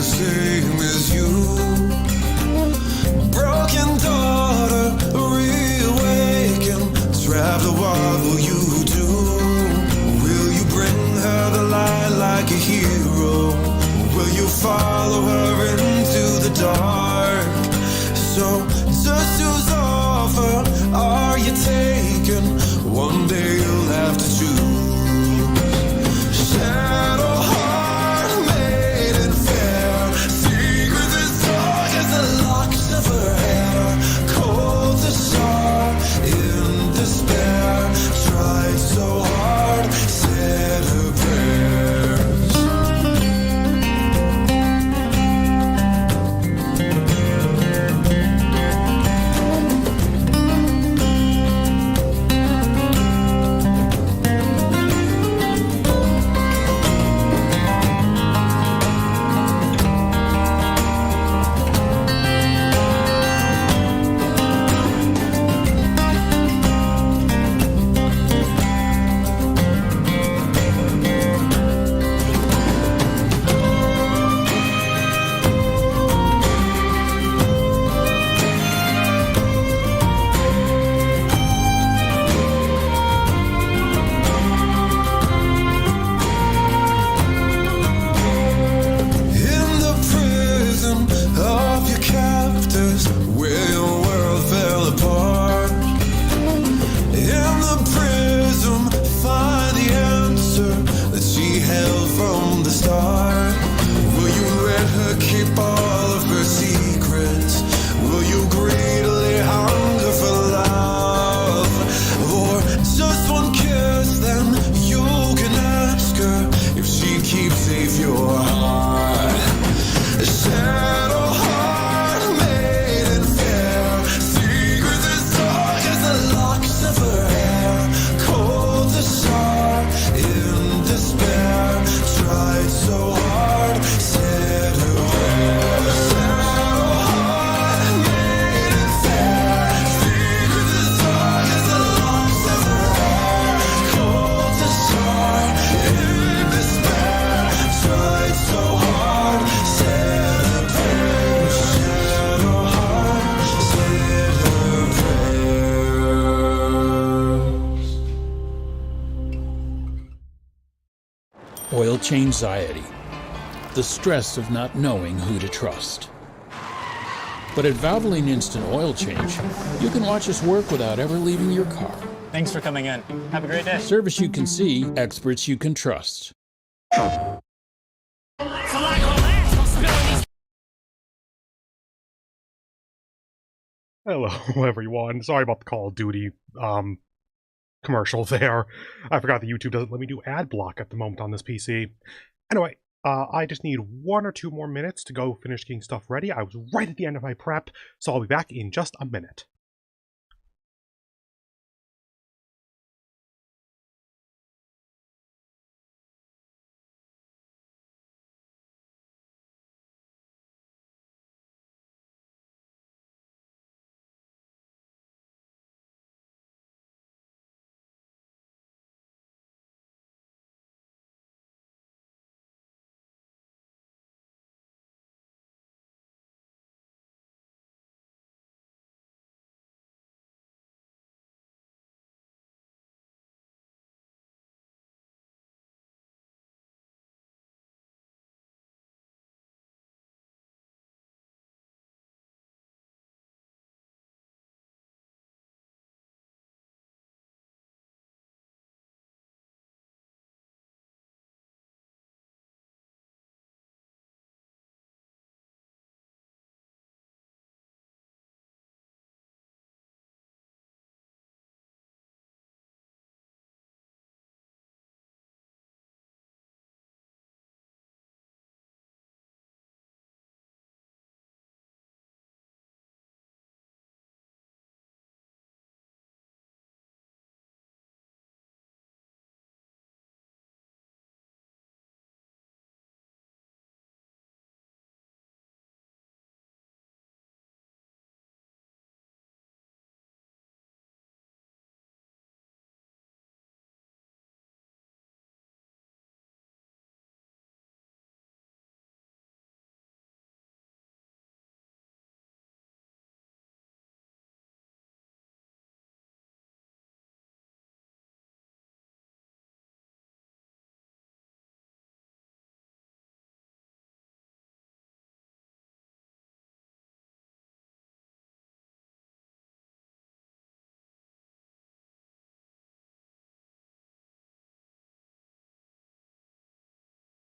the same as you. Broken daughter, reawaken. Traveler, what will you do? Will you bring her the light like a hero? Will you follow her into the dark? So just whose offer are you taking? One day you'll have to choose. Shadow heart, maiden fair, secret as dark as the locks of her hair. Cold as star, in despair, tried so hard, said her prayers. Oil change anxiety, the stress of not knowing who to trust. But at Valvoline Instant Oil Change, you can watch us work without ever leaving your car. Thanks for coming in. Have a great day. Service you can see, experts you can trust. Hello, everyone. Sorry about the Call of Duty commercial there. I forgot that YouTube doesn't let me do ad block at the moment on this PC. Anyway, I just need 1 or 2 more minutes to go finish getting stuff ready. I was right at the end of my prep, so I'll be back in just a minute.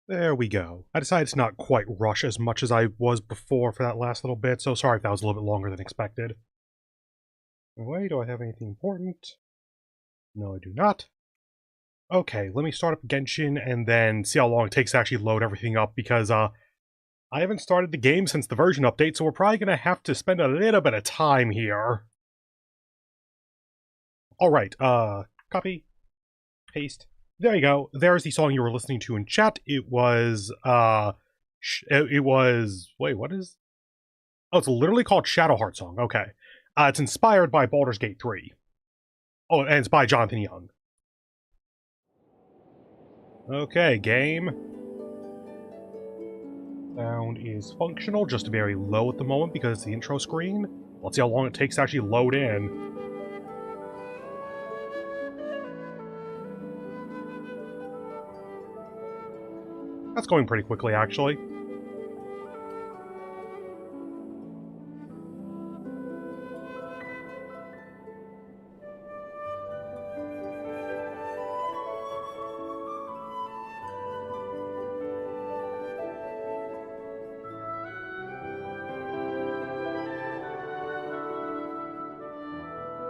There we go. I decided to not quite rush as much as I was before for that last little bit, so sorry if that was a little bit longer than expected. Wait, do I have anything important? No, I do not. Okay, let me start up Genshin and then see how long it takes to actually load everything up, because I haven't started the game since the version update, so we're probably going to have to spend a little bit of time here. Alright, copy, paste. There you go. There's the song you were listening to in chat. It was, wait, what is? Oh, it's literally called Shadowheart Song. Okay. It's inspired by Baldur's Gate 3. Oh, and it's by Jonathan Young. Okay, game. Sound is functional, just very low at the moment because it's the intro screen. Let's see how long it takes to actually load in. That's going pretty quickly, actually.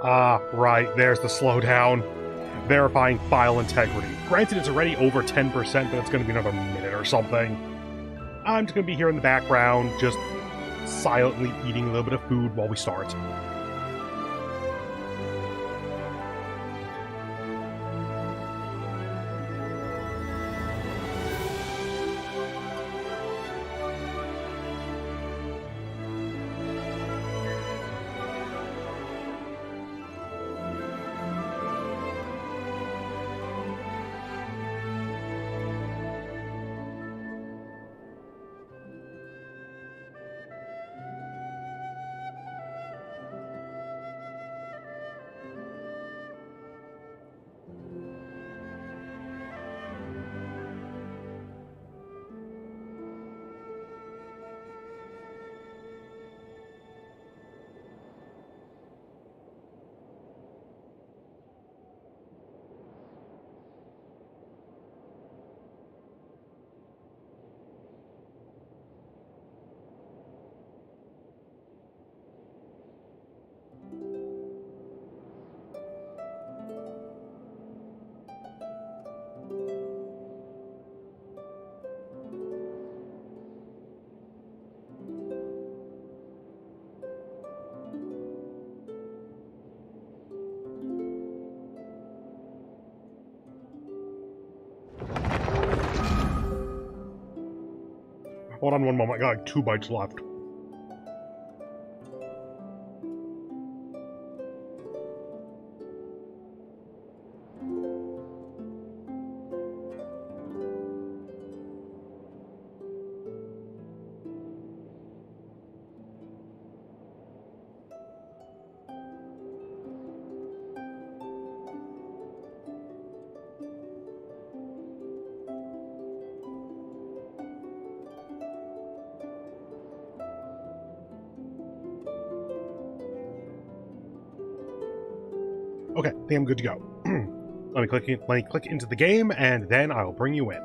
Ah, right, there's the slowdown. Verifying file integrity. Granted, it's already over 10%, but it's going to be another minute or something. I'm just going to be here in the background, just silently eating a little bit of food while we start. Hold on one moment, I got like 2 bites left. Okay, I think I'm good to go. Let me click into the game, and then I'll bring you in.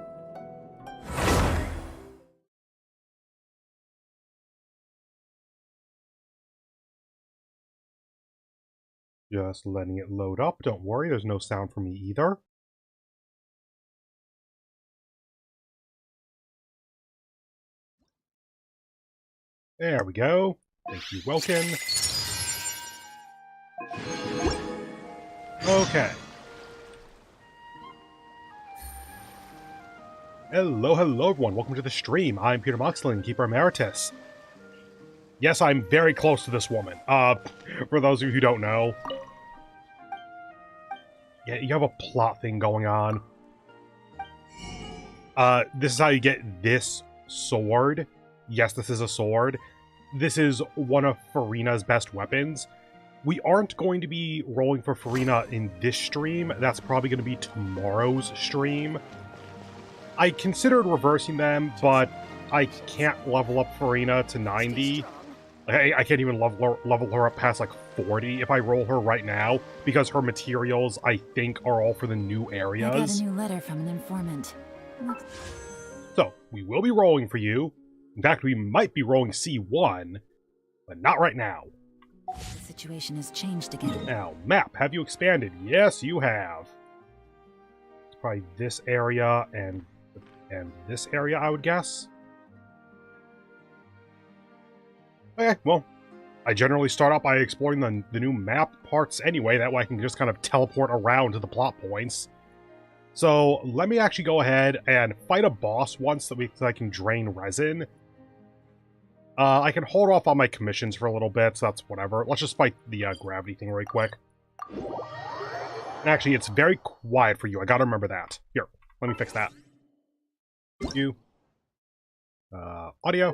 Just letting it load up. Don't worry, there's no sound from me either. There we go. Thank you, welcome. Okay. Hello everyone. Welcome to the stream. I'm Peter Moxilin, Keeper Emeritus. Yes, I'm very close to this woman. For those of you who don't know. Yeah, you have a plot thing going on. This is how you get this sword. Yes, this is a sword. This is one of Furina's best weapons. We aren't going to be rolling for Furina in this stream. That's probably going to be tomorrow's stream. I considered reversing them, but I can't level up Furina to 90. I can't even level her up past like 40 if I roll her right now, because her materials, I think, are all for the new areas. I got a new letter from an informant. So, we will be rolling for you. In fact, we might be rolling C1, but not right now. The situation has changed again. Now, map, have you expanded? Yes, you have. It's probably this area and this area, I would guess. Okay, well, I generally start out by exploring the new map parts anyway, that way I can just kind of teleport around to the plot points. So, let me actually go ahead and fight a boss once so I can drain resin. I can hold off on my commissions for a little bit, so that's whatever. Let's just fight the gravity thing really quick. And actually, it's very quiet for you, I gotta remember that. Here, let me fix that. You. Audio.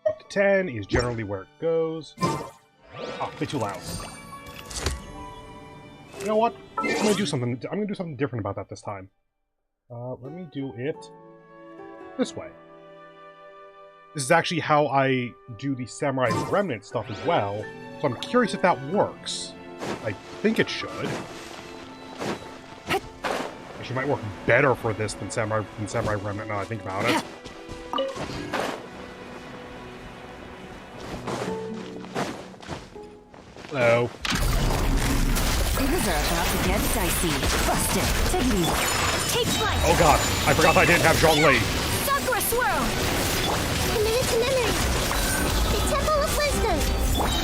Up to 10 is generally where it goes. Oh, way too loud. You know what? I'm gonna do something different about that this time. Let me do it this way. This is actually how I do the Samurai Remnant stuff as well, so I'm curious if that works. I think it should. Actually, might work better for this than Samurai Remnant now I think about it. Hello. Things are about to get dicey. Busted. Take it easy. Take flight. Oh god, I forgot I didn't have Zhongli. Sakura swirl. Committed to memory. The Temple of Wisdom.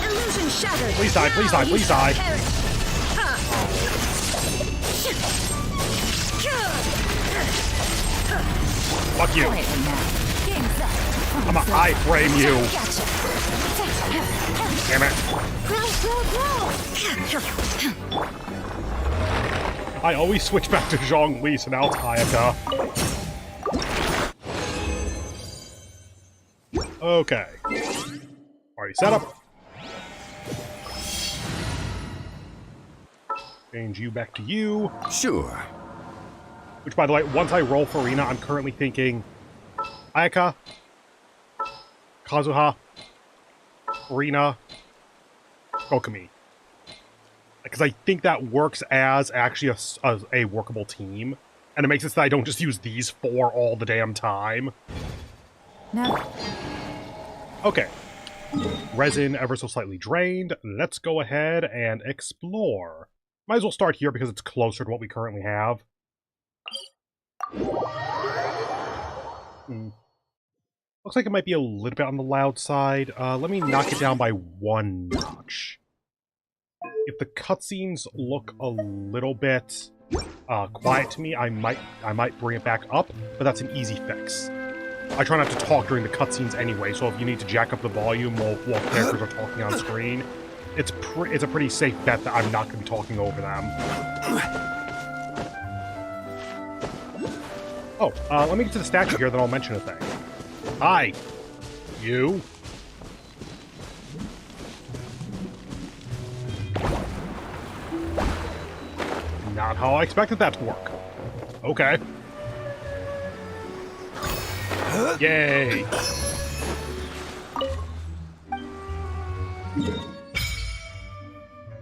Illusion shattered. Please die, please die, please die. Fuck you. I'm gonna iframe you. Damn it. I always switch back to Zhongli, so now it's Ayaka. Okay. Already set up. Change you back to you. Sure. Which, by the way, once I roll for Arena, I'm currently thinking Ayaka, Kazuha, Arena, Kokumi. Because I think that works as actually a workable team. And it makes it so that I don't just use these four all the damn time. No. Okay. Resin ever so slightly drained. Let's go ahead and explore. Might as well start here because it's closer to what we currently have. Looks like it might be a little bit on the loud side. Let me knock it down by one notch. If the cutscenes look a little bit quiet to me, I might bring it back up, but that's an easy fix. I try not to talk during the cutscenes anyway, so if you need to jack up the volume while characters are talking on screen, it's a pretty safe bet that I'm not going to be talking over them. Oh, let me get to the statue here, then I'll mention a thing. Hi! You? Not how I expected that to work. Okay. Yay!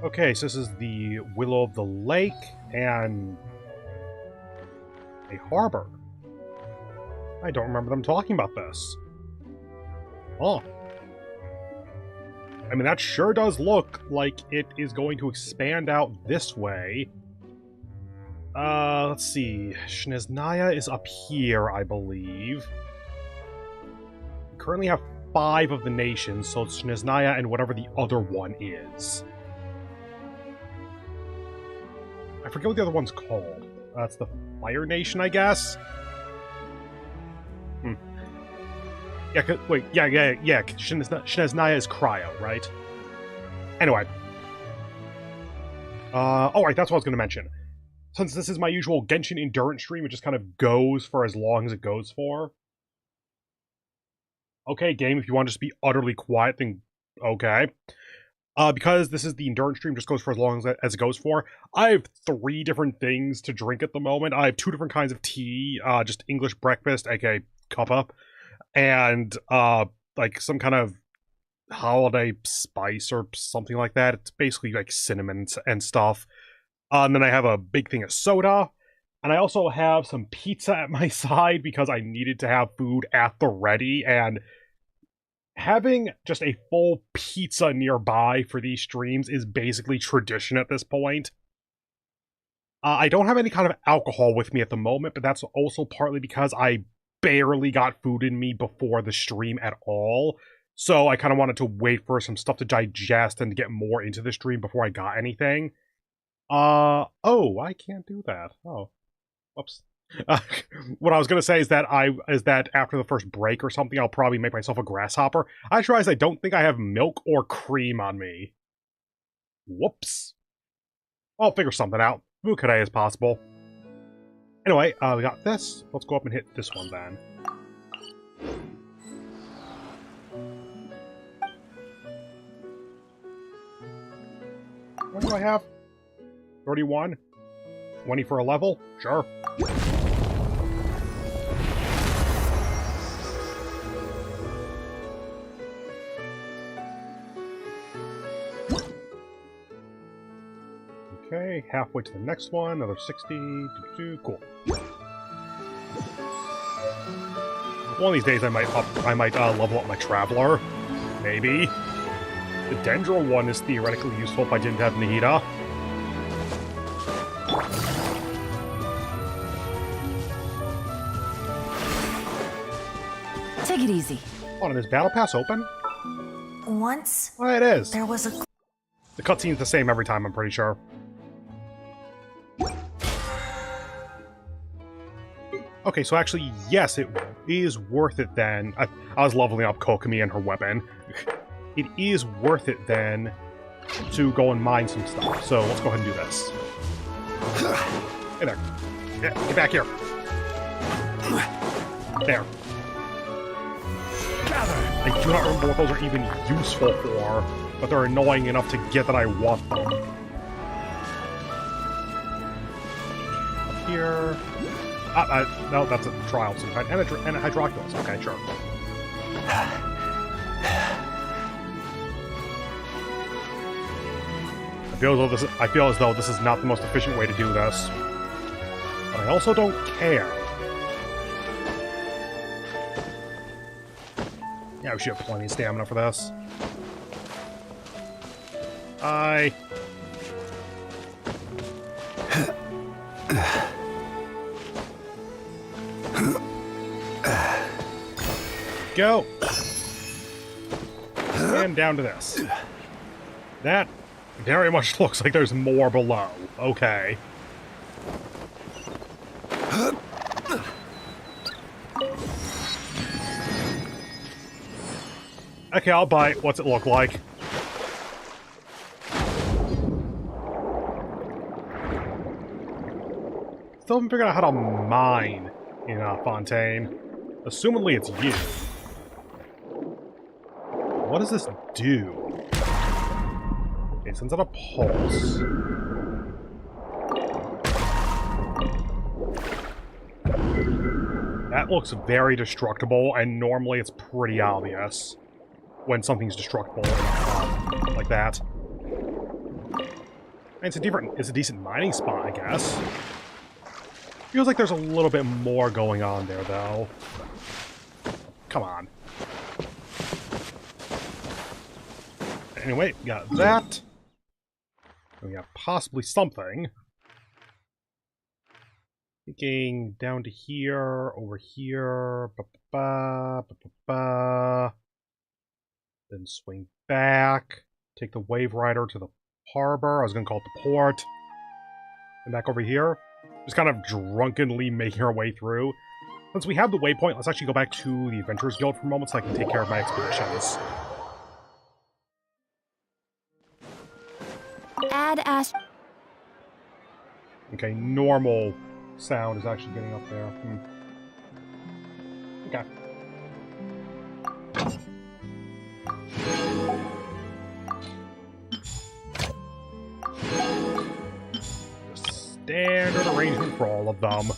Okay, so this is the Willow of the Lake, and a harbor. I don't remember them talking about this. Oh. I mean, that sure does look like it is going to expand out this way. Let's see. Snezhnaya is up here, I believe. We currently have 5 of the nations, so it's Snezhnaya and whatever the other one is. I forget what the other one's called. That's the Fire Nation, I guess? Yeah, wait, yeah. Snezhnaya is Cryo, right? Anyway. Oh, right, that's what I was going to mention. Since this is my usual Genshin Endurance stream, it just kind of goes for as long as it goes for. Okay, game, if you want to just be utterly quiet, then okay. Because this is the Endurance stream, just goes for as long as it goes for, I have 3 different things to drink at the moment. I have 2 different kinds of tea, just English breakfast, aka cuppa, and like some kind of holiday spice or something like that. It's basically like cinnamon and stuff. And then I have a big thing of soda, And I also have some pizza at my side because I needed to have food at the ready, and having just a full pizza nearby for these streams is basically tradition at this point. I don't have any kind of alcohol with me at the moment, but that's also partly because I barely got food in me before the stream at all. So I kind of wanted to wait for some stuff to digest and to get more into the stream before I got anything. Oh, I can't do that. Oh, whoops. What I was gonna say is that after the first break or something, I'll probably make myself a grasshopper. I just realized I don't think I have milk or cream on me. Whoops. I'll figure something out. Food today as possible. Anyway, we got this. Let's go up and hit this one then. What do I have? 31? 20 for a level? Sure. Okay, halfway to the next one, another 60, cool. One of these days I might level up my Traveler. Maybe. The Dendro one is theoretically useful if I didn't have Nahida. Take it easy. Hold on, is Battle Pass open? Once Oh, it is. there was a... The cutscene's the same every time, I'm pretty sure. Okay, so actually, yes, it is worth it then. I was leveling up Kokomi and her weapon. It is worth it then to go and mine some stuff. So let's go ahead and do this. Hey there. Yeah, get back here. There. I do not remember what those are even useful for, but they're annoying enough to get that I want them. Up here. No, that's a trial of some kind. And a hydroculus. Okay, sure. I feel as though this is not the most efficient way to do this. But I also don't care. Yeah, we should have plenty of stamina for this. Go! And down to this. That very much looks like there's more below. Okay. Okay, I'll bite. What's it look like? Still haven't figured out how to mine in Fontaine. Assumedly it's you. What does this do? Okay, it sends out a pulse. That looks very destructible, and normally it's pretty obvious when something's destructible like that. And it's a decent mining spot, I guess. Feels like there's a little bit more going on there, though. Come on. Anyway, we got that. And we got possibly something. Thinking down to here, over here, then swing back, take the Wave Rider to the harbor. I was going to call it the port. And back over here. Just kind of drunkenly making our way through. Since we have the waypoint, let's actually go back to the Adventurers Guild for a moment so I can take care of my expeditions. Add Ash. Okay, normal sound is actually getting up there. Okay. Standard arrangement for all of them.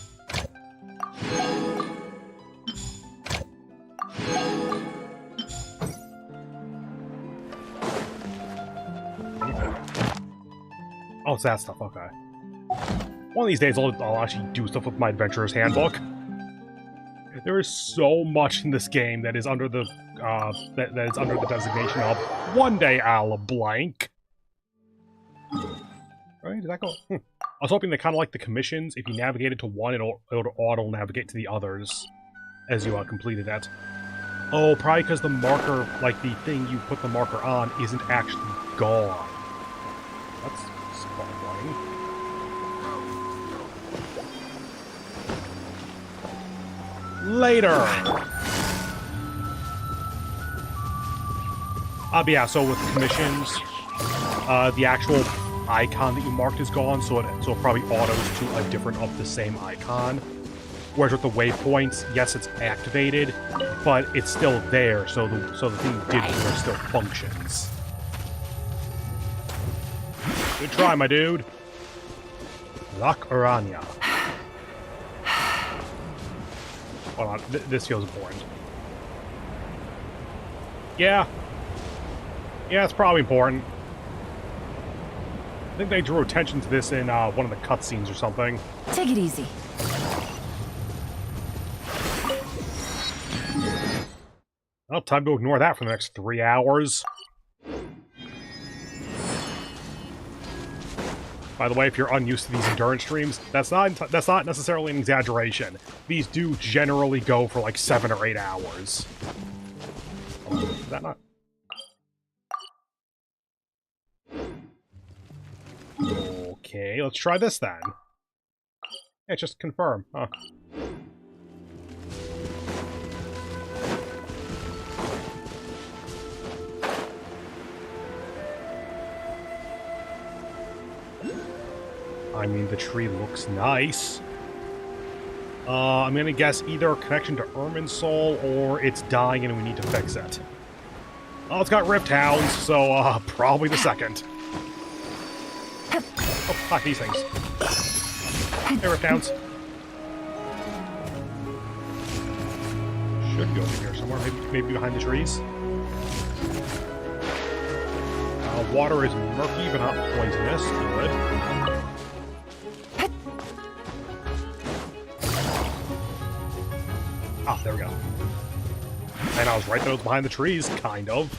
Oh, it's that stuff, okay. One of these days, I'll actually do stuff with my Adventurer's Handbook. There is so much in this game that is under the that is under the designation of one day I'll blank. Right? Did that go? I was hoping that kind of like the commissions, if you navigated to one, it'll auto navigate to the others as you completed that. Oh, probably because the marker, like the thing you put the marker on, isn't actually gone. That's sparkling. Later! But yeah, so with commissions, the actual icon that you marked is gone, so it probably autos to a different of the same icon. Whereas with the waypoints, yes, it's activated, but it's still there, so the thing you did before still functions. Good try, my dude. Lock Aranya. Hold on, this feels important. Yeah. Yeah, it's probably important. I think they drew attention to this in one of the cutscenes or something. Take it easy. Well, time to ignore that for the next 3 hours. By the way, if you're unused to these endurance streams, that's not necessarily an exaggeration. These do generally go for like 7 or 8 hours. Is that not? Okay, let's try this then. Yeah, just confirm. Huh. I mean, the tree looks nice. I'm gonna guess either a connection to Ermin's soul or it's dying and we need to fix it. Oh, it's got Rift Hounds, so probably the second. Oh, hi, these things. Hey, Rift Hounds. Should be over here somewhere, maybe behind the trees. Water is murky but not poisonous. Good. Ah, there we go. And I was right there behind the trees, kind of.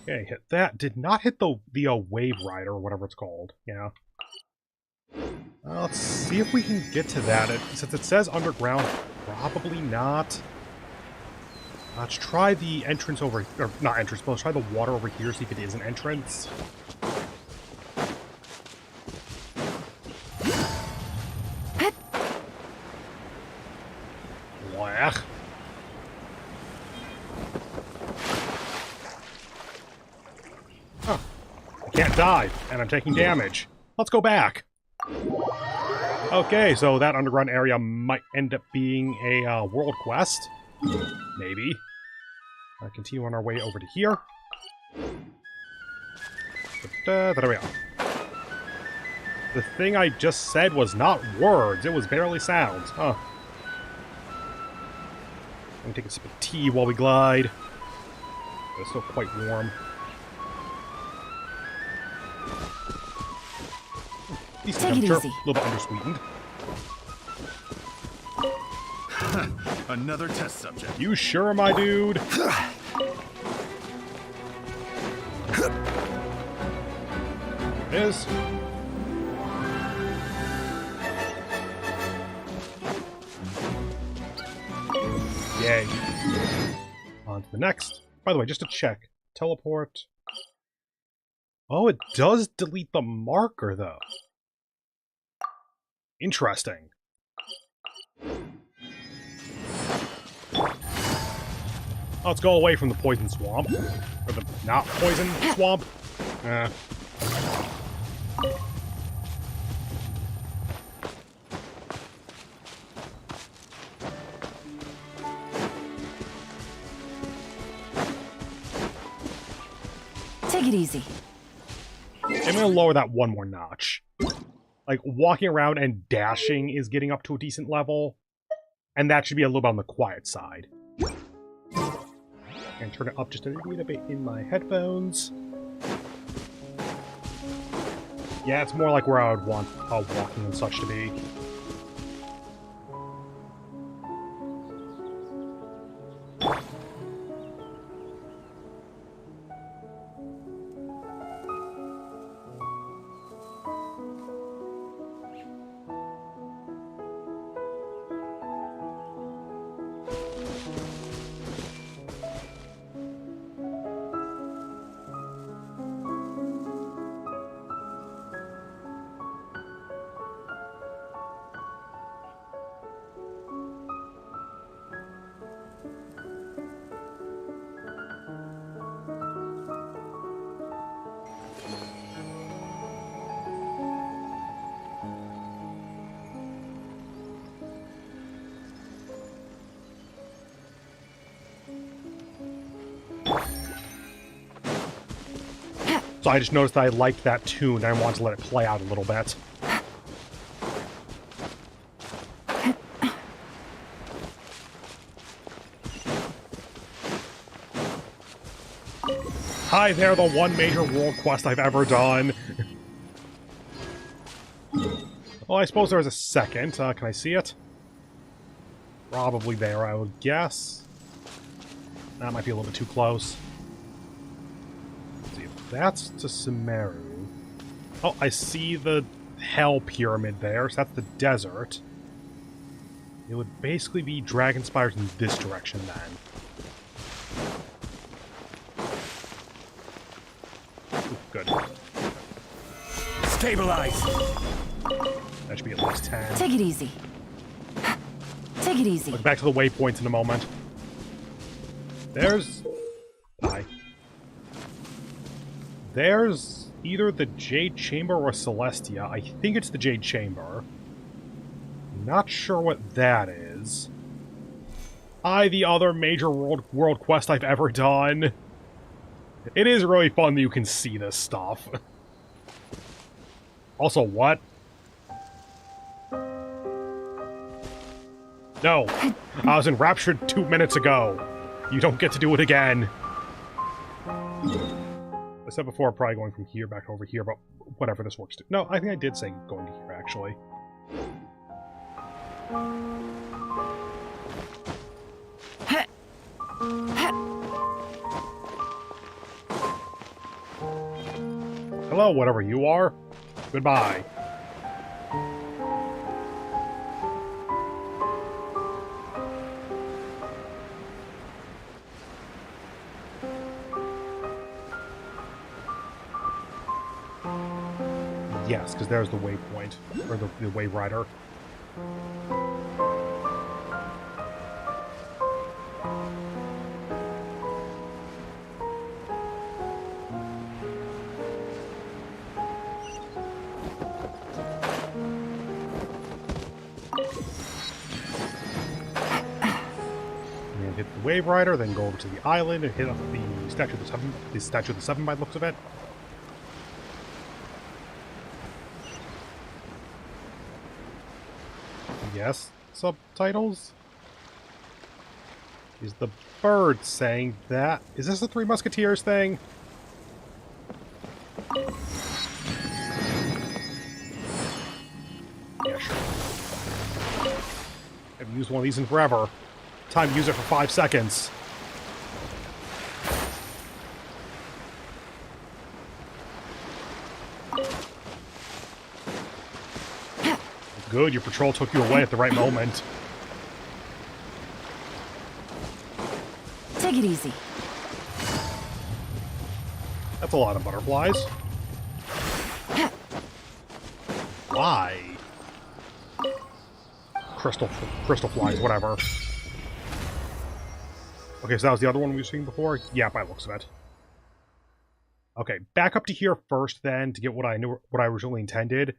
Okay, hit that. Did not hit the Wave Rider, or whatever it's called. Yeah. Let's see if we can get to that. Since it says underground, probably not. Let's try the entrance over... Or, not entrance, but let's try the water over here, see if it is an entrance. Blech. Huh. I can't dive, and I'm taking damage. Let's go back. Okay, so that underground area might end up being a world quest. Maybe. Continue on our way over to here. There we are. The thing I just said was not words, it was barely sounds. Huh. Let me take a sip of tea while we glide. It's still quite warm. These Take it sure, easy. a little bit undersweetened. Another test subject. You sure, my dude? Is. Yay. On to the next. By the way, just to check. Teleport. Oh, it does delete the marker, though. Interesting. Let's go away from the poison swamp. Or the not poison swamp. Take it easy. I'm gonna lower that one more notch. Like, walking around and dashing is getting up to a decent level. And that should be a little bit on the quiet side. And turn it up just a little bit in my headphones. Yeah, it's more like where I would want walking and such to be. So I just noticed that I liked that tune, and I wanted to let it play out a little bit. Hi there, the one major world quest I've ever done. Well, I suppose there's a second. Can I see it? Probably there, I would guess. That might be a little bit too close. Let's see if that's to Sumeru. Oh, I see the Hell Pyramid there, so that's the desert. It would basically be Dragon Spires in this direction then. Ooh, good. Stabilize. That should be at least 10. Take it easy. Take it easy. Look back to the waypoints in a moment. There's... Hi. There's either the Jade Chamber or Celestia. I think it's the Jade Chamber. Not sure what that is. The other major world quest I've ever done. It is really fun that you can see this stuff. Also, what? No. I was enraptured 2 minutes ago. You don't get to do it again. I said before, probably going from here back over here, but whatever, this works too. No, I think I did say going to here, actually. Hello, whatever you are. Goodbye. Yes, because there's the waypoint, or the wave rider. And hit the wave rider, then go over to the island and hit up the statue of the Seven by the looks of it. Yes, subtitles? Is the bird saying that? Is this the Three Musketeers thing? Yeah, sure. I haven't used one of these in forever. Time to use it for 5 seconds. Good, your patrol took you away at the right moment. Take it easy. That's a lot of butterflies. Why? Crystal flies, whatever. Okay, so that was the other one we were seeing before? Yeah, by the looks of it. Okay, back up to here first then to get what I originally intended.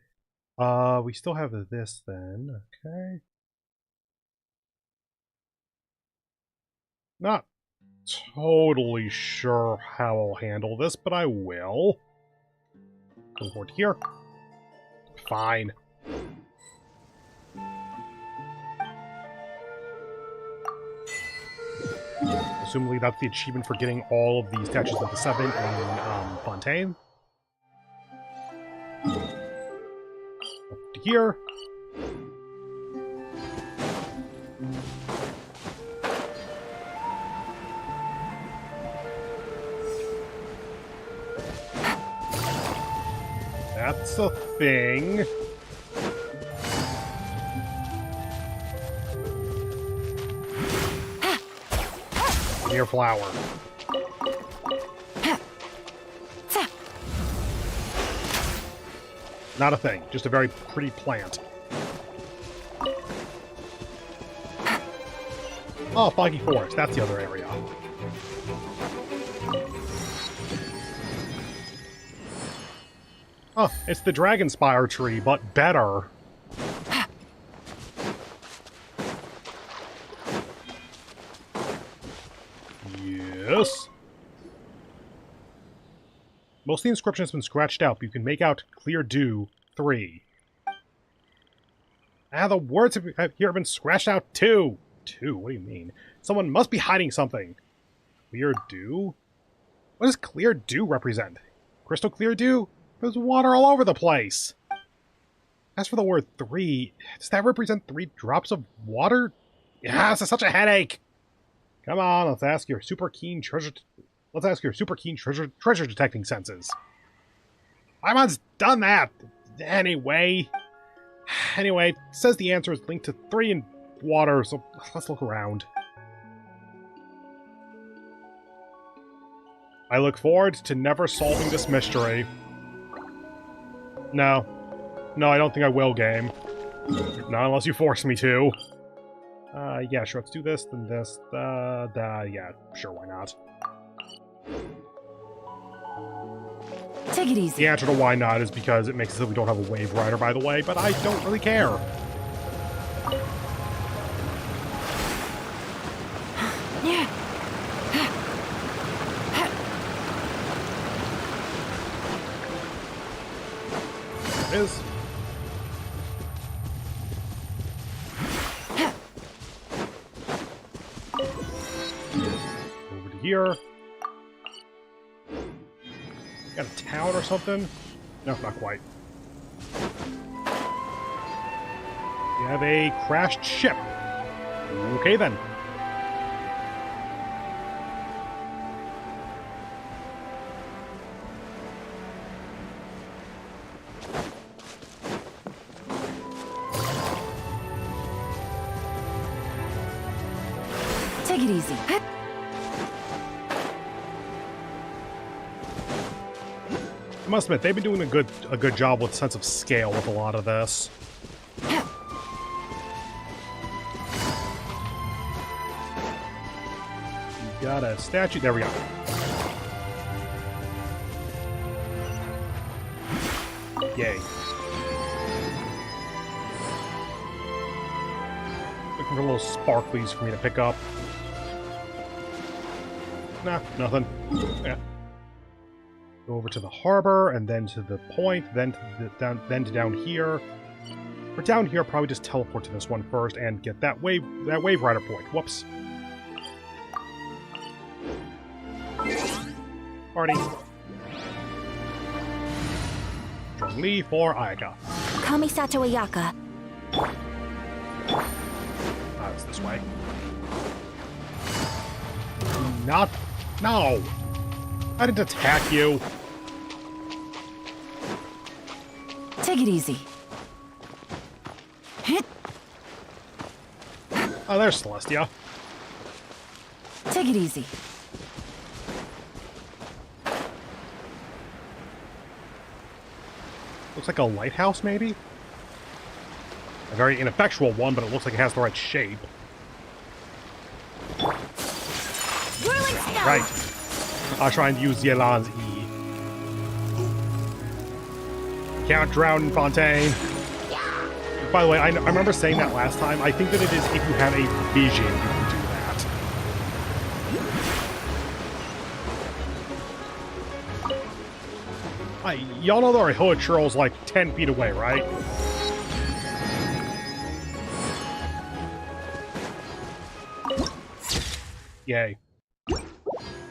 We still have this then, okay. Not totally sure how I'll handle this, but I will. Go forward here. Fine. Assumably that's the achievement for getting all of the statues of the 7 in Fontaine. Up to here. That's a thing. Near flower. Not a thing, just a very pretty plant. Oh, Foggy Forest, that's the other area. Oh, it's the Dragonspire tree, but better. Yes. Most of the inscription has been scratched out, but you can make out Clear Dew 3. Ah, the words have here been scratched out too. 2? What do you mean? Someone must be hiding something. Clear Dew? What does Clear Dew represent? Crystal Clear Dew? There's water all over the place. As for the word 3, does that represent 3 drops of water? Yeah, this is such a headache. Come on, let's ask your super keen treasure detecting senses. Imon's done that. Anyway, it says the answer is linked to 3 in water, so let's look around. I look forward to never solving this mystery. No, I don't think I will, game. Not unless you force me to. Yeah, sure, let's do this, then this, yeah, sure, why not? Take it easy. The answer to why not is because it makes it so we don't have a Wave Rider, by the way, but I don't really care. There it is. Over to here. Got a town or something? No, not quite. You have a crashed ship. Okay then. Take it easy. I must admit, they've been doing a good job with sense of scale with a lot of this. You got a statue. There we go. Yay. Looking for little sparklies for me to pick up. Nah, nothing. Yeah. Go over to the harbor, and then to the point, then to down here. Or down here, probably just teleport to this one first and get that wave rider point. Whoops. Party. Strong Lee for Ayaka. Kamisato Ayaka. It's this way. Not. No! I didn't attack you. Take it easy. Oh, there's Celestia. Take it easy. Looks like a lighthouse, maybe? A very ineffectual one, but it looks like it has the right shape. Right. I'll try and use Yelan's E. Can't drown in Fontaine. By the way, I remember saying that last time. I think that it is if you have a vision, you can do that. Y'all know there are hill churls like 10 feet away, right? Yay.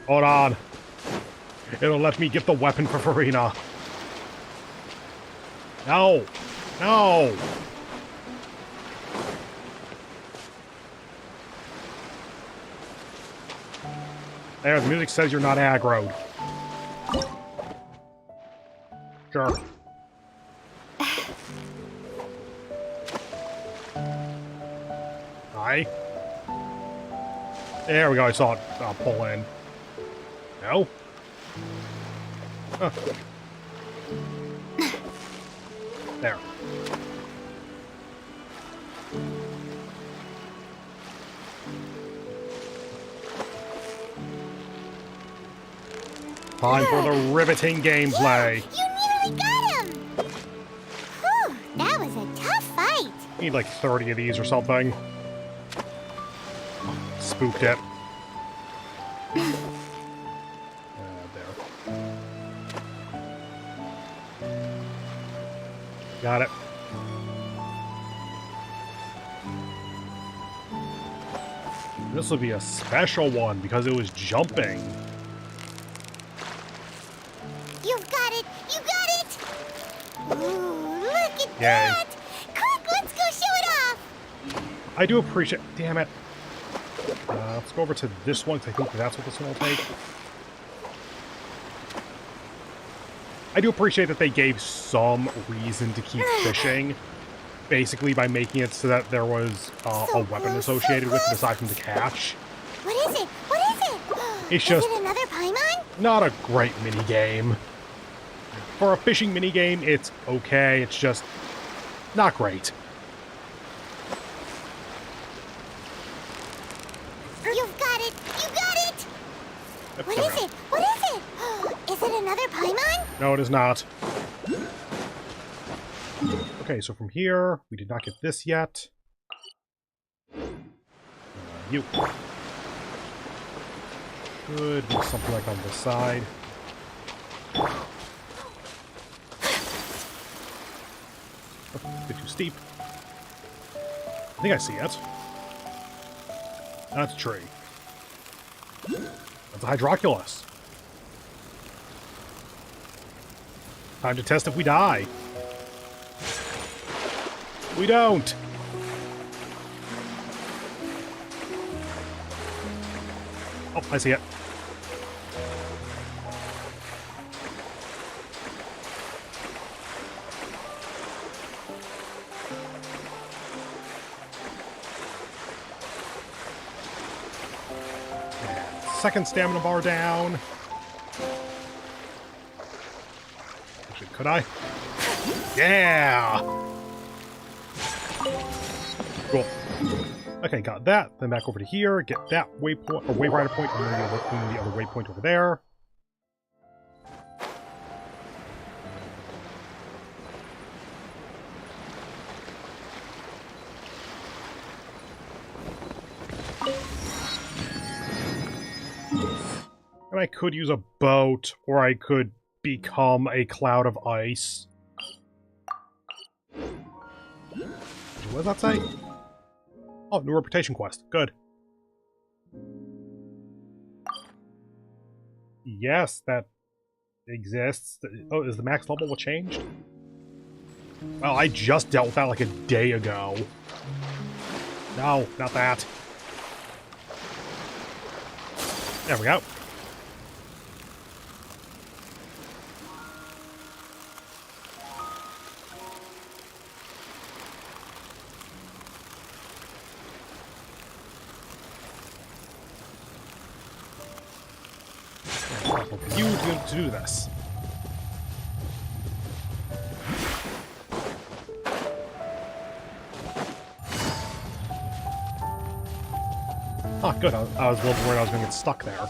Hold on. It'll let me get the weapon for Farina. No! No! There, the music says you're not aggroed. Sure. Hi. There we go, I saw it pull in. No? Huh. There. Time for the riveting gameplay. You nearly got him! Whew, that was a tough fight. Need like 30 of these or something. Spooked it. There. Got it. This will be a special one because it was jumping. You've got it! You got it! Ooh, look at Yay. that! Quick, let's go show it off! I do appreciate... Damn it. Let's go over to this one, because I think that's what this one will take. I do appreciate that they gave some reason to keep fishing. Basically, by making it so that there was a weapon associated with it aside from the catch. What is it? What is it? It's just... Is it another Paimon? Not a great minigame. For a fishing minigame, it's okay. It's just not great. You've got it! You got it! What is it? What is it? Is it another Paimon? No, it is not. Okay, so from here, we did not get this yet. You. Should be something like on this side. Oh, a bit too steep. I think I see it. That's a tree. That's a Hydroculus. Time to test if we die. We don't! Oh, I see it. Second stamina bar down. Actually, could I? Yeah! Cool. Okay, got that. Then back over to here. Get that waypoint, or wayrider point, and then the other waypoint over there. And I could use a boat, or I could become a cloud of ice. What does that say? Oh, new reputation quest. Good. Yes, that exists. Oh, is the max level changed? Well, I just dealt with that like a day ago. No, not that. There we go. You to do this. Oh, good. I was a little worried I was going to get stuck there.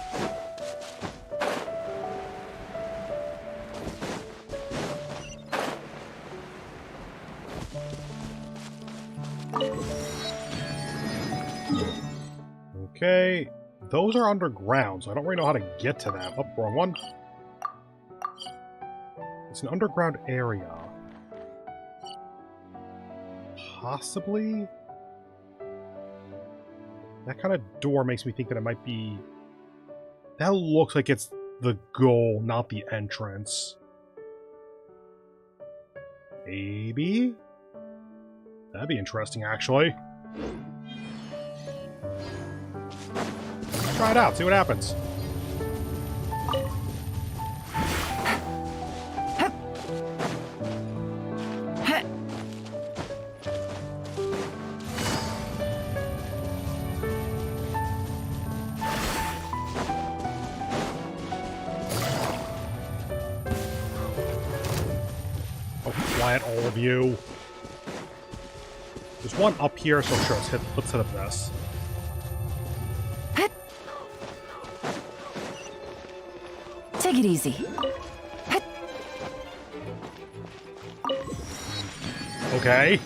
Okay. Those are underground, so I don't really know how to get to them. Oh, wrong one. It's an underground area. Possibly? That kind of door makes me think that it might be That looks like it's the goal, not the entrance. Maybe? That'd be interesting, actually. Try it out, see what happens. Quiet, all of you. There's one up here, so sure, let's hit up this. Take it easy. Okay.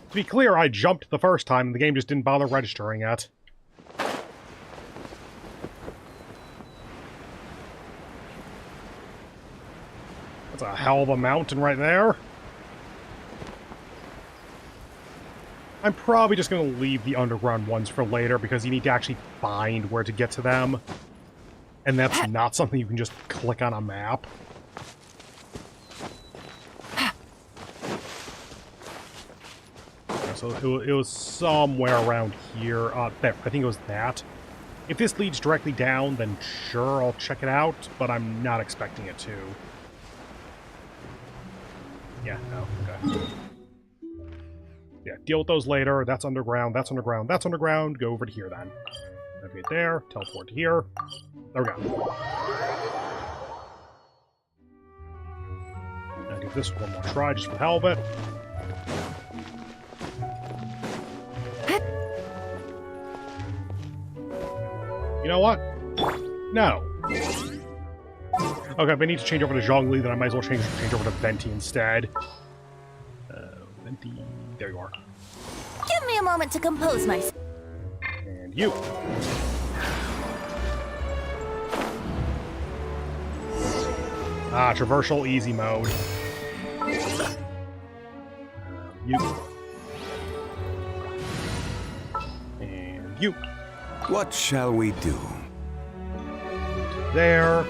To be clear, I jumped the first time, and the game just didn't bother registering it. That's a hell of a mountain right there. I'm probably just going to leave the underground ones for later, because you need to actually find where to get to them. And that's not something you can just click on a map. So it was somewhere around here. There, I think it was that. If this leads directly down, then sure, I'll check it out, but I'm not expecting it to. Yeah, no, okay. Yeah, deal with those later. That's underground, that's underground, that's underground. Go over to here then. Navigate there, teleport to here. There we go. Now give this one more try just for the hell of it. You know what? No. Okay, if I need to change over to Zhongli, then I might as well change over to Venti instead. Venti... There you are. Give me a moment to compose myself. And you. Ah, traversal easy mode. You. And you. What shall we do? There.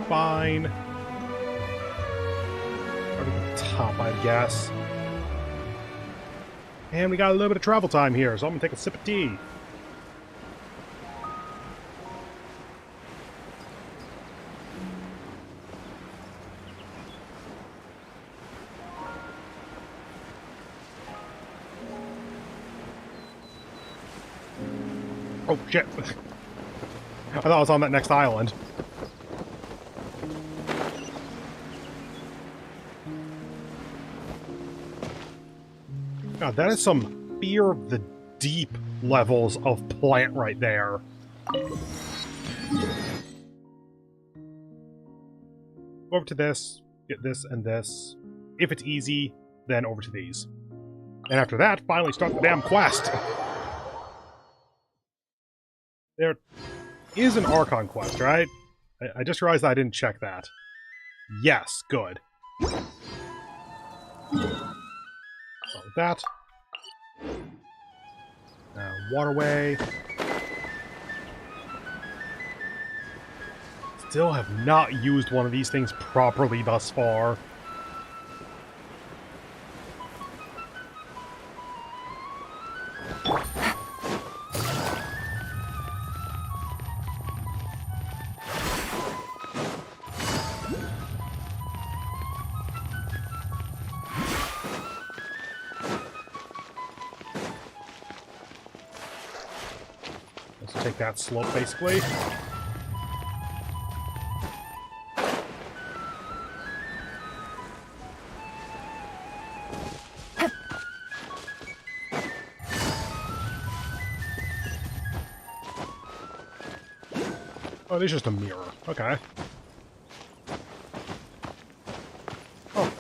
Fine. Over the top, I guess. And we got a little bit of travel time here, so I'm gonna take a sip of tea. Oh, shit. I thought I was on that next island. God, that is some Fear of the Deep levels of plant right there. Go over to this, get this and this. If it's easy, then over to these. And after that, finally start the damn quest! There is an Archon quest, right? I just realized I didn't check that. Yes, good. So that. Waterway. Still have not used one of these things properly thus far. Take that slope, basically. Oh, there's just a mirror. Okay. Oh.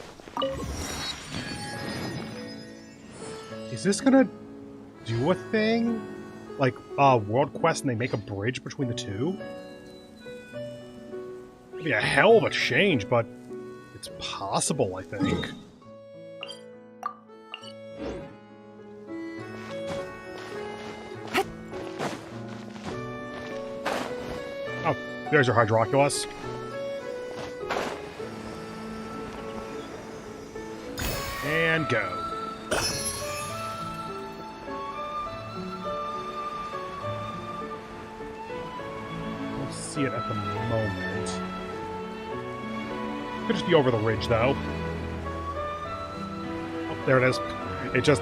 Is this gonna do a thing? Like, World Quest and they make a bridge between the two? It'd be a hell of a change, but it's possible, I think. There's your Hydroculus. And go. Don't see it at the moment. Could just be over the ridge, though. Oh, there it is. It just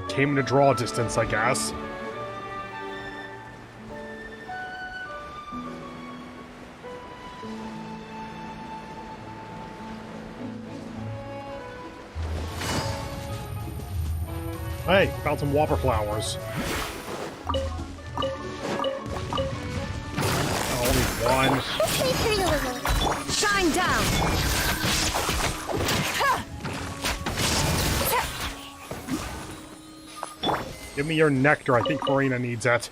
came into draw distance, I guess. Hey, found some whopper flowers. Only one. Okay, pretty little. Shine down! Give me your nectar. I think Farina needs it.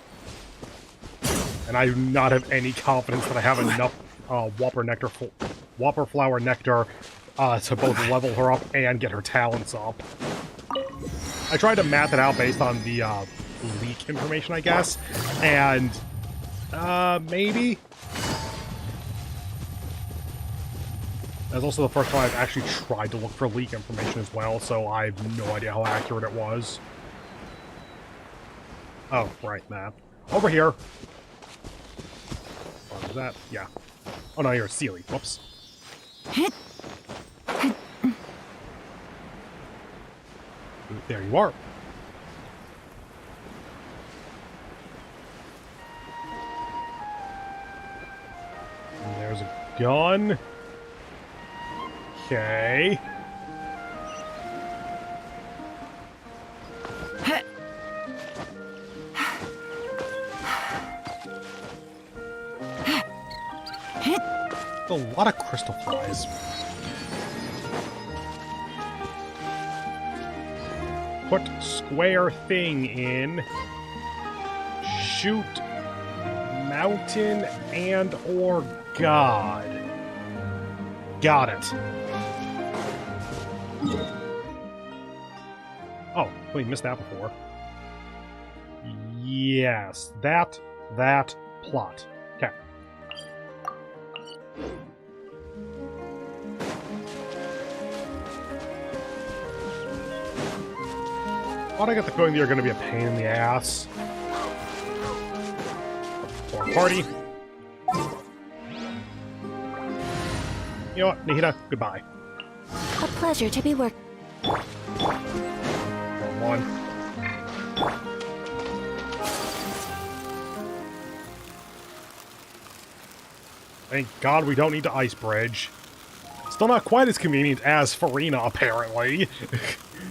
And I do not have any confidence that I have enough whopper flower nectar to both level her up and get her talents up. I tried to map it out based on the leak information, I guess, and maybe. That's also the first time I've actually tried to look for leak information as well, so I have no idea how accurate it was. Oh, right, map. Over here. What is that? Yeah. Oh no, you're a Sealy. Whoops. There you are. And there's a gun. Okay. A lot of crystal flies. Put square thing in. Shoot mountain and or god. Got it. Oh, we missed that before. Yes, that plot. Okay. Thought I got the feeling they're going to be a pain in the ass. For a party. You know what, Nihita, goodbye. A pleasure to be working. One. Thank God we don't need to ice bridge. Still not quite as convenient as Farina, apparently.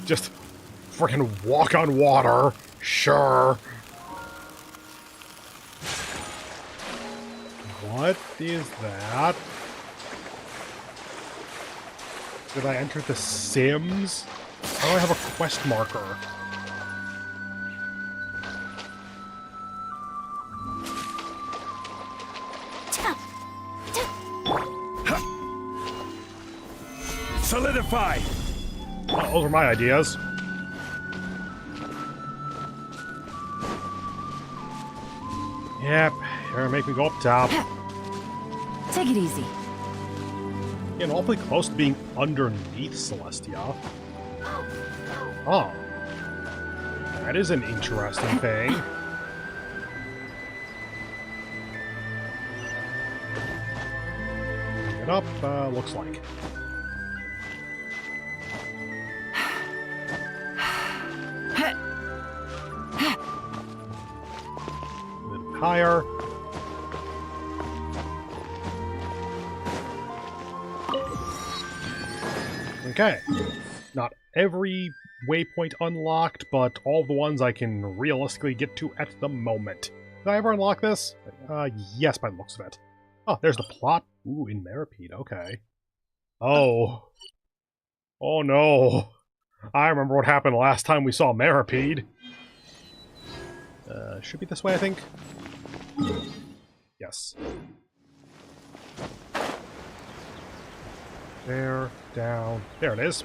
Just freaking walk on water. Sure. What is that? Did I enter the Sims? Oh, I have a quest marker. Solidify! Oh, those are my ideas. Yep, you're gonna make me go up top. Take it easy. Getting awfully close to being underneath Celestia. Oh. That is an interesting thing. Get up, looks like. A little higher. Okay. Not every waypoint unlocked, but all the ones I can realistically get to at the moment. Did I ever unlock this? Yes, by the looks of it. Oh, there's the plot. Ooh, in Meripede, okay. Oh. Oh no. I remember what happened last time we saw Meripede. Should be this way, I think. Yes. There, down. There it is.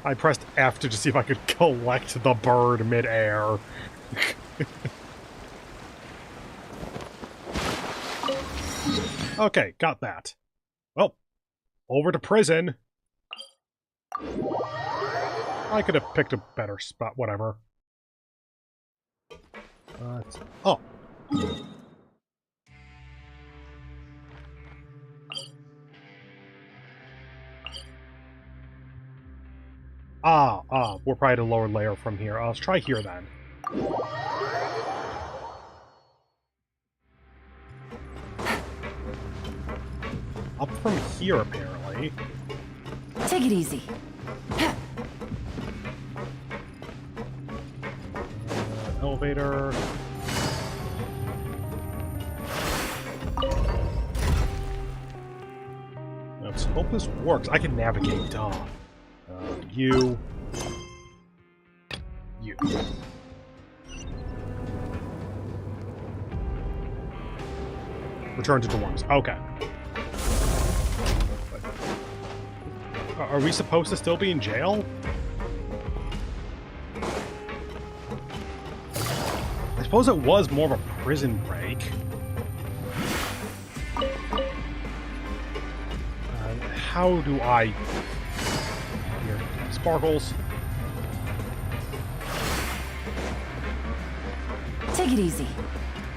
I pressed F to just see if I could collect the bird mid-air. Okay, got that. Well, over to prison. I could have picked a better spot, whatever. Oh. We're probably at a lower layer from here. Let's try here then. Up from here, apparently. Take it easy. Elevator. Let's hope this works. I can navigate, duh. You. Return to dorms. Okay. Are we supposed to still be in jail? I suppose it was more of a prison break. How do I... Here. Sparkles. Take it easy.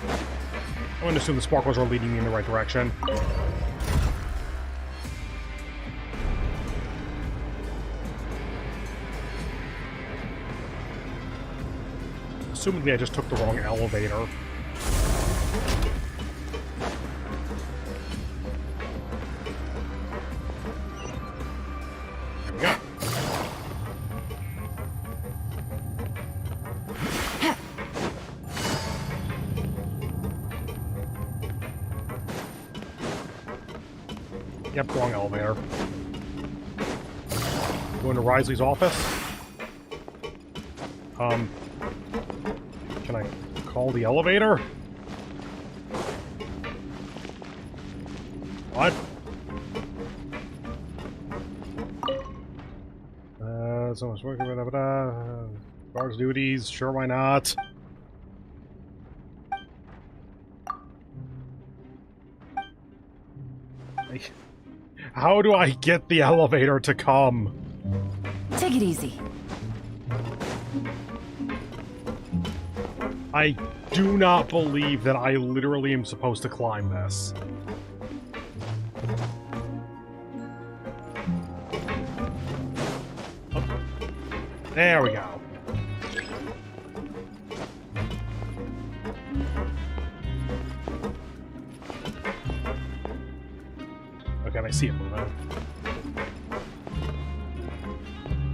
I'm going to assume the sparkles are leading me in the right direction. Assumedly, I just took the wrong elevator. There we go. Yep, wrong elevator. Going to Risley's office. Can I call the elevator? What? Someone's working, guards duties, sure, why not? How do I get the elevator to come? Take it easy. I do not believe that I literally am supposed to climb this. Oh. There we go. Okay, I see it moving.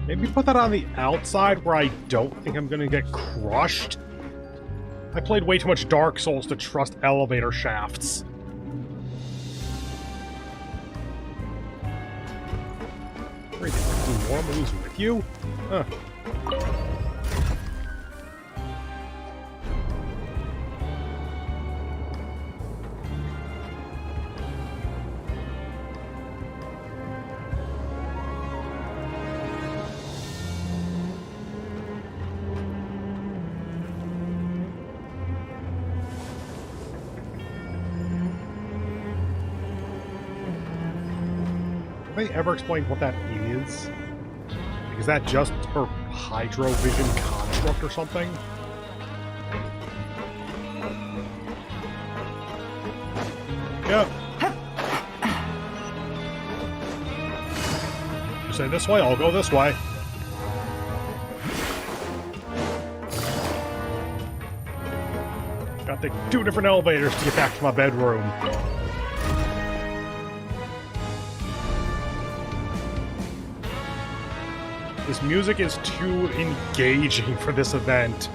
Maybe put that on the outside where I don't think I'm gonna get crushed. I played way too much Dark Souls to trust elevator shafts. Great, do more moves with you? Huh. Have they ever explained what that is? Is that just her hydrovision construct or something? Yep. You say this way, I'll go this way. Got to take 2 different elevators to get back to my bedroom. This music is too engaging for this event.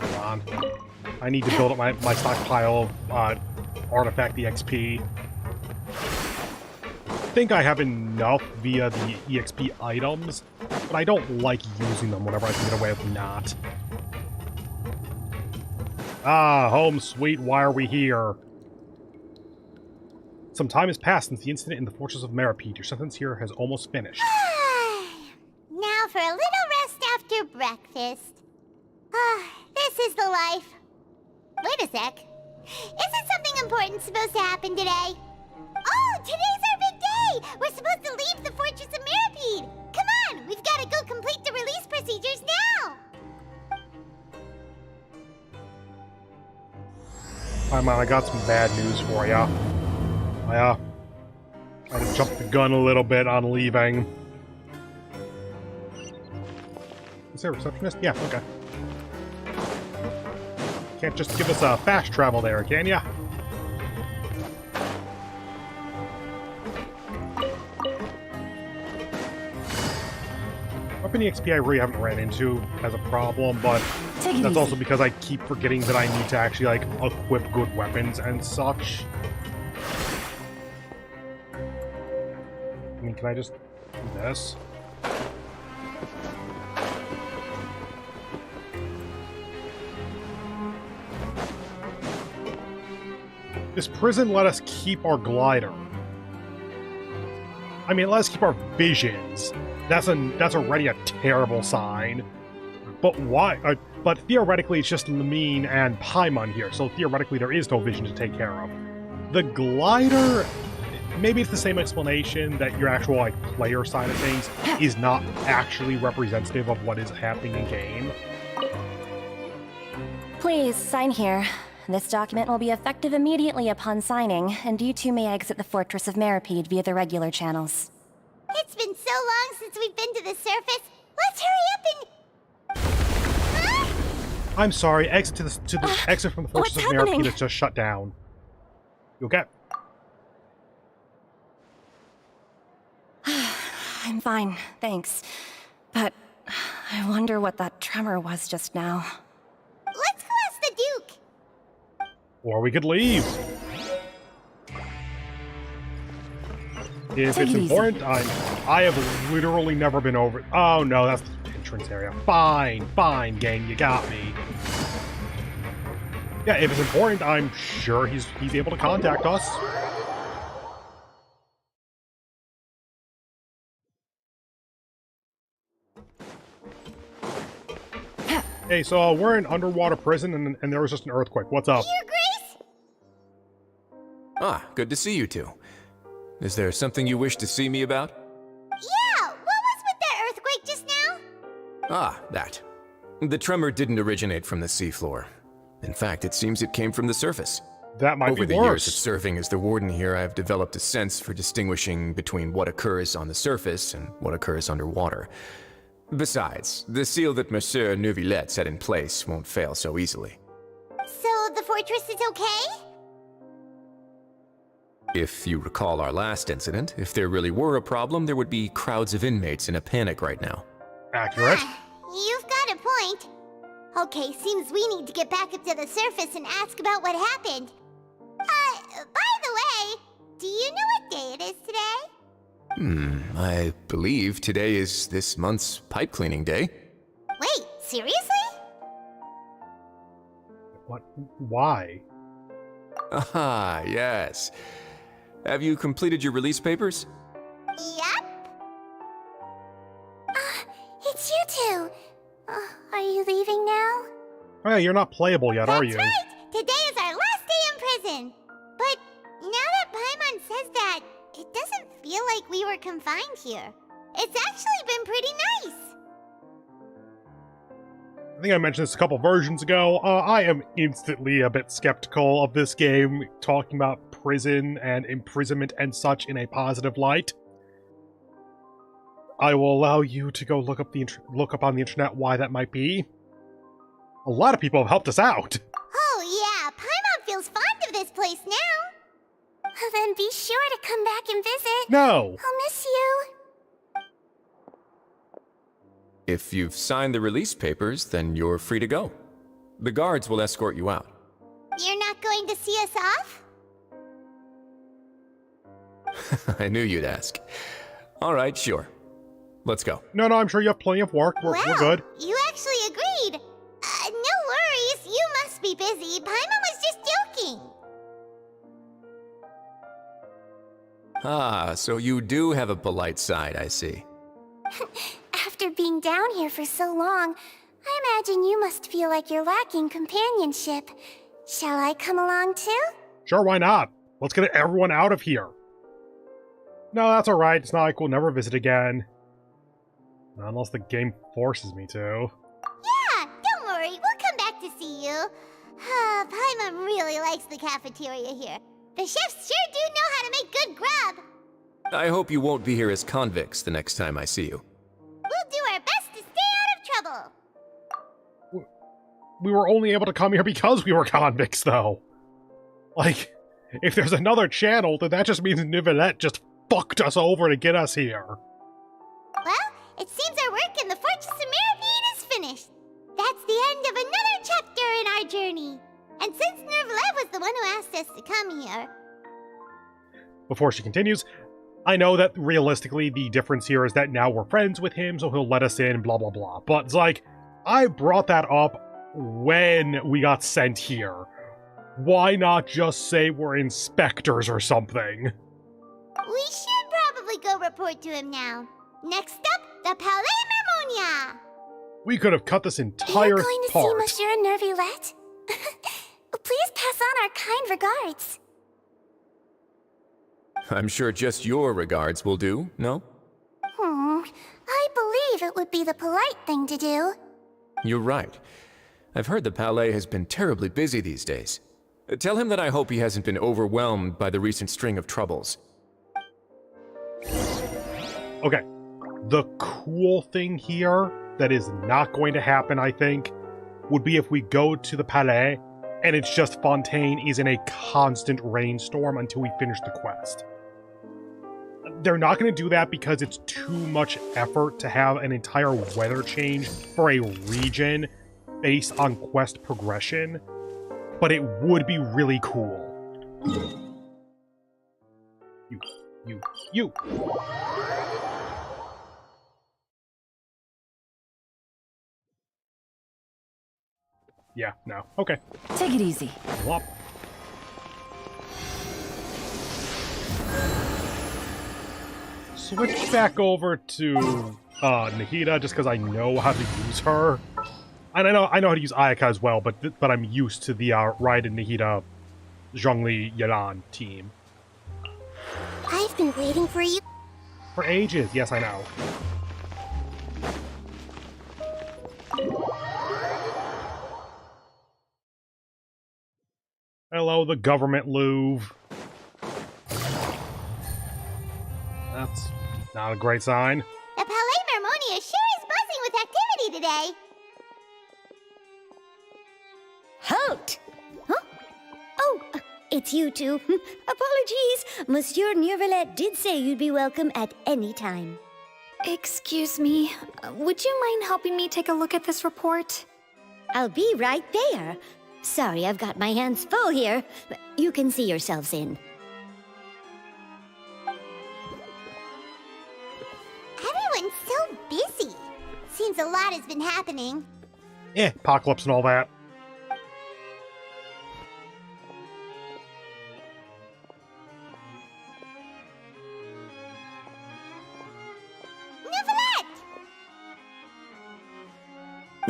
Hold on. I need to build up my stockpile of artifact EXP. I think I have enough via the EXP items, but I don't like using them whenever I can get away with not. Ah, home sweet, why are we here? Some time has passed since the incident in the fortress of Meripede. Your sentence here has almost finished. Now for a little rest after breakfast. This is the life. Wait a sec. Isn't something important supposed to happen today? Oh, today's our big day! We're supposed to leave the fortress of Meripede! Come on, we've got to go complete the release procedures now! Hi, Mom, I got some bad news for ya. I just jumped the gun a little bit on leaving. Is there a receptionist? Yeah, okay. Can't just give us a fast travel there, can ya? Weapon EXP I really haven't ran into as a problem, but that's also because I keep forgetting that I need to actually, like, equip good weapons and such. I mean, can I just do this? This prison let us keep our glider. I mean, let us keep our visions. That's already a terrible sign. But why? But theoretically, it's just Lamine and Paimon here, so theoretically there is no vision to take care of. The glider, maybe it's the same explanation that your actual, like, player side of things is not actually representative of what is happening in game. Please, sign here. This document will be effective immediately upon signing, and you two may exit the Fortress of Meripede via the regular channels. It's been so long since we've been to the surface. Let's hurry up and... Huh? I'm sorry, exit exit from the Fortress of Meripede is just shut down. You okay? I'm fine, thanks. But I wonder what that tremor was just now. Let's go ask the Duke. Or we could leave. If it's important, I have literally never been over... Oh no, that's the entrance area. Fine, fine, gang, you got me. Yeah, if it's important, I'm sure he's able to contact us. Hey, so we're in underwater prison, and there was just an earthquake. What's up? Your Grace? Ah, good to see you two. Is there something you wish to see me about? Yeah, what was with that earthquake just now? Ah, that. The tremor didn't originate from the seafloor. In fact, it seems it came from the surface. That might be Over the worse. years of serving as the warden here, I have developed a sense for distinguishing between what occurs on the surface and what occurs underwater. Besides, the seal that Monsieur Neuvillette set in place won't fail so easily. So the fortress is okay? If you recall our last incident, if there really were a problem, there would be crowds of inmates in a panic right now. Accurate. You've got a point. Okay, seems we need to get back up to the surface and ask about what happened. By the way, do you know what day it is today? I believe today is this month's pipe cleaning day. Wait, seriously? What? Why? Aha, yes. Have you completed your release papers? Yep. It's you two. Are you leaving now? Oh, yeah, you're not playable yet, are you? That's right! Today is our last day in prison! But now that Paimon says that, it doesn't feel like we were confined here. It's actually been pretty nice! I think I mentioned this a couple versions ago. I am instantly a bit skeptical of this game, talking about prison and imprisonment and such in a positive light. I will allow you to go look up on the internet why that might be. A lot of people have helped us out. Oh yeah, Paimon feels fond of this place now. Then be sure to come back and visit. No! I'll miss you. If you've signed the release papers, then you're free to go. The guards will escort you out. You're not going to see us off? I knew you'd ask. All right, sure. Let's go. No, I'm sure you have plenty of work. We're good. You actually agreed. No worries, you must must be busy. Paimon was just joking. Ah, so you do have a polite side, I see. After being down here for so long, I imagine you must feel like you're lacking companionship. Shall I come along too? Sure, why not? Let's get everyone out of here. No, that's alright. It's not like we'll never visit again. Not unless the game forces me to. Yeah, don't worry. We'll come back to see you. Paimon really likes the cafeteria here. The chefs sure do know how to make good grub. I hope you won't be here as convicts the next time I see you. We'll do our best to stay out of trouble. We were only able to come here because we were convicts, though. Like, if there's another channel, then that just means Neuvillette just fucked us over to get us here. Well, it seems our work in the Fortress of Meripede is finished. That's the end of another chapter in our journey. And since Neuvillette was the one who asked us to come here... Before she continues, I know that realistically the difference here is that now we're friends with him, so he'll let us in, blah blah blah. But it's like, I brought that up when we got sent here. Why not just say we're inspectors or something? We should probably go report to him now. Next up, the Palais Mermonia! We could have cut this entire You're going to part. see Monsieur Neuvillette? Please pass on our kind regards. I'm sure just your regards will do, no? I believe it would be the polite thing to do. You're right. I've heard the Palais has been terribly busy these days. Tell him that I hope he hasn't been overwhelmed by the recent string of troubles. Okay. The cool thing here that is not going to happen, I think, would be if we go to the Palais and it's just Fontaine is in a constant rainstorm until we finish the quest. They're not going to do that because it's too much effort to have an entire weather change for a region based on quest progression, but it would be really cool. You. Yeah, no. Okay. Take it easy. Whop. Switch back over to Nahida just because I know how to use her. And I know how to use Ayaka as well, but I'm used to the Raiden, Nahida, Zhongli, Yalan team. I've been waiting for you. For ages, yes, I know. Hello, the government Louvre. That's not a great sign. The Palais Mermonia sure is buzzing with activity today. Halt! Huh? Oh, it's you two. Apologies. Monsieur Neuvillette did say you'd be welcome at any time. Excuse me, would you mind helping me take a look at this report? I'll be right there. Sorry, I've got my hands full here. You can see yourselves in. Everyone's so busy. Seems a lot has been happening. Apocalypse and all that. Neuvillette!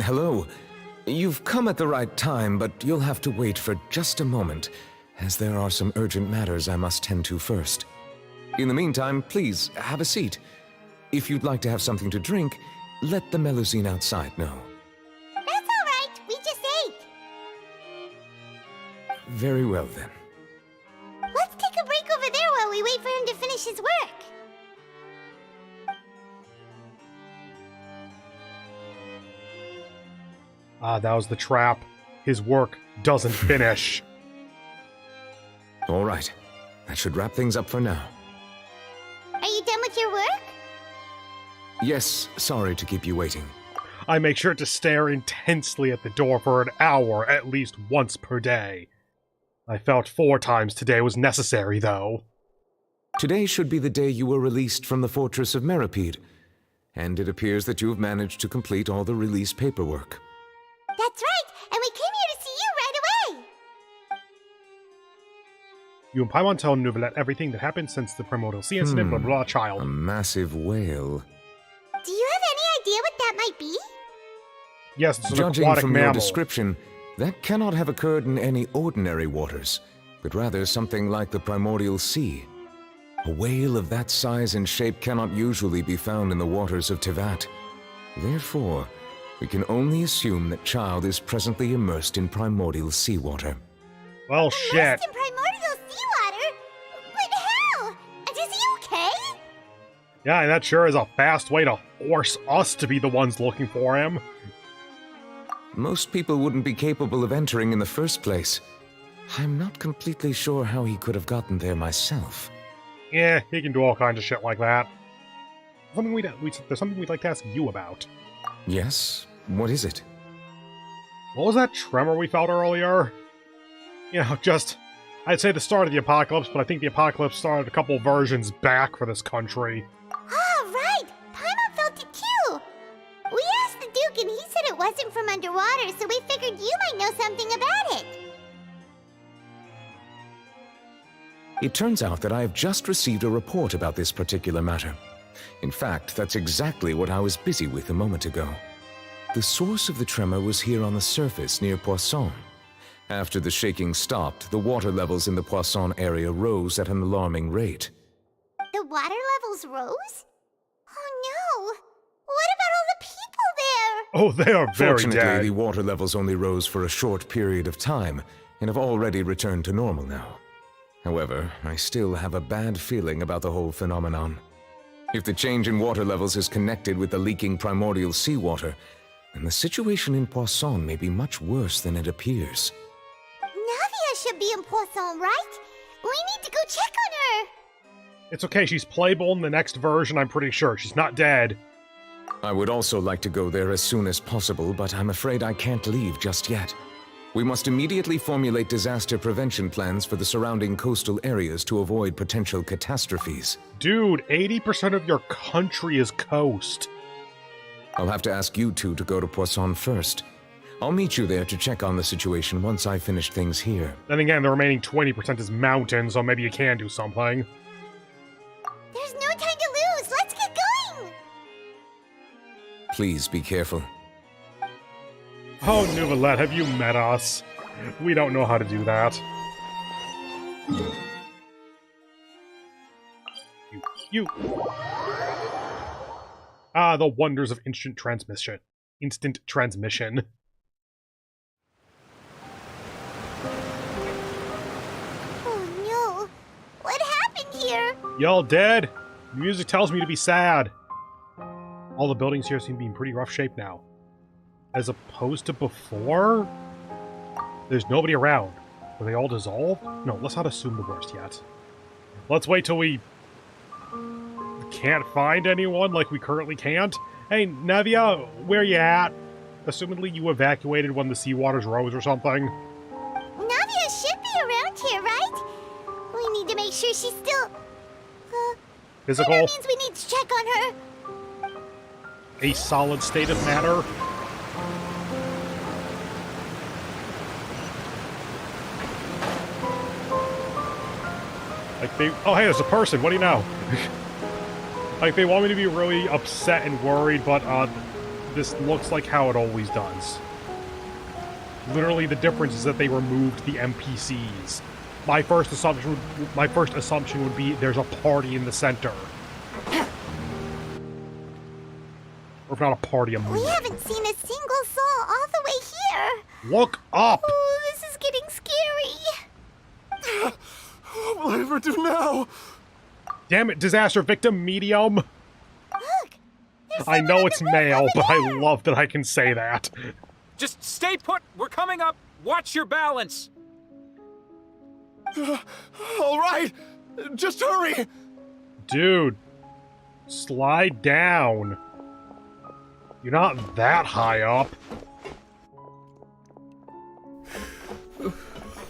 Hello. You've come at the right time, but you'll have to wait for just a moment, as there are some urgent matters I must tend to first. In the meantime, please, have a seat. If you'd like to have something to drink, let the Melusine outside know. That's all right. We just ate. Very well, then. Let's take a break over there while we wait for him to finish his work. Ah, that was the trap. His work doesn't finish. All right. That should wrap things up for now. Are you done with your work? Yes, sorry to keep you waiting. I make sure to stare intensely at the door for an hour at least once per day. I felt 4 times today was necessary, though. Today should be the day you were released from the Fortress of Meripede, and it appears that you've managed to complete all the release paperwork. That's right, and we came here to see you right You and Paimon tell Neuvillette everything that happened since the Primordial Sea incident, blah, blah, blah, A child. massive whale. Do you have any idea what that might be? Yes, it's an Judging aquatic from your mammal. description, that cannot have occurred in any ordinary waters, but rather something like the Primordial Sea. A whale of that size and shape cannot usually be found in the waters of Tevat. Therefore, we can only assume that Child is presently immersed in primordial seawater. Well, shit. Immersed in primordial seawater? But how? And is he okay? Yeah, and that sure is a fast way to force us to be the ones looking for him. Most people wouldn't be capable of entering in the first place. I'm not completely sure how he could have gotten there myself. Yeah, he can do all kinds of shit like that. There's something we'd like to ask you about. Yes? What is it? What was that tremor we felt earlier? You know, I'd say the start of the apocalypse, but I think the apocalypse started a couple versions back for this country. Oh, right! Paimon felt it too! We asked the Duke and he said it wasn't from underwater, so we figured you might know something about it. It turns out that I have just received a report about this particular matter. In fact, that's exactly what I was busy with a moment ago. The source of the tremor was here on the surface near Poisson. After the shaking stopped, the water levels in the Poisson area rose at an alarming rate. The water levels rose? Oh no! What about all the people there? Oh, they are very Fortunately, dead. the water levels only rose for a short period of time and have already returned to normal now. However, I still have a bad feeling about the whole phenomenon. If the change in water levels is connected with the leaking primordial seawater, then the situation in Poisson may be much worse than it appears. Navia should be in Poisson, right? We need to go check on her! It's okay, she's playable in the next version, I'm pretty sure. She's not dead. I would also like to go there as soon as possible, but I'm afraid I can't leave just yet. We must immediately formulate disaster prevention plans for the surrounding coastal areas to avoid potential catastrophes. Dude, 80% of your country is coast. I'll have to ask you two to go to Poisson first. I'll meet you there to check on the situation once I finish things here. Then again, the remaining 20% is mountain, so maybe you can do something. There's no time to lose! Let's get going! Please be careful. Oh, Neuvillette, have you met us? We don't know how to do that. You. Ah, the wonders of instant transmission. Instant transmission. Oh no! What happened here? Y'all dead? Music tells me to be sad. All the buildings here seem to be in pretty rough shape now. As opposed to before? There's nobody around. Were they all dissolved? No, let's not assume the worst yet. Let's wait till we can't find anyone like we currently can't. Hey, Navia, where you at? Assumedly you evacuated when the seawaters rose or something. Navia should be around here, right? We need to make sure she's still... Physical? That means we need to check on her. A solid state of matter. Like they... Oh, hey, there's a person. What do you know? Like, they want me to be really upset and worried, but, this looks like how it always does. Literally, the difference is that they removed the NPCs. My first assumption would be there's a party in the center. Or if not a party, a movie. We haven't seen a single soul all the way here. Look up! Oh, this is getting scary. What will I ever do now? Damn it, disaster victim medium! Look! There's I know it's male, but I there. love that I can say that. Just stay put. We're coming up. Watch your balance. All right, just hurry. Dude, slide down. You're not that high up.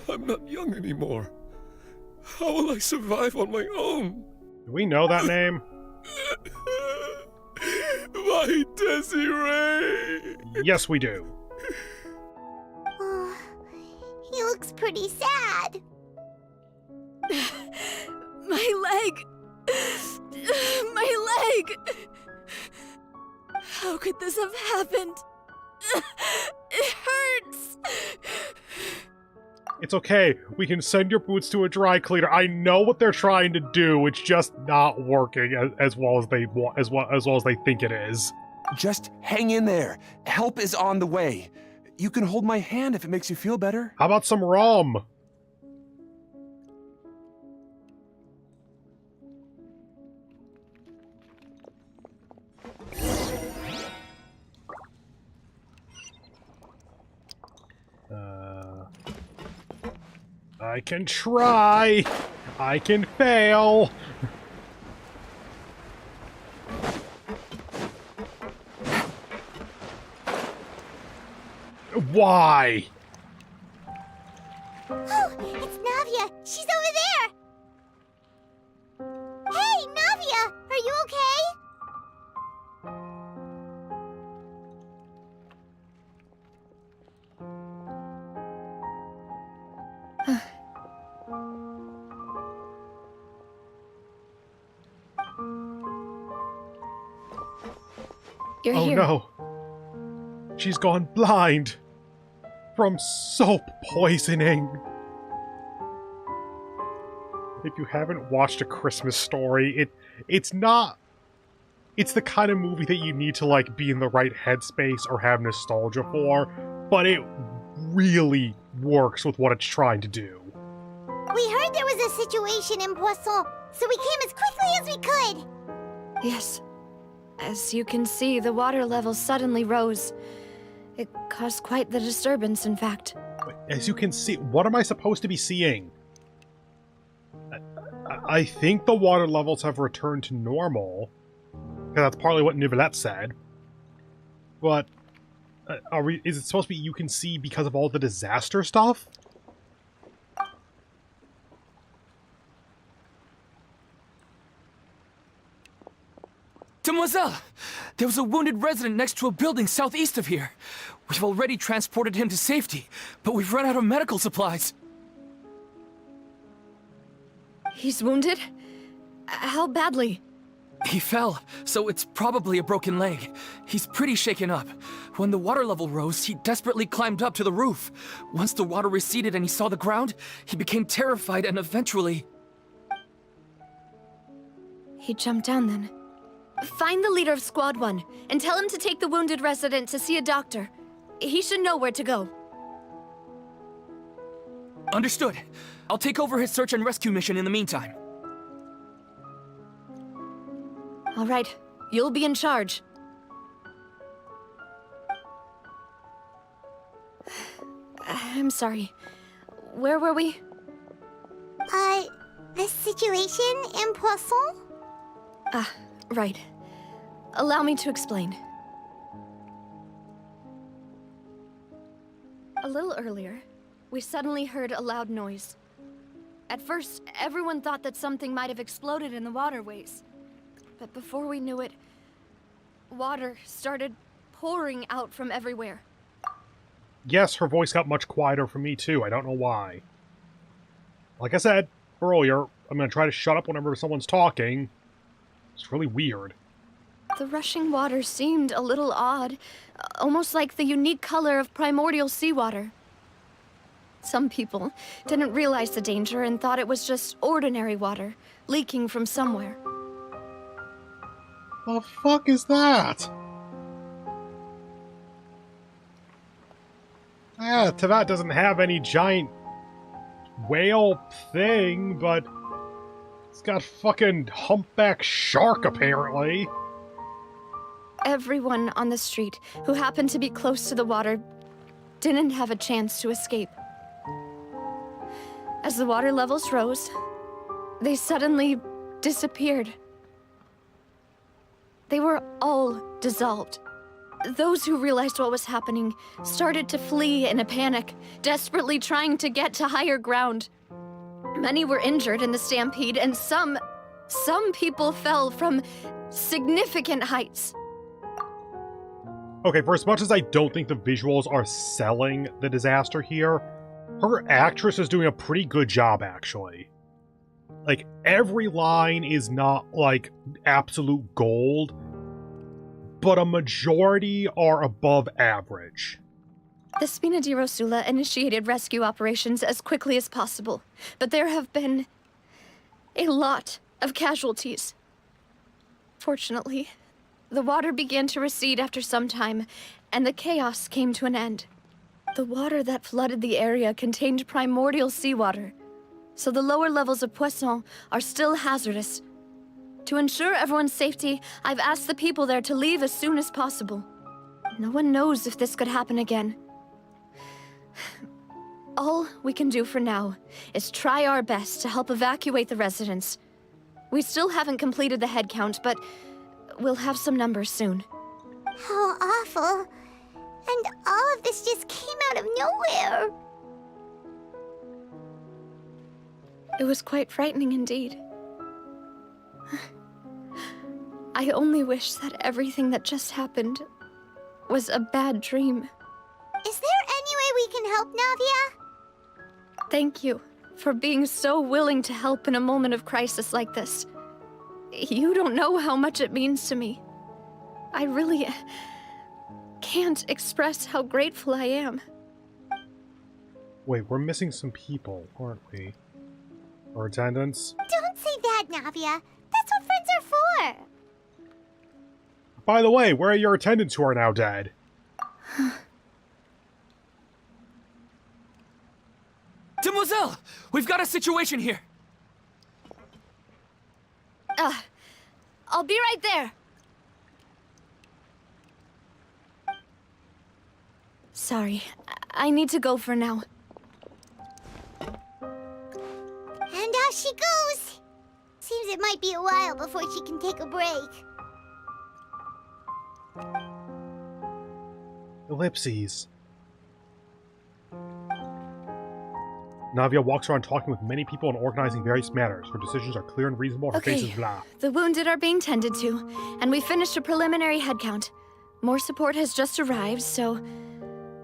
I'm not young anymore. How will I survive on my own? Do we know that name? My Desiree! Yes, we do. Oh, he looks pretty sad. My leg! My leg! How could this have happened? It hurts! It's okay. We can send your boots to a dry cleaner. I know what they're trying to do. It's just not working as well as they want, as well as they think it is. Just hang in there. Help is on the way. You can hold my hand if it makes you feel better. How about some rum? I can try. I can fail. Why? Oh, it's Navia. She's over there. Hey, Navia, are you okay? You're Oh here. no. She's gone blind. From soap poisoning. If you haven't watched A Christmas Story, it's not... It's the kind of movie that you need to, like, be in the right headspace or have nostalgia for, but it really works with what it's trying to do. We heard there was a situation in Poisson, so we came as quickly as we could. Yes. As you can see, the water level suddenly rose. It caused quite the disturbance, in fact. As you can see, what am I supposed to be seeing? I think the water levels have returned to normal. That's partly what Nivelette said. But, is it supposed to be you can see because of all the disaster stuff? Demoiselle! There was a wounded resident next to a building southeast of here. We've already transported him to safety, but we've run out of medical supplies. He's wounded? How badly? He fell, so it's probably a broken leg. He's pretty shaken up. When the water level rose, he desperately climbed up to the roof. Once the water receded and he saw the ground, he became terrified and eventually... He jumped down then. Find the leader of Squad 1 and tell him to take the wounded resident to see a doctor. He should know where to go. Understood. I'll take over his search and rescue mission in the meantime. All right, you'll be in charge. I'm sorry. Where were we? The situation in Poisson? Ah, right. Allow me to explain. A little earlier, we suddenly heard a loud noise. At first, everyone thought that something might have exploded in the waterways. But before we knew it, water started pouring out from everywhere. Yes, her voice got much quieter for me too. I don't know why. Like I said earlier, I'm going to try to shut up whenever someone's talking. It's really weird. The rushing water seemed a little odd, almost like the unique color of primordial seawater. Some people didn't realize the danger and thought it was just ordinary water, leaking from somewhere. The fuck is that? Tevat doesn't have any giant whale thing, but it's got fucking humpback shark, apparently. Everyone on the street who happened to be close to the water didn't have a chance to escape. As the water levels rose, they suddenly disappeared. They were all dissolved. Those who realized what was happening started to flee in a panic, desperately trying to get to higher ground. Many were injured in the stampede, and some people fell from significant heights. Okay, for as much as I don't think the visuals are selling the disaster here, her actress is doing a pretty good job, actually. Like, every line is not, like, absolute gold, but a majority are above average. The Spina di Rosula initiated rescue operations as quickly as possible, but there have been a lot of casualties. Fortunately, the water began to recede after some time, and the chaos came to an end. The water that flooded the area contained primordial seawater, so the lower levels of Poisson are still hazardous. To ensure everyone's safety, I've asked the people there to leave as soon as possible. No one knows if this could happen again. All we can do for now is try our best to help evacuate the residents. We still haven't completed the head count, but we'll have some numbers soon. How awful. And all of this just came out of nowhere. It was quite frightening indeed. I only wish that everything that just happened was a bad dream. Is there any way we can help, Navia? Thank you for being so willing to help in a moment of crisis like this. You don't know how much it means to me. I really can't express how grateful I am. Wait, we're missing some people, aren't we? Our attendants? Don't say that, Navia. That's what friends are for. By the way, where are your attendants who are now dead? Demoiselle! We've got a situation here! I'll be right there. Sorry, I need to go for now. And off she goes. Seems it might be a while before she can take a break. Ellipses. Navia walks around talking with many people and organizing various matters. Her decisions are clear and reasonable. Her face is blah. The wounded are being tended to, and we finished a preliminary head count. More support has just arrived, so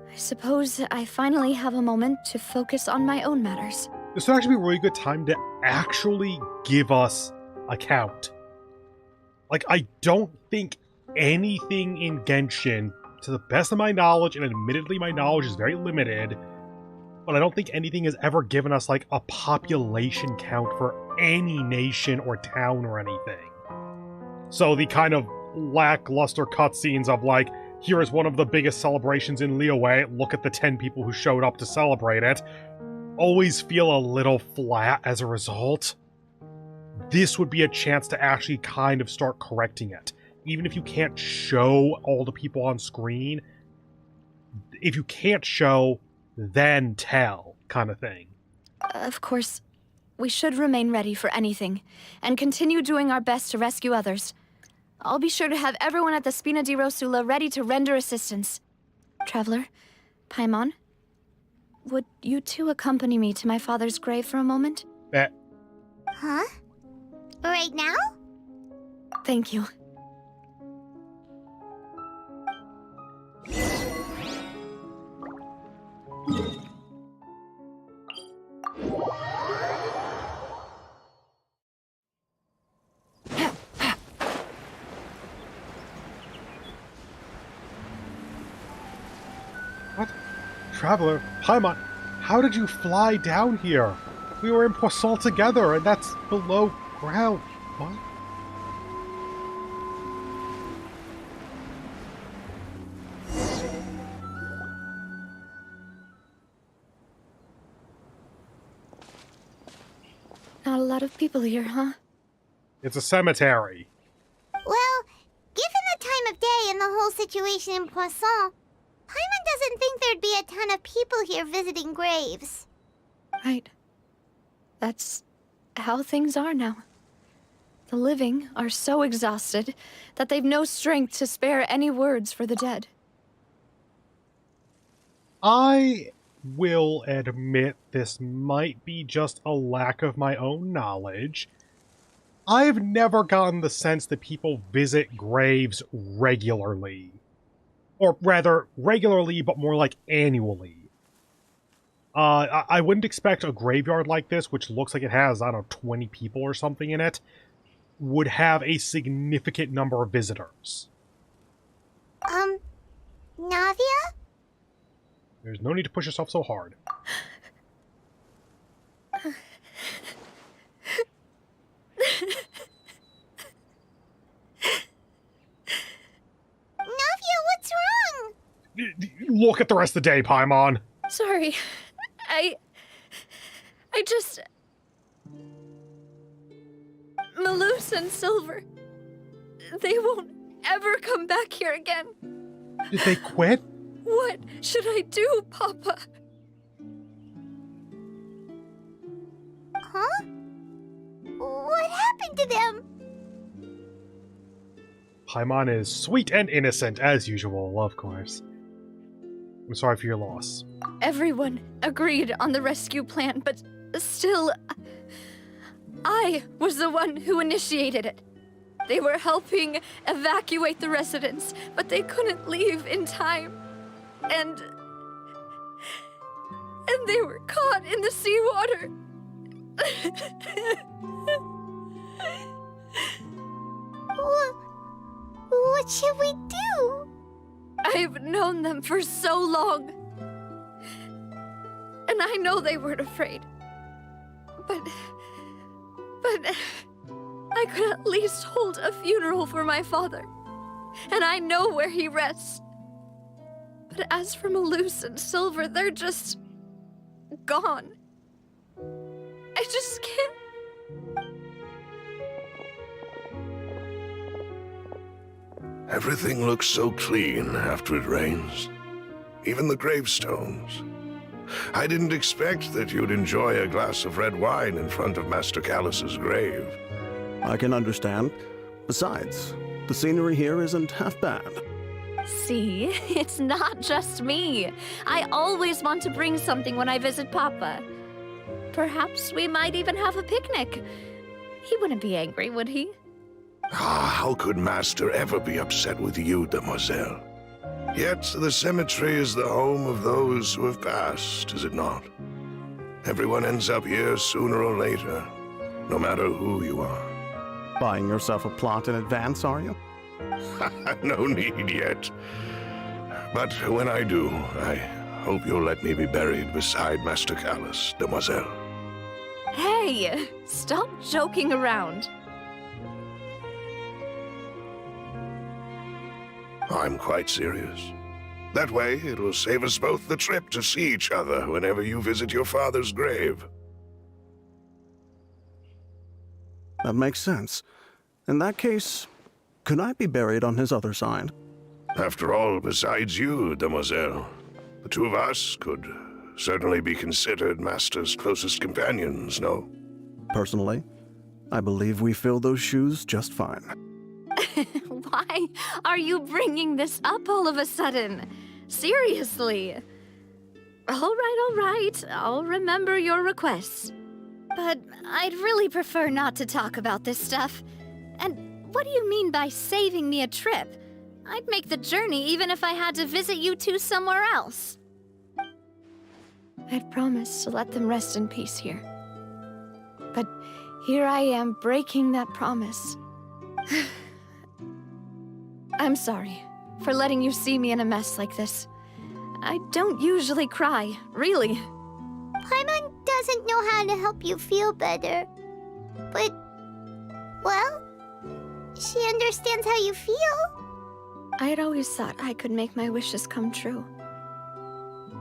I suppose I finally have a moment to focus on my own matters. This would actually be a really good time to actually give us a count. Like, I don't think anything in Genshin, to the best of my knowledge, and admittedly my knowledge is very limited, but I don't think anything has ever given us, like, a population count for any nation or town or anything. So the kind of lackluster cutscenes of, like, here is one of the biggest celebrations in Liyue, look at the 10 people who showed up to celebrate it, always feel a little flat as a result. This would be a chance to actually kind of start correcting it. Even if you can't show all the people on screen, if you can't show, then tell, kind of thing. Of course, we should remain ready for anything, and continue doing our best to rescue others. I'll be sure to have everyone at the Spina di Rosula ready to render assistance. Traveler, Paimon, would you two accompany me to my father's grave for a moment? Huh? Right now? Thank you. What? Traveler, Paimon, how did you fly down here? We were in Poisson together, and that's below ground. What? Not a lot of people here, huh? It's a cemetery. Well, given the time of day and the whole situation in Poisson, Paimon doesn't think there'd be a ton of people here visiting graves. Right. That's how things are now. The living are so exhausted that they've no strength to spare any words for the dead. I will admit this might be just a lack of my own knowledge. I've never gotten the sense that people visit graves regularly. Or rather, regularly, but more like annually. I wouldn't expect a graveyard like this, which looks like it has, I don't know, 20 people or something in it, would have a significant number of visitors. Navia? There's no need to push yourself so hard. Navia, what's wrong? Look at the rest of the day, Paimon. Sorry. I just... Malus and Silver. They won't ever come back here again. Did they quit? What should I do, Papa? Huh? What happened to them? Paimon is sweet and innocent, as usual, of course. I'm sorry for your loss. Everyone agreed on the rescue plan, but still, I was the one who initiated it. They were helping evacuate the residents, but they couldn't leave in time. And they were caught in the seawater. What should we do? I've known them for so long. And I know they weren't afraid. But I could at least hold a funeral for my father. And I know where he rests. But as for Malus and Silver, they're just gone. I just can't. Everything looks so clean after it rains. Even the gravestones. I didn't expect that you'd enjoy a glass of red wine in front of Master Callus's grave. I can understand. Besides, the scenery here isn't half bad. See, it's not just me. I always want to bring something when I visit Papa. Perhaps we might even have a picnic. He wouldn't be angry, would he? How could Master ever be upset with you, demoiselle? Yet the cemetery is the home of those who have passed, is it not? Everyone ends up here sooner or later, no matter who you are. Buying yourself a plot in advance, are you? No need yet. But when I do, I hope you'll let me be buried beside Master Callus, demoiselle. Hey, stop joking around. I'm quite serious. That way, it will save us both the trip to see each other whenever you visit your father's grave. That makes sense. In that case, could I be buried on his other side? After all, besides you, demoiselle, the two of us could certainly be considered Master's closest companions, no? Personally, I believe we fill those shoes just fine. Why are you bringing this up all of a sudden? Seriously. All right. I'll remember your requests. But I'd really prefer not to talk about this stuff. And what do you mean by saving me a trip? I'd make the journey even if I had to visit you two somewhere else. I'd promised to let them rest in peace here. But here I am breaking that promise. I'm sorry for letting you see me in a mess like this. I don't usually cry, really. Paimon doesn't know how to help you feel better. But, well, she understands how you feel. I had always thought I could make my wishes come true.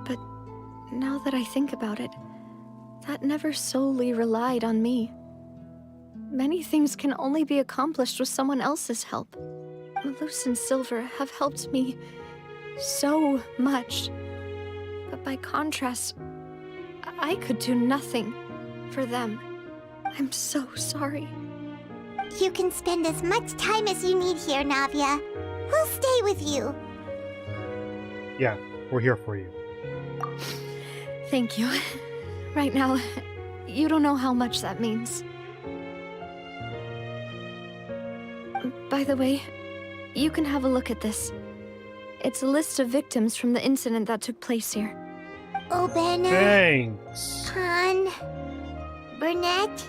But now that I think about it, that never solely relied on me. Many things can only be accomplished with someone else's help. Malus and Silver have helped me so much. But by contrast, I could do nothing for them. I'm so sorry. You can spend as much time as you need here, Navia. We'll stay with you. Yeah, we're here for you. Thank you. Right now, you don't know how much that means. By the way, you can have a look at this. It's a list of victims from the incident that took place here. Obena, Thanks. Han, Burnett,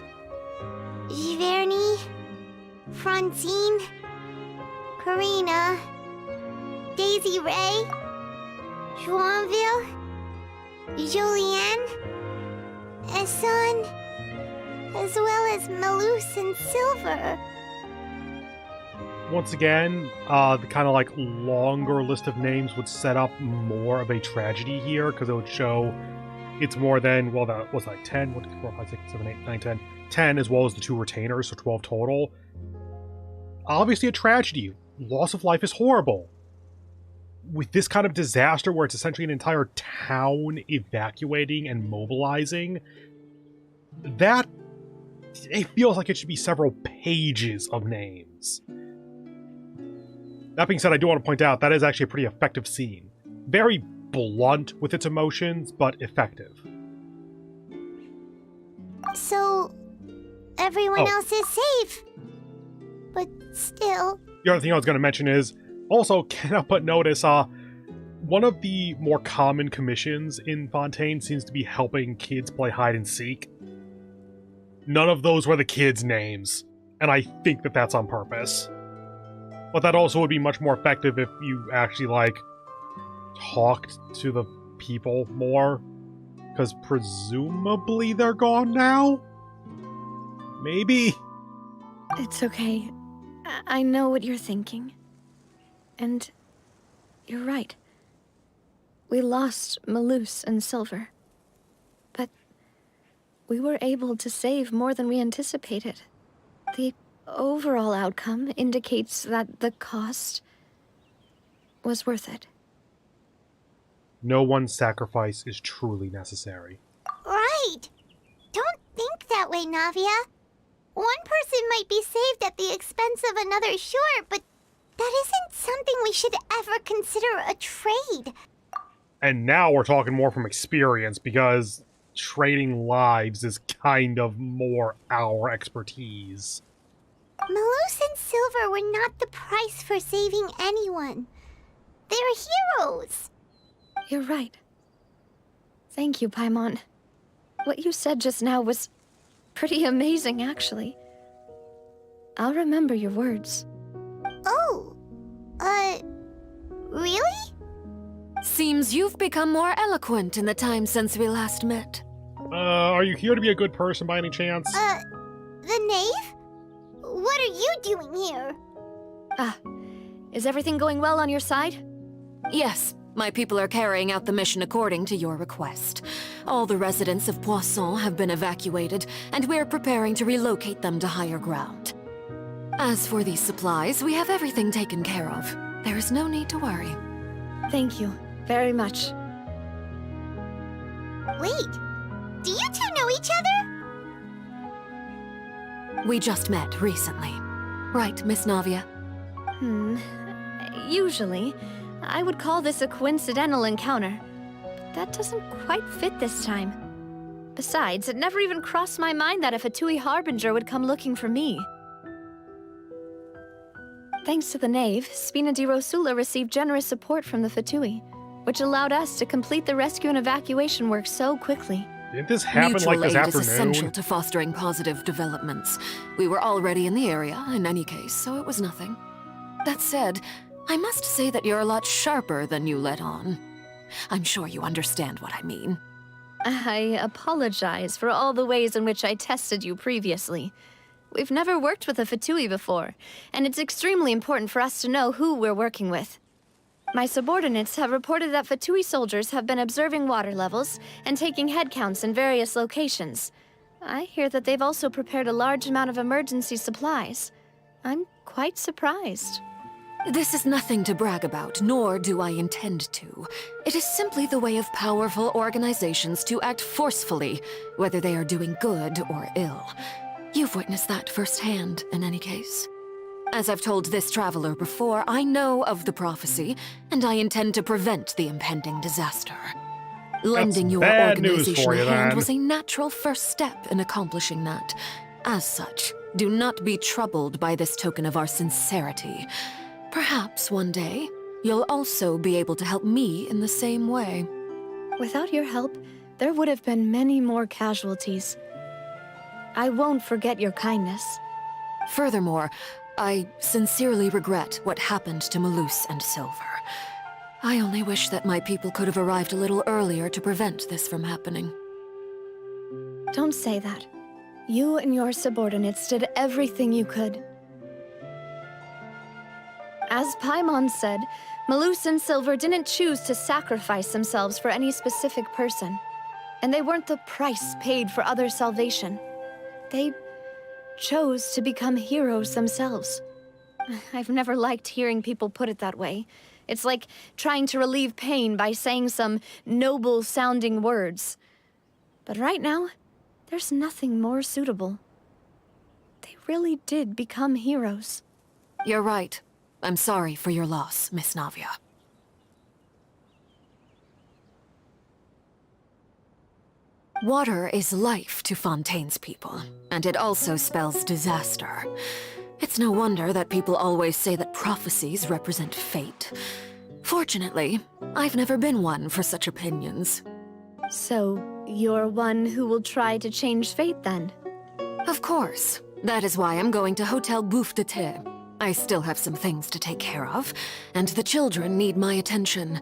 Giverny, Francine, Karina, Daisy Ray, Joinville, Julianne, Esson, as well as Malus and Silver. Once again, the kind of like longer list of names would set up more of a tragedy here, because it would show it's more than, well, that was like 10, 1, 2, 4, 5, 6, 7, 8, 9, 10. 10 as well as the 2 retainers, so 12 total. Obviously a tragedy. Loss of life is horrible. With this kind of disaster where it's essentially an entire town evacuating and mobilizing, that, it feels like it should be several pages of names. That being said, I do want to point out that is actually a pretty effective scene. Very blunt with its emotions, but effective. So, everyone else is safe. But still... The other thing I was going to mention is, also, cannot but notice, one of the more common commissions in Fontaine seems to be helping kids play hide and seek. None of those were the kids' names, and I think that that's on purpose. But that also would be much more effective if you actually, like, talked to the people more. Because presumably they're gone now? Maybe? It's okay. I know what you're thinking. And you're right. We lost Malus and Silver. But we were able to save more than we anticipated. The overall outcome indicates that the cost was worth it. No one's sacrifice is truly necessary. Right! Don't think that way, Navia. One person might be saved at the expense of another, sure, but that isn't something we should ever consider a trade. And now we're talking more from experience, because trading lives is kind of more our expertise. Malus and Silver were not the price for saving anyone. They're heroes. You're right. Thank you, Paimon. What you said just now was pretty amazing, actually. I'll remember your words. Oh, really? Seems you've become more eloquent in the time since we last met. Are you here to be a good person by any chance? The knave? What are you doing here? Is everything going well on your side? Yes, my people are carrying out the mission according to your request. All the residents of Poisson have been evacuated, and we're preparing to relocate them to higher ground. As for these supplies, we have everything taken care of. There is no need to worry. Thank you very much. Wait, do you two know each other? We just met recently. Right, Miss Navia? Usually, I would call this a coincidental encounter. But that doesn't quite fit this time. Besides, it never even crossed my mind that a Fatui Harbinger would come looking for me. Thanks to the Knave, Spina di Rosula received generous support from the Fatui, which allowed us to complete the rescue and evacuation work so quickly. Didn't this happen Mutual like this aid is afternoon? essential to fostering positive developments. We were already in the area, in any case, so it was nothing. That said, I must say that you're a lot sharper than you let on. I'm sure you understand what I mean. I apologize for all the ways in which I tested you previously. We've never worked with a Fatui before, and it's extremely important for us to know who we're working with. My subordinates have reported that Fatui soldiers have been observing water levels and taking head counts in various locations. I hear that they've also prepared a large amount of emergency supplies. I'm quite surprised. This is nothing to brag about, nor do I intend to. It is simply the way of powerful organizations to act forcefully, whether they are doing good or ill. You've witnessed that firsthand, in any case. As I've told this traveler before, I know of the prophecy, and I intend to prevent the impending disaster. Lending your organization a hand was a natural first step in accomplishing that. As such, do not be troubled by this token of our sincerity. Perhaps one day, you'll also be able to help me in the same way. Without your help, there would have been many more casualties. I won't forget your kindness. Furthermore, I sincerely regret what happened to Malus and Silver. I only wish that my people could have arrived a little earlier to prevent this from happening. Don't say that. You and your subordinates did everything you could. As Paimon said, Malus and Silver didn't choose to sacrifice themselves for any specific person. And they weren't the price paid for others' salvation. They chose to become heroes themselves. I've never liked hearing people put it that way. It's like trying to relieve pain by saying some noble-sounding words. But right now, there's nothing more suitable. They really did become heroes. You're right. I'm sorry for your loss, Miss Navia. Water is life to Fontaine's people, and it also spells disaster. It's no wonder that people always say that prophecies represent fate. Fortunately, I've never been one for such opinions. So, you're one who will try to change fate, then? Of course. That is why I'm going to Hotel Bouffe de Thé. I still have some things to take care of, and the children need my attention.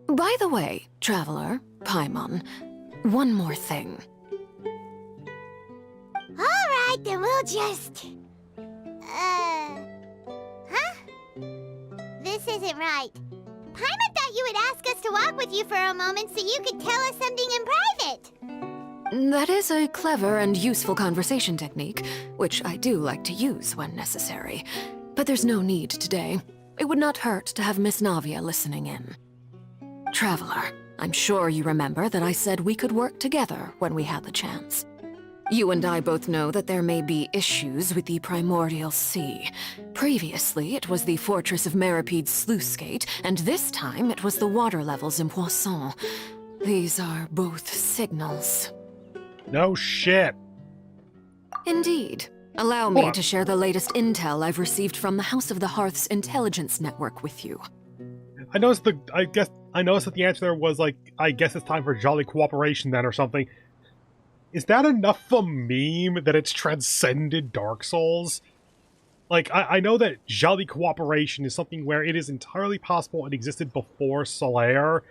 By the way, Traveler, Paimon, one more thing. Alright, then we'll just... Huh? This isn't right. Paimon thought you would ask us to walk with you for a moment so you could tell us something in private. That is a clever and useful conversation technique, which I do like to use when necessary. But there's no need today. It would not hurt to have Miss Navia listening in. Traveler, I'm sure you remember that I said we could work together when we had the chance. You and I both know that there may be issues with the Primordial Sea. Previously, it was the fortress of Meripede's sluice gate, and this time it was the water levels in Poisson. These are both signals. No shit. Indeed. Allow me to share the latest intel I've received from the House of the Hearth's intelligence network with you. I noticed that the answer there was like, I guess it's time for jolly cooperation then or something. Is that enough of a meme that it's transcended Dark Souls? Like, I know that jolly cooperation is something where it is entirely possible it existed before Solaire,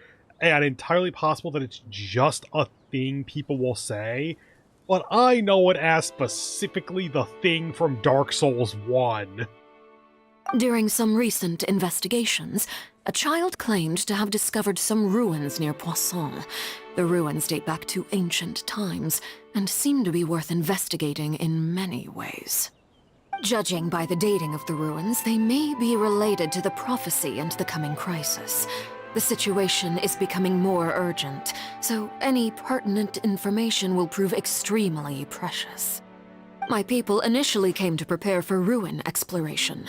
and entirely possible that it's just a thing people will say, but I know it as specifically the thing from Dark Souls 1. During some recent investigations, a child claimed to have discovered some ruins near Poisson. The ruins date back to ancient times, and seem to be worth investigating in many ways. Judging by the dating of the ruins, they may be related to the prophecy and the coming crisis. The situation is becoming more urgent, so any pertinent information will prove extremely precious. My people initially came to prepare for ruin exploration.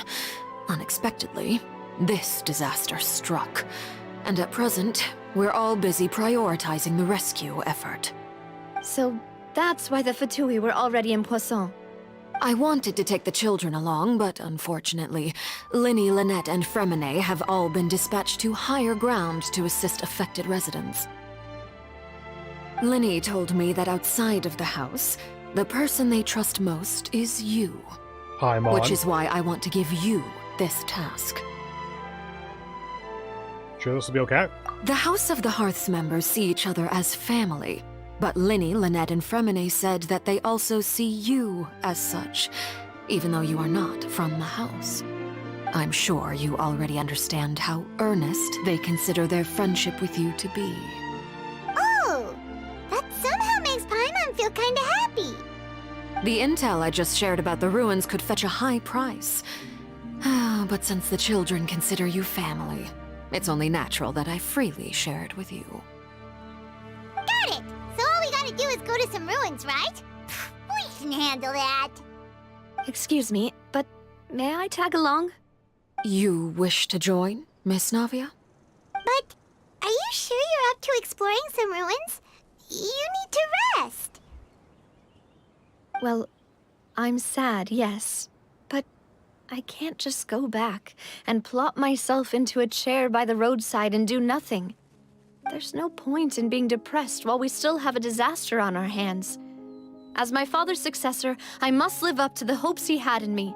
Unexpectedly, this disaster struck, and at present, we're all busy prioritizing the rescue effort. So that's why the Fatui were already in Poisson. I wanted to take the children along, but unfortunately, Linny, Lynette, and Fremine have all been dispatched to higher ground to assist affected residents. Linny told me that outside of the house, the person they trust most is you. Paimon. Which is why I want to give you this task. Sure this will be okay? The House of the Hearth's members see each other as family, but Linny, Lynette, and Fremine said that they also see you as such, even though you are not from the house. I'm sure you already understand how earnest they consider their friendship with you to be. Oh, that somehow makes Paimon feel kinda happy. The intel I just shared about the ruins could fetch a high price. But since the children consider you family, it's only natural that I freely share it with you. Got it! So all we gotta do is go to some ruins, right? We can handle that. Excuse me, but may I tag along? You wish to join, Miss Navia? But are you sure you're up to exploring some ruins? You need to rest. Well, I'm sad, yes. But I can't just go back and plop myself into a chair by the roadside and do nothing. There's no point in being depressed while we still have a disaster on our hands. As my father's successor, I must live up to the hopes he had in me.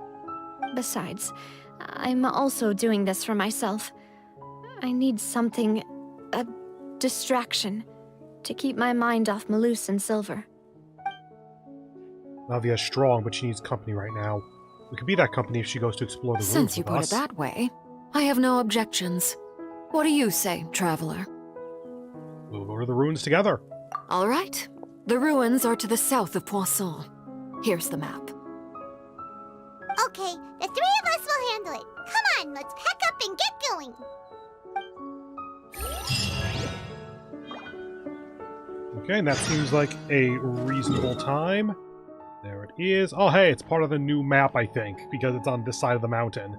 Besides, I'm also doing this for myself. I need something, a distraction, to keep my mind off Malus and Silver. Navia's strong, but she needs company right now. We could be that company if she goes to explore the ruins Since you with put us. it that way, I have no objections. What do you say, traveler? We'll go to the ruins together. All right. The ruins are to the south of Poisson. Here's the map. Okay, the three of us will handle it. Come on, let's pack up and get going. Okay, and that seems like a reasonable time. There it is. Oh, hey, it's part of the new map, I think, because it's on this side of the mountain.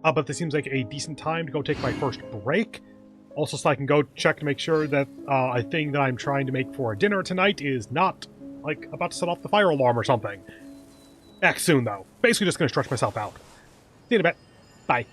But this seems like a decent time to go take my first break. Also, so I can go check to make sure that a thing that I'm trying to make for dinner tonight is not, like, about to set off the fire alarm or something. Back soon, though. Basically just going to stretch myself out. See you in a bit. Bye.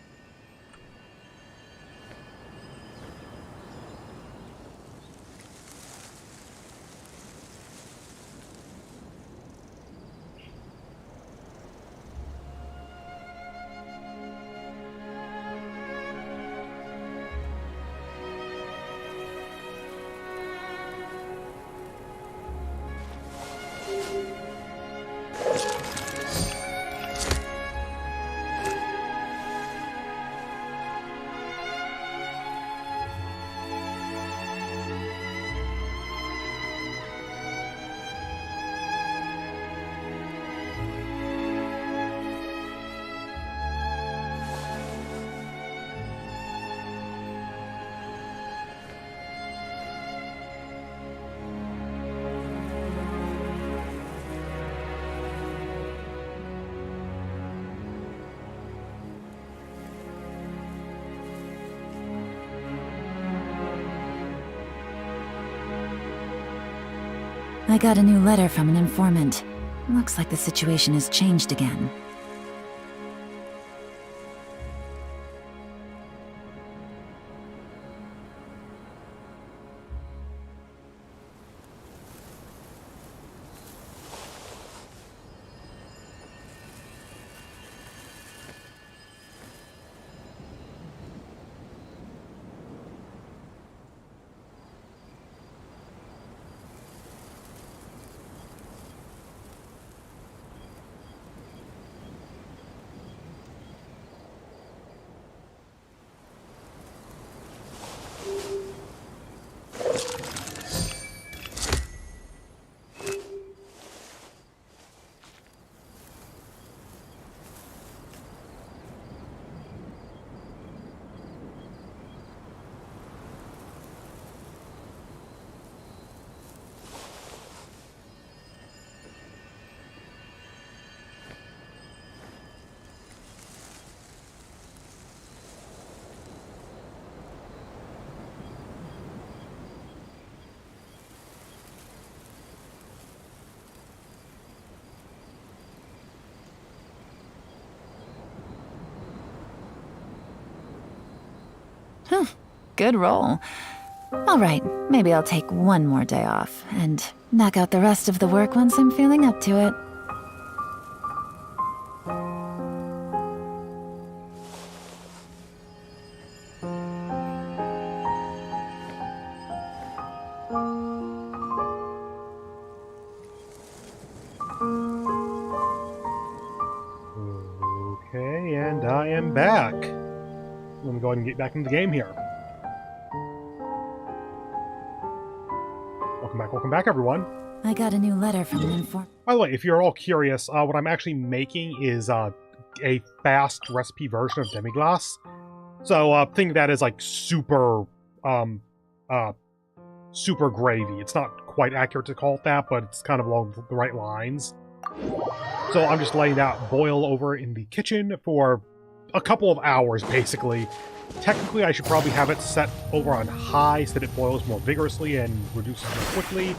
I got a new letter from an informant. Looks like the situation has changed again. Good roll. All right, maybe I'll take one more day off and knock out the rest of the work once I'm feeling up to it. Okay, and I am back. Let me go ahead and get back into the game here. Welcome back, everyone. I got a new letter from an informant. By the way, if you're all curious, what I'm actually making is a fast recipe version of demi-glace. So think of that as like super gravy. It's not quite accurate to call it that, but it's kind of along the right lines. So I'm just letting that boil over in the kitchen for a couple of hours, basically. Technically, I should probably have it set over on high so that it boils more vigorously and reduces more quickly.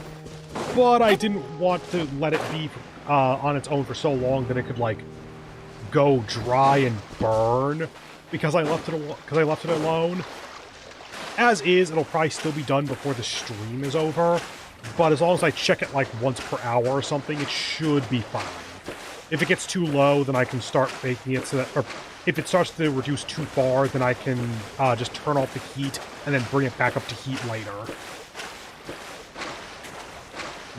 But I didn't want to let it be on its own for so long that it could, like, go dry and burn because I left it alone. As is, it'll probably still be done before the stream is over, but as long as I check it like once per hour or something, it should be fine. If it gets too low, then I can start making it so that, or if it starts to reduce too far, then I can just turn off the heat and then bring it back up to heat later.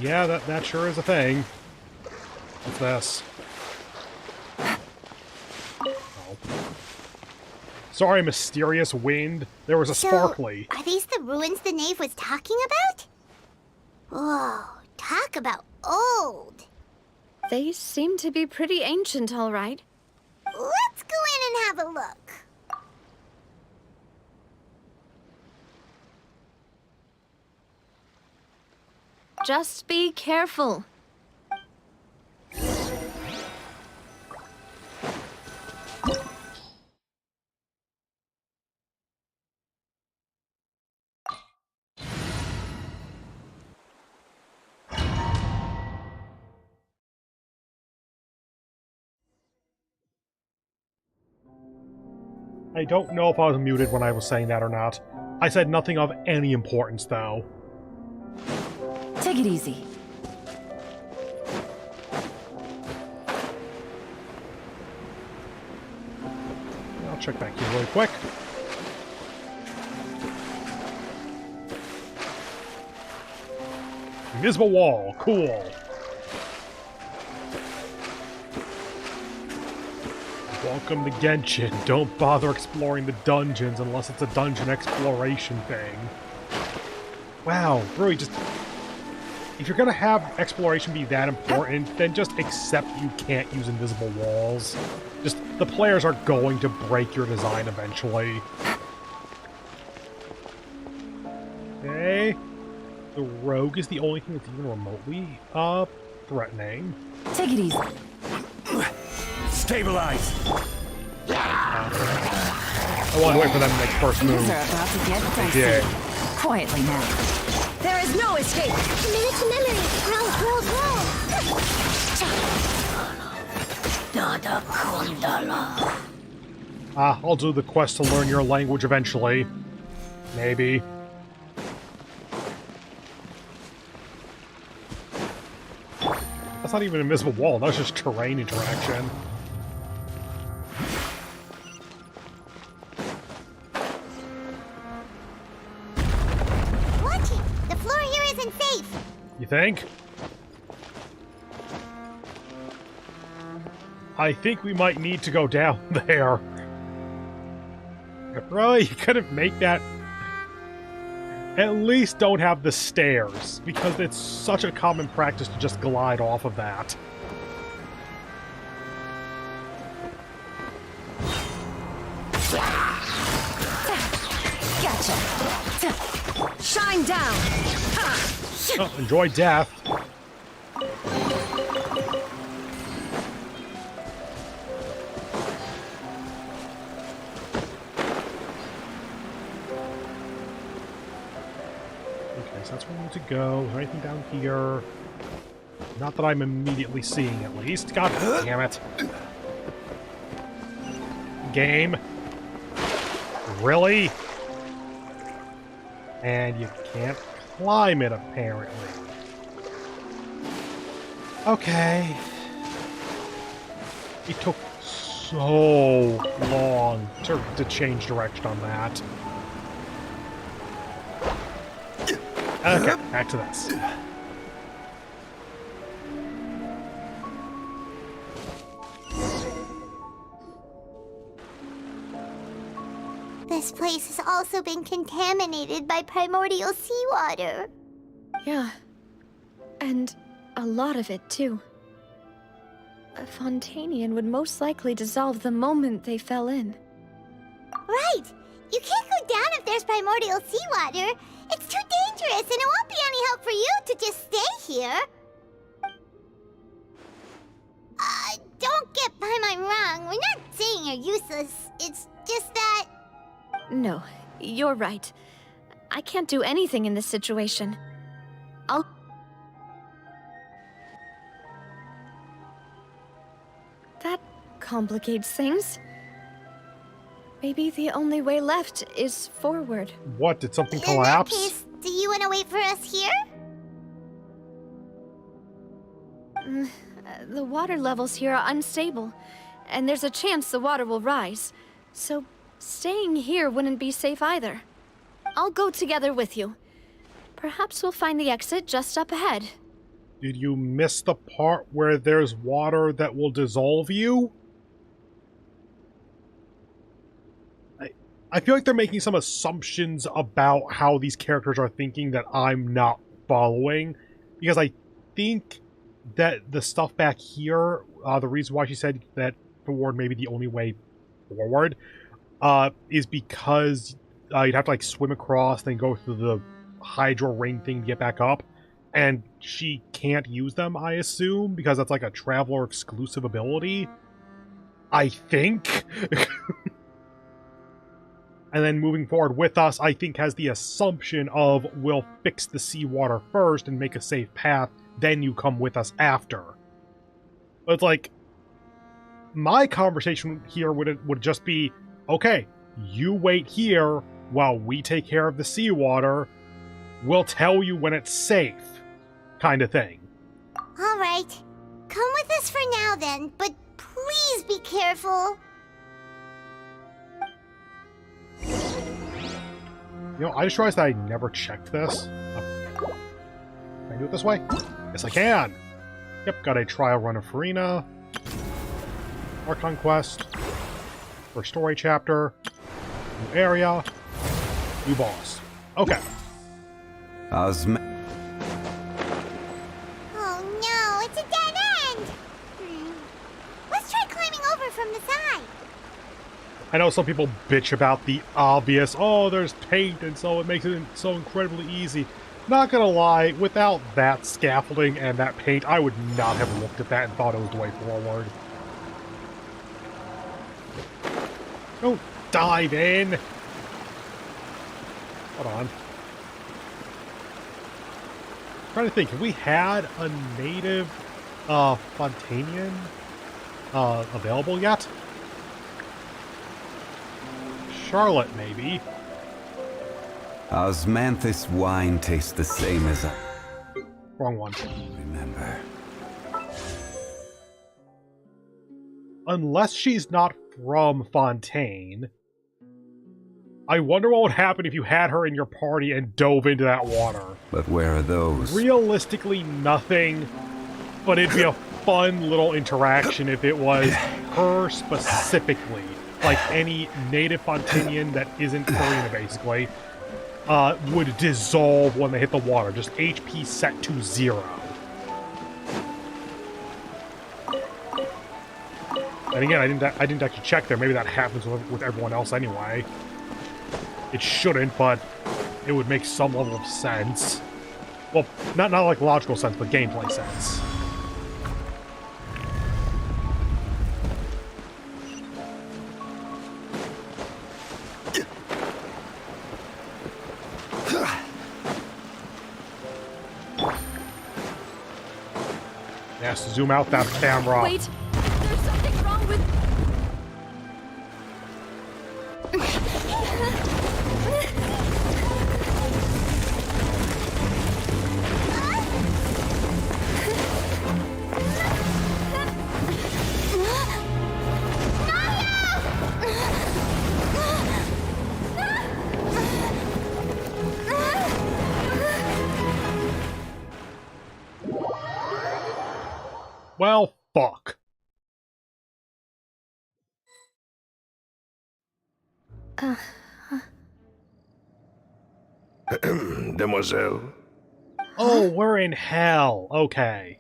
Yeah, that sure is a thing. What's this? Oh. Sorry, mysterious wind. There was a sparkly. Are these the ruins the knave was talking about? Whoa, talk about old. They seem to be pretty ancient, all right. Let's go in and have a look. Just be careful. I don't know if I was muted when I was saying that or not. I said nothing of any importance, though. Take it easy. I'll check back here really quick. Invisible wall. Cool. Welcome to Genshin. Don't bother exploring the dungeons unless it's a dungeon exploration thing. Wow, really just... If you're gonna have exploration be that important, then just accept you can't use invisible walls. Just, the players are going to break your design eventually. Okay. The rogue is the only thing that's even remotely, threatening. Take it easy. Stabilize! I want to wait for them to make first move. Things are about to get dicey. Yeah. Quietly now. There is no escape! Minute to memory! Roll, roll, roll! I'll do the quest to learn your language eventually. Maybe. That's not even an invisible wall, that's just terrain interaction. Watch it! The floor here isn't safe! You think? I think we might need to go down there. Really? You couldn't make that... At least don't have the stairs, because it's such a common practice to just glide off of that. Gotcha! Shine down! Oh, enjoy death. That's where we need to go. Is there anything down here? Not that I'm immediately seeing, at least. God damn it. Game. Really? And you can't climb it, apparently. Okay. It took so long to change direction on that. Okay, back to this. This place has also been contaminated by primordial seawater. Yeah. And a lot of it, too. A Fontainian would most likely dissolve the moment they fell in. Right! You can't go down if there's primordial seawater. It's too dangerous, and it won't be any help for you to just stay here. Don't get by my wrong. We're not saying you're useless. It's just that... No, you're right. I can't do anything in this situation. That complicates things. Maybe the only way left is forward. What? Did something In collapse? that case, do you want to wait for us here? The water levels here are unstable, and there's a chance the water will rise. So staying here wouldn't be safe either. I'll go together with you. Perhaps we'll find the exit just up ahead. Did you miss the part where there's water that will dissolve you? I feel like they're making some assumptions about how these characters are thinking that I'm not following. Because I think that the stuff back here, the reason why she said that forward may be the only way forward, is because you'd have to like swim across, then go through the hydro ring thing to get back up. And she can't use them, I assume, because that's like a traveler exclusive ability. I think. And then moving forward with us, I think has the assumption of we'll fix the seawater first and make a safe path, then you come with us after. But it's like, my conversation here would just be, okay, you wait here while we take care of the seawater. We'll tell you when it's safe, kind of thing. All right. Come with us for now then, but please be careful. You know, I just realized that I never checked this. Can I do it this way? Yes, I can! Yep, got a trial run of Farina. Archon quest. First story chapter. New area. New boss. Okay. Oh no, it's a dead end! Let's try climbing over from the side. I know some people bitch about the obvious, oh, there's paint, and so it makes it so incredibly easy. Not gonna lie, without that scaffolding and that paint, I would not have looked at that and thought it was the way forward. Don't dive in! Hold on. I'm trying to think, have we had a native Fontainian available yet? Charlotte, maybe. Osmanthus wine tastes the same as I... Wrong one. Remember. Unless she's not from Fontaine. I wonder what would happen if you had her in your party and dove into that water. But where are those? Realistically, nothing. But it'd be a fun little interaction if it was her specifically. Like any native Fontainian that isn't Farina, basically, would dissolve when they hit the water. Just HP set to 0. And again, I didn't actually check there. Maybe that happens with everyone else anyway. It shouldn't, but it would make some level of sense. Well, not like logical sense, but gameplay sense. Yes, zoom out that camera. Wait, there's something wrong with... Well, fuck. Demoiselle? Oh, we're in hell. Okay.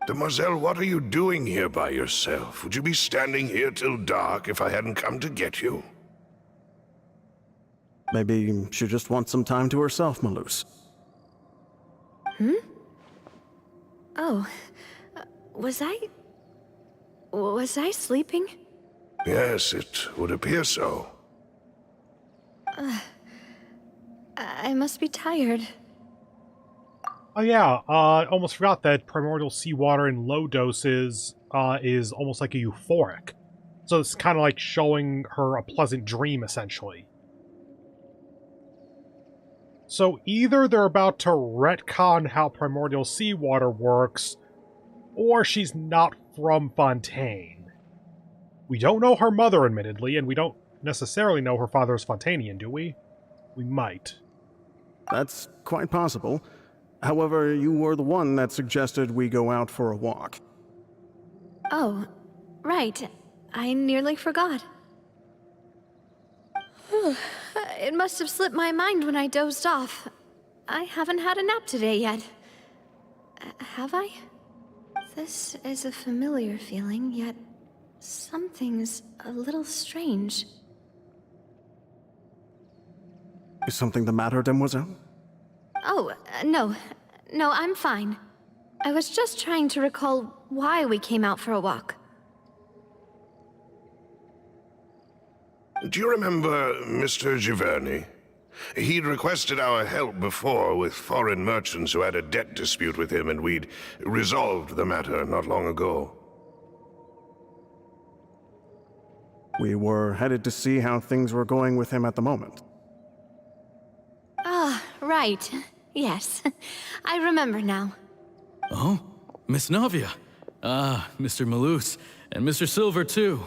Demoiselle, what are you doing here by yourself? Would you be standing here till dark if I hadn't come to get you? Maybe she just wants some time to herself, Malus. Oh, was I sleeping? Yes, it would appear so. I must be tired. Oh yeah, I almost forgot that primordial seawater in low doses is almost like a euphoric. So it's kind of like showing her a pleasant dream, essentially. So either they're about to retcon how primordial seawater works, or she's not from Fontaine. We don't know her mother, admittedly, and we don't necessarily know her father is Fontainian, do we? We might. That's quite possible. However, you were the one that suggested we go out for a walk. Oh, right. I nearly forgot. It must have slipped my mind when I dozed off. I haven't had a nap today yet. Have I? This is a familiar feeling, yet something's a little strange. Is something the matter, Demoiselle? Oh, no. No, I'm fine. I was just trying to recall why we came out for a walk. Do you remember Mr. Giverny? He'd requested our help before with foreign merchants who had a debt dispute with him, and we'd resolved the matter not long ago. We were headed to see how things were going with him at the moment. Ah, right. Yes. I remember now. Oh? Miss Navia. Ah, Mr. Malus. And Mr. Silver, too.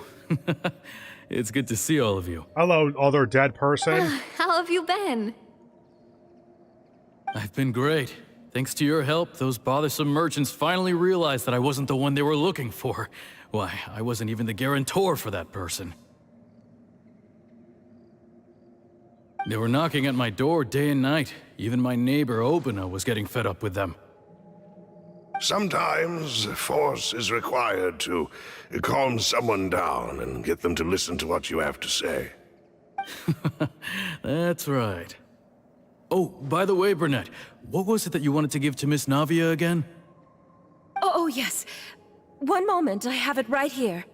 It's good to see all of you. Hello, other dead person. How have you been? I've been great. Thanks to your help, those bothersome merchants finally realized that I wasn't the one they were looking for. Why, I wasn't even the guarantor for that person. They were knocking at my door day and night. Even my neighbor, Obina, was getting fed up with them. Sometimes force is required to calm someone down and get them to listen to what you have to say. That's right. Oh, by the way, Burnett, what was it that you wanted to give to Miss Navia again? Oh, yes. One moment, I have it right here.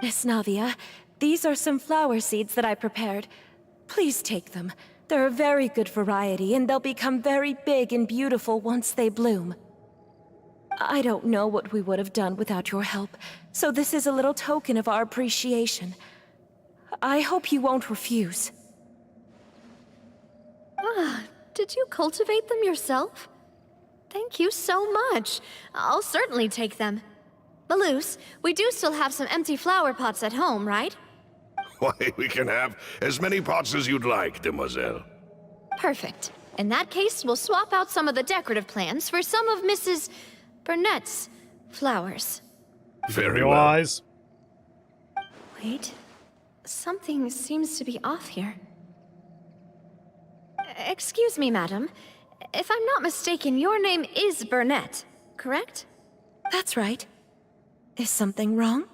Miss Navia, these are some flower seeds that I prepared. Please take them. They're a very good variety, and they'll become very big and beautiful once they bloom. I don't know what we would have done without your help, so this is a little token of our appreciation. I hope you won't refuse. Ah, did you cultivate them yourself? Thank you so much. I'll certainly take them. Malus, we do still have some empty flower pots at home, right? Why, we can have as many pots as you'd like, Demoiselle. Perfect. In that case, we'll swap out some of the decorative plants for some of Mrs. Burnett's flowers. Very well. Eyes. Wait. Something seems to be off here. Excuse me, madam. If I'm not mistaken, your name is Burnett, correct? That's right. Is something wrong?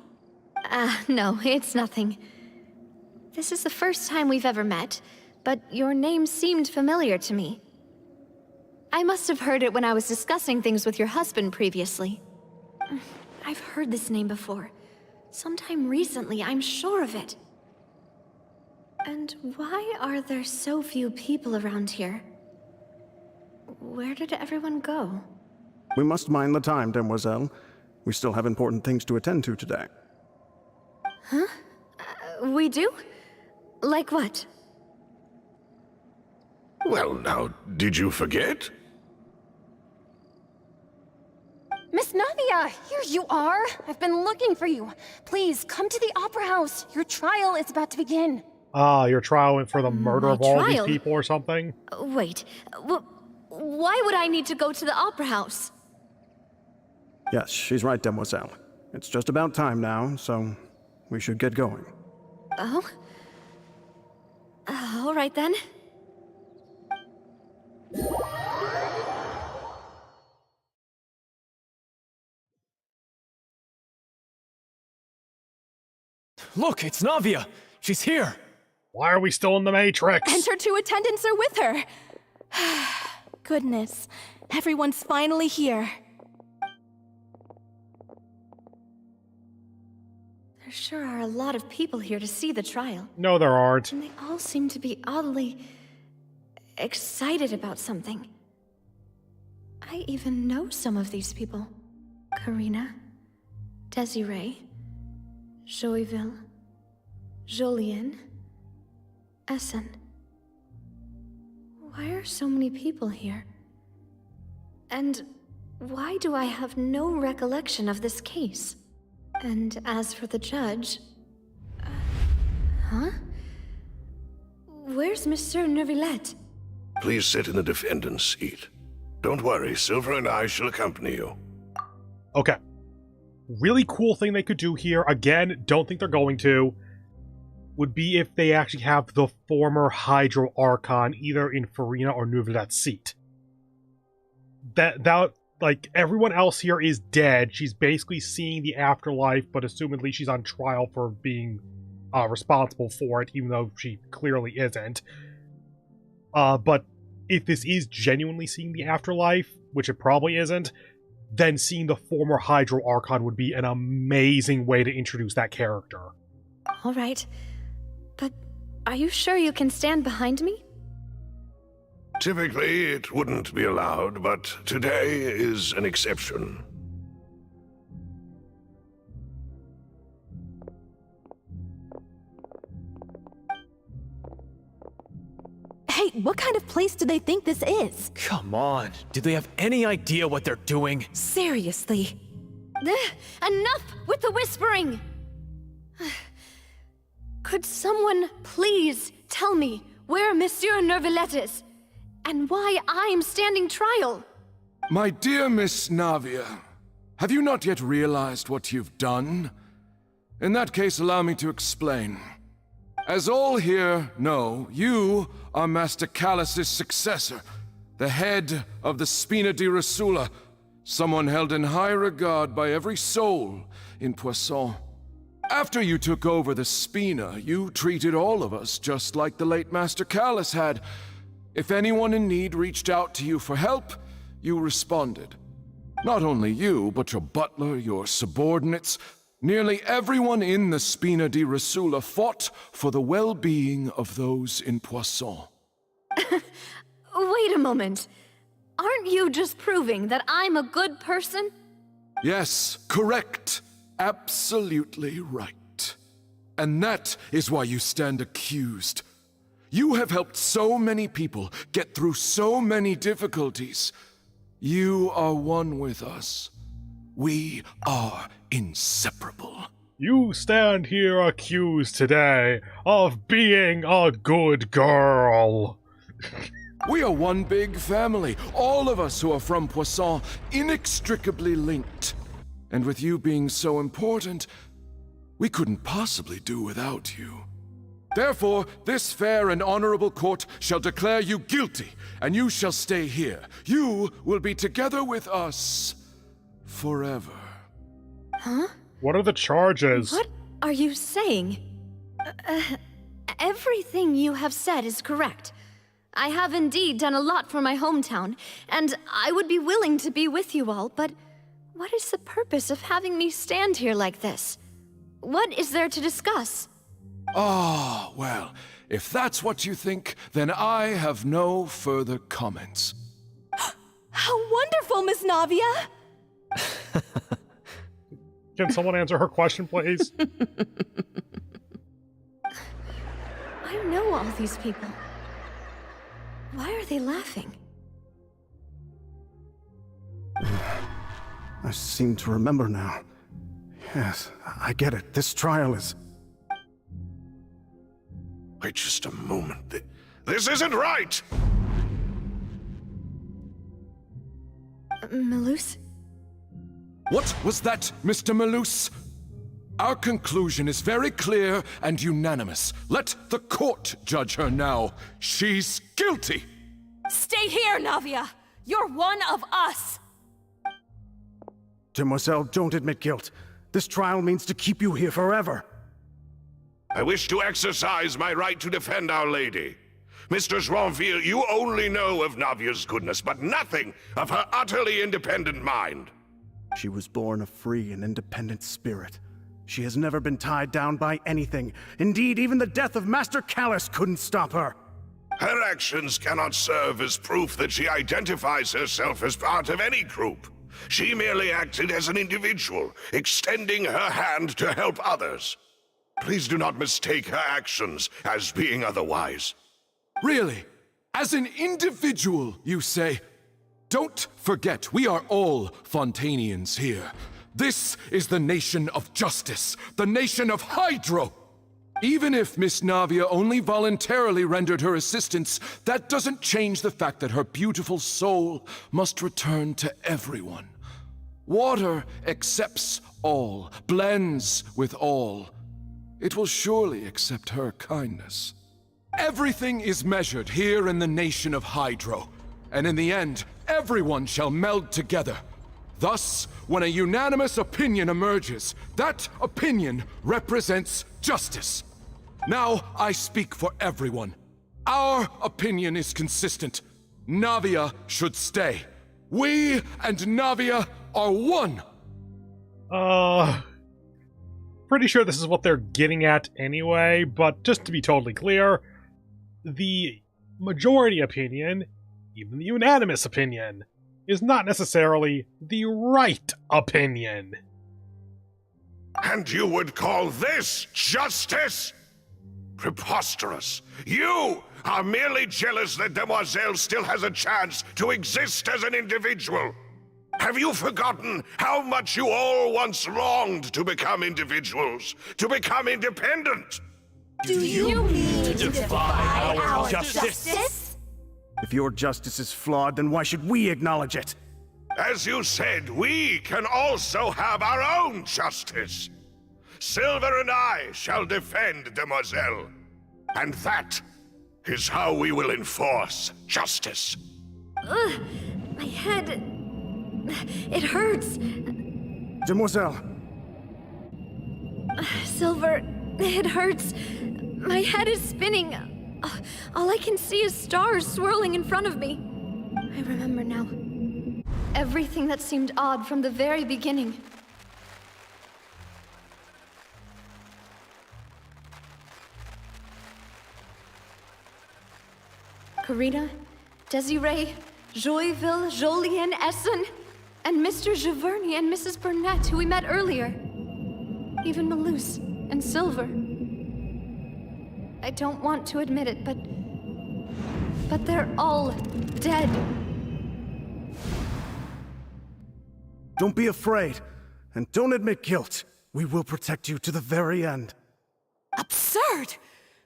No, it's nothing. This is the first time we've ever met, but your name seemed familiar to me. I must have heard it when I was discussing things with your husband previously. I've heard this name before. Sometime recently, I'm sure of it. And why are there so few people around here? Where did everyone go? We must mind the time, Demoiselle. We still have important things to attend to today. Huh? We do? Like what? Well, now, did you forget? Miss Navia, here you are. I've been looking for you. Please, come to the Opera House. Your trial is about to begin. Ah, your trial for the murder of all these people or something? Wait, why would I need to go to the Opera House? Yes, she's right, Demoiselle. It's just about time now, so we should get going. Oh? All right then. Look, it's Navia! She's here! Why are we still in the Matrix? And her two attendants are with her! Goodness, everyone's finally here. There sure are a lot of people here to see the trial. No, there aren't. And they all seem to be oddly excited about something. I even know some of these people. Karina, Desiree, Joyville, Jolien, Essen. Why are so many people here? And why do I have no recollection of this case? And as for the judge... huh? Where's Monsieur Neuvillette? Please sit in the defendant's seat. Don't worry, Silver and I shall accompany you. Okay. Really cool thing they could do here, again, don't think they're going to, would be if they actually have the former Hydro Archon either in Farina or Neuvillette's seat. That, like, everyone else here is dead. She's basically seeing the afterlife, but assumedly she's on trial for being responsible for it, even though she clearly isn't. But if this is genuinely seeing the afterlife, which it probably isn't, then seeing the former Hydro Archon would be an amazing way to introduce that character. All right. But are you sure you can stand behind me? Typically, it wouldn't be allowed, but today is an exception. Hey, what kind of place do they think this is? Come on, do they have any idea what they're doing? Seriously. Enough with the whispering! Could someone please tell me where Monsieur Neuvillette is? And why I'm standing trial? My dear Miss Navia, have you not yet realized what you've done? In that case, allow me to explain. As all here know, you are Master Callus's successor, the head of the Spina di Rosula, someone held in high regard by every soul in Poisson. After you took over the Spina, you treated all of us just like the late Master Callus had. If anyone in need reached out to you for help, you responded. Not only you, but your butler, your subordinates, nearly everyone in the Spina di Rosula fought for the well-being of those in Poisson. Wait a moment. Aren't you just proving that I'm a good person? Yes, correct. Absolutely right. And that is why you stand accused. You have helped so many people get through so many difficulties. You are one with us. We are inseparable. You stand here accused today of being a good girl. We are one big family, all of us who are from Poisson, inextricably linked. And with you being so important, we couldn't possibly do without you. Therefore, this fair and honorable court shall declare you guilty, and you shall stay here. You will be together with us forever. Huh? What are the charges? What are you saying? Everything you have said is correct. I have indeed done a lot for my hometown, and I would be willing to be with you all, but what is the purpose of having me stand here like this? What is there to discuss? Ah, well, if that's what you think, then I have no further comments. How wonderful, Miss Navia! Can someone answer her question, please? I know all these people. Why are they laughing? I seem to remember now. Yes, I get it. This trial is... Wait just a moment. This isn't right! Melus? What was that, Mr. Melus? Our conclusion is very clear and unanimous. Let the court judge her now. She's guilty! Stay here, Navia! You're one of us! Demoiselle, don't admit guilt. This trial means to keep you here forever. I wish to exercise my right to defend Our Lady. Mr. Joinville, you only know of Navia's goodness, but nothing of her utterly independent mind. She was born a free and independent spirit. She has never been tied down by anything. Indeed, even the death of Master Callus couldn't stop her. Her actions cannot serve as proof that she identifies herself as part of any group. She merely acted as an individual, extending her hand to help others. Please do not mistake her actions as being otherwise. Really? As an individual, you say? Don't forget, we are all Fontainians here. This is the nation of justice, the nation of Hydro! Even if Miss Navia only voluntarily rendered her assistance, that doesn't change the fact that her beautiful soul must return to everyone. Water accepts all, blends with all. It will surely accept her kindness. Everything is measured here in the nation of Hydro, and in the end, everyone shall meld together. Thus, when a unanimous opinion emerges, that opinion represents justice. Now I speak for everyone. Our opinion is consistent. Navia should stay. We and Navia are one. Pretty sure this is what they're getting at anyway, but just to be totally clear, the majority opinion, even the unanimous opinion, is not necessarily the right opinion. And you would call this justice? Preposterous. You are merely jealous that Demoiselle still has a chance to exist as an individual. Have you forgotten how much you all once longed to become individuals, to become independent? Do you mean to defy our justice? If your justice is flawed, then why should we acknowledge it? As you said, we can also have our own justice. Silver and I shall defend Demoiselle. And that is how we will enforce justice. Ugh, my head... it hurts. Demoiselle. Silver, it hurts. My head is spinning. All I can see is stars swirling in front of me. I remember now. Everything that seemed odd from the very beginning. Karina, Desiree, Joyville, Jolien, Essen, and Mr. Giverny and Mrs. Burnett, who we met earlier. Even Malus and Silver. I don't want to admit it, but they're all dead. Don't be afraid, and don't admit guilt. We will protect you to the very end. Absurd!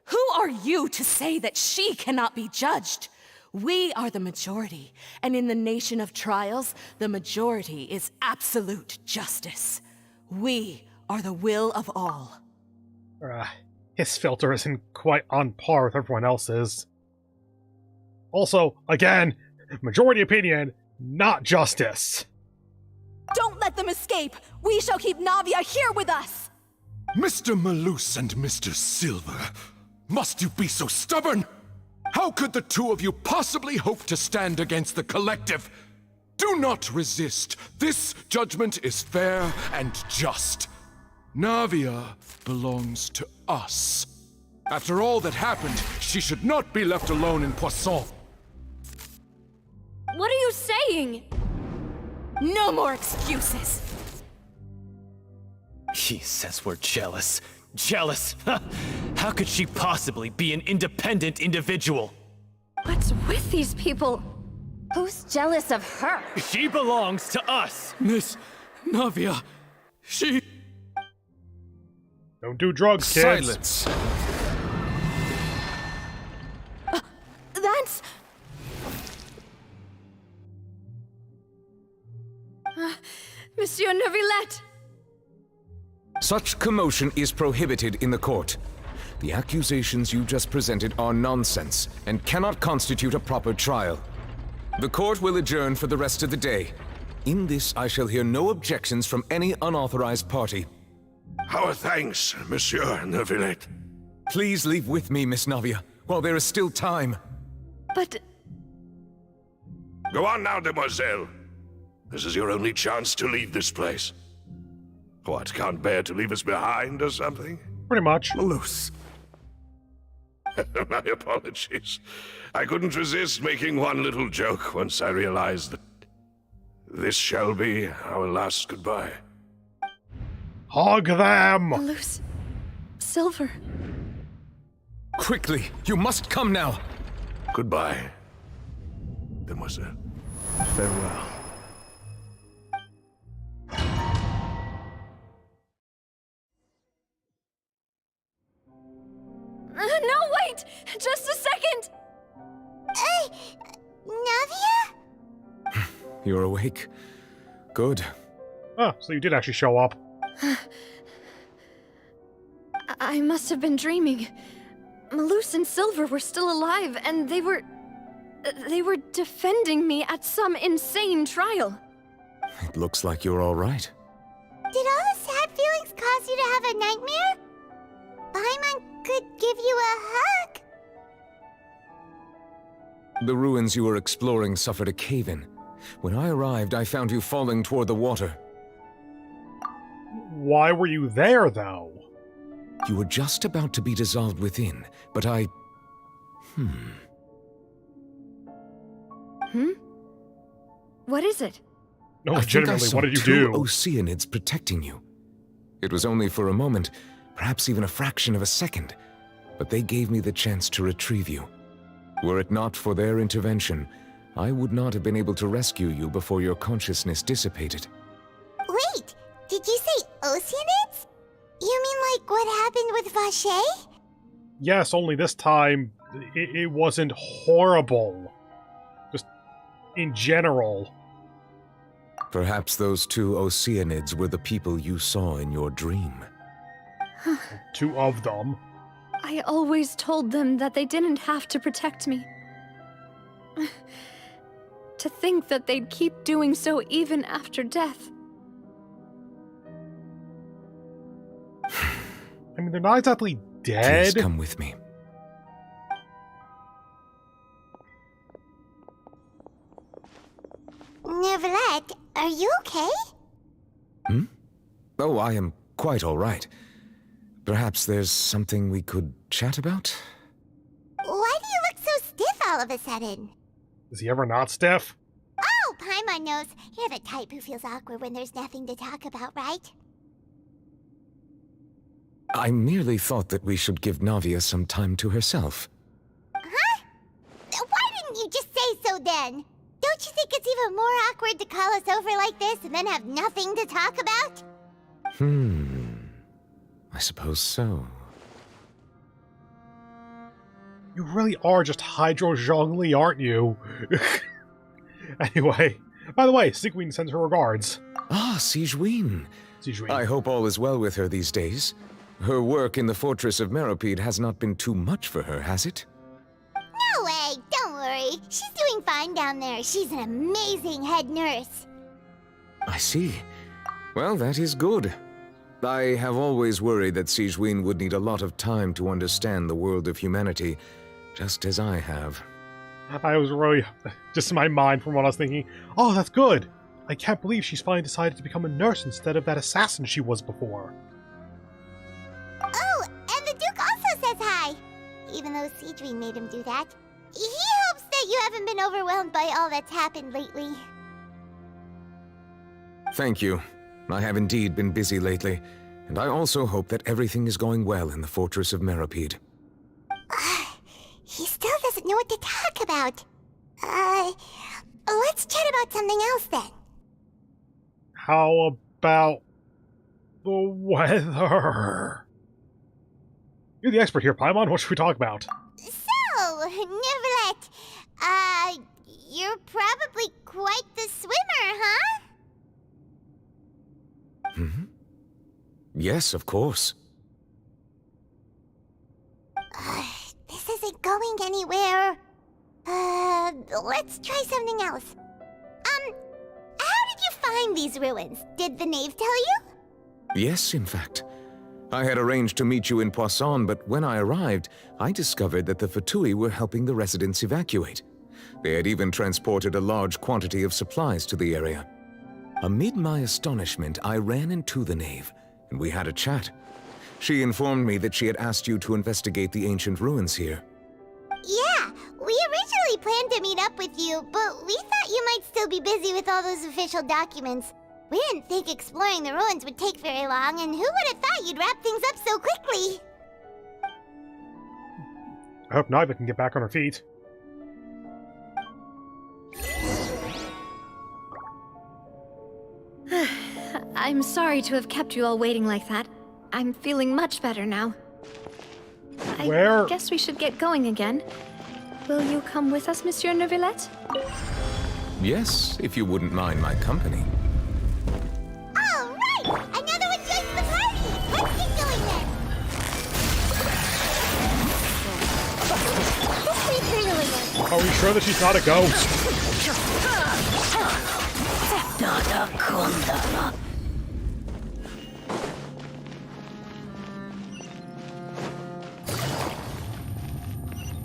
Who are you to say that she cannot be judged? We are the majority, and in the nation of trials, the majority is absolute justice. We are the will of all. His filter isn't quite on par with everyone else's. Also, again, majority opinion, not justice. Don't let them escape! We shall keep Navia here with us! Mr. Malus and Mr. Silver, must you be so stubborn? How could the two of you possibly hope to stand against the collective? Do not resist. This judgment is fair and just. Navia belongs to us. After all that happened, she should not be left alone in Poisson. What are you saying? No more excuses! He says we're jealous. Jealous? How could she possibly be an independent individual? What's with these people? Who's jealous of her? She belongs to us! Miss Navia, she... Don't do drugs, kids. Silence! That's... Monsieur Neuvillette! Such commotion is prohibited in the court. The accusations you just presented are nonsense and cannot constitute a proper trial. The court will adjourn for the rest of the day. In this, I shall hear no objections from any unauthorized party. Our thanks, Monsieur Neuvillette. Please leave with me, Miss Navia, while there is still time. But... Go on now, Demoiselle. This is your only chance to leave this place. What, can't bear to leave us behind or something? Pretty much. Malus. My apologies. I couldn't resist making one little joke once I realized this shall be our last goodbye. Hug them! Loose. Silver. Quickly, you must come now. Goodbye, demoiselle. Farewell. No, wait! Just a second! Navia? You're awake. Good. Oh, so you did actually show up. I must have been dreaming. Malus and Silver were still alive, and they were defending me at some insane trial. It looks like you're all right. Did all the sad feelings cause you to have a nightmare? Paimon could give you a hug. The ruins you were exploring suffered a cave-in. When I arrived, I found you falling toward the water. Why were you there, though? You were just about to be dissolved within, but I... What is it? No, I legitimately, saw what did you two do? Oceanids protecting you. It was only for a moment, perhaps even a fraction of a second, but they gave me the chance to retrieve you. Were it not for their intervention, I would not have been able to rescue you before your consciousness dissipated. Wait, did you say Oceanids? You mean like what happened with Vache? Yes, only this time, it wasn't horrible. Just in general. Perhaps those two Oceanids were the people you saw in your dream. Two of them. I always told them that they didn't have to protect me. To think that they'd keep doing so even after death. I mean, they're not exactly dead. Please come with me. Neverlet, are you okay? Oh, I am quite all right. Perhaps there's something we could chat about? Why do you look so stiff all of a sudden? Is he ever not stiff? Oh, Paimon knows. You're the type who feels awkward when there's nothing to talk about, right? I merely thought that we should give Navia some time to herself. Huh? Why didn't you just say so then? Don't you think it's even more awkward to call us over like this and then have nothing to talk about? I suppose so. You really are just Hydro Zhongli, aren't you? Anyway, by the way, Sigwin sends her regards. Ah, Sigewin. I hope all is well with her these days. Her work in the Fortress of Meropide has not been too much for her, has it? No way, don't worry. She's doing fine down there. She's an amazing head nurse. I see. Well, that is good. I have always worried that Sigewin would need a lot of time to understand the world of humanity, just as I have. I was really, just in my mind from what I was thinking, oh, that's good. I can't believe she's finally decided to become a nurse instead of that assassin she was before. Oh, and the Duke also says hi. Even though Sigewin made him do that. He hopes that you haven't been overwhelmed by all that's happened lately. Thank you. I have indeed been busy lately, and I also hope that everything is going well in the Fortress of Meropide. He still doesn't know what to talk about. Let's chat about something else then. How about the weather? You're the expert here, Paimon. What should we talk about? So, Neverlet, you're probably quite the swimmer, huh? Yes, of course. This isn't going anywhere. Let's try something else. How did you find these ruins? Did the knave tell you? Yes, in fact. I had arranged to meet you in Poisson, but when I arrived, I discovered that the Fatui were helping the residents evacuate. They had even transported a large quantity of supplies to the area. Amid my astonishment, I ran into the knave, and we had a chat. She informed me that she had asked you to investigate the ancient ruins here. Yeah, we originally actually planned to meet up with you, but we thought you might still be busy with all those official documents. We didn't think exploring the ruins would take very long, and who would have thought you'd wrap things up so quickly? I hope Niva can get back on her feet. I'm sorry to have kept you all waiting like that. I'm feeling much better now. I guess we should get going again. Will you come with us, Monsieur Neuvillette? Yes, if you wouldn't mind my company. All right! Another one joins the party! Let's get going then! Are we sure that she's not a ghost?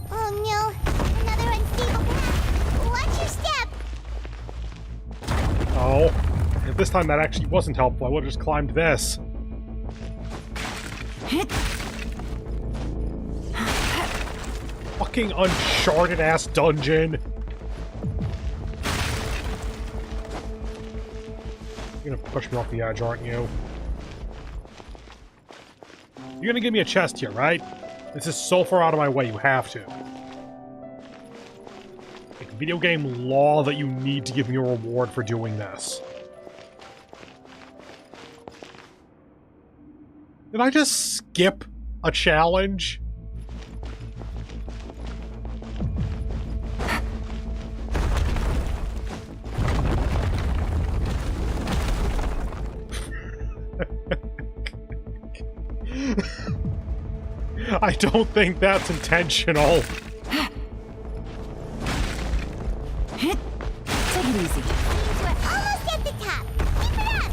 Oh no! Another unstable path! Watch your step! Oh. If this time that actually wasn't helpful, I would have just climbed this. Fucking uncharted-ass dungeon. You're gonna push me off the edge, aren't you? You're gonna give me a chest here, right? This is so far out of my way, you have to. Like, video game law that you need to give me a reward for doing this. Did I just skip a challenge? I don't think that's intentional. Take it easy. We're almost at the top! Keep it up!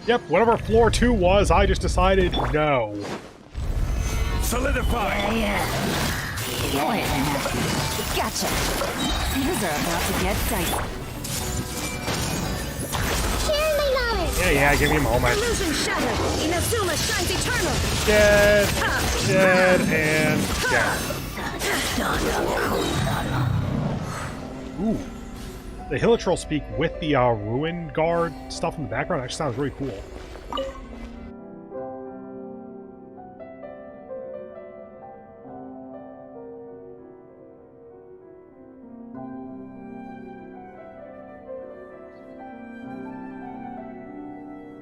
Yep, whatever floor 2 was, I just decided no. Solidify! Gotcha. These are about to get dicey. Share my knowledge! Yeah, give me a moment. Illusion shattered. Inazuma shines eternal. Dead, and dead. Ooh. The Hilitrol speak with the Ruin Guard stuff in the background actually sounds really cool.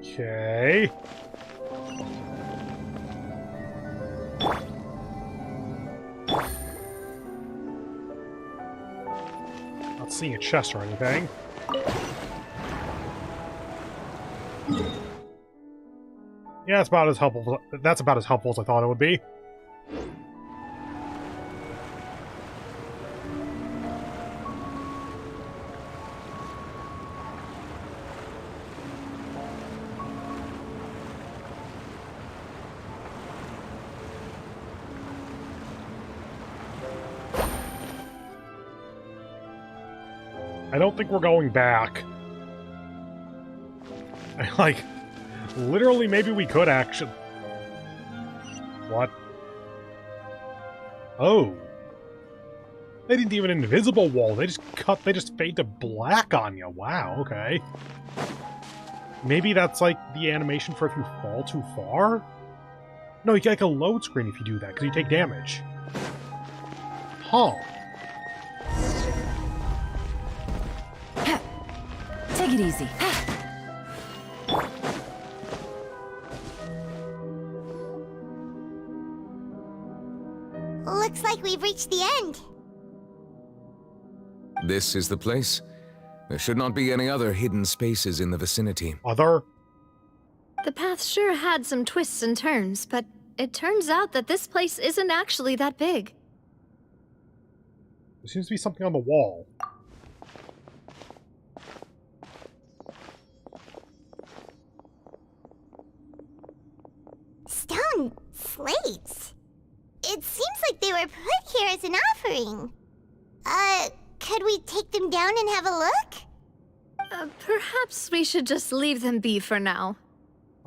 Okay. Not seeing a chest or anything. Yeah, that's about as helpful. That's about as helpful as I thought it would be. I don't think we're going back. Like, literally, maybe we could actually... What? Oh. They didn't even invisible wall. They just fade to black on you. Wow, okay. Maybe that's like the animation for if you fall too far? No, you get like a load screen if you do that, because you take damage. Huh. Take it easy. Looks like we've reached the end. This is the place. There should not be any other hidden spaces in the vicinity. Other? The path sure had some twists and turns, but it turns out that this place isn't actually that big. There seems to be something on the wall. Stone slates. It seems like they were put here as an offering. Could we take them down and have a look? Perhaps we should just leave them be for now.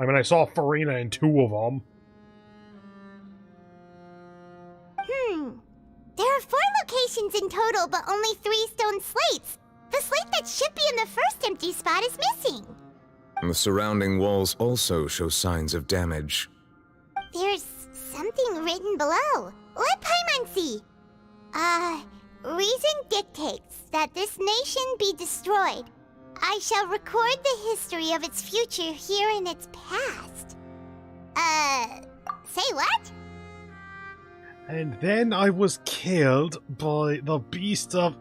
I mean, I saw Farina in 2 of them. There are 4 locations in total, but only 3 stone slates. The slate that should be in the first empty spot is missing. The surrounding walls also show signs of damage. There's something written below. Let Paimon see. Reason dictates that this nation be destroyed. I shall record the history of its future here in its past. Say what? And then I was killed by the beast of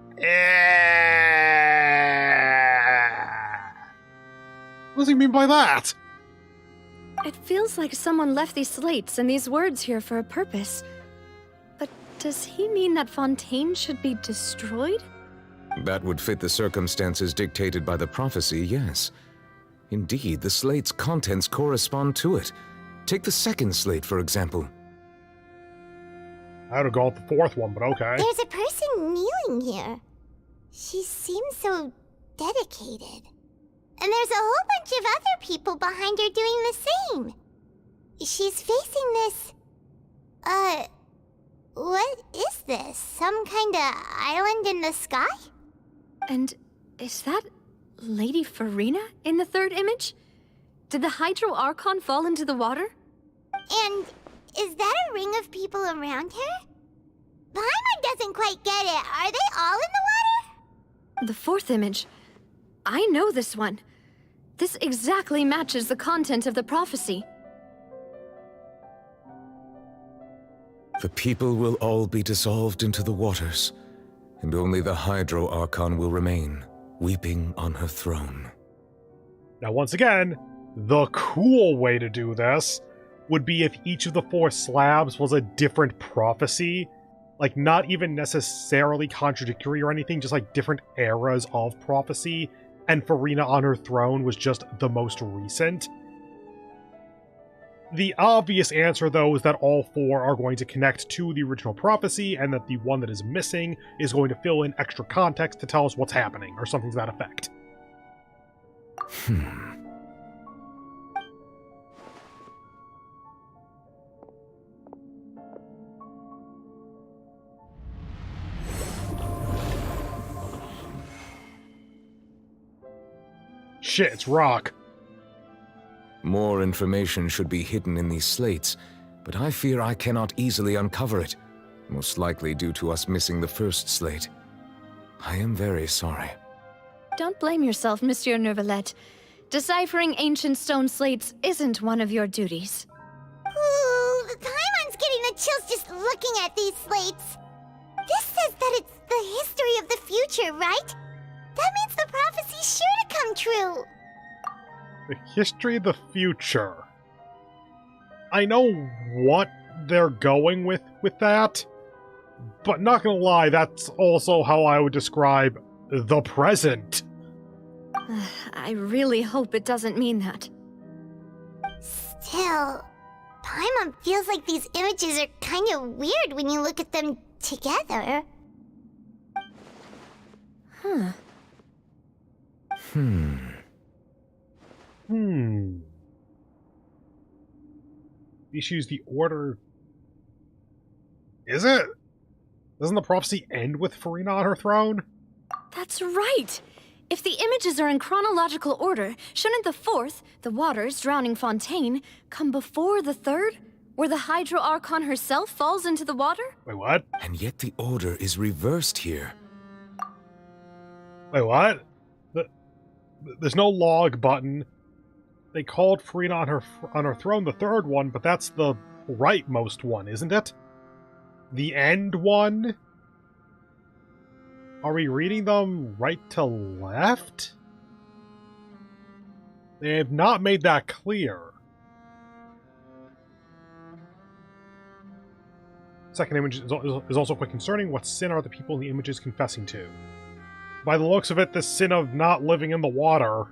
What does he mean by that? It feels like someone left these slates and these words here for a purpose. But does he mean that Fontaine should be destroyed? That would fit the circumstances dictated by the prophecy, yes. Indeed, the slate's contents correspond to it. Take the second slate, for example. I would have gone with the 4th one, but okay. There's a person kneeling here. She seems so dedicated. And there's a whole bunch of other people behind her doing the same. She's facing this... what is this? Some kind of island in the sky? And is that Lady Farina in the 3rd image? Did the Hydro Archon fall into the water? And is that a ring of people around her? Paimon doesn't quite get it. Are they all in the water? The 4th image. I know this one. This exactly matches the content of the prophecy. The people will all be dissolved into the waters, and only the Hydro Archon will remain, weeping on her throne. Now, once again, the cool way to do this would be if each of the 4 slabs was a different prophecy. Like, not even necessarily contradictory or anything, just like different eras of prophecy, and Farina on her throne was just the most recent. The obvious answer, though, is that all 4 are going to connect to the original prophecy, and that the one that is missing is going to fill in extra context to tell us what's happening, or something to that effect. Shit, it's rock. More information should be hidden in these slates, but I fear I cannot easily uncover it, most likely due to us missing the first slate. I am very sorry. Don't blame yourself, Monsieur Neuvillette. Deciphering ancient stone slates isn't one of your duties. Ooh, Paimon's getting the chills just looking at these slates. This says that it's the history of the future, right? That means the prophecy's sure to come true. The history of the future. I know what they're going with that, but not gonna lie, that's also how I would describe the present. I really hope it doesn't mean that. Still, Paimon feels like these images are kind of weird when you look at them together. Issues the order... Is it? Doesn't the prophecy end with Farina on her throne? That's right! If the images are in chronological order, shouldn't the 4th, the waters drowning Fontaine, come before the 3rd, where the Hydro Archon herself falls into the water? Wait, what? And yet the order is reversed here. Wait, what? There's no log button. They called Farina on her throne the 3rd one, but that's the rightmost one, isn't it? The end one? Are we reading them right to left? They have not made that clear. Second image is also quite concerning. What sin are the people in the images confessing to? By the looks of it, the sin of not living in the water.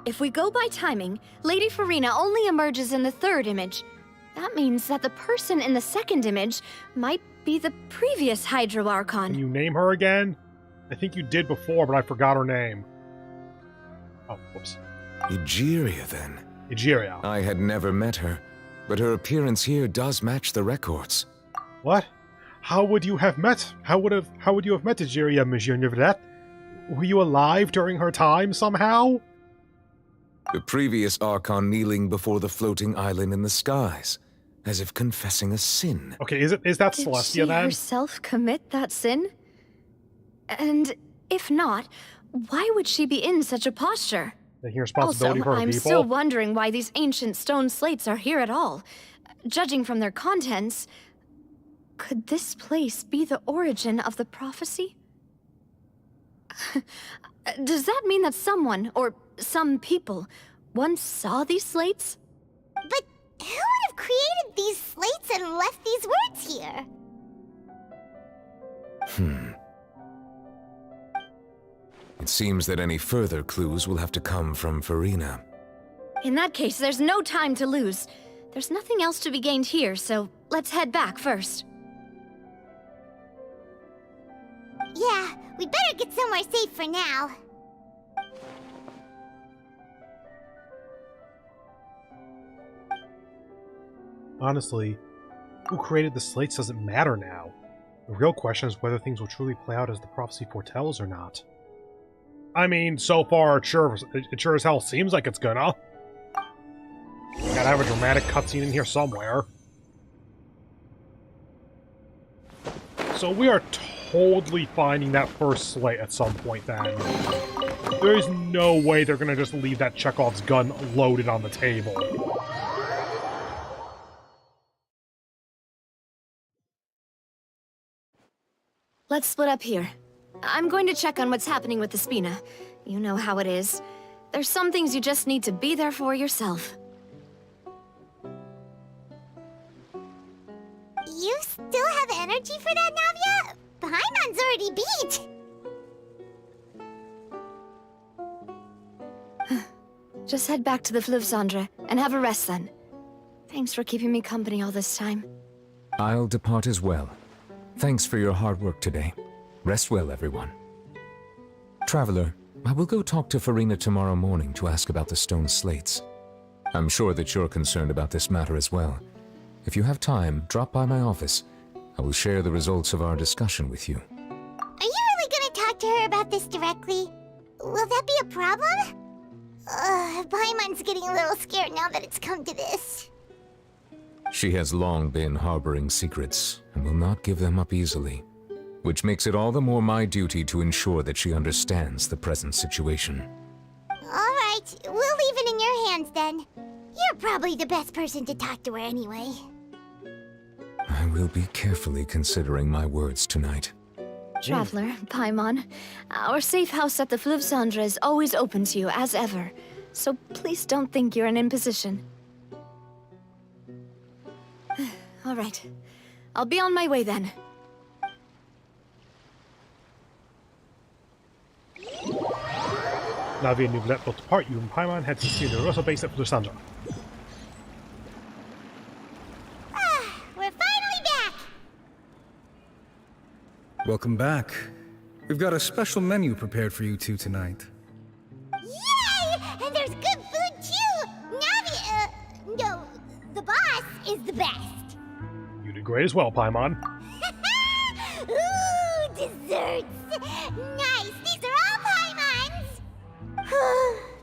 If we go by timing, Lady Farina only emerges in the 3rd image. That means that the person in the 2nd image might be the previous Hydro Archon. Can you name her again? I think you did before, but I forgot her name. Oh, whoops. Egeria, then. Egeria. I had never met her, but her appearance here does match the records. What? How would you have met? How would you have met Egeria, Monsieur Neuvillette? Were you alive during her time somehow? The previous Archon kneeling before the floating island in the skies, as if confessing a sin. Okay, is that Celestia Did she then? herself commit that sin? And if not, why would she be in such a posture? Taking responsibility Also, for her I'm people? still wondering why these ancient stone slates are here at all. Judging from their contents, could this place be the origin of the prophecy? Does that mean that someone, or some people, once saw these slates? But who would have created these slates and left these words here? It seems that any further clues will have to come from Farina. In that case, there's no time to lose. There's nothing else to be gained here, so let's head back first. Yeah, we better get somewhere safe for now. Honestly, who created the slates doesn't matter now. The real question is whether things will truly play out as the prophecy foretells or not. I mean, so far, it sure as hell seems like it's gonna. Gotta have a dramatic cutscene in here somewhere. So we are totally finding that first slate at some point then. There's no way they're gonna just leave that Chekhov's gun loaded on the table. Let's split up here. I'm going to check on what's happening with the Spina. You know how it is. There's some things you just need to be there for yourself. You still have energy for that, Navia? Paimon's already beat! Just head back to the Fleuve Cendre and have a rest then. Thanks for keeping me company all this time. I'll depart as well. Thanks for your hard work today. Rest well, everyone. Traveler, I will go talk to Farina tomorrow morning to ask about the stone slates. I'm sure that you're concerned about this matter as well. If you have time, drop by my office. I will share the results of our discussion with you. Are you really gonna talk to her about this directly? Will that be a problem? Paimon's getting a little scared now that it's come to this. She has long been harboring secrets and will not give them up easily, which makes it all the more my duty to ensure that she understands the present situation. Alright, we'll leave it in your hands then. You're probably the best person to talk to her anyway. I will be carefully considering my words tonight. Traveler, Paimon, our safe house at the Fleuve Cendre is always open to you as ever, so please don't think you're an imposition. All right, I'll be on my way then. Navia and Neuvillette will depart. You and Paimon head to see the Rosso base at Fleuve Cendre. We're finally back! Welcome back. We've got a special menu prepared for you two tonight. Yay! And there's good food too! Navi, no, the boss is the best. You did great as well, Paimon. Ooh, desserts! Nice, these are all Paimon's!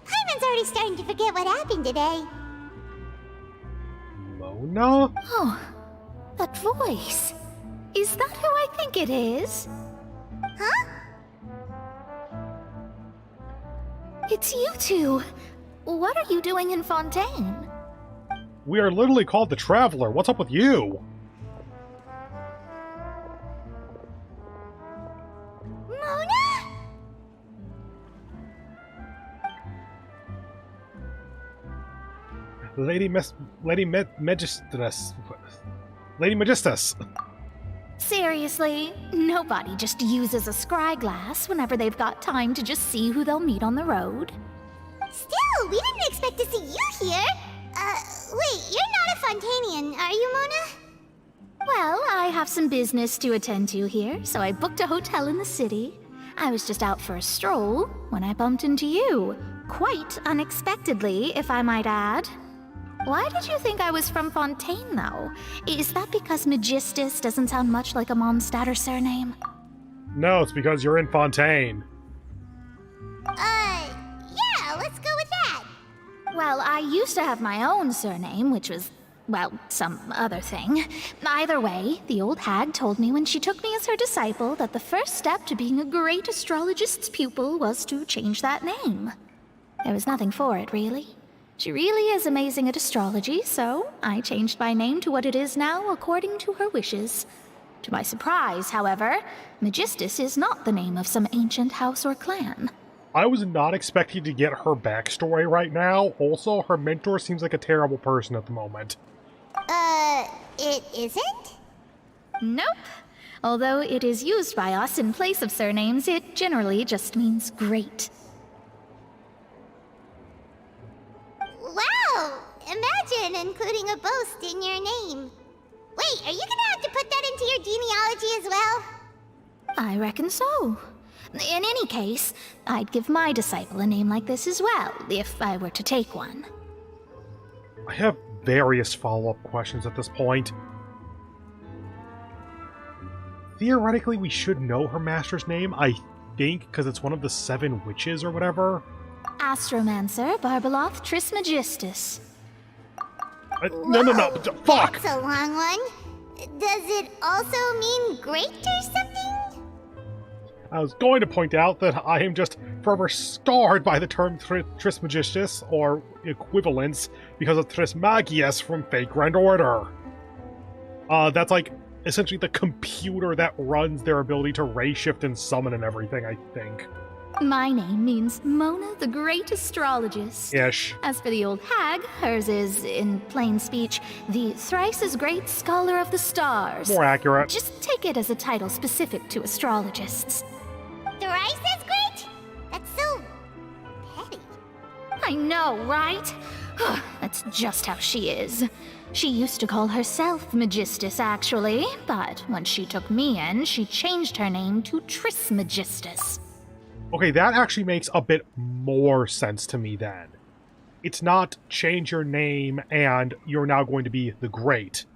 Paimon's already starting to forget what happened today. Mona? Oh, that voice. Is that who I think it is? Huh? It's you two. What are you doing in Fontaine? We are literally called the Traveler. What's up with you? Mona? Lady Magistus. Lady Magistus. Seriously, nobody just uses a scry glass whenever they've got time to just see who they'll meet on the road. Still, we didn't expect to see you here. Wait, you're not a Fontainian, are you, Mona? Well, I have some business to attend to here, so I booked a hotel in the city. I was just out for a stroll when I bumped into you. Quite unexpectedly, if I might add. Why did you think I was from Fontaine, though? Is that because Magistus doesn't sound much like a Mondstadter surname? No, it's because you're in Fontaine. Yeah, let's go with that. Well, I used to have my own surname, which was, well, some other thing. Either way, the old hag told me when she took me as her disciple that the first step to being a great astrologist's pupil was to change that name. There was nothing for it, really. She really is amazing at astrology, so I changed my name to what it is now according to her wishes. To my surprise, however, Magistus is not the name of some ancient house or clan. I was not expecting to get her backstory right now. Also, her mentor seems like a terrible person at the moment. It isn't? Nope. Although it is used by us in place of surnames, it generally just means great. Wow! Imagine including a boast in your name. Wait, are you gonna have to put that into your genealogy as well? I reckon so. In any case, I'd give my disciple a name like this as well, if I were to take one. I have various follow-up questions at this point. Theoretically, we should know her master's name, I think, because it's one of the 7 witches or whatever. Astromancer, Barbeloth, Trismegistus. No, fuck! That's a long one. Does it also mean great or something? I was going to point out that I am just forever scarred by the term Trismegistus, or equivalence, because of Trismagius from Fate Grand Order. That's like, essentially the computer that runs their ability to ray shift and summon and everything, I think. My name means Mona the Great Astrologist. Ish. As for the old hag, hers is, in plain speech, the thrice-as-great Scholar of the Stars. More accurate. Just take it as a title specific to astrologists. Thrice as great? That's so petty. I know, right? That's just how she is. She used to call herself Magistus, actually, but when she took me in, she changed her name to Trismegistus. Okay, that actually makes a bit more sense to me then. It's not change your name and you're now going to be the Great.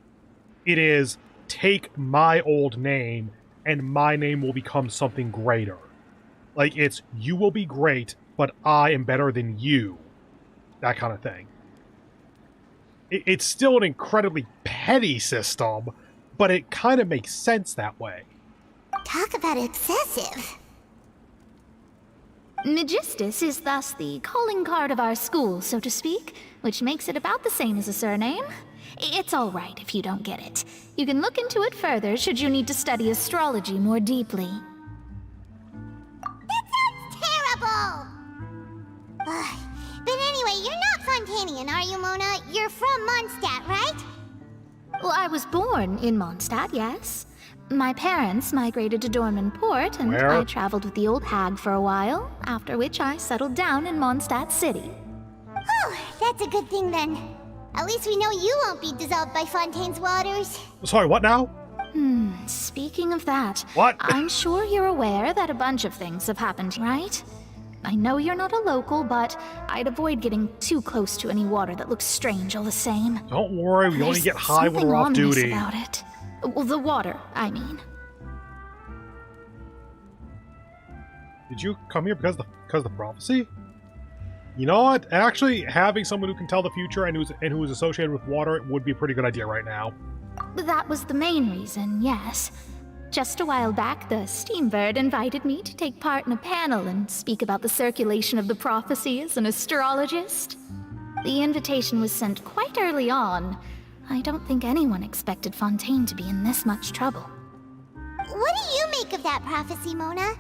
It is take my old name and my name will become something greater. Like, it's you will be great, but I am better than you. That kind of thing. It's still an incredibly petty system, but it kind of makes sense that way. Talk about excessive. Magistus is thus the calling card of our school, so to speak, which makes it about the same as a surname. It's all right if you don't get it. You can look into it further should you need to study astrology more deeply. That sounds terrible! But anyway, you're not Fontainian, are you, Mona? You're from Mondstadt, right? Well, I was born in Mondstadt, yes. My parents migrated to Dorman Port, and Where? I traveled with the old hag for a while, after which I settled down in Mondstadt City. Oh, that's a good thing then. At least we know you won't be dissolved by Fontaine's waters. Sorry, what now? Speaking of that, what? I'm sure you're aware that a bunch of things have happened, right? I know you're not a local, but I'd avoid getting too close to any water that looks strange all the same. Don't worry, we only There's get high when we're off something ominous duty. about it. Well, the water, I mean. Did you come here because of the prophecy? You know what? Actually, having someone who can tell the future and who is associated with water would be a pretty good idea right now. That was the main reason, yes. Just a while back, the Steambird invited me to take part in a panel and speak about the circulation of the prophecy as an astrologist. The invitation was sent quite early on. I don't think anyone expected Fontaine to be in this much trouble. What do you make of that prophecy, Mona?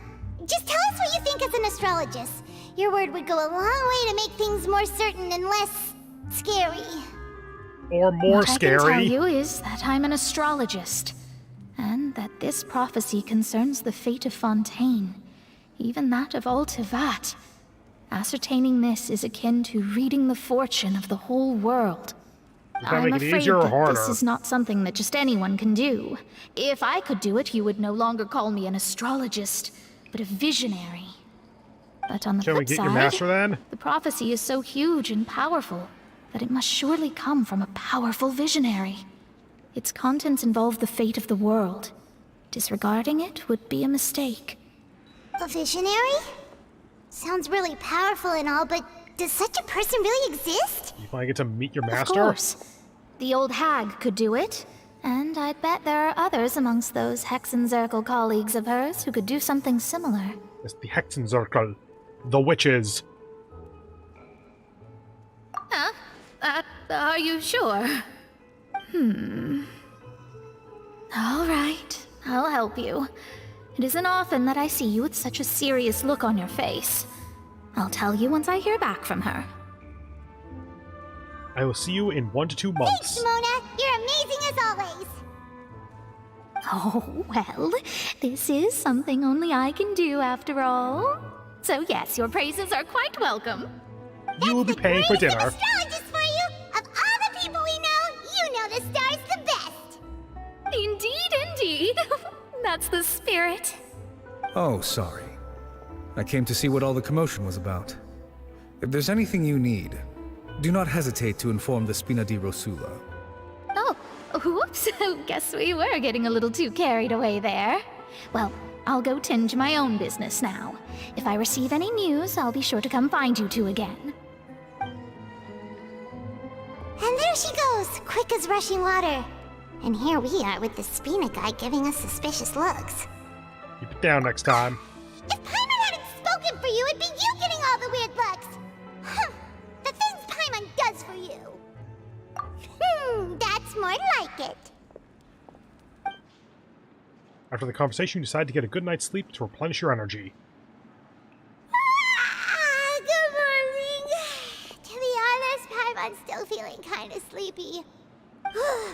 Just tell us what you think as an astrologist. Your word would go a long way to make things more certain and less scary. Or more what scary. What I can tell you is that I'm an astrologist, and that this prophecy concerns the fate of Fontaine, even that of all Tevat. Ascertaining this is akin to reading the fortune of the whole world. Does that I'm make it afraid easier or that harder? this is not something that just anyone can do. If I could do it, you would no longer call me an astrologist, but a visionary. But on the Can we flip get side, your master then? the prophecy is so huge and powerful that it must surely come from a powerful visionary. Its contents involve the fate of the world. Disregarding it would be a mistake. A visionary? Sounds really powerful and all, but does such a person really exist? You finally get to meet your Of master? course. The old hag could do it, and I bet there are others amongst those Hexenzirkel colleagues of hers who could do something similar. It's the Hexenzirkel. The witches. Huh? Are you sure? All right, I'll help you. It isn't often that I see you with such a serious look on your face. I'll tell you once I hear back from her. I will see you in 1 to 2 months. Thanks, Mona. You're amazing as always. Oh, well, this is something only I can do after all. So yes, your praises are quite welcome. You will be paying for dinner. Astrologist for you. Of all the people we know, you know the star's the best. Indeed. That's the spirit. Oh, sorry. I came to see what all the commotion was about. If there's anything you need, do not hesitate to inform the Spina di Rosula. Oh, whoops. Guess we were getting a little too carried away there. Well, I'll go tend to my own business now. If I receive any news, I'll be sure to come find you two again. And there she goes, quick as rushing water. And here we are with the Spina guy giving us suspicious looks. Keep it down next time. If Paimon hadn't spoken for you, it'd be you getting all the weird looks. The things Paimon does for you. That's more like it. After the conversation, you decide to get a good night's sleep to replenish your energy. Good morning. To be honest, Paimon's still feeling kind of sleepy.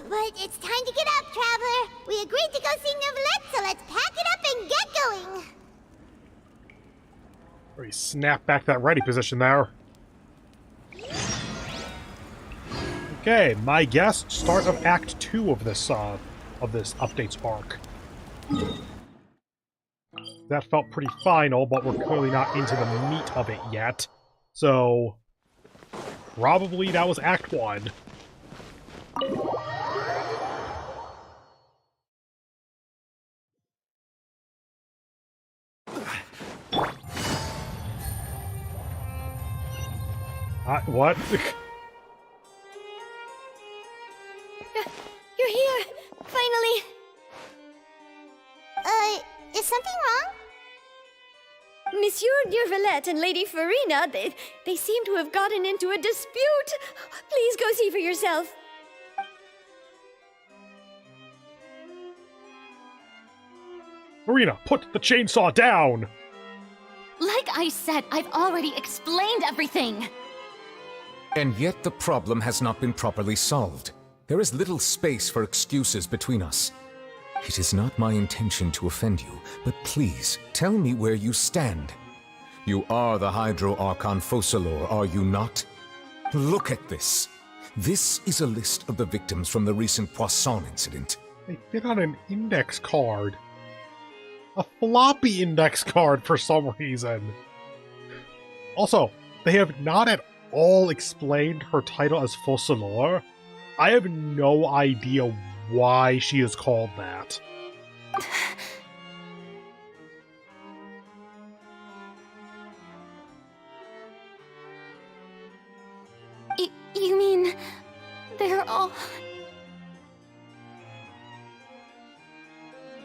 But it's time to get up, Traveler. We agreed to go see Neuvillette, so let's pack it up and get going. Or you snap back that ready position there. Okay, my guess, start of Act 2 of this updates arc. That felt pretty final, but we're clearly not into the meat of it yet. So, probably that was Act 1. What? You're here! Finally! Is something wrong? Monsieur Neuvillette and Lady Farina, they seem to have gotten into a dispute. Please go see for yourself. Marina, put the chainsaw down! Like I said, I've already explained everything. And yet the problem has not been properly solved. There is little space for excuses between us. It is not my intention to offend you, but please, tell me where you stand. You are the Hydro Archon Focalor, are you not? Look at this. This is a list of the victims from the recent Poisson incident. They fit on an index card. A floppy index card for some reason. Also, they have not at all explained her title as Focalor. I have no idea why she is called that. You mean they're all...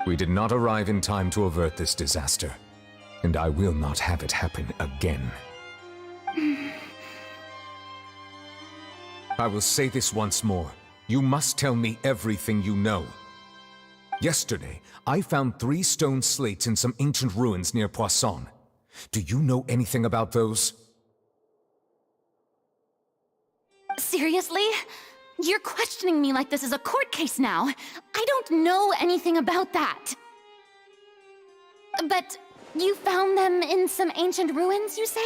We did not arrive in time to avert this disaster, and I will not have it happen again. I will say this once more. You must tell me everything you know. Yesterday, I found 3 stone slates in some ancient ruins near Poisson. Do you know anything about those? Seriously? You're questioning me like this is a court case now. I don't know anything about that. But you found them in some ancient ruins, you say?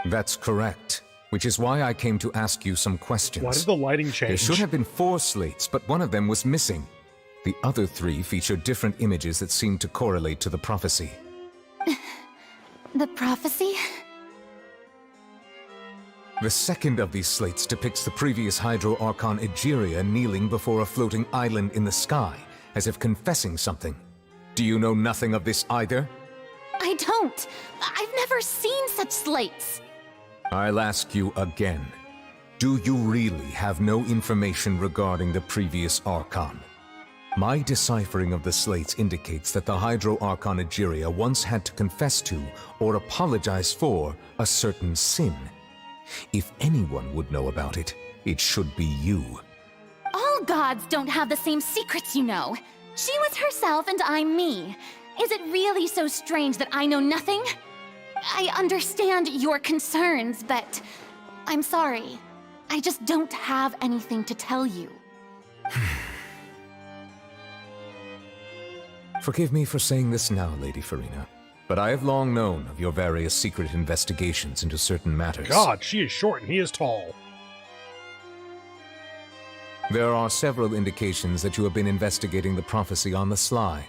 That's correct. Which is why I came to ask you some questions. Why did the lighting change? There should have been 4 slates, but one of them was missing. The other 3 featured different images that seemed to correlate to the prophecy. The prophecy? The second of these slates depicts the previous Hydro Archon Egeria kneeling before a floating island in the sky, as if confessing something. Do you know nothing of this either? I don't. I've never seen such slates. I'll ask you again. Do you really have no information regarding the previous Archon? My deciphering of the slates indicates that the Hydro Archon Egeria once had to confess to, or apologize for, a certain sin. If anyone would know about it, it should be you. All gods don't have the same secrets, you know. She was herself and I'm me. Is it really so strange that I know nothing? I understand your concerns, but I'm sorry. I just don't have anything to tell you. Forgive me for saying this now, Lady Farina, but I have long known of your various secret investigations into certain matters. God, she is short and he is tall. There are several indications that you have been investigating the prophecy on the sly.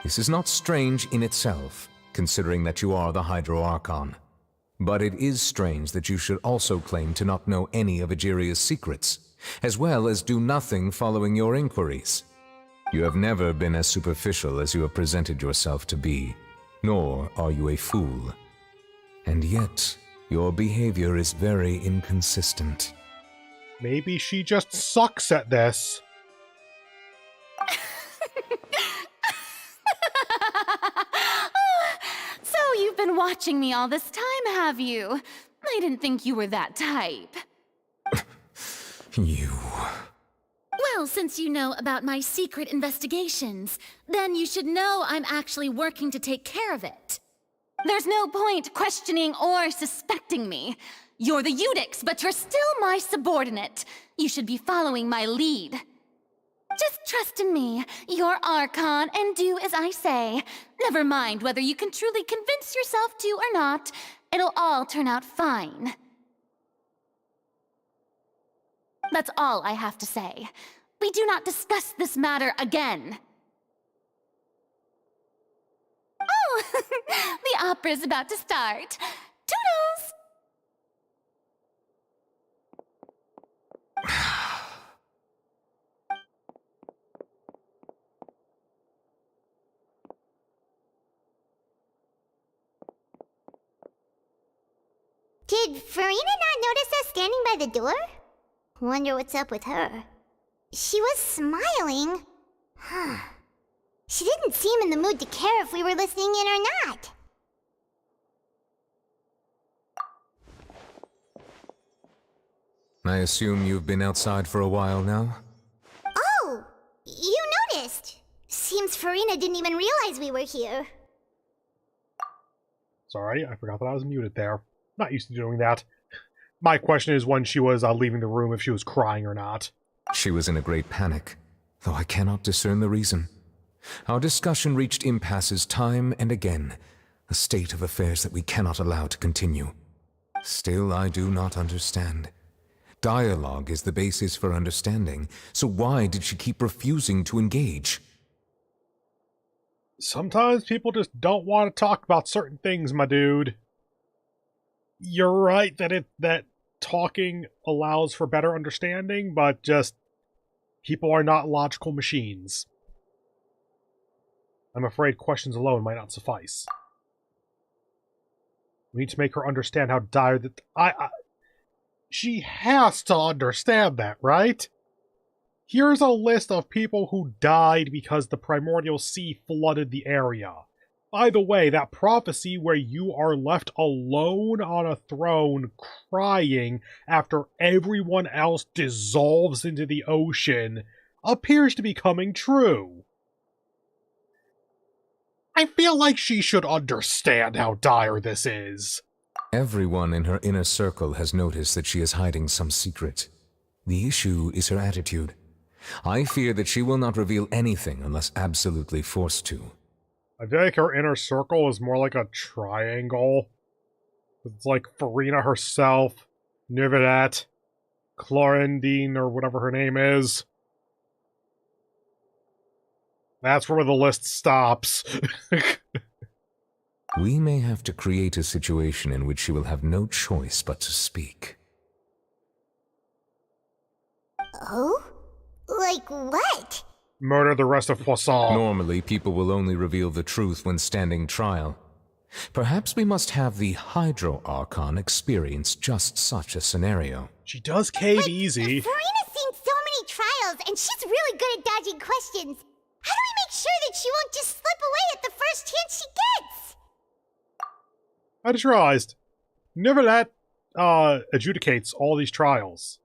This is not strange in itself, considering that you are the Hydro Archon. But it is strange that you should also claim to not know any of Egeria's secrets, as well as do nothing following your inquiries. You have never been as superficial as you have presented yourself to be, nor are you a fool. And yet, your behavior is very inconsistent. Maybe she just sucks at this. So you've been watching me all this time, have you? I didn't think you were that type. You... Well, since you know about my secret investigations, then you should know I'm actually working to take care of it. There's no point questioning or suspecting me. You're the Eudix, but you're still my subordinate. You should be following my lead. Just trust in me, you're Archon, and do as I say. Never mind whether you can truly convince yourself to or not. It'll all turn out fine. That's all I have to say. We do not discuss this matter again. Oh, the opera's about to start. Toodles! Did Farina not notice us standing by the door? Wonder what's up with her. She was smiling. Huh. She didn't seem in the mood to care if we were listening in or not. I assume you've been outside for a while now? Oh! You noticed! Seems Farina didn't even realize we were here. Sorry, I forgot that I was muted there. Not used to doing that. My question is when she was leaving the room, if she was crying or not. She was in a great panic, though I cannot discern the reason. Our discussion reached impasses time and again, a state of affairs that we cannot allow to continue. Still, I do not understand. Dialogue is the basis for understanding, so why did she keep refusing to engage? Sometimes people just don't want to talk about certain things, my dude. You're right that talking allows for better understanding, but just people are not logical machines. I'm afraid questions alone might not suffice. We need to make her understand how dire that she has to understand that, right? Here's a list of people who died because the primordial sea flooded the area. By the way, that prophecy where you are left alone on a throne crying after everyone else dissolves into the ocean appears to be coming true. I feel like she should understand how dire this is. Everyone in her inner circle has noticed that she is hiding some secret. The issue is her attitude. I fear that she will not reveal anything unless absolutely forced to. I feel like her inner circle is more like a triangle. It's like Farina herself, Nivedet, Clorendine, or whatever her name is. That's where the list stops. We may have to create a situation in which she will have no choice but to speak. Oh? Like what? Murder the rest of Poisson. Normally, people will only reveal the truth when standing trial. Perhaps we must have the Hydro Archon experience just such a scenario. She does cave easy. Farina's seen so many trials, and she's really good at dodging questions. How do we make sure that she won't just slip away at the first chance she gets? I just realized, Neverlet adjudicates all these trials.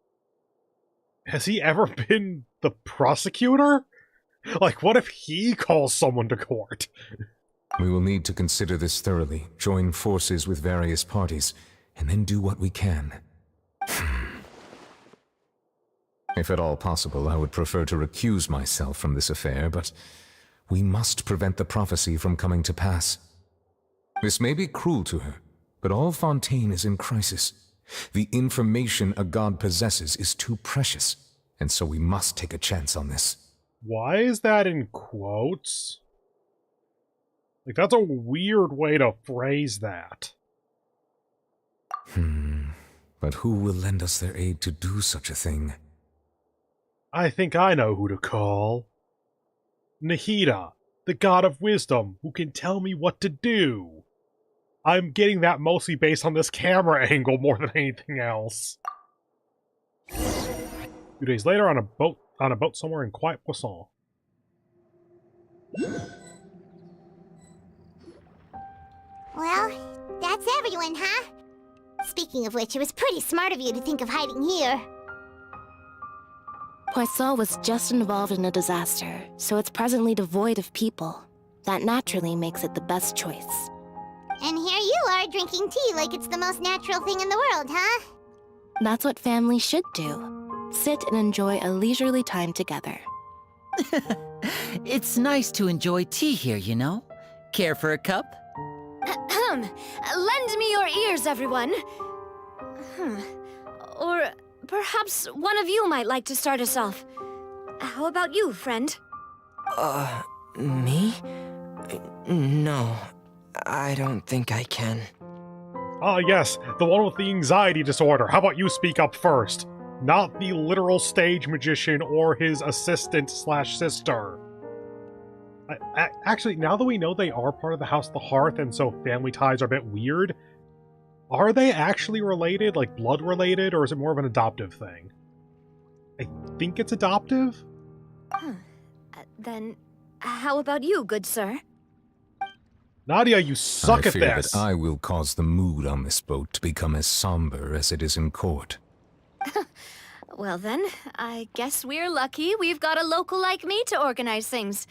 Has he ever been the prosecutor? Like, what if he calls someone to court? We will need to consider this thoroughly, join forces with various parties, and then do what we can. If at all possible, I would prefer to recuse myself from this affair, but we must prevent the prophecy from coming to pass. This may be cruel to her, but all Fontaine is in crisis. The information a god possesses is too precious, and so we must take a chance on this. Why is that in quotes? Like, that's a weird way to phrase that. But who will lend us their aid to do such a thing? I think I know who to call. Nahida, the god of wisdom, who can tell me what to do. I'm getting that mostly based on this camera angle more than anything else. 2 days later, on a boat somewhere in quiet Poisson. Well, that's everyone, huh? Speaking of which, it was pretty smart of you to think of hiding here. Poisson was just involved in a disaster, so it's presently devoid of people. That naturally makes it the best choice. And here you are drinking tea like it's the most natural thing in the world, huh? That's what families should do. Sit and enjoy a leisurely time together. It's nice to enjoy tea here, you know? Care for a cup? Lend me your ears, everyone. Or perhaps one of you might like to start us off. How about you, friend? Me? No, I don't think I can. Ah, yes, the one with the anxiety disorder. How about you speak up first? Not the literal stage magician or his assistant/sister. Actually, now that we know they are part of the House of the Hearth, and so family ties are a bit weird, are they actually related, like blood related, or is it more of an adoptive thing? I think it's adoptive? Then, how about you, good sir? Nadia, you suck I at fear this! that I will cause the mood on this boat to become as somber as it is in court. Well then, I guess we're lucky we've got a local like me to organize things.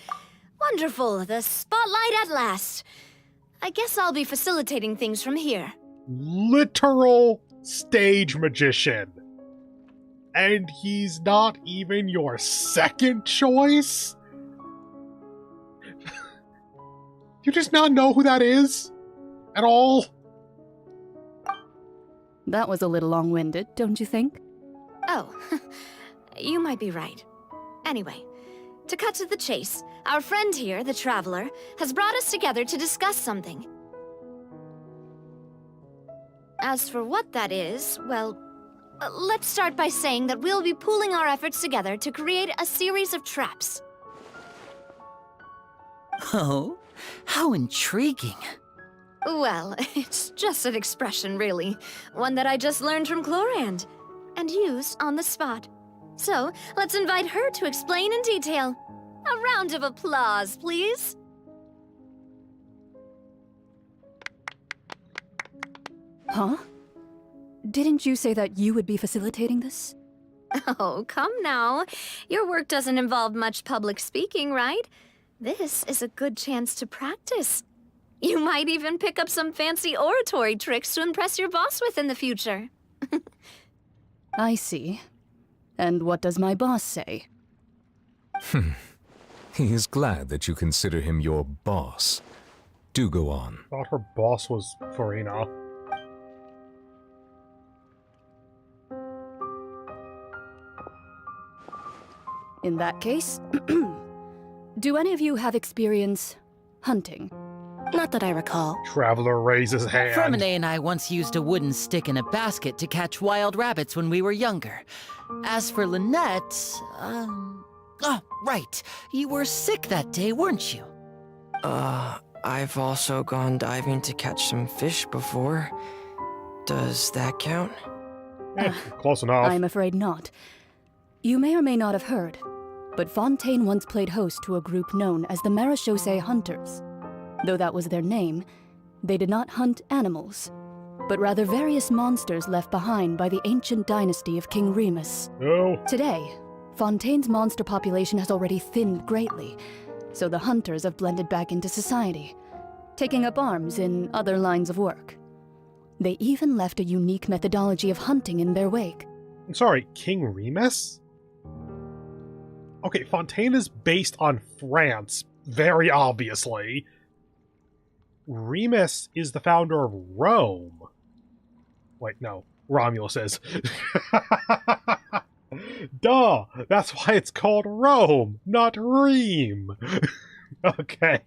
Wonderful, the spotlight at last. I guess I'll be facilitating things from here. Literal stage magician. And he's not even your second choice? You just not know who that is? At all? That was a little long-winded, don't you think? Oh, you might be right. Anyway, to cut to the chase, our friend here, the Traveler, has brought us together to discuss something. As for what that is, well, let's start by saying that we'll be pooling our efforts together to create a series of traps. Oh, how intriguing. Well, it's just an expression, really. One that I just learned from Chlorand, and used on the spot. So, let's invite her to explain in detail. A round of applause, please. Huh? Didn't you say that you would be facilitating this? Oh, come now. Your work doesn't involve much public speaking, right? This is a good chance to practice. You might even pick up some fancy oratory tricks to impress your boss with in the future. I see. And what does my boss say? He is glad that you consider him your boss. Do go on. Thought her boss was Farina. In that case, do any of you have experience hunting? Not that I recall. Traveler raises hand. Fremine and I once used a wooden stick in a basket to catch wild rabbits when we were younger. As for Lynette, oh, right. You were sick that day, weren't you? I've also gone diving to catch some fish before. Does that count? Close enough. I'm afraid not. You may or may not have heard, but Fontaine once played host to a group known as the Marechaussee Hunters. Though that was their name, they did not hunt animals, but rather various monsters left behind by the ancient dynasty of King Remus. No. Today, Fontaine's monster population has already thinned greatly, so the hunters have blended back into society, taking up arms in other lines of work. They even left a unique methodology of hunting in their wake. I'm sorry, King Remus? Okay, Fontaine is based on France, very obviously. Remus is the founder of Rome. Wait, no. Romulus is. Duh! That's why it's called Rome, not Reem. Okay.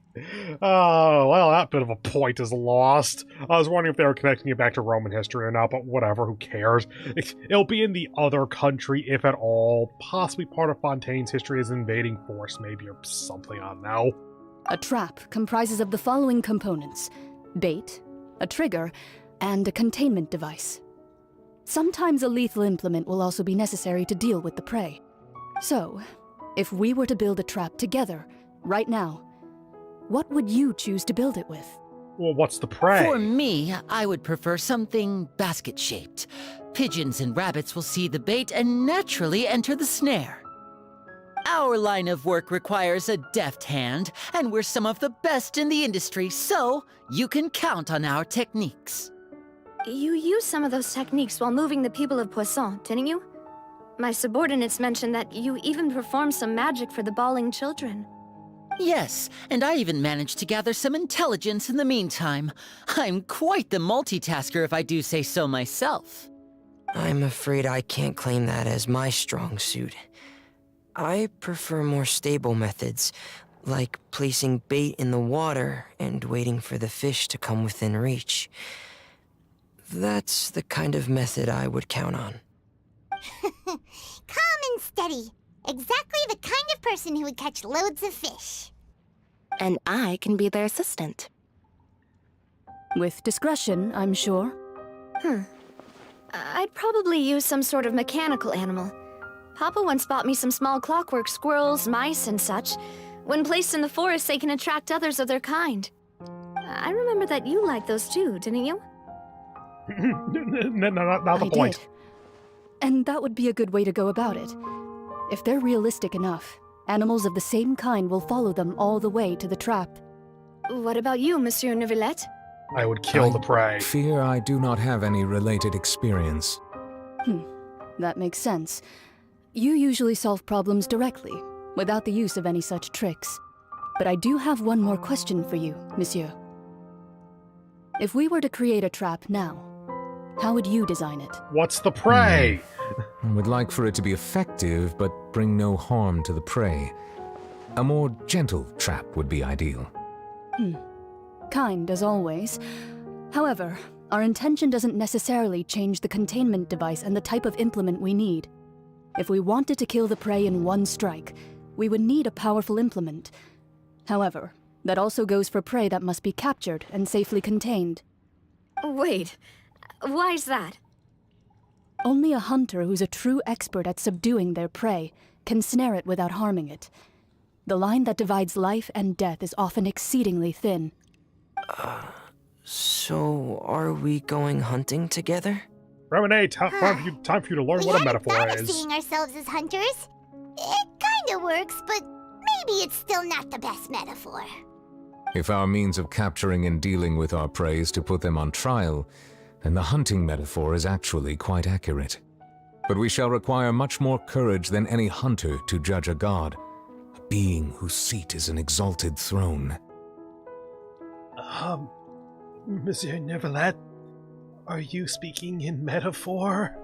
Oh, well, that bit of a point is lost. I was wondering if they were connecting it back to Roman history or not, but whatever, who cares? It'll be in the other country, if at all. Possibly part of Fontaine's history as invading force, maybe, or something, I don't know. A trap comprises of the following components: bait, a trigger, and a containment device. Sometimes a lethal implement will also be necessary to deal with the prey. So, if we were to build a trap together, right now, what would you choose to build it with? Well, what's the prey? For me, I would prefer something basket-shaped. Pigeons and rabbits will see the bait and naturally enter the snare. Our line of work requires a deft hand, and we're some of the best in the industry, so you can count on our techniques. You used some of those techniques while moving the people of Poisson, didn't you? My subordinates mentioned that you even performed some magic for the bawling children. Yes, and I even managed to gather some intelligence in the meantime. I'm quite the multitasker if I do say so myself. I'm afraid I can't claim that as my strong suit. I prefer more stable methods, like placing bait in the water and waiting for the fish to come within reach. That's the kind of method I would count on. Calm and steady. Exactly the kind of person who would catch loads of fish. And I can be their assistant. With discretion, I'm sure. I'd probably use some sort of mechanical animal. Papa once bought me some small clockwork squirrels, mice, and such. When placed in the forest, they can attract others of their kind. I remember that you liked those too, didn't you? No, not the point. Did. And that would be a good way to go about it. If they're realistic enough, animals of the same kind will follow them all the way to the trap. What about you, Monsieur Neuvillette? I would kill the prey. Fear I do not have any related experience. That makes sense. You usually solve problems directly, without the use of any such tricks. But I do have one more question for you, monsieur. If we were to create a trap now, how would you design it? What's the prey? I would like for it to be effective, but bring no harm to the prey. A more gentle trap would be ideal. Kind as always. However, our intention doesn't necessarily change the containment device and the type of implement we need. If we wanted to kill the prey in one strike, we would need a powerful implement. However, that also goes for prey that must be captured and safely contained. Wait, why's that? Only a hunter who's a true expert at subduing their prey can snare it without harming it. The line that divides life and death is often exceedingly thin. So are we going hunting together? Remine, time for you to learn what a metaphor We hadn't thought of is. seeing ourselves as hunters. It kinda works, but maybe it's still not the best metaphor. If our means of capturing and dealing with our prey is to put them on trial, then the hunting metaphor is actually quite accurate. But we shall require much more courage than any hunter to judge a god, a being whose seat is an exalted throne. Monsieur Neuvillette, are you speaking in metaphor?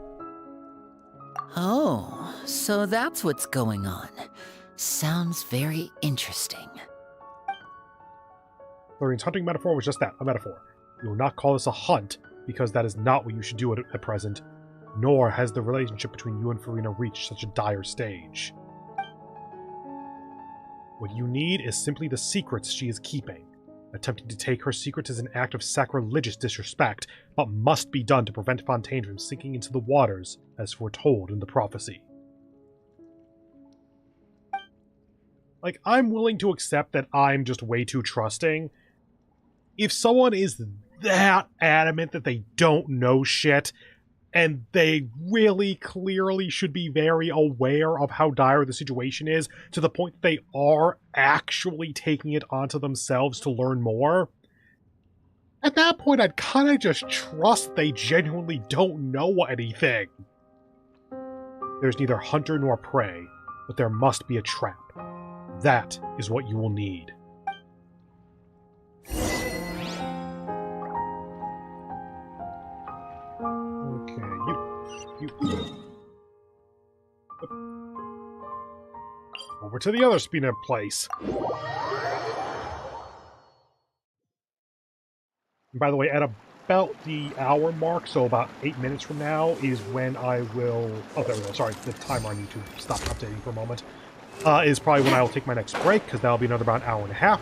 Oh, so that's what's going on. Sounds very interesting. Florian's hunting metaphor was just that, a metaphor. You will not call this a hunt, because that is not what you should do at present, nor has the relationship between you and Farina reached such a dire stage. What you need is simply the secrets she is keeping. Attempting to take her secrets is an act of sacrilegious disrespect, but must be done to prevent Fontaine from sinking into the waters, as foretold in the prophecy. Like, I'm willing to accept that I'm just way too trusting. If someone is that adamant that they don't know shit, and they really clearly should be very aware of how dire the situation is, to the point that they are actually taking it onto themselves to learn more, at that point I'd kind of just trust they genuinely don't know anything. There's neither hunter nor prey, but there must be a trap. That is what you will need. Over to the other Spina place. And by the way, at about the hour mark, so about 8 minutes from now, is when I will... Oh, there we go. Sorry, the timer I need to stop updating for a moment. Is probably when I will take my next break, because that'll be another about an hour and a half.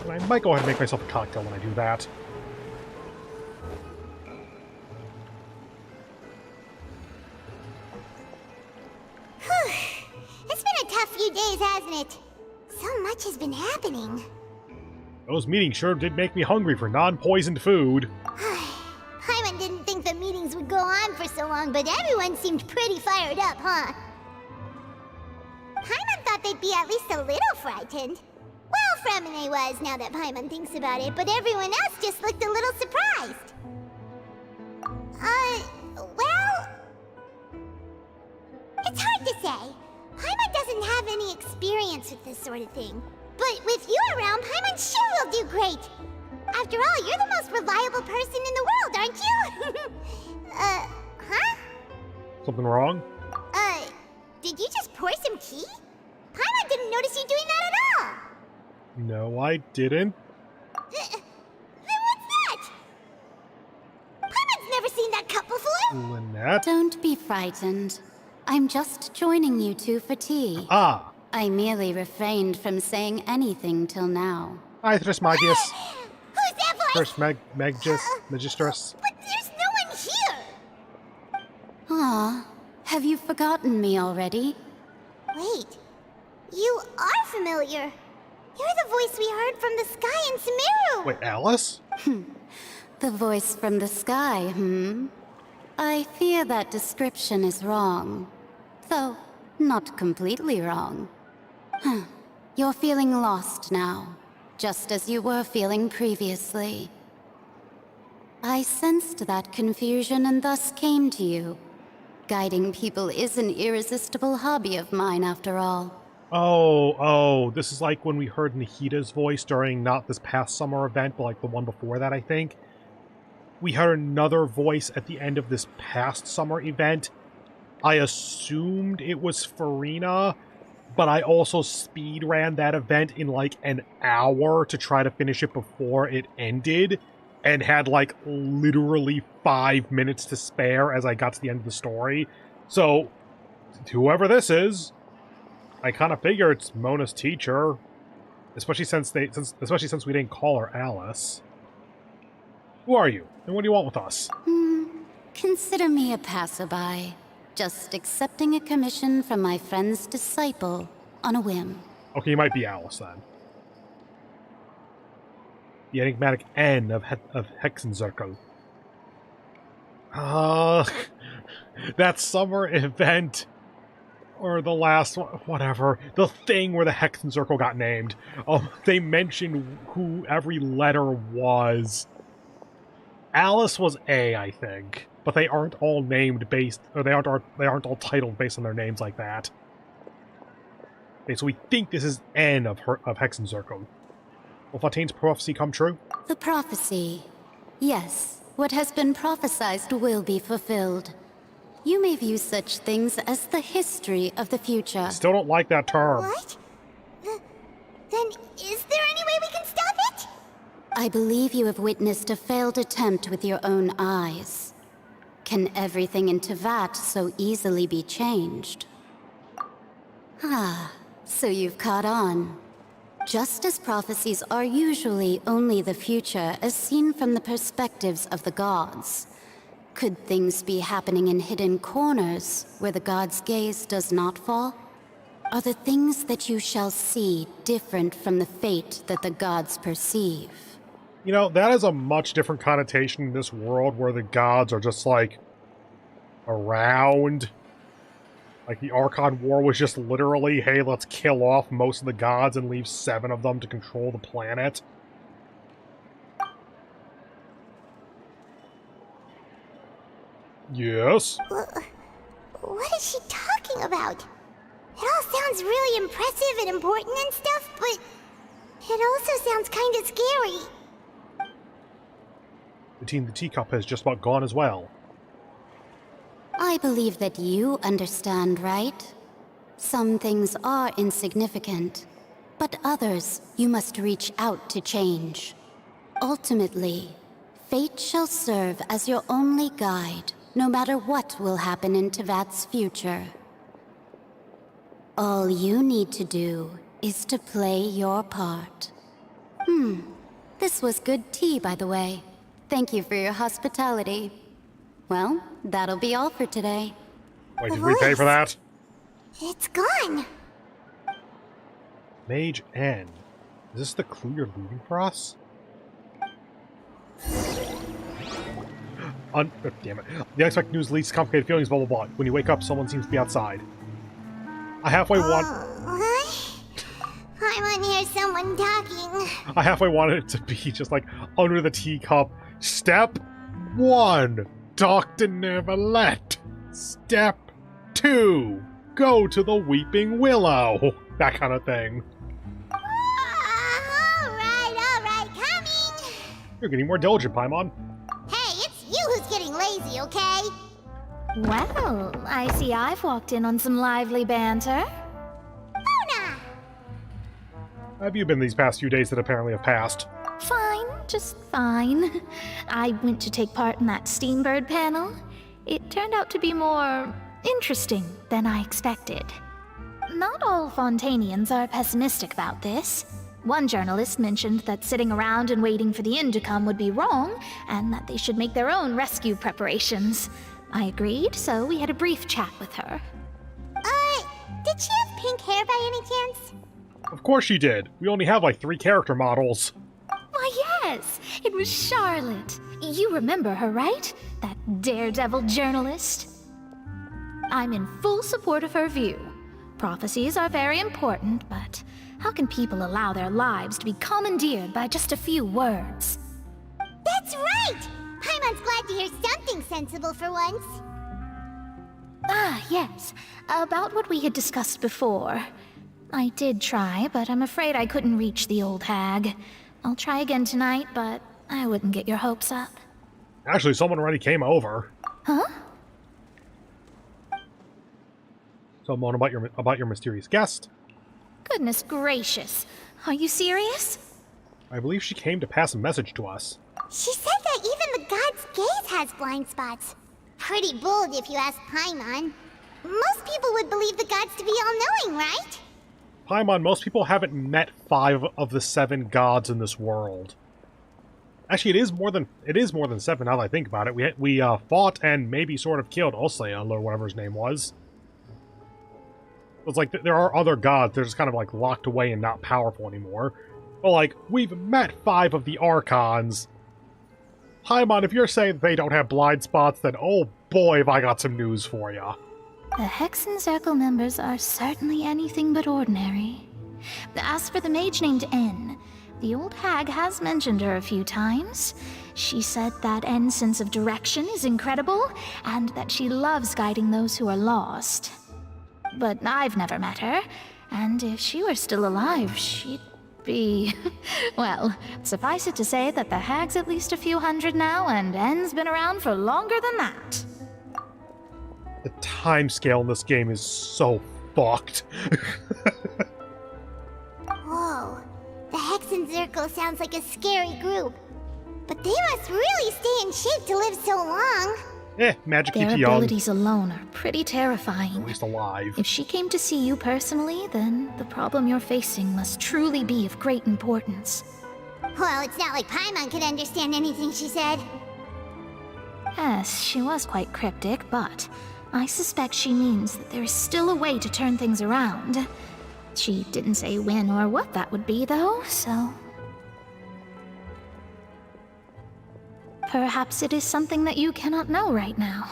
And I might go ahead and make myself a cocktail when I do that. It's been a tough few days, hasn't it? So much has been happening. Those meetings sure did make me hungry for non-poisoned food. Paimon didn't think the meetings would go on for so long, but everyone seemed pretty fired up, huh? Paimon thought they'd be at least a little frightened. Well, Fremine was, now that Paimon thinks about it, but everyone else just looked a little surprised. Well... It's hard to say. Paimon doesn't have any experience with this sort of thing. But with you around, Paimon sure will do great. After all, you're the most reliable person in the world, aren't you? Huh? Something wrong? Did you just pour some tea? Paimon didn't notice you doing that at all. No, I didn't. Then what's that? Paimon's never seen that cup before. Lynette? Don't be frightened. I'm just joining you two for tea. Ah. I merely refrained from saying anything till now. Hi, Thris Magius. Who's that voice? Thris Magistress. But there's no one here. Ah, have you forgotten me already? Wait, you are familiar. You're the voice we heard from the sky in Sumeru. Wait, Alice? The voice from the sky, I fear that description is wrong. Though, not completely wrong. You're feeling lost now, just as you were feeling previously. I sensed that confusion and thus came to you. Guiding people is an irresistible hobby of mine, after all. Oh, this is like when we heard Nahida's voice during not this past summer event, but like the one before that, I think. We heard another voice at the end of this past summer event. I assumed it was Farina, but I also speed ran that event in like an hour to try to finish it before it ended, and had like literally 5 minutes to spare as I got to the end of the story. So, whoever this is, I kind of figure it's Mona's teacher, especially since we didn't call her Alice. Who are you, and what do you want with us? Consider me a passerby, just accepting a commission from my friend's disciple on a whim. Okay, you might be Alice then. The enigmatic N of Hexenzirkel. That summer event, or the last one, whatever, the thing where the Hexenzirkel got named. They mentioned who every letter was. Alice was A, I think, but they aren't all named based, or they aren't all titled based on their names like that. Okay, so we think this is N of Hexenzirkel. Will Fontaine's prophecy come true? The prophecy. Yes, what has been prophesied will be fulfilled. You may view such things as the history of the future. Still don't like that term. What? Then is there I believe you have witnessed a failed attempt with your own eyes. Can everything in Tevat so easily be changed? Ah, so you've caught on. Just as prophecies are usually only the future as seen from the perspectives of the gods, could things be happening in hidden corners where the gods' gaze does not fall? Are the things that you shall see different from the fate that the gods perceive? You know, that is a much different connotation in this world where the gods are just, like, around. Like, the Archon War was just literally, hey, let's kill off most of the gods and leave 7 of them to control the planet. Yes? What is she talking about? It all sounds really impressive and important and stuff, but it also sounds kind of scary. The Team the Teacup has just about gone as well. I believe that you understand, right? Some things are insignificant, but others you must reach out to change. Ultimately, fate shall serve as your only guide, no matter what will happen in Tevat's future. All you need to do is to play your part. This was good tea, by the way. Thank you for your hospitality. Well, that'll be all for today. Wait, did we pay for that? It's gone. Mage N. Is this the clue you're leaving for us? Damn it. The unexpected news leads to complicated feelings, blah blah blah. When you wake up, someone seems to be outside. I halfway want... I want to hear someone talking. I halfway wanted it to be just like, under the teacup. Step 1. Talk to Neverlet. Step 2. Go to the Weeping Willow. That kind of thing. Alright, coming! You're getting more diligent, Paimon. Hey, it's you who's getting lazy, okay? Well, I see I've walked in on some lively banter. Luna! How have you been these past few days that apparently have passed? Fine, just fine. I went to take part in that Steambird panel. It turned out to be more interesting than I expected. Not all Fontainians are pessimistic about this. One journalist mentioned that sitting around and waiting for the end to come would be wrong, and that they should make their own rescue preparations. I agreed, so we had a brief chat with her. Did she have pink hair by any chance? Of course she did. We only have like 3 character models. Why, yes! It was Charlotte. You remember her, right? That daredevil journalist? I'm in full support of her view. Prophecies are very important, but how can people allow their lives to be commandeered by just a few words? That's right! Paimon's glad to hear something sensible for once. Ah, yes. About what we had discussed before. I did try, but I'm afraid I couldn't reach the old hag. I'll try again tonight, but I wouldn't get your hopes up. Actually, someone already came over. Huh? Someone about your mysterious guest. Goodness gracious. Are you serious? I believe she came to pass a message to us. She said that even the god's gaze has blind spots. Pretty bold if you ask Paimon. Most people would believe the gods to be all-knowing, right? Paimon, most people haven't met 5 of the 7 gods in this world. Actually, it is more than 7 now that I think about it. We fought and maybe sort of killed Osean, or whatever his name was. It's like, there are other gods, they're just kind of like locked away and not powerful anymore. But like, we've met 5 of the Archons. Paimon, if you're saying they don't have blind spots, then oh boy, have I got some news for ya. The Hexen Circle members are certainly anything but ordinary. As for the mage named N, the old hag has mentioned her a few times. She said that N's sense of direction is incredible, and that she loves guiding those who are lost. But I've never met her, and if she were still alive, she'd be... well, suffice it to say that the hag's at least a few hundred now, and N's been around for longer than that. The timescale in this game is so fucked. Whoa. The Hexen Miracle sounds like a scary group. But they must really stay in shape to live so long. Magic Their keeps you young. abilities alone are pretty terrifying. At least alive. If she came to see you personally, then the problem you're facing must truly be of great importance. Well, it's not like Paimon could understand anything she said. Yes, she was quite cryptic, but I suspect she means that there is still a way to turn things around. She didn't say when or what that would be, though, so... Perhaps it is something that you cannot know right now.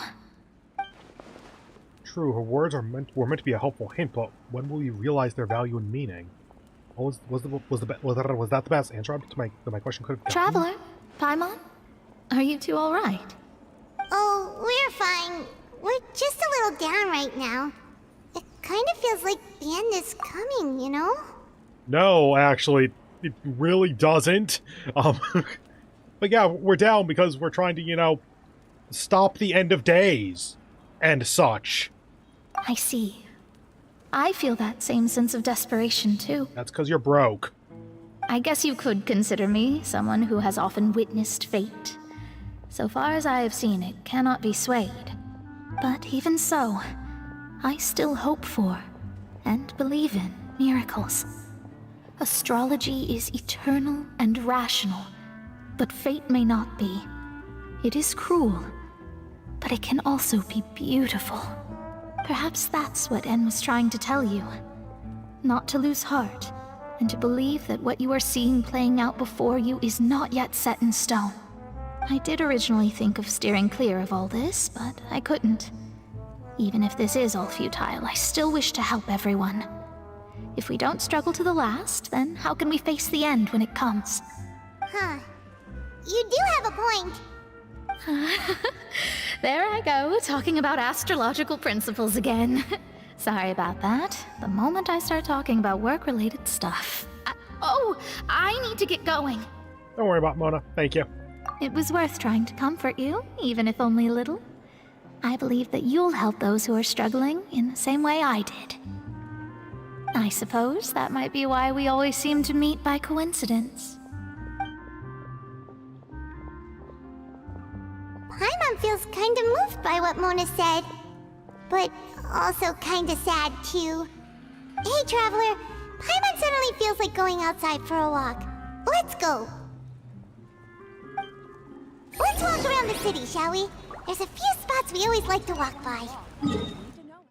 True, her words were meant to be a helpful hint, but when will you realize their value and meaning? Was that the best answer to my question could have gotten? Traveler, Paimon, are you two all right? Oh, we're fine. We're just a little down right now. It kind of feels like the end is coming, you know? No, actually, it really doesn't. But yeah, we're down because we're trying to, you know, stop the end of days and such. I see. I feel that same sense of desperation, too. That's because you're broke. I guess you could consider me someone who has often witnessed fate. So far as I have seen, it cannot be swayed. But even so, I still hope for, and believe in, miracles. Astrology is eternal and rational, but fate may not be. It is cruel, but it can also be beautiful. Perhaps that's what En was trying to tell you. Not to lose heart, and to believe that what you are seeing playing out before you is not yet set in stone. I did originally think of steering clear of all this, but I couldn't. Even if this is all futile, I still wish to help everyone. If we don't struggle to the last, then how can we face the end when it comes? Huh. You do have a point. There I go, talking about astrological principles again. Sorry about that. The moment I start talking about work-related stuff. I need to get going. Don't worry about Mona. Thank you. It was worth trying to comfort you, even if only a little. I believe that you'll help those who are struggling in the same way I did. I suppose that might be why we always seem to meet by coincidence. Paimon feels kind of moved by what Mona said, but also kind of sad too. Hey, Traveler, Paimon suddenly feels like going outside for a walk. Let's go. Let's walk around the city, shall we? There's a few spots we always like to walk by.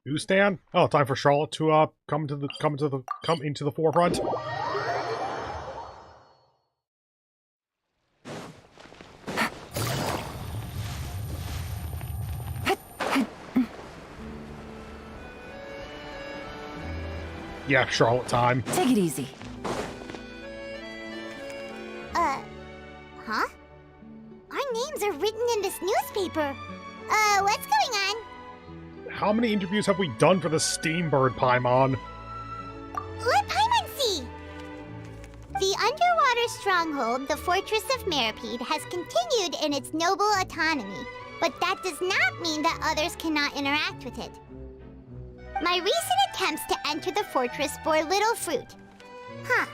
Newsstand? Oh, time for Charlotte to come into the forefront. Yeah, Charlotte time. Take it easy. Huh? Our names are written in this newspaper. What's going on? How many interviews have we done for the Steambird, Paimon? Let Paimon see! The underwater stronghold, the Fortress of Meripede, has continued in its noble autonomy, but that does not mean that others cannot interact with it. My recent attempts to enter the fortress bore little fruit. Huh.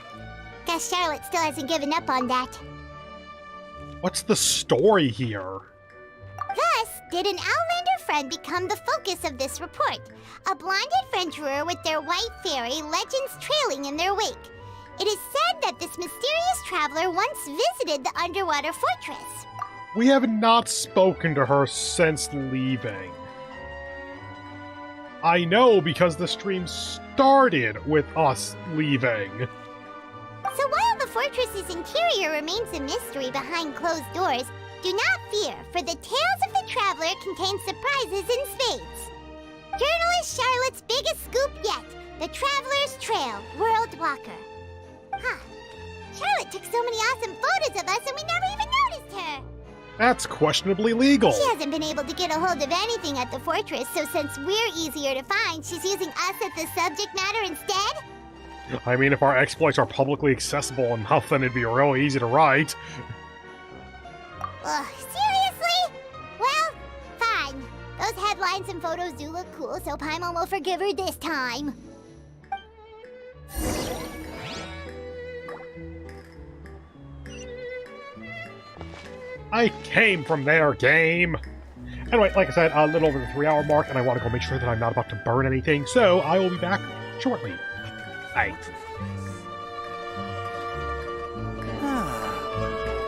Guess Charlotte still hasn't given up on that. What's the story here? Thus, did an Outlander friend become the focus of this report? A blonde adventurer with their white fairy, legends trailing in their wake. It is said that this mysterious traveler once visited the underwater fortress. We have not spoken to her since leaving. I know because the stream started with us leaving. So while the fortress's interior remains a mystery behind closed doors, do not fear, for the tales of the traveler contain surprises in spades. Journalist Charlotte's biggest scoop yet, the Traveler's Trail, World Walker. Huh. Charlotte took so many awesome photos of us and we never even noticed her. That's questionably legal. She hasn't been able to get a hold of anything at the fortress, so since we're easier to find, she's using us as the subject matter instead? I mean, if our exploits are publicly accessible enough, then it'd be really easy to write. Ugh, seriously? Well, fine. Those headlines and photos do look cool, so Paimon will forgive her this time. I came from there, game! Anyway, like I said, a little over the 3-hour mark, and I want to go make sure that I'm not about to burn anything, so I will be back shortly. Bye.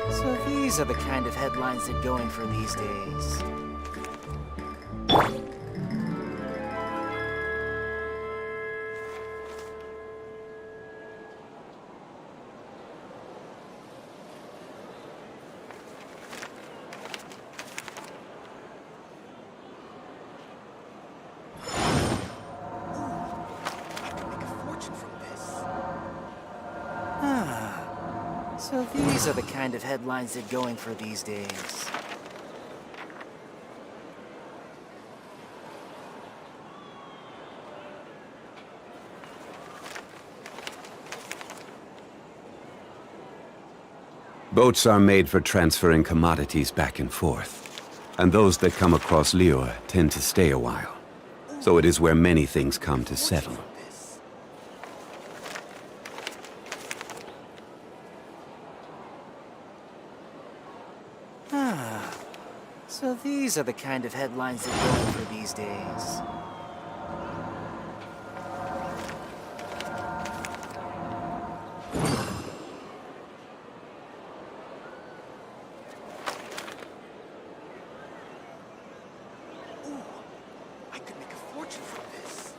So these are the kind of headlines they're going for these days. So these are the kind of headlines they're going for these days. Boats are made for transferring commodities back and forth, and those that come across Liyue tend to stay a while. So it is where many things come to settle. So these are the kind of headlines they're going for these days. I could make a fortune from this.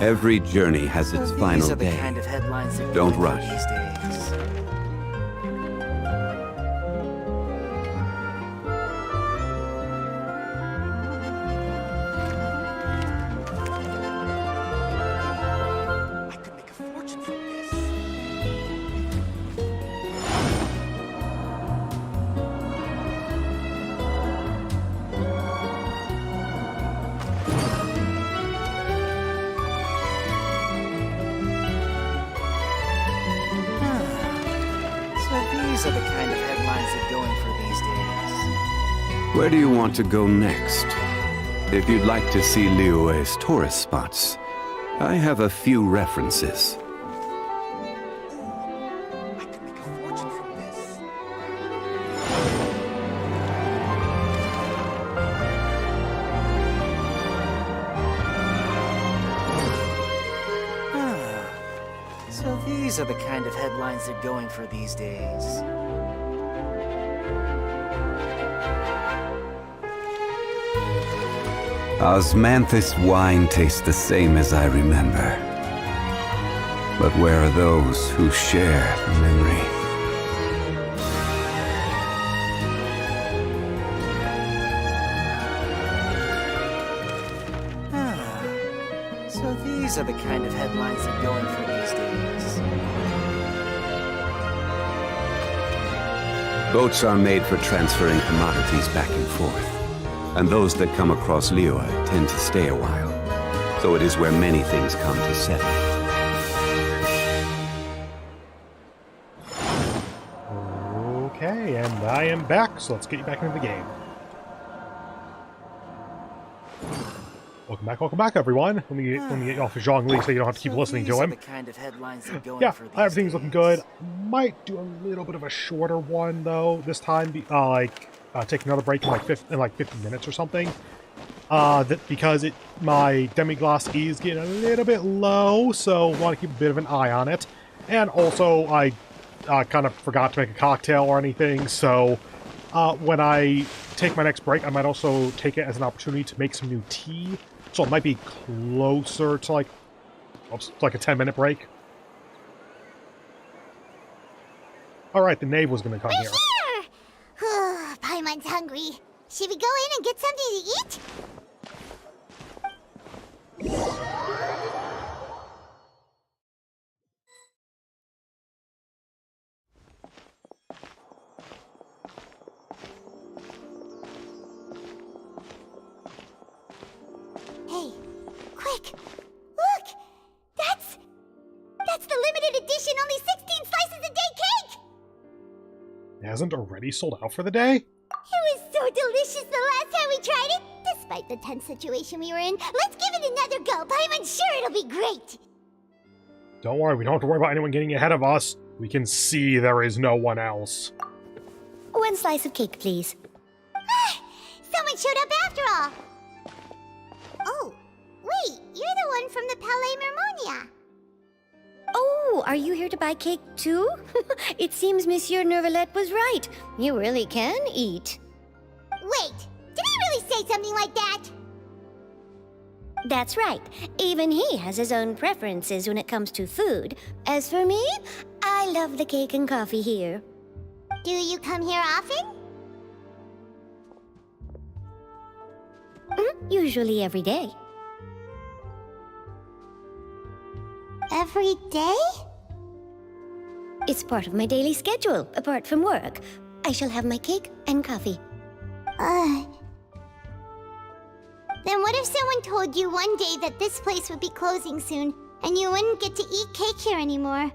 Every journey has its final day. Kind of headlines they're Don't going for rush. these days. These are the kind of headlines they're going for these days. Where do you want to go next? If you'd like to see Liyue's tourist spots, I have a few references. So these are the kind of headlines they're going for these days. Osmanthus wine tastes the same as I remember. But where are those who share the memory? So these are the kind of headlines they're going for these days. Boats are made for transferring commodities back and forth, and those that come across Liyue tend to stay a while. So it is where many things come to settle. Okay, and I am back, so let's get you back into the game. Welcome back, everyone. Let me get you off of Zhongli so you don't have to keep listening to him. The kind of headlines they're going Yeah, for these everything's looking good. Might do a little bit of a shorter one though this time. Take another break in like 50 minutes or something. Because my demi-glace E is getting a little bit low, so want to keep a bit of an eye on it. And also, I kind of forgot to make a cocktail or anything, so when I take my next break, I might also take it as an opportunity to make some new tea. So it might be closer to like a 10-minute break. Alright, the knave was going to come here. Paimon's hungry. Should we go in and get something to eat? Hey, quick! Look! That's the limited edition only 16 slices a day cake! It hasn't already sold out for the day? It was so delicious the last time we tried it, despite the tense situation we were in. Let's give it another go. I'm sure it'll be great. Don't worry, we don't have to worry about anyone getting ahead of us. We can see there is no one else. 1 slice of cake, please. Someone showed up after all. Oh, wait, you're the one from the Palais Mermonia. Oh, are you here to buy cake too? It seems Monsieur Nervalette was right. You really can eat. Wait, did he really say something like that? That's right. Even he has his own preferences when it comes to food. As for me, I love the cake and coffee here. Do you come here often? Usually every day. Every day? It's part of my daily schedule, apart from work. I shall have my cake and coffee. Then what if someone told you one day that this place would be closing soon, and you wouldn't get to eat cake here anymore?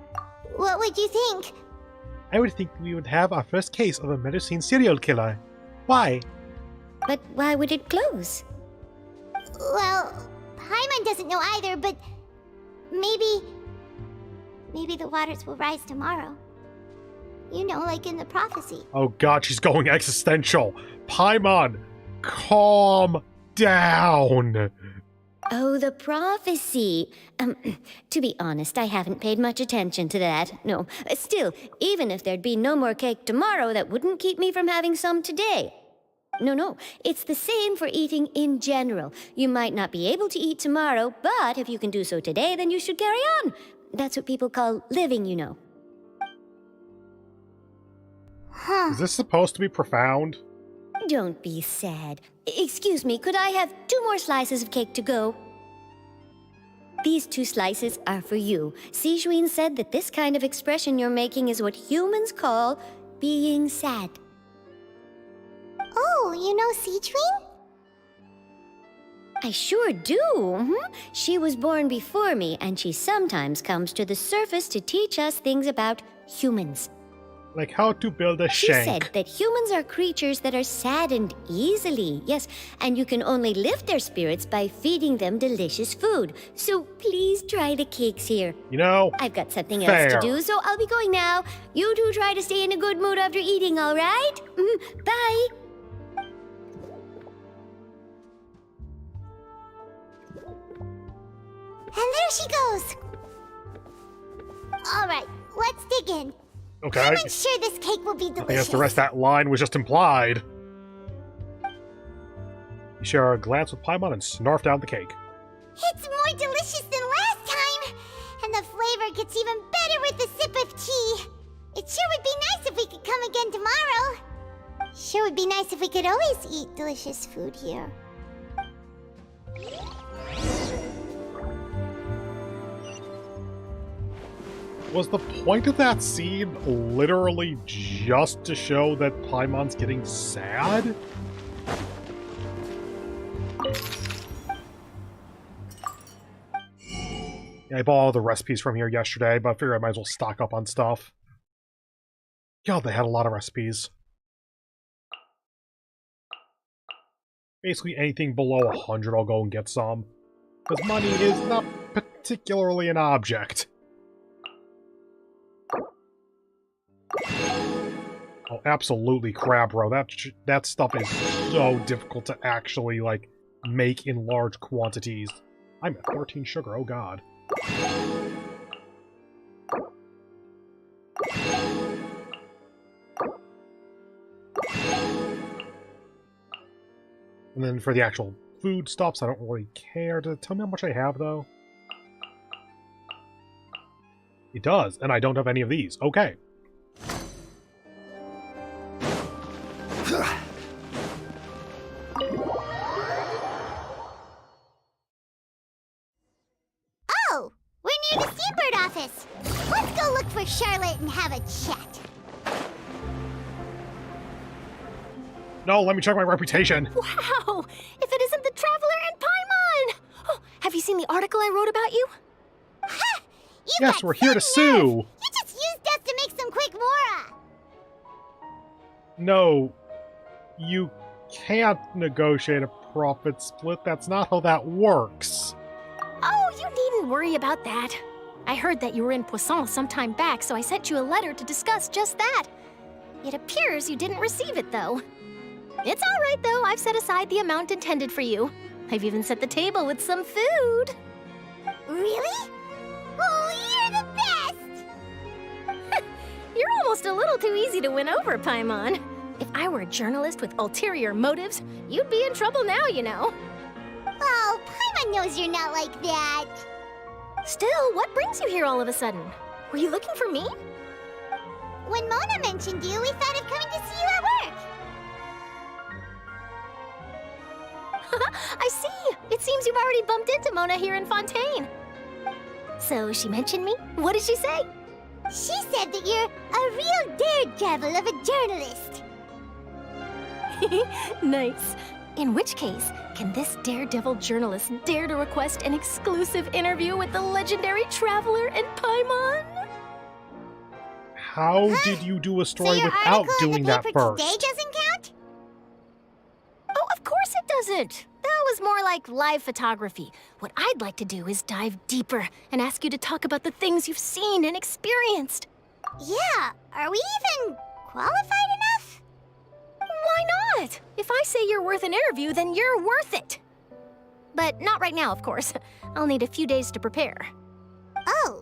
What would you think? I would think we would have our first case of a medicine serial killer. Why? But why would it close? Well, Paimon doesn't know either, but maybe the waters will rise tomorrow. You know, like in the prophecy. Oh god, she's going existential. Paimon, calm down. Oh, the prophecy. To be honest, I haven't paid much attention to that. No, still, even if there'd be no more cake tomorrow, that wouldn't keep me from having some today. No, it's the same for eating in general. You might not be able to eat tomorrow, but if you can do so today, then you should carry on. That's what people call living, you know. Is this supposed to be profound? Don't be sad. Excuse me, could I have 2 more slices of cake to go? These 2 slices are for you. Sijuin said that this kind of expression you're making is what humans call being sad. Oh, you know Sijuin? I sure do. She was born before me, and she sometimes comes to the surface to teach us things about humans. Like how to build a She shank. said that humans are creatures that are saddened easily, yes, and you can only lift their spirits by feeding them delicious food. So please try the cakes here. You know, I've got something fair. else to do, so I'll be going now. You two try to stay in a good mood after eating, all right? Bye. And there she goes. All right, let's dig in. Okay. I'm sure this cake will be I guess delicious. the rest of that line was just implied. You share a glance with Paimon and snarf down the cake. It's more delicious than last time, and the flavor gets even better with a sip of tea. It sure would be nice if we could come again tomorrow. Sure would be nice if we could always eat delicious food here. Was the point of that scene literally just to show that Paimon's getting sad? Yeah, I bought all the recipes from here yesterday, but I figured I might as well stock up on stuff. God, they had a lot of recipes. Basically anything below 100 I'll go and get some. Because money is not particularly an object. Oh, absolutely crap, bro. That stuff is so difficult to actually, like, make in large quantities. I'm at 13 sugar, oh god. And then for the actual food stuffs, I don't really care. Does it tell me how much I have, though? It does, and I don't have any of these. Okay. Oh, we're near the Seabird office. Let's go look for Charlotte and have a chat. No, let me check my reputation. Wow! If it isn't the Traveler and Paimon! Oh, have you seen the article I wrote about you? Ha! Yes, we're here to sue. You just used us to make some quick mora. No, you can't negotiate a profit split. That's not how that works. Oh, you needn't worry about that. I heard that you were in Poisson some time back, so I sent you a letter to discuss just that. It appears you didn't receive it, though. It's all right, though. I've set aside the amount intended for you. I've even set the table with some food. Really? Oh, you're the best! You're almost a little too easy to win over, Paimon. If I were a journalist with ulterior motives, you'd be in trouble now, you know. Oh, Paimon knows you're not like that. Still, what brings you here all of a sudden? Were you looking for me? When Mona mentioned you, we thought of coming to see you at work. I see! It seems you've already bumped into Mona here in Fontaine. So she mentioned me? What did she say? She said that you're a real daredevil of a journalist. Nice. In which case, can this daredevil journalist dare to request an exclusive interview with the legendary traveler and Paimon? How did you do a story without doing that first? Today doesn't count? Oh, of course it doesn't. That was more like live photography. What I'd like to do is dive deeper and ask you to talk about the things you've seen and experienced. Yeah, are we even qualified enough? Why not? If I say you're worth an interview, then you're worth it. But not right now, of course. I'll need a few days to prepare. Oh,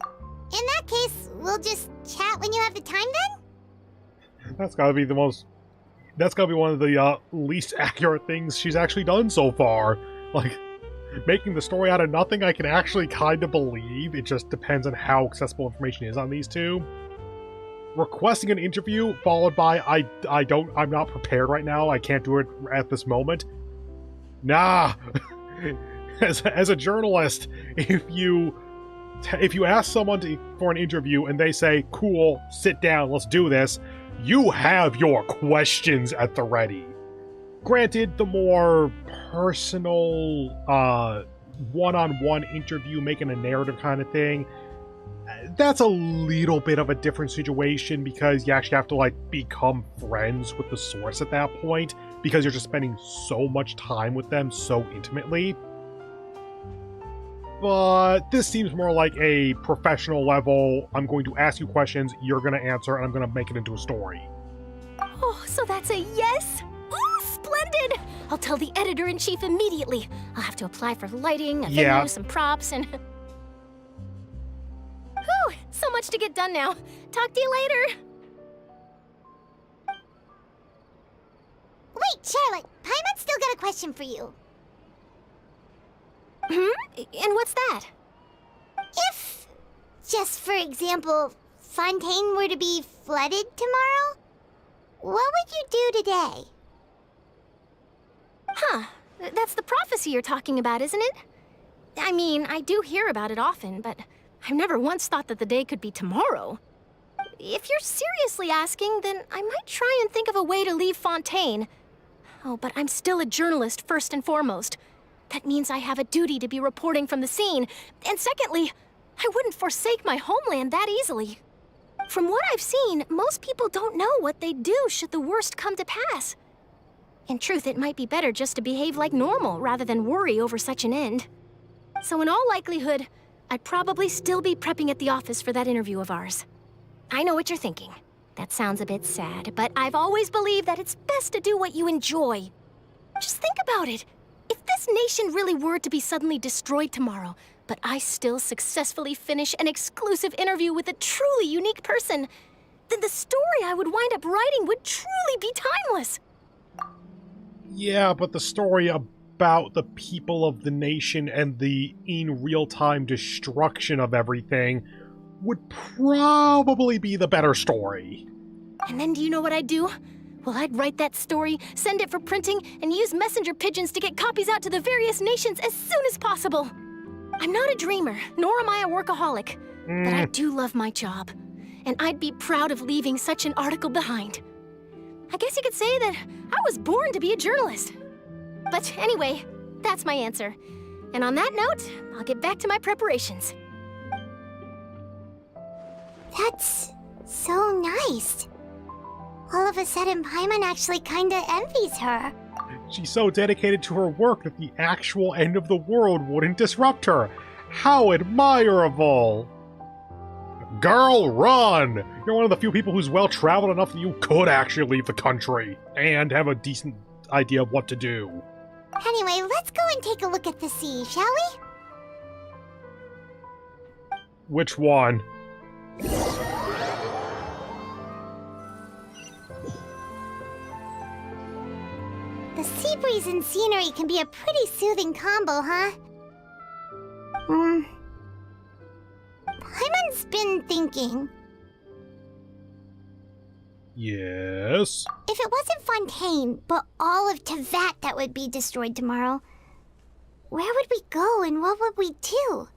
in that case, we'll just chat when you have the time then? That's gotta be one of the least accurate things she's actually done so far. Like, making the story out of nothing I can actually kind of believe. It just depends on how accessible information is on these two. Requesting an interview followed by I'm not prepared right now, I can't do it at this moment. Nah. as a journalist, if you ask someone for an interview and they say, cool, sit down, let's do this, you have your questions at the ready. Granted, the more personal, one-on-one interview, making a narrative kind of thing, that's a little bit of a different situation because you actually have to, like, become friends with the source at that point because you're just spending so much time with them so intimately. But this seems more like a professional level. I'm going to ask you questions, you're going to answer, and I'm going to make it into a story. Oh, so that's a yes? Ooh, splendid! I'll tell the editor-in-chief immediately. I'll have to apply for lighting, a venue, some props, and... Whew, so much to get done now. Talk to you later. Wait, Charlotte, Paimon's still got a question for you. And what's that? If, just for example, Fontaine were to be flooded tomorrow, what would you do today? Huh. That's the prophecy you're talking about, isn't it? I mean, I do hear about it often, but I've never once thought that the day could be tomorrow. If you're seriously asking, then I might try and think of a way to leave Fontaine. Oh, but I'm still a journalist first and foremost. That means I have a duty to be reporting from the scene. And secondly, I wouldn't forsake my homeland that easily. From what I've seen, most people don't know what they'd do should the worst come to pass. In truth, it might be better just to behave like normal rather than worry over such an end. So in all likelihood, I'd probably still be prepping at the office for that interview of ours. I know what you're thinking. That sounds a bit sad, but I've always believed that it's best to do what you enjoy. Just think about it. If this nation really were to be suddenly destroyed tomorrow, but I still successfully finish an exclusive interview with a truly unique person, then the story I would wind up writing would truly be timeless. Yeah, but the story about the people of the nation and the in real-time destruction of everything would probably be the better story. And then do you know what I'd do? Well, I'd write that story, send it for printing, and use messenger pigeons to get copies out to the various nations as soon as possible. I'm not a dreamer, nor am I a workaholic, but I do love my job, and I'd be proud of leaving such an article behind. I guess you could say that I was born to be a journalist. But anyway, that's my answer. And on that note, I'll get back to my preparations. That's so nice. All of a sudden, Paimon actually kinda envies her. She's so dedicated to her work that the actual end of the world wouldn't disrupt her. How admirable! Girl, run! You're one of the few people who's well-traveled enough that you could actually leave the country and have a decent idea of what to do. Anyway, let's go and take a look at the sea, shall we? Which one? The sea breeze and scenery can be a pretty soothing combo, huh? Paimon's been thinking. Yes? If it wasn't Fontaine, but all of Tevat that would be destroyed tomorrow, where would we go and what would we do?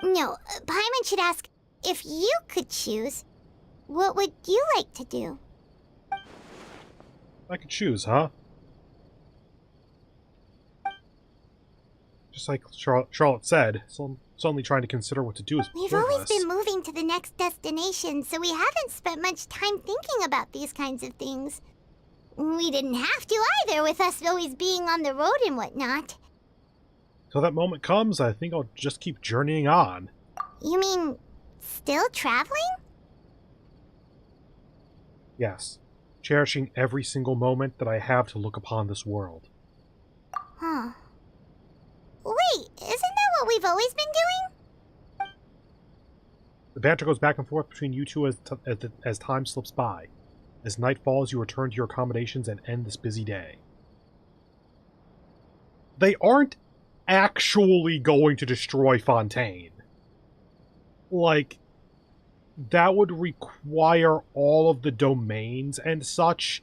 No, Paimon should ask, if you could choose, what would you like to do? I could choose, huh? Just like Charlotte said, so I'm suddenly trying to consider what to do is We've always been moving to the next destination, so we haven't spent much time thinking about these kinds of things. We didn't have to either, with us always being on the road and whatnot. Till that moment comes, I think I'll just keep journeying on. You mean, still traveling? Yes. Cherishing every single moment that I have to look upon this world. Huh. Wait, isn't that what we've always been doing? The banter goes back and forth between you two as time slips by. As night falls, you return to your accommodations and end this busy day. They aren't actually going to destroy Fontaine. Like, that would require all of the domains and such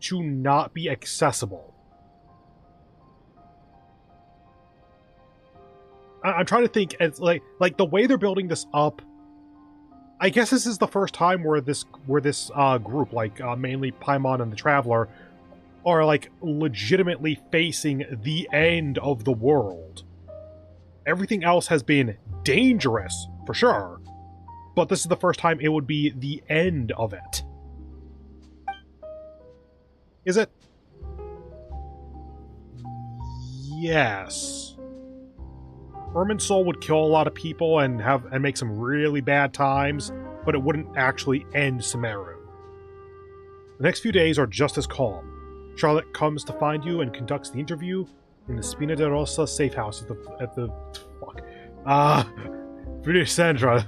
to not be accessible. I'm trying to think, it's like the way they're building this up. I guess this is the first time where this group, like mainly Paimon and the Traveler, are like legitimately facing the end of the world. Everything else has been dangerous for sure, but this is the first time it would be the end of it. Is it? Yes. Irminsul would kill a lot of people and make some really bad times, but it wouldn't actually end Sumeru. The next few days are just as calm. Charlotte comes to find you and conducts the interview in the Spina de Rosa safe house at the Sandra.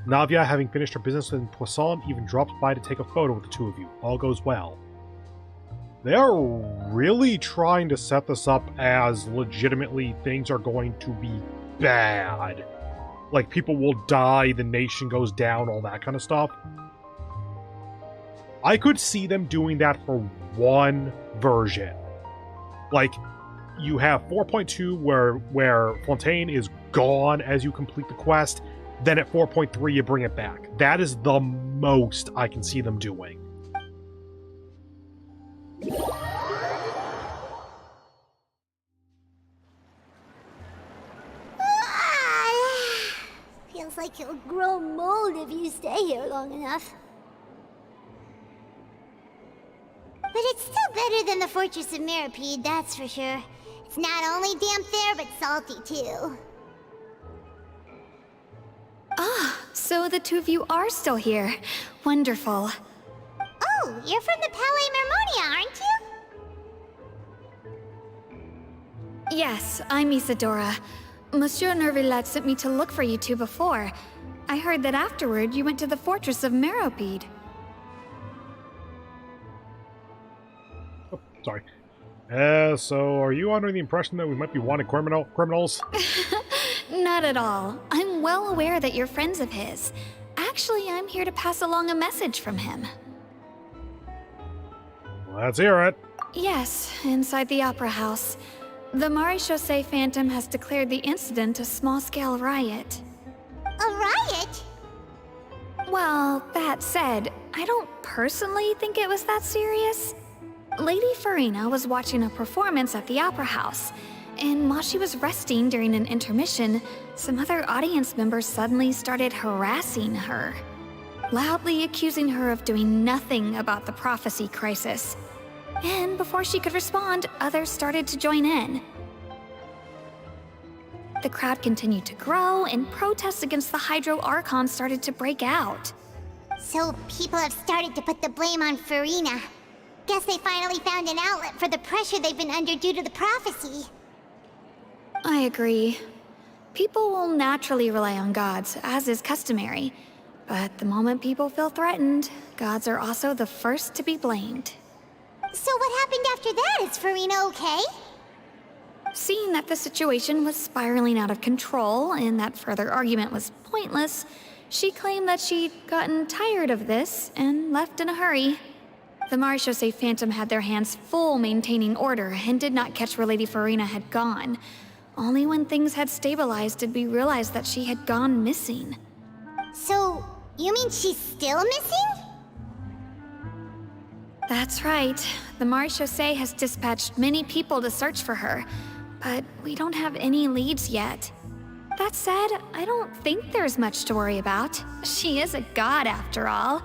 Navia, having finished her business in Poisson, even drops by to take a photo with the two of you. All goes well. They are really trying to set this up as legitimately things are going to be bad. Like, people will die, the nation goes down, all that kind of stuff. I could see them doing that for one version. Like, you have 4.2 where Fontaine is gone as you complete the quest, then at 4.3 you bring it back. That is the most I can see them doing. Feels like you'll grow mold if you stay here long enough. But it's still better than the Fortress of Meropide, that's for sure. It's not only damp there, but salty too. Ah, so the two of you are still here. Wonderful. Oh, you're from the Palais Mermonia, aren't you? Yes, I'm Isadora. Monsieur Nervillet sent me to look for you two before. I heard that afterward you went to the Fortress of Meropide. Oh, sorry. So are you under the impression that we might be wanted criminals? Not at all. I'm well aware that you're friends of his. Actually, I'm here to pass along a message from him. Let's hear it. Yes, inside the Opera House. The Maréchaussée Phantom has declared the incident a small-scale riot. A riot? Well, that said, I don't personally think it was that serious. Lady Farina was watching a performance at the Opera House, and while she was resting during an intermission, some other audience members suddenly started harassing her, loudly accusing her of doing nothing about the prophecy crisis. And before she could respond, others started to join in. The crowd continued to grow, and protests against the Hydro Archon started to break out. So people have started to put the blame on Farina. Guess they finally found an outlet for the pressure they've been under due to the prophecy. I agree. People will naturally rely on gods, as is customary. But the moment people feel threatened, gods are also the first to be blamed. So what happened after that? Is Farina okay? Seeing that the situation was spiraling out of control and that further argument was pointless, she claimed that she'd gotten tired of this and left in a hurry. The Marechaussee Phantom had their hands full maintaining order and did not catch where Lady Farina had gone. Only when things had stabilized did we realize that she had gone missing. So, you mean she's still missing? That's right. The Marechaussee has dispatched many people to search for her, but we don't have any leads yet. That said, I don't think there's much to worry about. She is a god after all.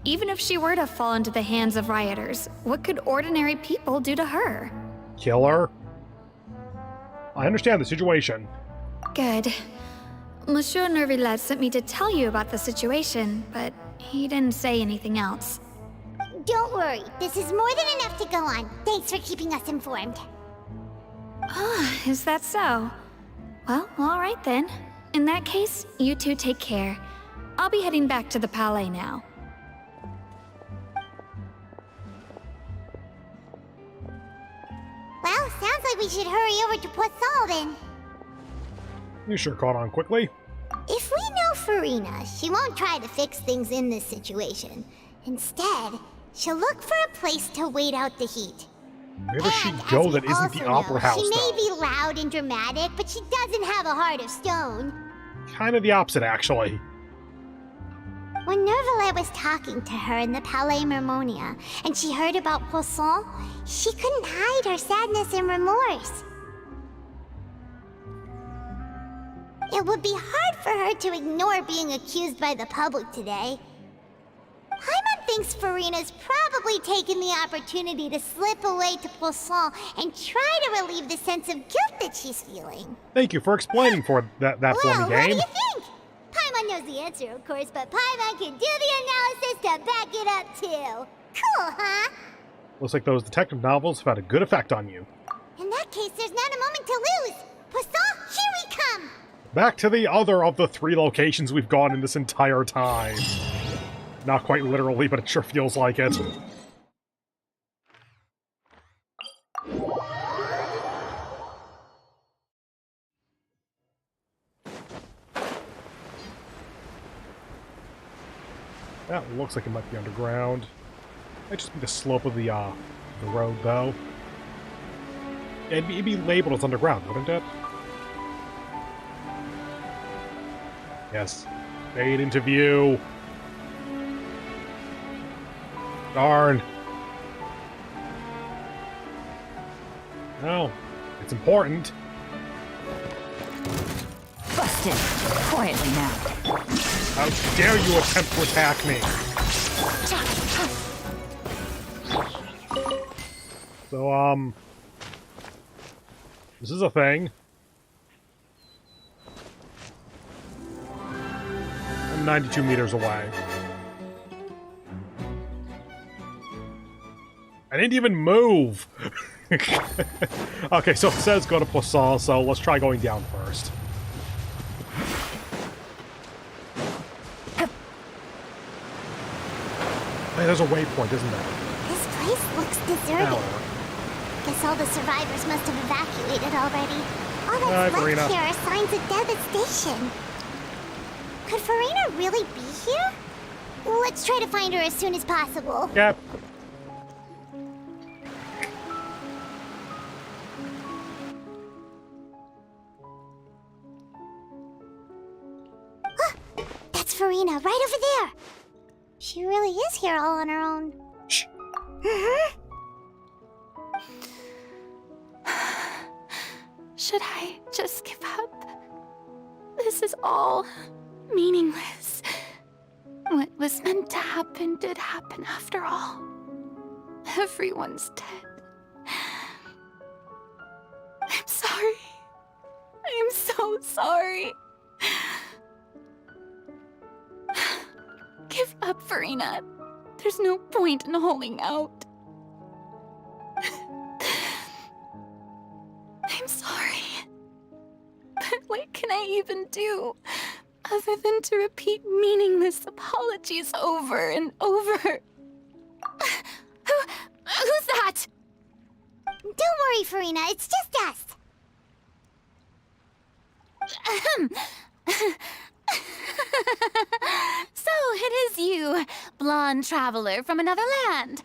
Even if she were to fall into the hands of rioters, what could ordinary people do to her? Kill her? I understand the situation. Good. Monsieur Nervillet sent me to tell you about the situation, but he didn't say anything else. Don't worry, this is more than enough to go on. Thanks for keeping us informed. Ah, is that so? Well, all right then. In that case, you two take care. I'll be heading back to the Palais now. Well, sounds like we should hurry over to Poisson then. You sure caught on quickly. If we know Farina, she won't try to fix things in this situation. Instead, she'll look for a place to wait out the heat. Where does she go that isn't the Opera House, She may though? be loud and dramatic, but she doesn't have a heart of stone. Kind of the opposite, actually. When Nervillet was talking to her in the Palais Mermonia, and she heard about Poisson, she couldn't hide her sadness and remorse. It would be hard for her to ignore being accused by the public today. Paimon thinks Farina's probably taken the opportunity to slip away to Poisson and try to relieve the sense of guilt that she's feeling. Thank you for explaining for that for me, Well, what do game. you think? Paimon knows the answer, of course, but Paimon can do the analysis to back it up, too. Cool, huh? Looks like those detective novels have had a good effect on you. In that case, there's not a moment to lose. Poisson, here we come! Back to the other of the 3 locations we've gone in this entire time. Not quite literally, but it sure feels like it. That looks like it might be underground. Might just be the slope of the road, though. It'd be labeled as underground, wouldn't it? Yes. Fade into view. Darn. No. It's important. Busted. Quietly now. How dare you attempt to attack me? So, this is a thing. I'm 92 meters away. I didn't even move! Okay, so it says go to Poisson, so let's try going down first. Hey, there's a waypoint, isn't there? This place looks deserted. Guess all the survivors must have evacuated already. All that's left Farina. here are signs of death at station. Could Farina really be here? Let's try to find her as soon as possible. Yep. That's Farina, right over there. She really is here all on her own. Shh. Should I just give up? This is all meaningless. What was meant to happen did happen after all. Everyone's dead. I'm sorry. I am so sorry. Give up, Farina. There's no point in holding out. I'm sorry. But what can I even do other than to repeat meaningless apologies over and over? Who's that? Don't worry, Farina. It's just us. So it is you, blonde traveler from another land.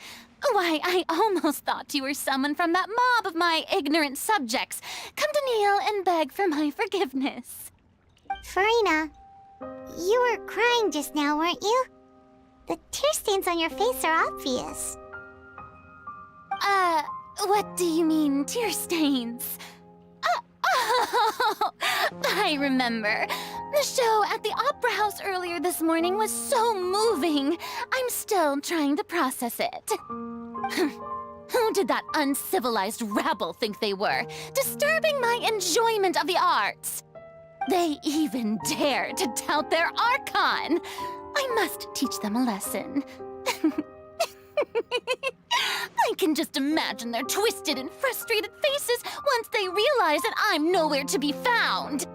Why, I almost thought you were someone from that mob of my ignorant subjects. Come to kneel and beg for my forgiveness. Farina, you were crying just now, weren't you? The tear stains on your face are obvious. What do you mean, tear stains? Oh, I remember. The show at the Opera House earlier this morning was so moving. I'm still trying to process it. Who did that uncivilized rabble think they were, disturbing my enjoyment of the arts? They even dare to tout their Archon. I must teach them a lesson. I can just imagine their twisted and frustrated faces once they realize that I'm nowhere to be found.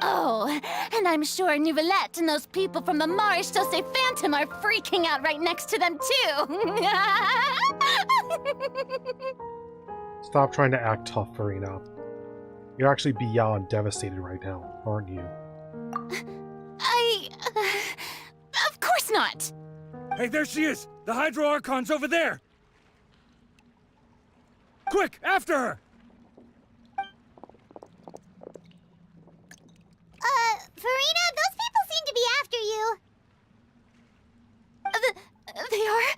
Oh, and I'm sure Nouvellette and those people from the Marche Chaussee Phantom are freaking out right next to them, too. Stop trying to act tough, Farina. You're actually beyond devastated right now, aren't you? Of course not! Hey, there she is! The Hydro Archon's over there! Quick, after her! Farina, those people seem to be after you. They are?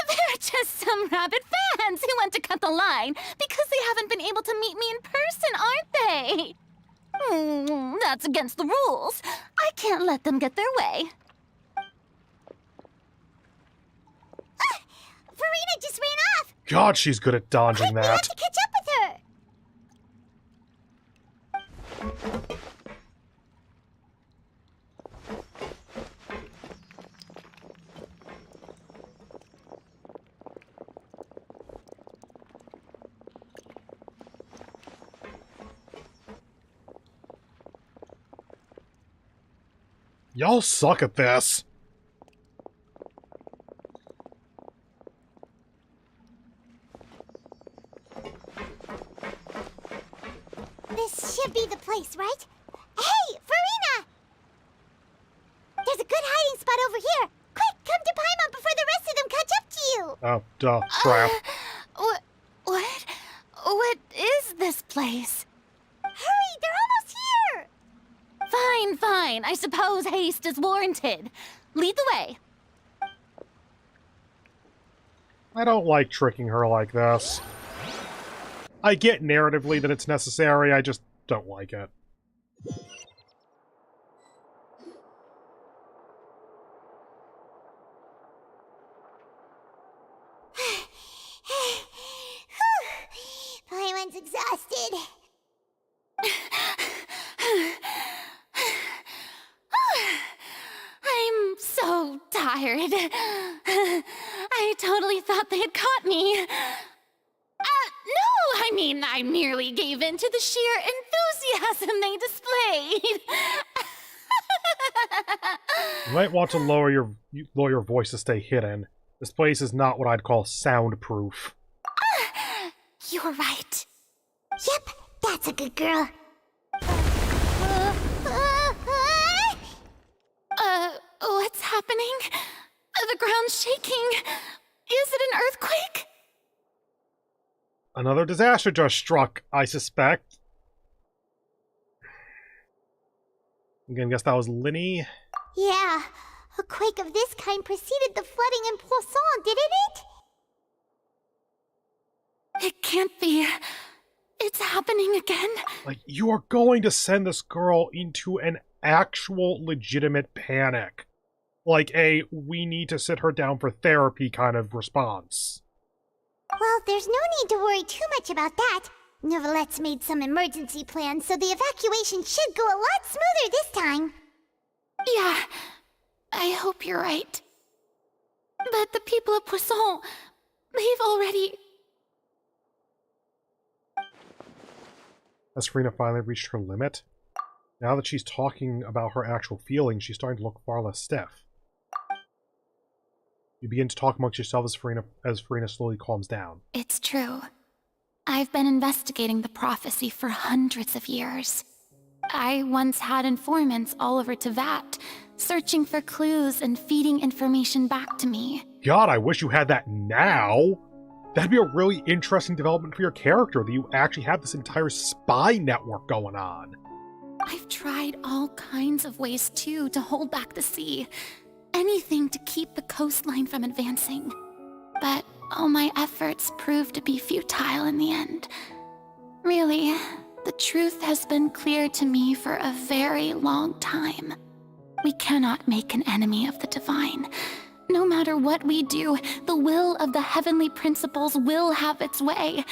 They're just some rabid fans who want to cut the line because they haven't been able to meet me in person, aren't they? That's against the rules. I can't let them get their way. Farina just ran off! God, she's good at dodging Quick, we have that. to catch up with her! Y'all suck at this. This should be the place, right? Hey, Farina! There's a good hiding spot over here. Quick, come to Paimon before the rest of them catch up to you. Oh, duh. Crap. What is this place? Hurry, they're almost here! Fine. I suppose haste is warranted. Lead the way. I don't like tricking her like this. I get narratively that it's necessary, I just don't like it. Paimon's exhausted. I'm so tired. I totally thought they had caught me. No, I mean, I merely gave in to the sheer enthusiasm they displayed. You might want to lower your voice to stay hidden. This place is not what I'd call soundproof. You're right. Yep, that's a good girl. What's happening? The ground's shaking. Is it an earthquake? Another disaster just struck, I suspect. Again, guess that was Linny. Yeah, a quake of this kind preceded the flooding in Poisson, didn't it? It can't be. It's happening again. Like, you are going to send this girl into an actual legitimate panic. like a we need to sit her down for therapy kind of response. Well, there's no need to worry too much about that. Neverlette's made some emergency plans, so the evacuation should go a lot smoother this time. Yeah, I hope you're right. But the people of Poisson, they've already... Has Farina finally reached her limit? Now that she's talking about her actual feelings, she's starting to look far less stiff. You begin to talk amongst yourselves as Farina slowly calms down. It's true. I've been investigating the prophecy for hundreds of years. I once had informants all over Tevat, searching for clues and feeding information back to me. God, I wish you had that now! That'd be a really interesting development for your character, that you actually have this entire spy network going on. I've tried all kinds of ways, too, to hold back the sea. Anything to keep the coastline from advancing. But all my efforts proved to be futile in the end. Really, the truth has been clear to me for a very long time. We cannot make an enemy of the divine. No matter what we do, the will of the heavenly principles will have its way,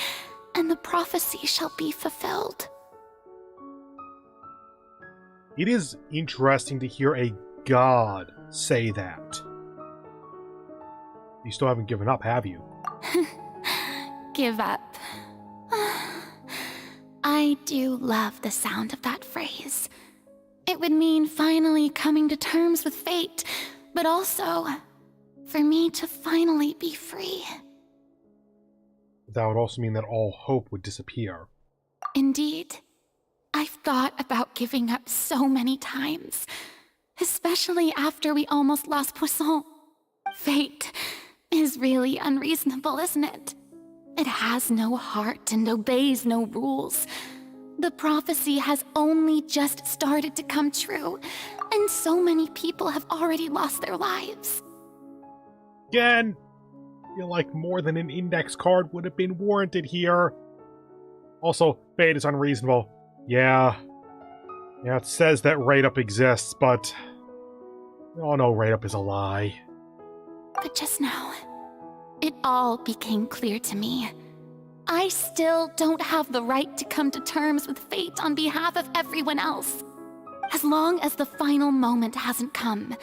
and the prophecy shall be fulfilled. It is interesting to hear a god say that. You still haven't given up, have you? Give up. I do love the sound of that phrase. It would mean finally coming to terms with fate, but also for me to finally be free. That would also mean that all hope would disappear. Indeed. I've thought about giving up so many times, especially after we almost lost Poisson. Fate is really unreasonable, isn't it? It has no heart and obeys no rules. The prophecy has only just started to come true, and so many people have already lost their lives. Again, I feel like more than an index card would have been warranted here. Also, fate is unreasonable. Yeah, it says that rate-up exists, but we all know rate-up is a lie. But just now, it all became clear to me. I still don't have the right to come to terms with fate on behalf of everyone else. As long as the final moment hasn't come,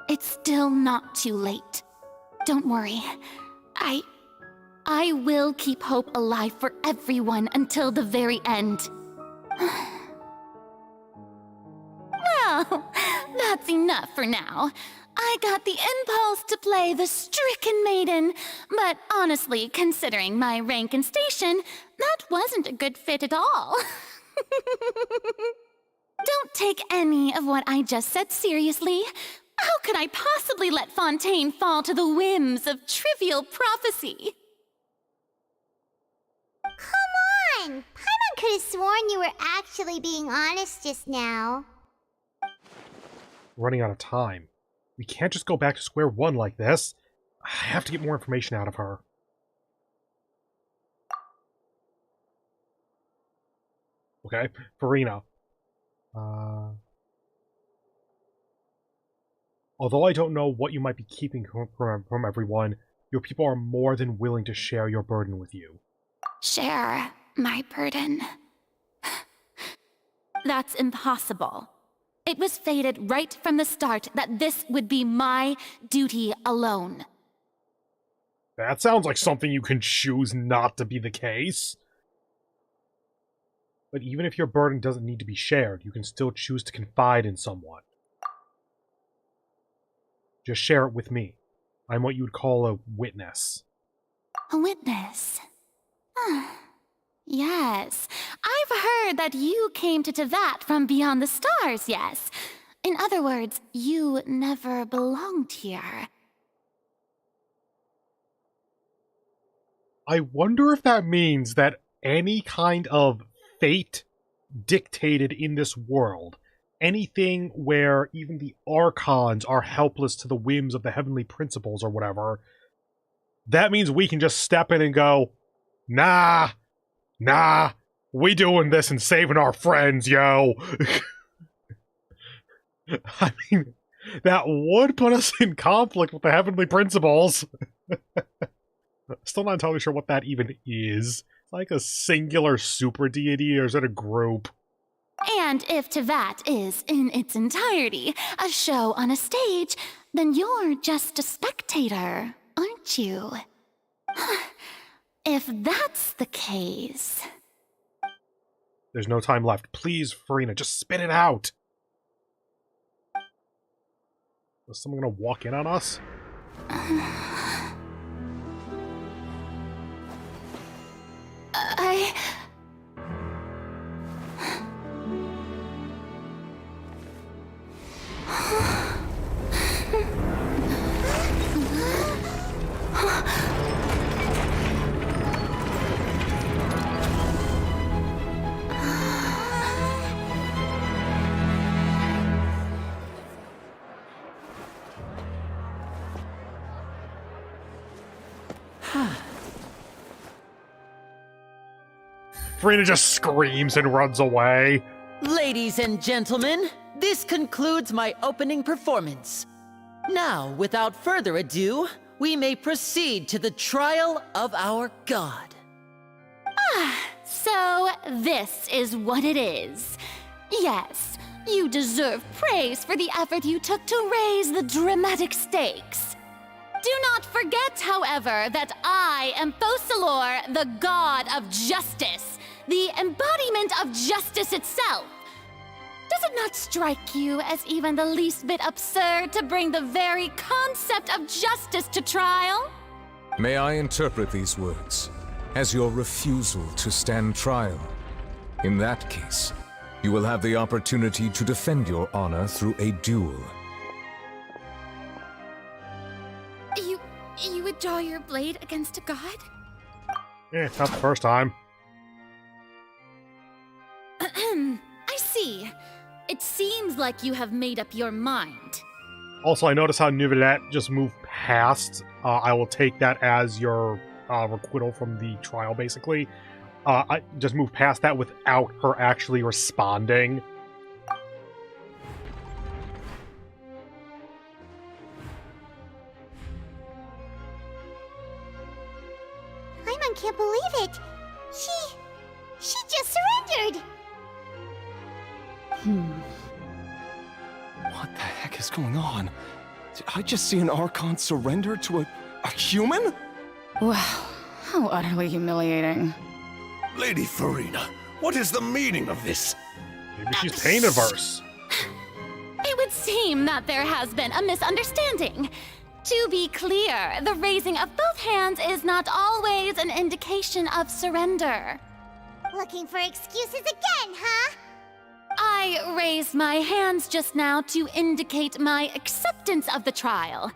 it's still not too late. Don't worry. I will keep hope alive for everyone until the very end. Well, that's enough for now. I got the impulse to play the stricken maiden, but honestly, considering my rank and station, that wasn't a good fit at all. Don't take any of what I just said seriously. How could I possibly let Fontaine fall to the whims of trivial prophecy? Come on! Paimon could have sworn you were actually being honest just now. We're running out of time. We can't just go back to square one like this. I have to get more information out of her. Okay, Farina. Although I don't know what you might be keeping from everyone, your people are more than willing to share your burden with you. Share my burden. That's impossible. It was fated right from the start that this would be my duty alone. That sounds like something you can choose not to be the case. But even if your burden doesn't need to be shared, you can still choose to confide in someone. Just share it with me. I'm what you would call a witness. A witness? Yes. I've heard that you came to Tevat from beyond the stars, yes. In other words, you never belonged here. I wonder if that means that any kind of fate dictated in this world, anything where even the Archons are helpless to the whims of the heavenly principles or whatever, that means we can just step in and go, nah, we doing this and saving our friends, yo. I mean, That would put us in conflict with the Heavenly Principles. Still not entirely sure what that even is. It's like a singular super deity, or is it a group? And if Tevat is, in its entirety, a show on a stage, then you're just a spectator, aren't you? If that's the case... There's no time left. Please, Farina, just spit it out! Is someone gonna walk in on us? Farina just screams and runs away. Ladies and gentlemen, this concludes my opening performance. Now, without further ado, we may proceed to the trial of our god. So this is what it is. Yes, you deserve praise for the effort you took to raise the dramatic stakes. Do not forget, however, that I am Fosalor, the god of justice, the embodiment of justice itself. Does it not strike you as even the least bit absurd to bring the very concept of justice to trial? May I interpret these words as your refusal to stand trial? In that case, you will have the opportunity to defend your honor through a duel. You would draw your blade against a god? Not the first time. I see. It seems like you have made up your mind. Also, I notice how Nouvellette just moved past. I will take that as your requital from the trial, basically. I just moved past that without her actually responding. Paimon can't believe it. She just surrendered. What the heck is going on? Did I just see an Archon surrender to a human? Wow, how utterly humiliating. Lady Farina, what is the meaning of this? Maybe she's pain averse. It would seem that there has been a misunderstanding. To be clear, the raising of both hands is not always an indication of surrender. Looking for excuses again, huh? I raised my hands just now to indicate my acceptance of the trial.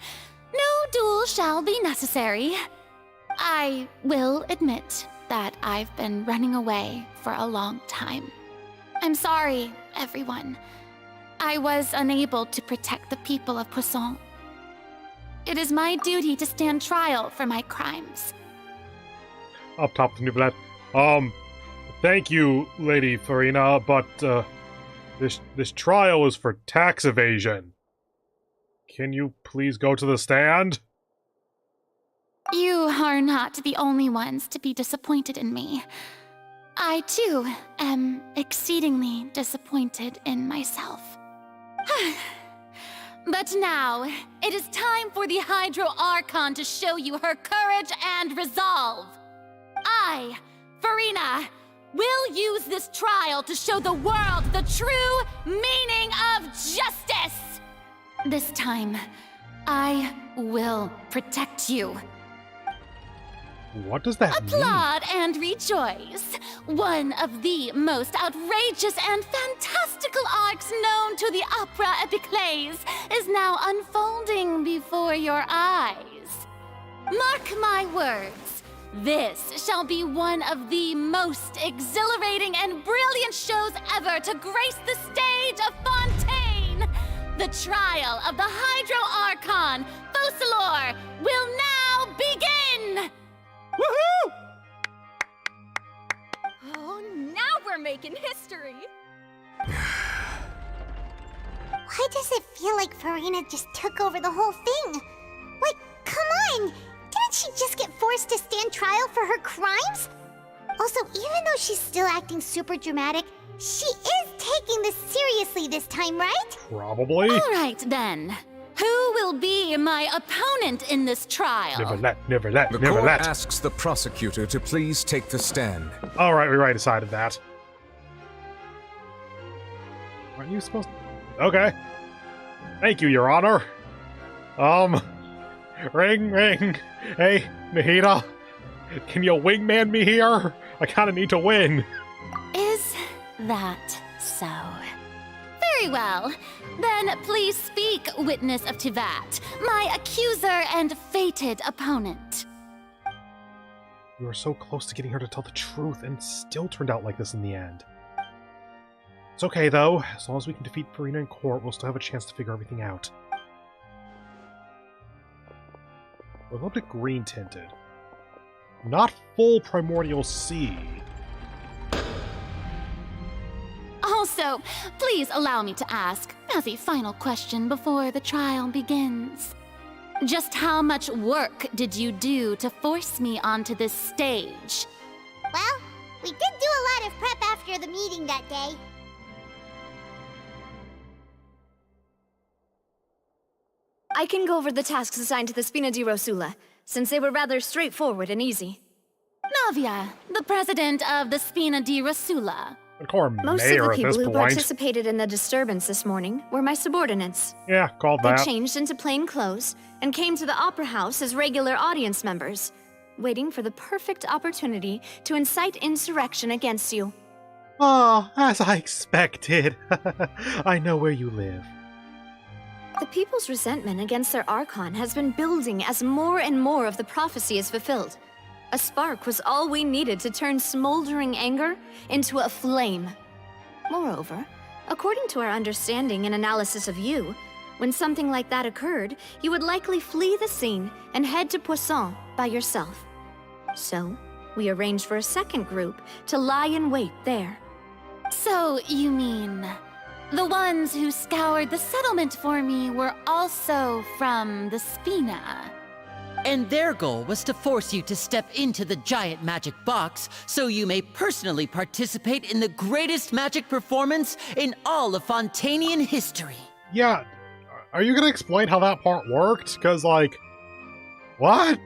No duel shall be necessary. I will admit that I've been running away for a long time. I'm sorry, everyone. I was unable to protect the people of Poisson. It is my duty to stand trial for my crimes. Up top of the Nouvellette. Thank you, Lady Farina, but, this trial is for tax evasion. Can you please go to the stand? You are not the only ones to be disappointed in me. I, too, am exceedingly disappointed in myself. But now, it is time for the Hydro Archon to show you her courage and resolve. I, Farina, will use this trial to show the world the true meaning of justice! This time, I will protect you. What does that mean? Applaud and rejoice! One of the most outrageous and fantastical arcs known to the opera epiclese is now unfolding before your eyes. Mark my words, this shall be one of the most exhilarating and brilliant shows ever to grace the stage of Fontaine! The trial of the Hydro Archon, Fosalor, will now begin! Woohoo! Oh, now we're making history! Why does it feel like Farina just took over the whole thing? Like, come on! Didn't she just get forced to stand trial for her crimes? Also, even though she's still acting super dramatic, she is taking this seriously this time, right? Probably. All right, then. Who will be my opponent in this trial? Never let. The court asks the prosecutor to please take the stand. All right, we already decided that. Aren't you supposed to? Okay. Thank you, Your Honor. Ring, ring. Hey, Nahida. Can you wingman me here? I kind of need to win. Is that so? Very well. Then please speak, witness of Tivat, my accuser and fated opponent. You were so close to getting her to tell the truth, and it still turned out like this in the end. It's okay, though. As long as we can defeat Farina in court, we'll still have a chance to figure everything out. We're a little bit green-tinted. Not full Primordial Sea. Also, please allow me to ask, as a final question before the trial begins. Just how much work did you do to force me onto this stage? Well, we did do a lot of prep after the meeting that day. I can go over the tasks assigned to the Spina di Rosula, since they were rather straightforward and easy. Navia, the president of the Spina di Rosula. Most of the people who participated in the disturbance this morning were my subordinates. Yeah, called They that. changed into plain clothes and came to the Opera House as regular audience members, waiting for the perfect opportunity to incite insurrection against you. Oh, as I expected. I know where you live. The people's resentment against their Archon has been building as more and more of the prophecy is fulfilled. A spark was all we needed to turn smoldering anger into a flame. Moreover, according to our understanding and analysis of you, when something like that occurred, you would likely flee the scene and head to Poisson by yourself. So, we arranged for a second group to lie in wait there. So, you mean... the ones who scoured the settlement for me were also from the Spina? And their goal was to force you to step into the giant magic box so you may personally participate in the greatest magic performance in all of Fontainian history. Yeah, are you gonna explain how that part worked? Because, like, what?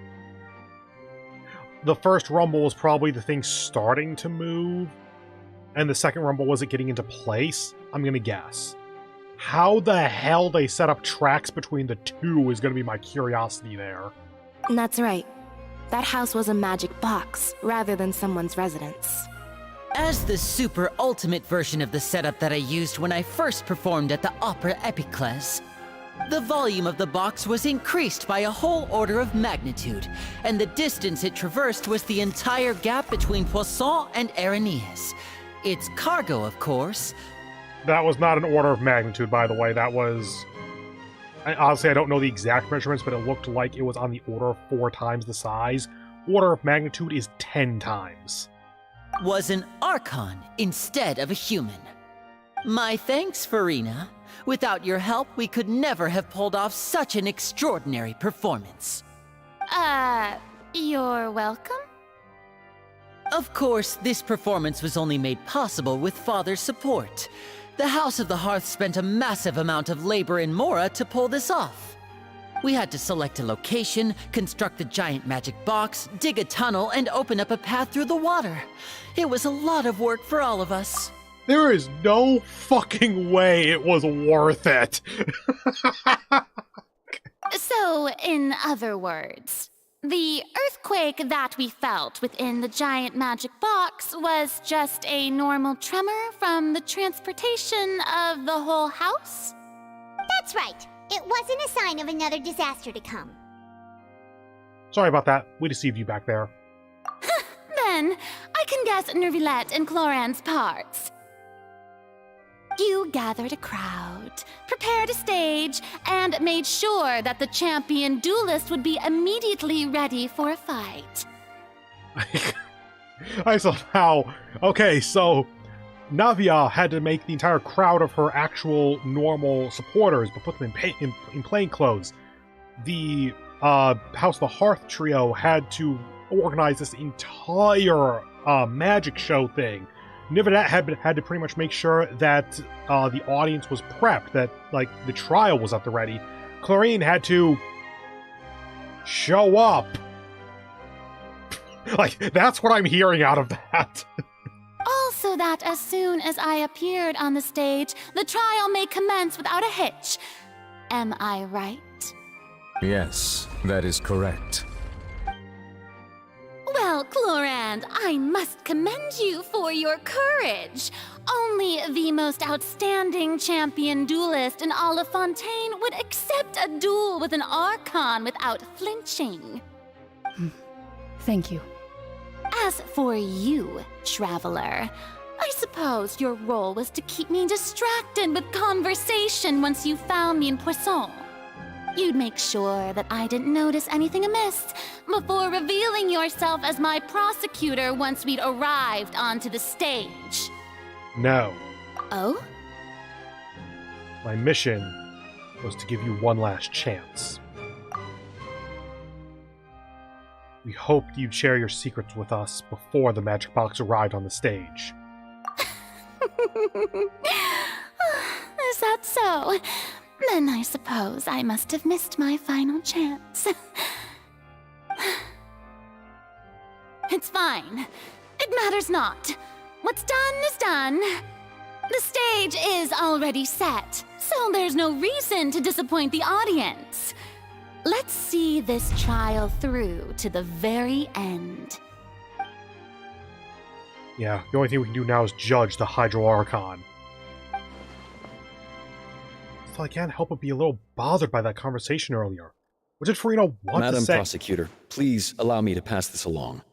The first rumble was probably the thing starting to move, and the second rumble was it getting into place? I'm gonna guess. How the hell they set up tracks between the two is gonna be my curiosity there. That's right. That house was a magic box, rather than someone's residence. As the super ultimate version of the setup that I used when I first performed at the Opera Epiclese, the volume of the box was increased by a whole order of magnitude, and the distance it traversed was the entire gap between Poisson and Arrhenius. Its cargo, of course. That was not an order of magnitude, by the way. That was... honestly, I don't know the exact measurements, but it looked like it was on the order of 4 times the size. Order of magnitude is 10 times. Was an Archon instead of a human. My thanks, Farina. Without your help, we could never have pulled off such an extraordinary performance. You're welcome? Of course, this performance was only made possible with Father's support. The House of the Hearth spent a massive amount of labor in Mora to pull this off. We had to select a location, construct the giant magic box, dig a tunnel, and open up a path through the water. It was a lot of work for all of us. There is no fucking way it was worth it. So, in other words, the earthquake that we felt within the giant magic box was just a normal tremor from the transportation of the whole house? That's right. It wasn't a sign of another disaster to come. Sorry about that. We deceived you back there. Then, I can guess Nervilette and Cloran's parts. You gathered a crowd, prepared a stage, and made sure that the champion duelist would be immediately ready for a fight. I somehow... Okay, so... Navia had to make the entire crowd of her actual normal supporters, but put them in plain clothes. The House of the Hearth trio had to organize this entire magic show thing. Nivedette had to pretty much make sure that the audience was prepped, that like the trial was at the ready. Clarine had to show up. Like, that's what I'm hearing out of that. Also that as soon as I appeared on the stage, the trial may commence without a hitch. Am I right? Yes, that is correct. Well, Clorand, I must commend you for your courage. Only the most outstanding champion duelist in all of Fontaine would accept a duel with an Archon without flinching. Thank you. As for you, Traveler, I suppose your role was to keep me distracted with conversation once you found me in Poisson. You'd make sure that I didn't notice anything amiss before revealing yourself as my prosecutor once we'd arrived onto the stage. No. Oh? My mission was to give you one last chance. We hoped you'd share your secrets with us before the magic box arrived on the stage. Is that so? Then I suppose I must have missed my final chance. It's fine. It matters not. What's done is done. The stage is already set, so there's no reason to disappoint the audience. Let's see this trial through to the very end. Yeah, the only thing we can do now is judge the Hydro Archon. So I can't help but be a little bothered by that conversation earlier. What did Farina want Madam to say? Prosecutor, please allow me to pass this along.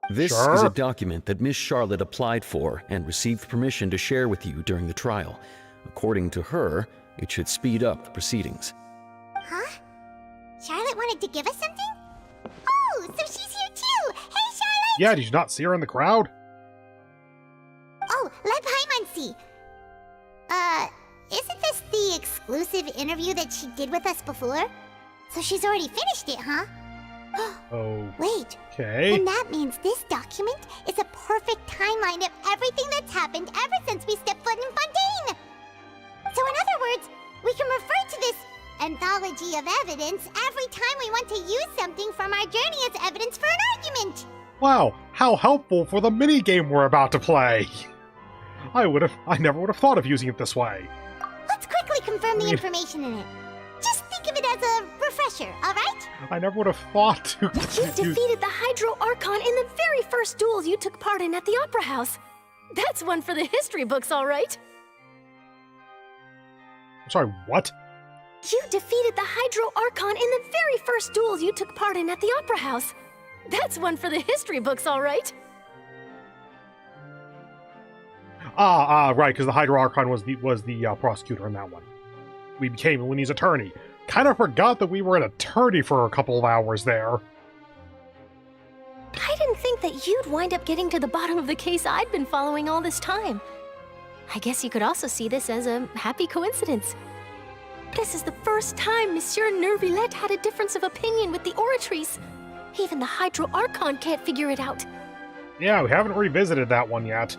This Sure. is a document that Miss Charlotte applied for and received permission to share with you during the trial. According to her, it should speed up the proceedings. Huh? Charlotte wanted to give us something? Oh, so she's here too! Hey, Charlotte! Yeah, did you not see her in the crowd? Oh, let Paimon see. Isn't this the exclusive interview that she did with us before? So she's already finished it, huh? Oh. Wait. Okay. And that means this document is a perfect timeline of everything that's happened ever since we stepped foot in Fontaine! So in other words, we can refer to this anthology of evidence every time we want to use something from our journey as evidence for an argument! Wow, how helpful for the minigame we're about to play! I never would have thought of using it this way. Let's quickly confirm the information in it. Just think of it as a refresher, alright? I never would have thought to... You defeated the Hydro Archon in the very first duels you took part in at the Opera House. That's one for the history books, alright? I'm sorry, what? You defeated the Hydro Archon in the very first duels you took part in at the Opera House. That's one for the history books, alright? Right, because the Hydro Archon was the prosecutor in that one. We became Linny's attorney. Kind of forgot that we were an attorney for a couple of hours there. I didn't think that you'd wind up getting to the bottom of the case I'd been following all this time. I guess you could also see this as a happy coincidence. This is the first time Monsieur Neuvillette had a difference of opinion with the Oratrice. Even the Hydro Archon can't figure it out. Yeah, we haven't revisited that one yet.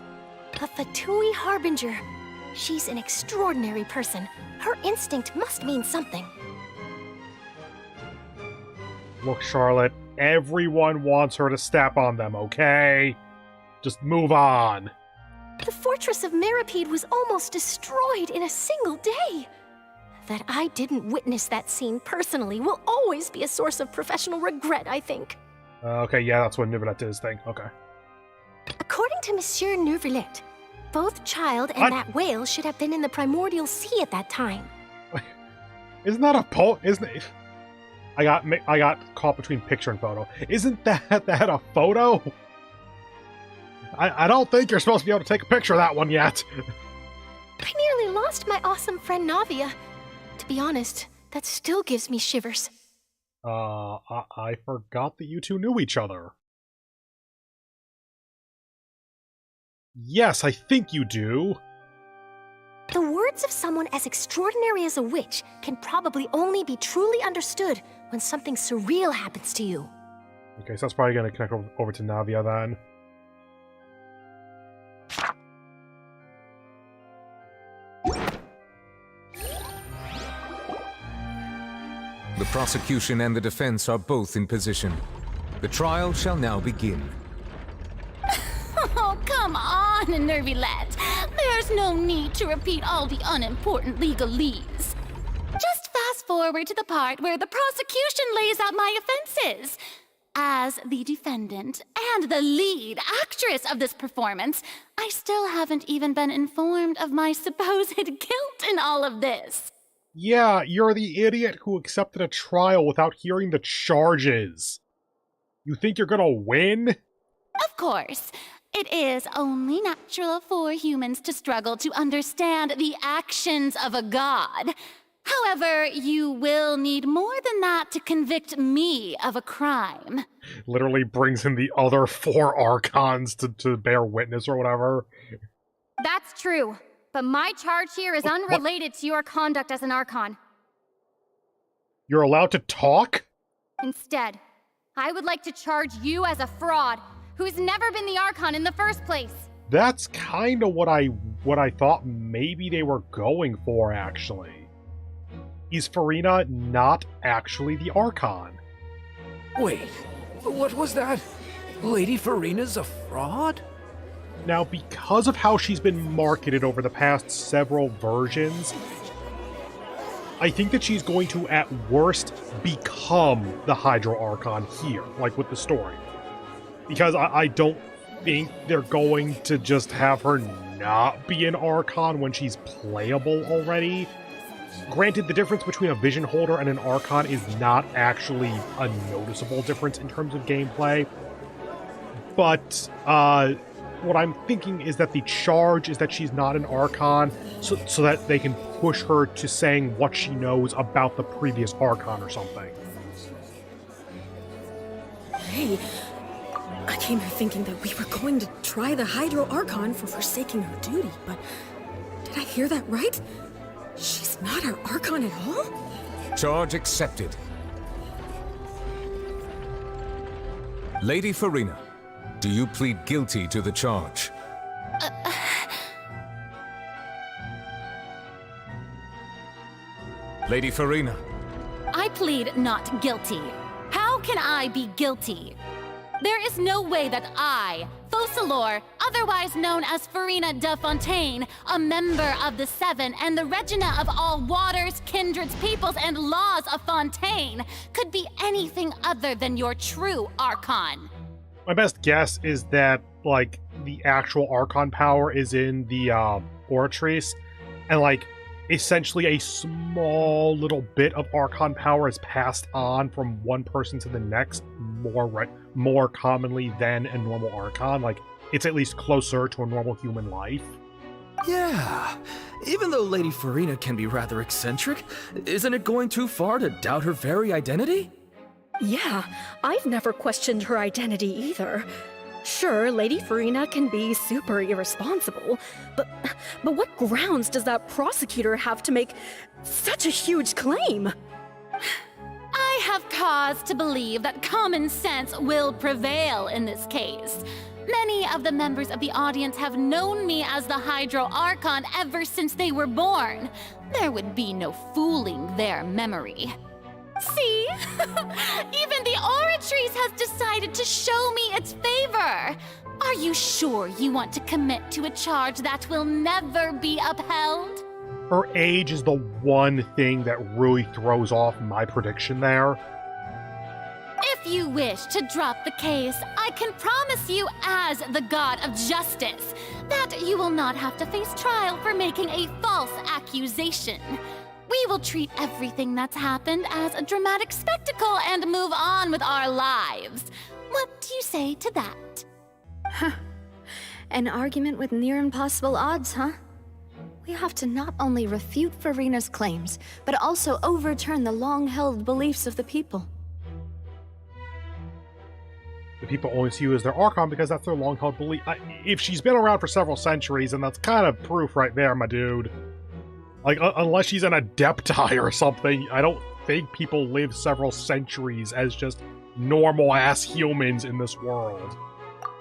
The Fatui Harbinger. She's an extraordinary person. Her instinct must mean something. Look, Charlotte, everyone wants her to step on them, okay? Just move on. The fortress of Meripede was almost destroyed in a single day. That I didn't witness that scene personally will always be a source of professional regret, I think. Okay, yeah, that's what Neuvillette is thing. Okay. According to Monsieur Neuvillette, both Child and that whale should have been in the primordial sea at that time. Isn't that a isn't it? I got caught between picture and photo. Isn't that a photo? I don't think you're supposed to be able to take a picture of that one yet. I nearly lost my awesome friend Navia. To be honest, that still gives me shivers. I forgot that you two knew each other. Yes, I think you do. The words of someone as extraordinary as a witch can probably only be truly understood when something surreal happens to you. Okay, so that's probably going to connect over to Navia then. The prosecution and the defense are both in position. The trial shall now begin. Oh, come on, Nervylette. There's no need to repeat all the unimportant legalese. Just fast forward to the part where the prosecution lays out my offenses. As the defendant and the lead actress of this performance, I still haven't even been informed of my supposed guilt in all of this. Yeah, you're the idiot who accepted a trial without hearing the charges. You think you're gonna win? Of course. It is only natural for humans to struggle to understand the actions of a god. However, you will need more than that to convict me of a crime. Literally brings in the other 4 Archons to bear witness or whatever. That's true, but my charge here is unrelated to your conduct as an Archon. You're allowed to talk? Instead, I would like to charge you as a fraud who's never been the Archon in the first place. That's kind of what I thought maybe they were going for, actually. Is Farina not actually the Archon? Wait, what was that? Lady Farina's a fraud? Now, because of how she's been marketed over the past several versions, I think that she's going to, at worst, become the Hydro Archon here, like with the story. Because I don't think they're going to just have her not be an Archon when she's playable already. Granted, the difference between a Vision Holder and an Archon is not actually a noticeable difference in terms of gameplay. But, what I'm thinking is that the charge is that she's not an Archon, so that they can push her to saying what she knows about the previous Archon or something. Hey, I came here thinking that we were going to try the Hydro Archon for forsaking her duty, but did I hear that right? She's not our Archon at all? Charge accepted. Lady Farina, do you plead guilty to the charge? Lady Farina. I plead not guilty. How can I be guilty? There is no way that I, Focalor, otherwise known as Farina de Fontaine, a member of the Seven and the Regina of all waters, kindreds, peoples, and laws of Fontaine, could be anything other than your true Archon. My best guess is that, like, the actual Archon power is in the Oratrice, and, like, essentially a small little bit of Archon power is passed on from one person to the next more commonly than a normal Archon. Like, it's at least closer to a normal human life. Yeah, even though Lady Farina can be rather eccentric, isn't it going too far to doubt her very identity? Yeah, I've never questioned her identity either. Sure, Lady Farina can be super irresponsible, but what grounds does that prosecutor have to make such a huge claim? I have cause to believe that common sense will prevail in this case. Many of the members of the audience have known me as the Hydro Archon ever since they were born. There would be no fooling their memory. See? Even the Oratrice has decided to show me its favor. Are you sure you want to commit to a charge that will never be upheld? Her age is the one thing that really throws off my prediction there. If you wish to drop the case, I can promise you as the God of Justice that you will not have to face trial for making a false accusation. We will treat everything that's happened as a dramatic spectacle and move on with our lives. What do you say to that? Huh. An argument with near impossible odds, huh? We have to not only refute Farina's claims, but also overturn the long-held beliefs of the people. The people only see you as their Archon because that's their long-held belief. If she's been around for several centuries, and that's kind of proof right there, my dude. Like, unless she's an Adepti or something, I don't think people live several centuries as just normal-ass humans in this world.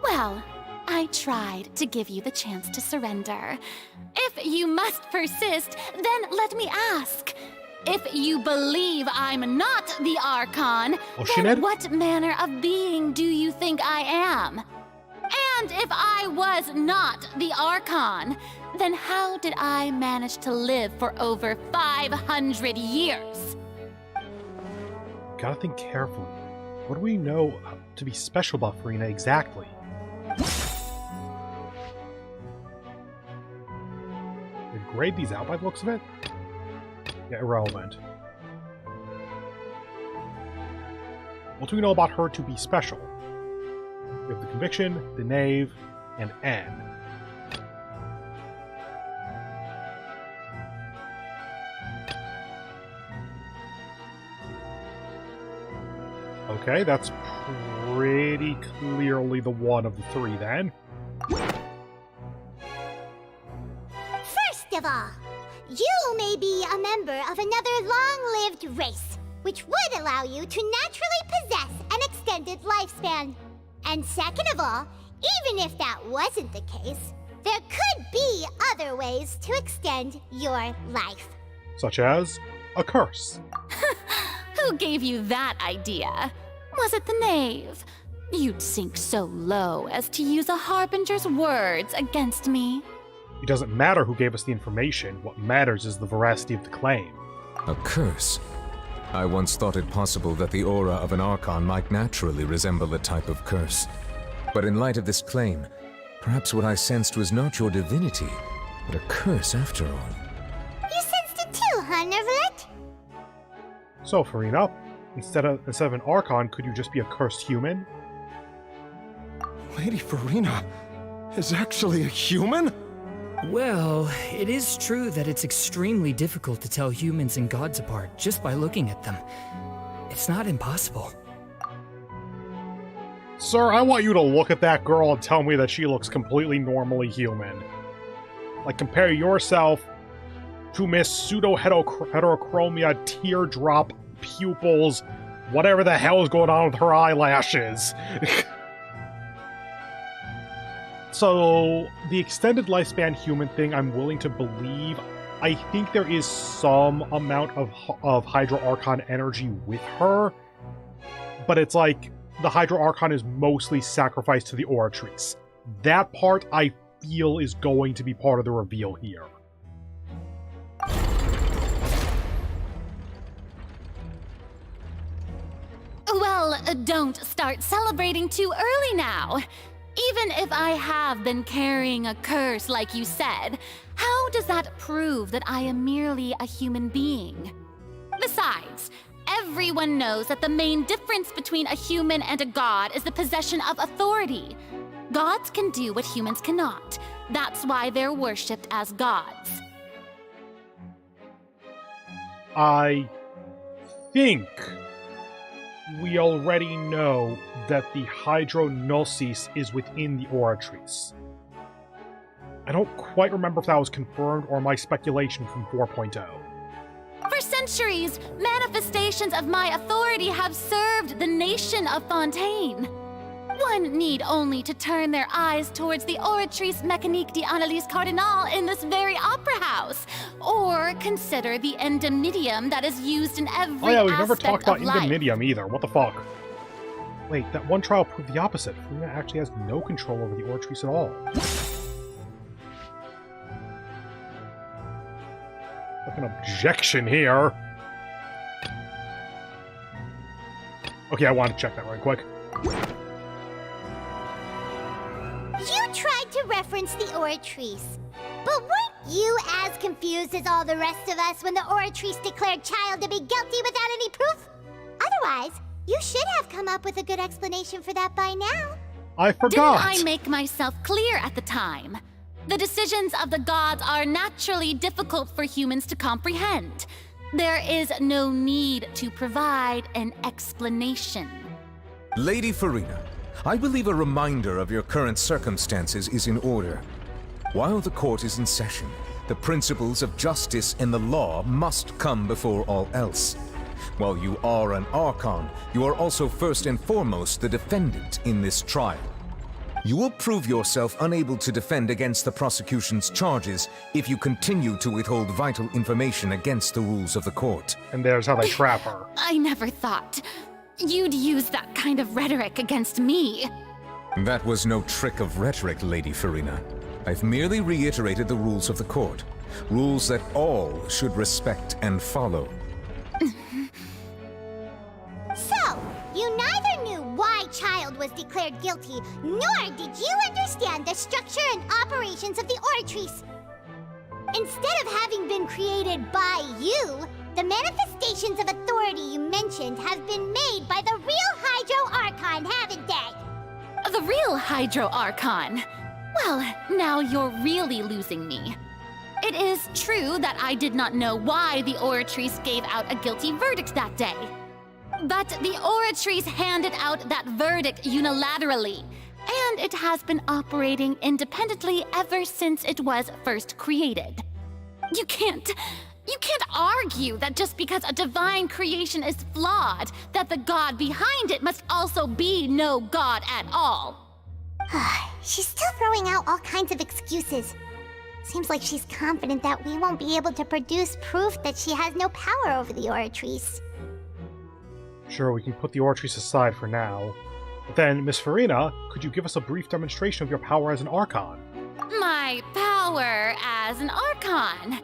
Well, I tried to give you the chance to surrender. If you must persist, then let me ask. If you believe I'm not the Archon, then what manner of being do you think I am? And if I was not the Archon, then how did I manage to live for over 500 years? Gotta think carefully. What do we know to be special about Furina exactly? Did grade these out by the looks of it? Yeah, irrelevant. What do we know about her to be special? We have the Conviction, the Knave, and N. Okay, that's pretty clearly the one of the three then. First of all, you may be a member of another long-lived race, which would allow you to naturally possess an extended lifespan. And second of all, even if that wasn't the case, there could be other ways to extend your life. Such as a curse. Who gave you that idea? Was it the Knave? You'd sink so low as to use a Harbinger's words against me. It doesn't matter who gave us the information. What matters is the veracity of the claim. A curse? I once thought it possible that the aura of an Archon might naturally resemble a type of curse. But in light of this claim, perhaps what I sensed was not your divinity, but a curse after all. You sensed it too, huh, Nervlet? So, Furina, instead of an Archon, could you just be a cursed human? Lady Furina is actually a human? Well, it is true that it's extremely difficult to tell humans and gods apart just by looking at them. It's not impossible. Sir, I want you to look at that girl and tell me that she looks completely normally human. Like, compare yourself to Miss Pseudo-Heterochromia, teardrop, pupils, whatever the hell is going on with her eyelashes. So, the extended lifespan human thing, I'm willing to believe. I think there is some amount of Hydro Archon energy with her, but it's like the Hydro Archon is mostly sacrificed to the Oratrice. That part, I feel, is going to be part of the reveal here. Well, don't start celebrating too early now. Even if I have been carrying a curse like you said, how does that prove that I am merely a human being? Besides, everyone knows that the main difference between a human and a god is the possession of authority. Gods can do what humans cannot. That's why they're worshipped as gods. I think we already know that the Hydrognosis is within the Oratrice. I don't quite remember if that was confirmed or my speculation from 4.0. For centuries, manifestations of my authority have served the nation of Fontaine. One need only to turn their eyes towards the Oratrice Mécanique d'Analyse Cardinal in this very opera house, or consider the endemnidium that is used in every Oh yeah, we never aspect talked about of life. endemnidium either. What the fuck? Wait, that one trial proved the opposite. Furina actually has no control over the Oratrice at all. Like an objection here. Okay, I wanted to check that right quick. You tried to reference the Oratrice, but weren't you as confused as all the rest of us when the Oratrice declared Child to be guilty without any proof? Otherwise, you should have come up with a good explanation for that by now. I forgot! Didn't I make myself clear at the time? The decisions of the gods are naturally difficult for humans to comprehend. There is no need to provide an explanation. Lady Furina, I believe a reminder of your current circumstances is in order. While the court is in session, the principles of justice and the law must come before all else. While you are an Archon, you are also first and foremost the defendant in this trial. You will prove yourself unable to defend against the prosecution's charges if you continue to withhold vital information against the rules of the court. And there's how they trap her. I never thought you'd use that kind of rhetoric against me. That was no trick of rhetoric, Lady Farina. I've merely reiterated the rules of the court. Rules that all should respect and follow. So, you neither knew why Child was declared guilty, nor did you understand the structure and operations of the Oratrice. Instead of having been created by you, the manifestations of authority you mentioned have been made by the real Hydro Archon, haven't they? The real Hydro Archon? Well, now you're really losing me. It is true that I did not know why the Oratrice gave out a guilty verdict that day. But the Oratrice handed out that verdict unilaterally, and it has been operating independently ever since it was first created. You can't argue that just because a divine creation is flawed, that the god behind it must also be no god at all. She's still throwing out all kinds of excuses. Seems like she's confident that we won't be able to produce proof that she has no power over the Oratrice. Sure, we can put the Oratrice aside for now. But then, Miss Farina, could you give us a brief demonstration of your power as an Archon? My power as an Archon?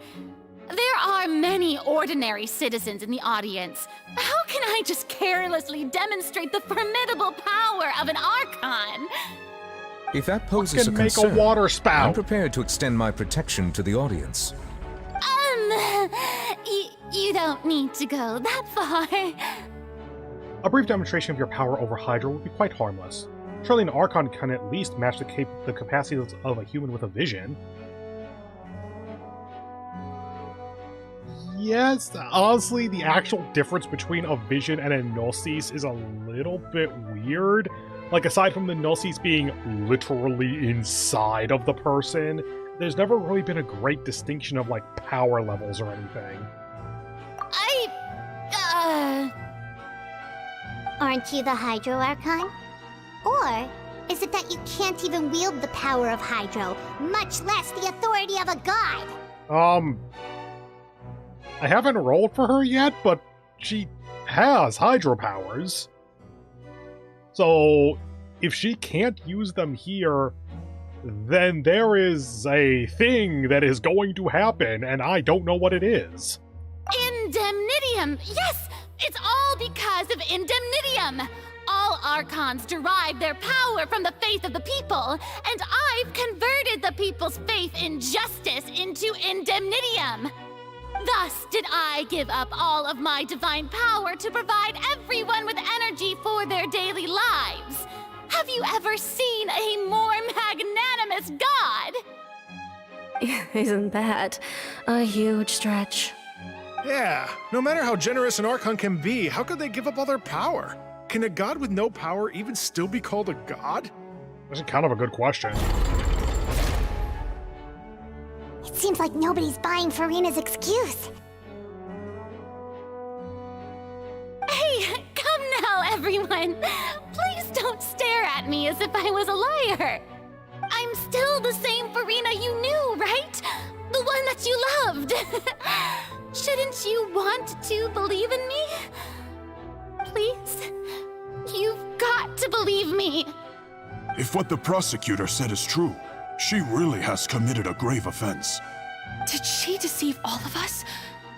There are many ordinary citizens in the audience. How can I just carelessly demonstrate the formidable power of an Archon? If that poses a concern, make a water spout. I'm prepared to extend my protection to the audience. You don't need to go that far. A brief demonstration of your power over Hydra would be quite harmless. Surely an Archon can at least match the capacities of a human with a vision. Yes, honestly, the actual difference between a vision and a Gnosis is a little bit weird. Like, aside from the Gnosis being literally inside of the person, there's never really been a great distinction of, like, power levels or anything. Aren't you the Hydro Archon? Or is it that you can't even wield the power of Hydro, much less the authority of a god? I haven't rolled for her yet, but she has Hydro powers. So, if she can't use them here, then there is a thing that is going to happen, and I don't know what it is. Indemnitium! Yes! It's all because of Indemnitium! All Archons derive their power from the faith of the people, and I've converted the people's faith in justice into Indemnitium! Thus did I give up all of my divine power to provide everyone with energy for their daily lives. Have you ever seen a more magnanimous god? Isn't that a huge stretch? Yeah, no matter how generous an Archon can be, how could they give up all their power? Can a god with no power even still be called a god? That's kind of a good question. It seems like nobody's buying Farina's excuse. Hey, come now, everyone! Please don't stare at me as if I was a liar! I'm still the same Farina you knew, right? The one that you loved! Shouldn't you want to believe in me? Please? You've got to believe me! If what the prosecutor said is true, she really has committed a grave offense. Did she deceive all of us?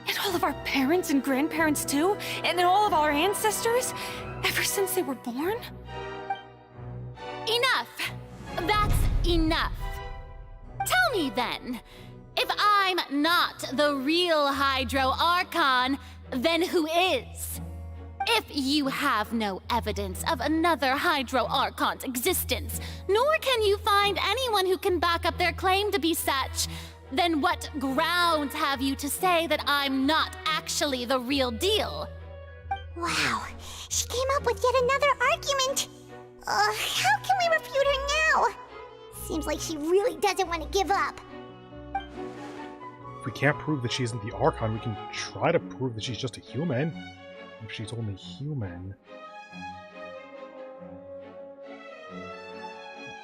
And all of our parents and grandparents too? And all of our ancestors? Ever since they were born? Enough! That's enough! Tell me then, if I'm not the real Hydro Archon, then who is? If you have no evidence of another Hydro Archon's existence, nor can you find anyone who can back up their claim to be such, then what grounds have you to say that I'm not actually the real deal? Wow, she came up with yet another argument. How can we refute her now? Seems like she really doesn't want to give up. If we can't prove that she isn't the Archon, we can try to prove that she's just a human. If she's only human.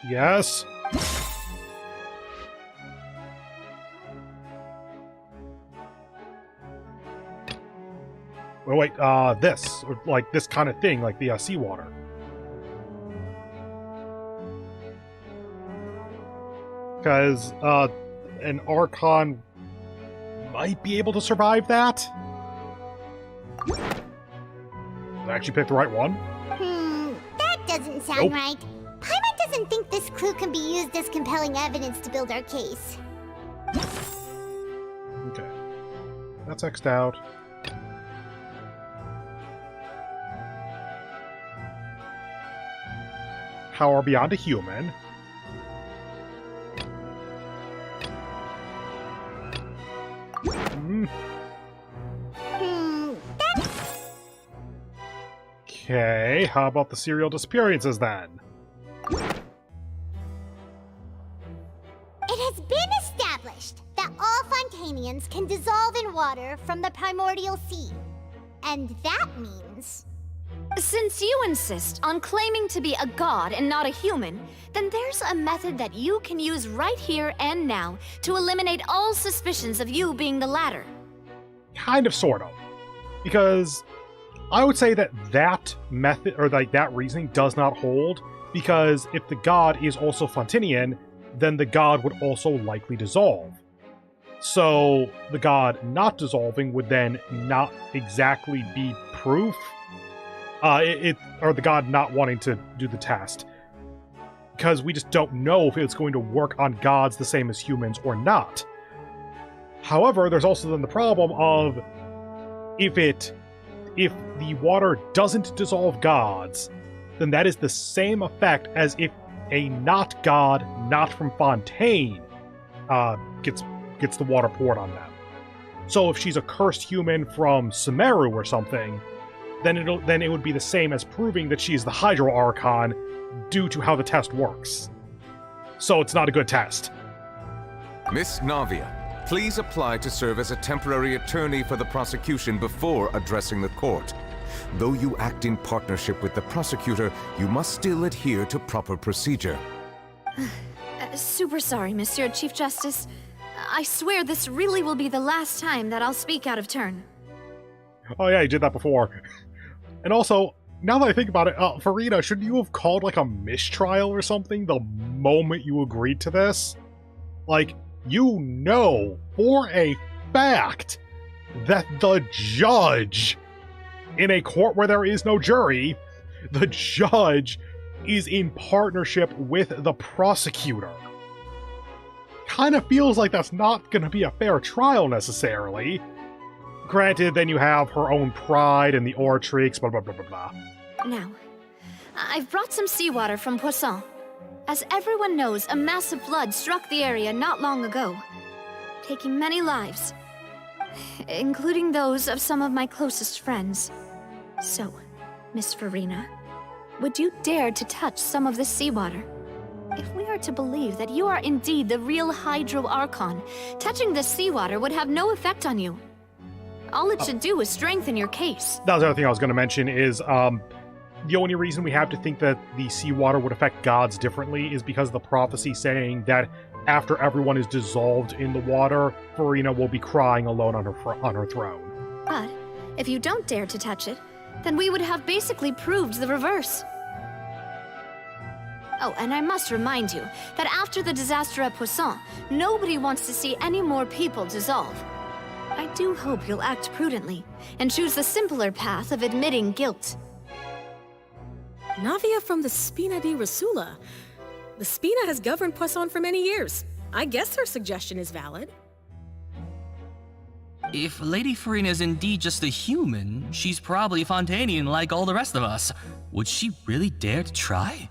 Yes? Oh wait, this. Or, like, this kind of thing, like the seawater. Because, an Archon might be able to survive that? Did I actually pick the right one? That doesn't sound right. Paimon doesn't think this clue can be used as compelling evidence to build our case. Okay. That's X'd out. Power beyond a human. Okay, how about the serial disappearances then? It has been established that all Fontainians can dissolve in water from the primordial sea. And that means... Since you insist on claiming to be a god and not a human, then there's a method that you can use right here and now to eliminate all suspicions of you being the latter. Kind of, sort of. Because I would say that that method, or like that reasoning, does not hold, because if the god is also Fontainian, then the god would also likely dissolve. So the god not dissolving would then not exactly be proof. Or the god not wanting to do the test. Because we just don't know if it's going to work on gods the same as humans or not. However, there's also then the problem of if the water doesn't dissolve gods, then that is the same effect as if a not god, not from Fontaine, gets the water poured on them. So if she's a cursed human from Sumeru or something, then it would be the same as proving that she's the Hydro Archon due to how the test works. So it's not a good test. Miss Navia, please apply to serve as a temporary attorney for the prosecution before addressing the court. Though you act in partnership with the prosecutor, you must still adhere to proper procedure. Super sorry, Monsieur Chief Justice. I swear this really will be the last time that I'll speak out of turn. Oh yeah, you did that before. And also, now that I think about it, Farina, shouldn't you have called like a mistrial or something the moment you agreed to this? Like, you know for a fact that the judge, in a court where there is no jury, the judge is in partnership with the prosecutor. Kind of feels like that's not going to be a fair trial necessarily. Granted, then you have her own pride and the Oratrix, blah blah blah blah blah. Now, I've brought some seawater from Poisson. As everyone knows, a massive flood struck the area not long ago, taking many lives, including those of some of my closest friends. So, Miss Farina, would you dare to touch some of this seawater? If we are to believe that you are indeed the real Hydro Archon, touching this seawater would have no effect on you. All it should do is strengthen your case. That was the other thing I was going to mention is, the only reason we have to think that the seawater would affect gods differently is because of the prophecy saying that after everyone is dissolved in the water, Farina will be crying alone on her throne. But if you don't dare to touch it, then we would have basically proved the reverse. Oh, and I must remind you that after the disaster at Poisson, nobody wants to see any more people dissolve. I do hope you'll act prudently and choose the simpler path of admitting guilt. Navia from the Spina di Rasula. The Spina has governed Poisson for many years. I guess her suggestion is valid. If Lady Farina is indeed just a human, she's probably Fontainian like all the rest of us. Would she really dare to try?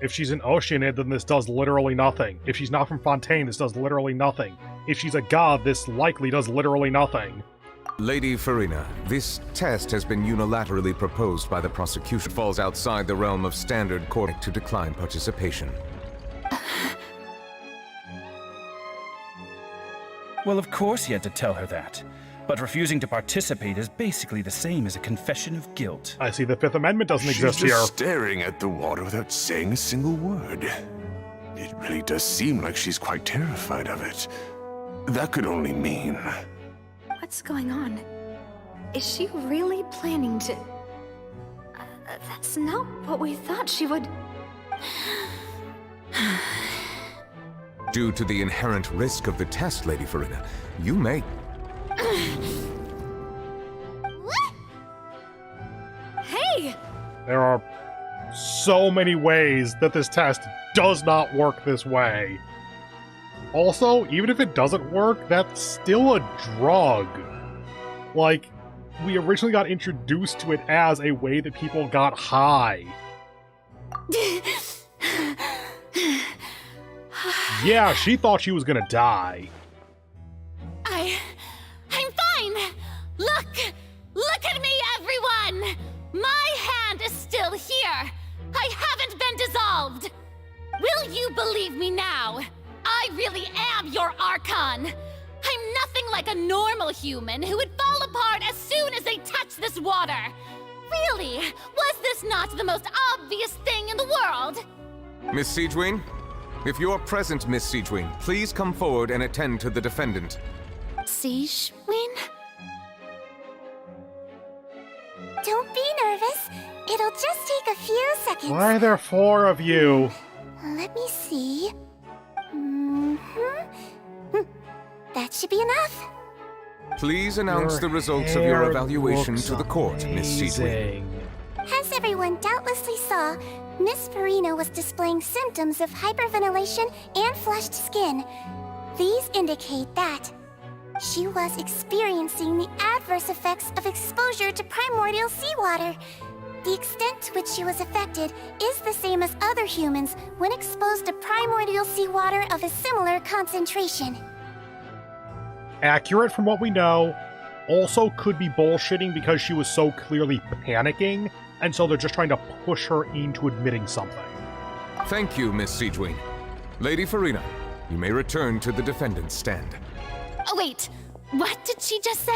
If she's an Oceanid, then this does literally nothing. If she's not from Fontaine, this does literally nothing. If she's a god, this likely does literally nothing. Lady Farina, this test has been unilaterally proposed by the prosecution. It falls outside the realm of standard court to decline participation. Well, of course you had to tell her that. But refusing to participate is basically the same as a confession of guilt. I see the Fifth Amendment doesn't exist She's here. just staring at the water without saying a single word. It really does seem like she's quite terrified of it. That could only mean... What's going on? Is she really planning to... that's not what we thought she would... Due to the inherent risk of the test, Lady Farina, you may... Hey! There are so many ways that this test does not work this way. Also, even if it doesn't work, that's still a drug. Like, we originally got introduced to it as a way that people got high. Yeah, she thought she was gonna die. I'm fine! Look at me, everyone! My hand is still here! I haven't been dissolved! Will you believe me now? I really am your Archon! I'm nothing like a normal human who would fall apart as soon as they touch this water! Really? Was this not the most obvious thing in the world? Miss Siegewin? If you're present, Miss Siegewin, please come forward and attend to the defendant. Siegewin? Don't be nervous. It'll just take a few seconds. Why are there 4 of you? Let me see. That should be enough. Please announce the results of your evaluation to the court, Miss Siegewin. As everyone doubtlessly saw, Miss Farina was displaying symptoms of hyperventilation and flushed skin. These indicate that she was experiencing the adverse effects of exposure to primordial seawater. The extent to which she was affected is the same as other humans when exposed to primordial seawater of a similar concentration. Accurate from what we know. Also could be bullshitting because she was so clearly panicking, and so they're just trying to push her into admitting something. Thank you, Miss Siegewin. Lady Farina, you may return to the defendant's stand. Oh, wait. What did she just say?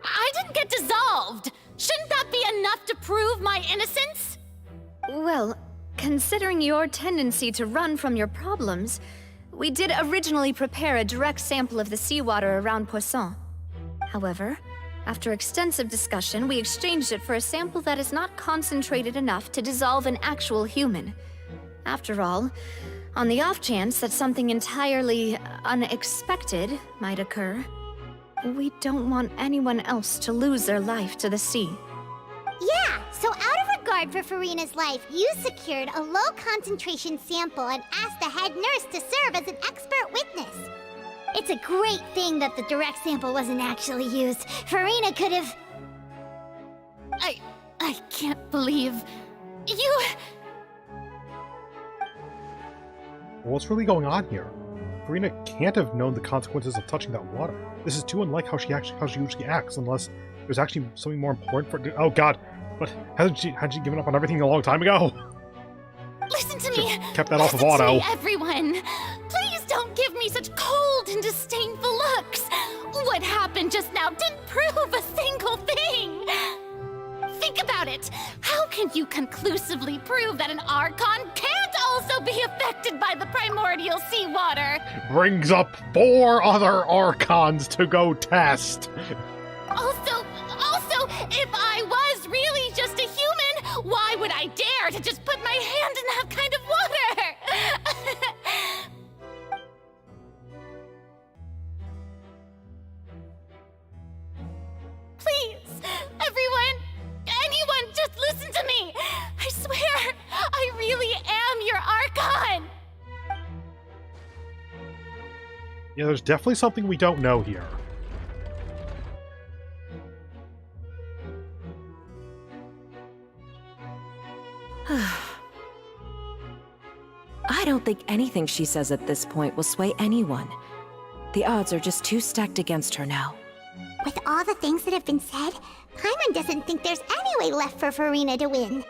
I didn't get dissolved. Shouldn't that be enough to prove my innocence? Well, considering your tendency to run from your problems, we did originally prepare a direct sample of the seawater around Poisson. However, after extensive discussion, we exchanged it for a sample that is not concentrated enough to dissolve an actual human. After all, on the off chance that something entirely unexpected might occur, we don't want anyone else to lose their life to the sea. Yeah, so out of regard for Farina's life, you secured a low-concentration sample and asked the head nurse to serve as an expert witness. It's a great thing that the direct sample wasn't actually used. Farina could have... I can't believe... you... What's really going on here? Farina can't have known the consequences of touching that water. This is too unlike how she usually acts, unless there's actually something more important for... Oh god, but had she given up on everything a long time ago? Listen to me! Kept that off of Listen to auto. me, everyone! Please don't give me such cold and disdainful looks! What happened just now didn't prove a single thing! Think about it! How can you conclusively prove that an Archon can't also be affected by the primordial seawater? Brings up 4 other Archons to go test. Also, if I was really just a human, why would I dare to just put my hand in that kind of water? Please, everyone, anyone, just listen to me. I swear, I really am your Archon. Yeah, there's definitely something we don't know here. I don't think anything she says at this point will sway anyone. The odds are just too stacked against her now. With all the things that have been said, Paimon doesn't think there's any way left for Furina to win.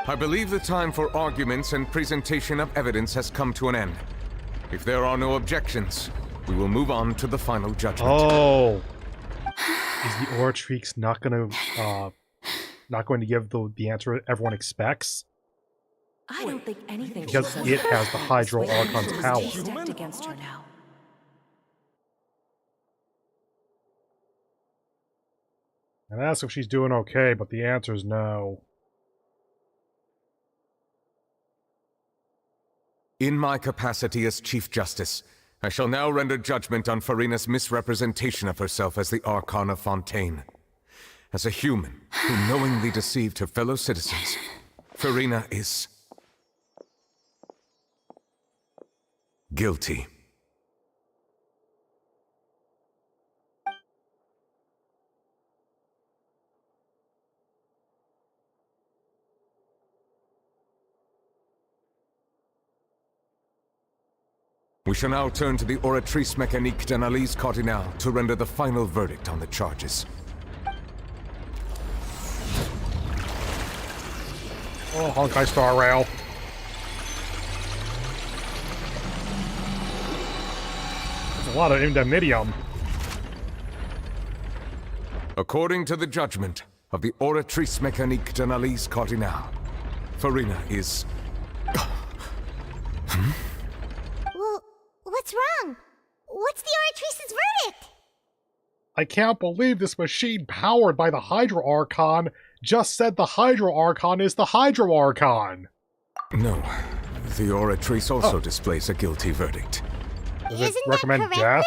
I believe the time for arguments and presentation of evidence has come to an end. If there are no objections, we will move on to the final judgment. Oh. Is the Oratrix not going to give the answer everyone expects? I don't think anything because it has the Hydro Archon's power. Stacked against her now. And ask if she's doing okay, but the answer is no. In my capacity as Chief Justice, I shall now render judgment on Furina's misrepresentation of herself as the Archon of Fontaine. As a human who knowingly deceived her fellow citizens, Furina is guilty. We shall now turn to the Oratrice Mécanique d'Analyse Cardinale to render the final verdict on the charges. Oh, Honkai Star Rail. There's a lot of indemnitium. According to the judgment of the Oratrice Mécanique d'Analyse Cardinale, Furina is... Well, what's wrong? What's the Oratrice's verdict? I can't believe this machine powered by the Hydro Archon just said the Hydro Archon is the Hydro Archon. No, the Oratrice also displays a guilty verdict. Does it recommend death?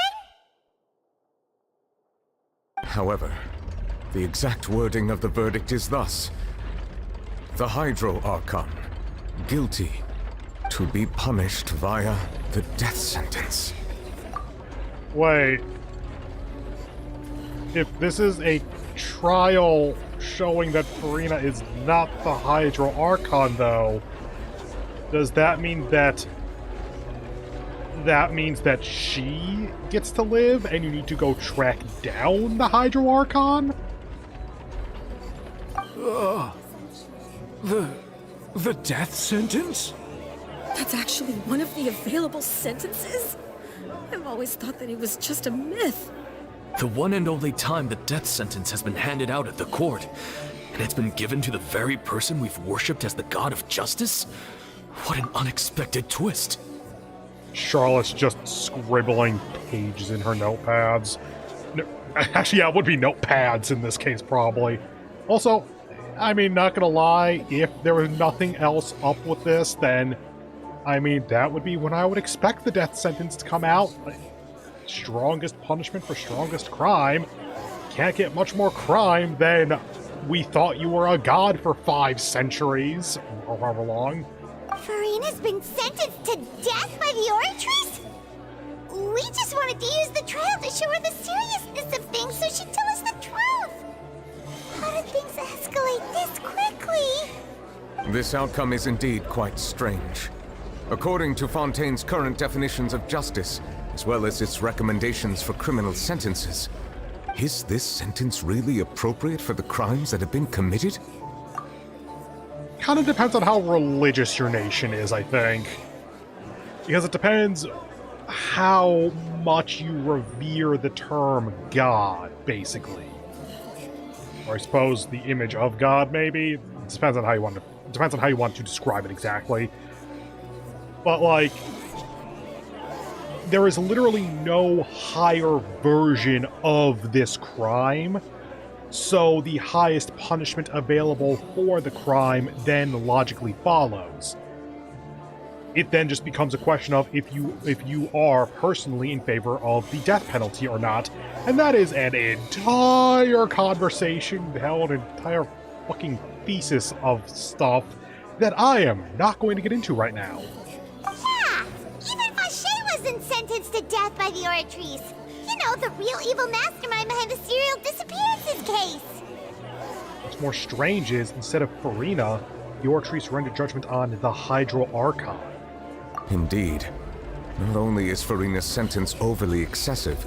However, the exact wording of the verdict is thus: the Hydro Archon, guilty, to be punished via the death sentence. Wait. If this is a trial showing that Furina is not the Hydro Archon, though, does that mean that she gets to live and you need to go track down the Hydro Archon? The death sentence? That's actually one of the available sentences? I've always thought that it was just a myth. The one and only time the death sentence has been handed out at the court, and it's been given to the very person we've worshipped as the god of justice? What an unexpected twist. Charlotte's just scribbling pages in her notepads. No, actually, yeah, it would be notepads in this case, probably. Also, I mean, not gonna lie, if there was nothing else up with this, then, I mean, that would be when I would expect the death sentence to come out. Strongest punishment for strongest crime. Can't get much more crime than we thought you were a god for 5 centuries, or however long. Furina's been sentenced to death by the Oratrice? We just wanted to use the trial to show her the seriousness of things so she'd tell us the truth. How did things escalate this quickly? This outcome is indeed quite strange. According to Fontaine's current definitions of justice, as well as its recommendations for criminal sentences, is this sentence really appropriate for the crimes that have been committed? Kind of depends on how religious your nation is, I think. Because it depends how much you revere the term God, basically. Or I suppose the image of God, maybe? It depends on how you want to describe it exactly. But, like, there is literally no higher version of this crime, so the highest punishment available for the crime then logically follows. It then just becomes a question of if you are personally in favor of the death penalty or not, and that is an entire conversation, hell, an entire fucking thesis of stuff that I am not going to get into right now. Wasn't sentenced to death by the Oratrice. You know, the real evil mastermind behind the serial disappearances case. What's more strange is, instead of Furina, the Oratrice rendered judgment on the Hydro Archon. Indeed. Not only is Furina's sentence overly excessive,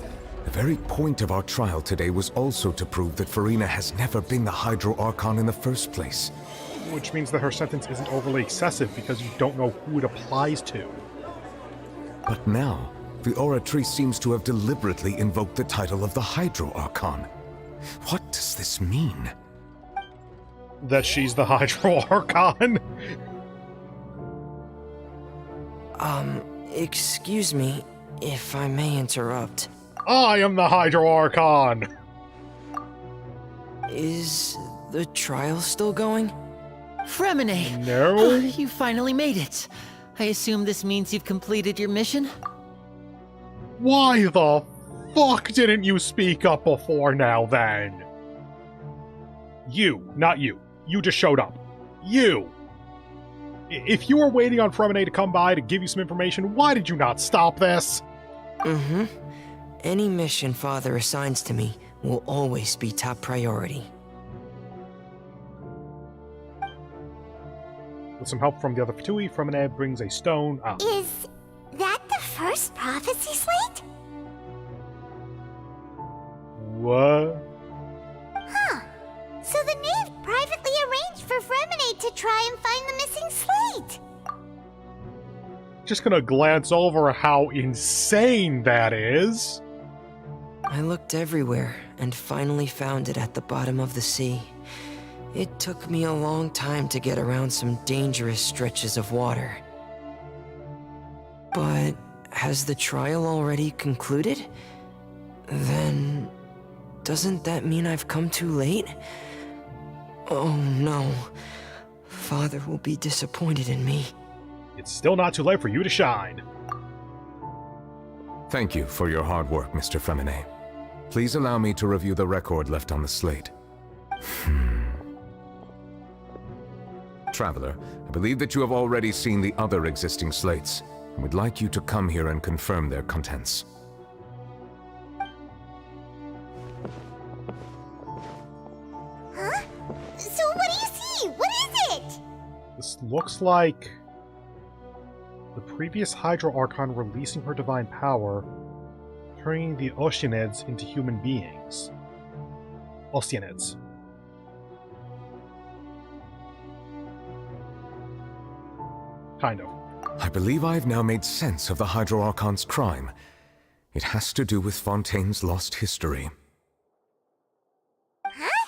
The very point of our trial today was also to prove that Furina has never been the Hydro Archon in the first place. Which means that her sentence isn't overly excessive because you don't know who it applies to. But now, the Oratrice seems to have deliberately invoked the title of the Hydro Archon. What does this mean? That she's the Hydro Archon? Excuse me, if I may interrupt. I am the Hydro Archon! Is the trial still going? Fremine! No? Oh, you finally made it. I assume this means you've completed your mission? Why the fuck didn't you speak up before now, then? You, not you. You just showed up. You! If you were waiting on Fremine to come by to give you some information, why did you not stop this? Mm-hmm. Any mission Father assigns to me will always be top priority. With some help from the other Fatui, Fremine brings a stone out. Is that the first prophecy slate? What? Huh. So the knave privately arranged for Fremine to try and find the missing slate. Just gonna glance over how insane that is. I looked everywhere and finally found it at the bottom of the sea. It took me a long time to get around some dangerous stretches of water. But has the trial already concluded? Then doesn't that mean I've come too late? Oh no. Father will be disappointed in me. It's still not too late for you to shine. Thank you for your hard work, Mr. Fremine. Please allow me to review the record left on the slate. Traveler, I believe that you have already seen the other existing slates, and would like you to come here and confirm their contents. Huh? So what do you see? What is it? This looks like the previous Hydro Archon releasing her divine power, turning the Oceanids into human beings. Oceanids. Kind of. I believe I've now made sense of the Hydro Archon's crime. It has to do with Fontaine's lost history. Huh?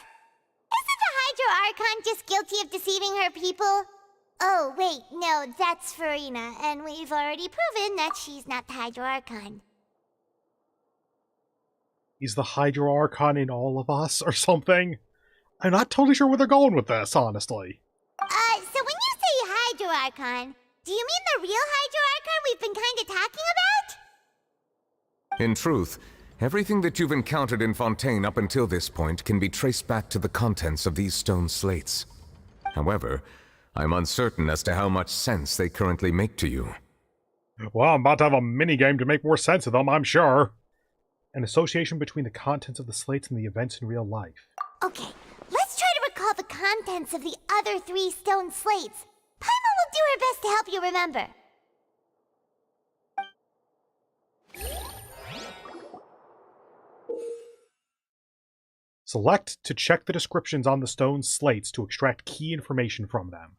Isn't the Hydro Archon just guilty of deceiving her people? Oh, wait, no, that's Furina, and we've already proven that she's not the Hydro Archon. He's the Hydro Archon in all of us, or something? I'm not totally sure where they're going with this, honestly. So when you say Hydro Archon, do you mean the real Hydro Archon we've been kinda talking about? In truth, everything that you've encountered in Fontaine up until this point can be traced back to the contents of these stone slates. However, I'm uncertain as to how much sense they currently make to you. Well, I'm about to have a minigame to make more sense of them, I'm sure. An association between the contents of the slates and the events in real life. Okay, let's try to recall the contents of the other 3 stone slates. Paimon will do her best to help you remember. Select to check the descriptions on the stone slates to extract key information from them.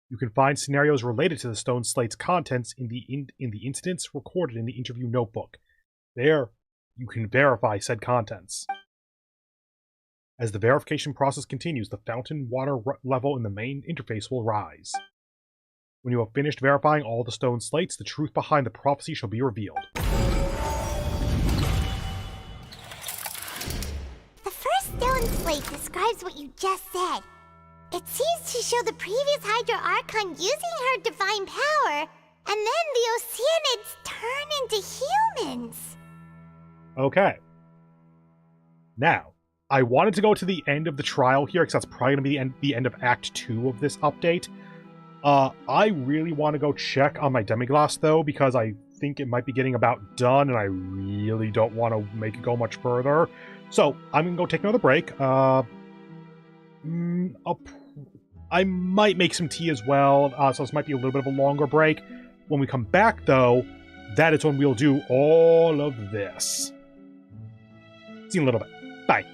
You can find scenarios related to the stone slate's contents in the incidents recorded in the interview notebook. There, you can verify said contents. As the verification process continues, the fountain water level in the main interface will rise. When you have finished verifying all the stone slates, the truth behind the prophecy shall be revealed. The first stone slate describes what you just said. It seems to show the previous Hydro Archon using her divine power, and then the Oceanids turn into humans. Okay. Now, I wanted to go to the end of the trial here, because that's probably going to be the end of Act 2 of this update. I really want to go check on my Demiglass, though, because I think it might be getting about done, and I really don't want to make it go much further. So, I'm going to go take another break. I might make some tea as well, so this might be a little bit of a longer break. When we come back, though, that is when we'll do all of this. See you in a little bit. Bye.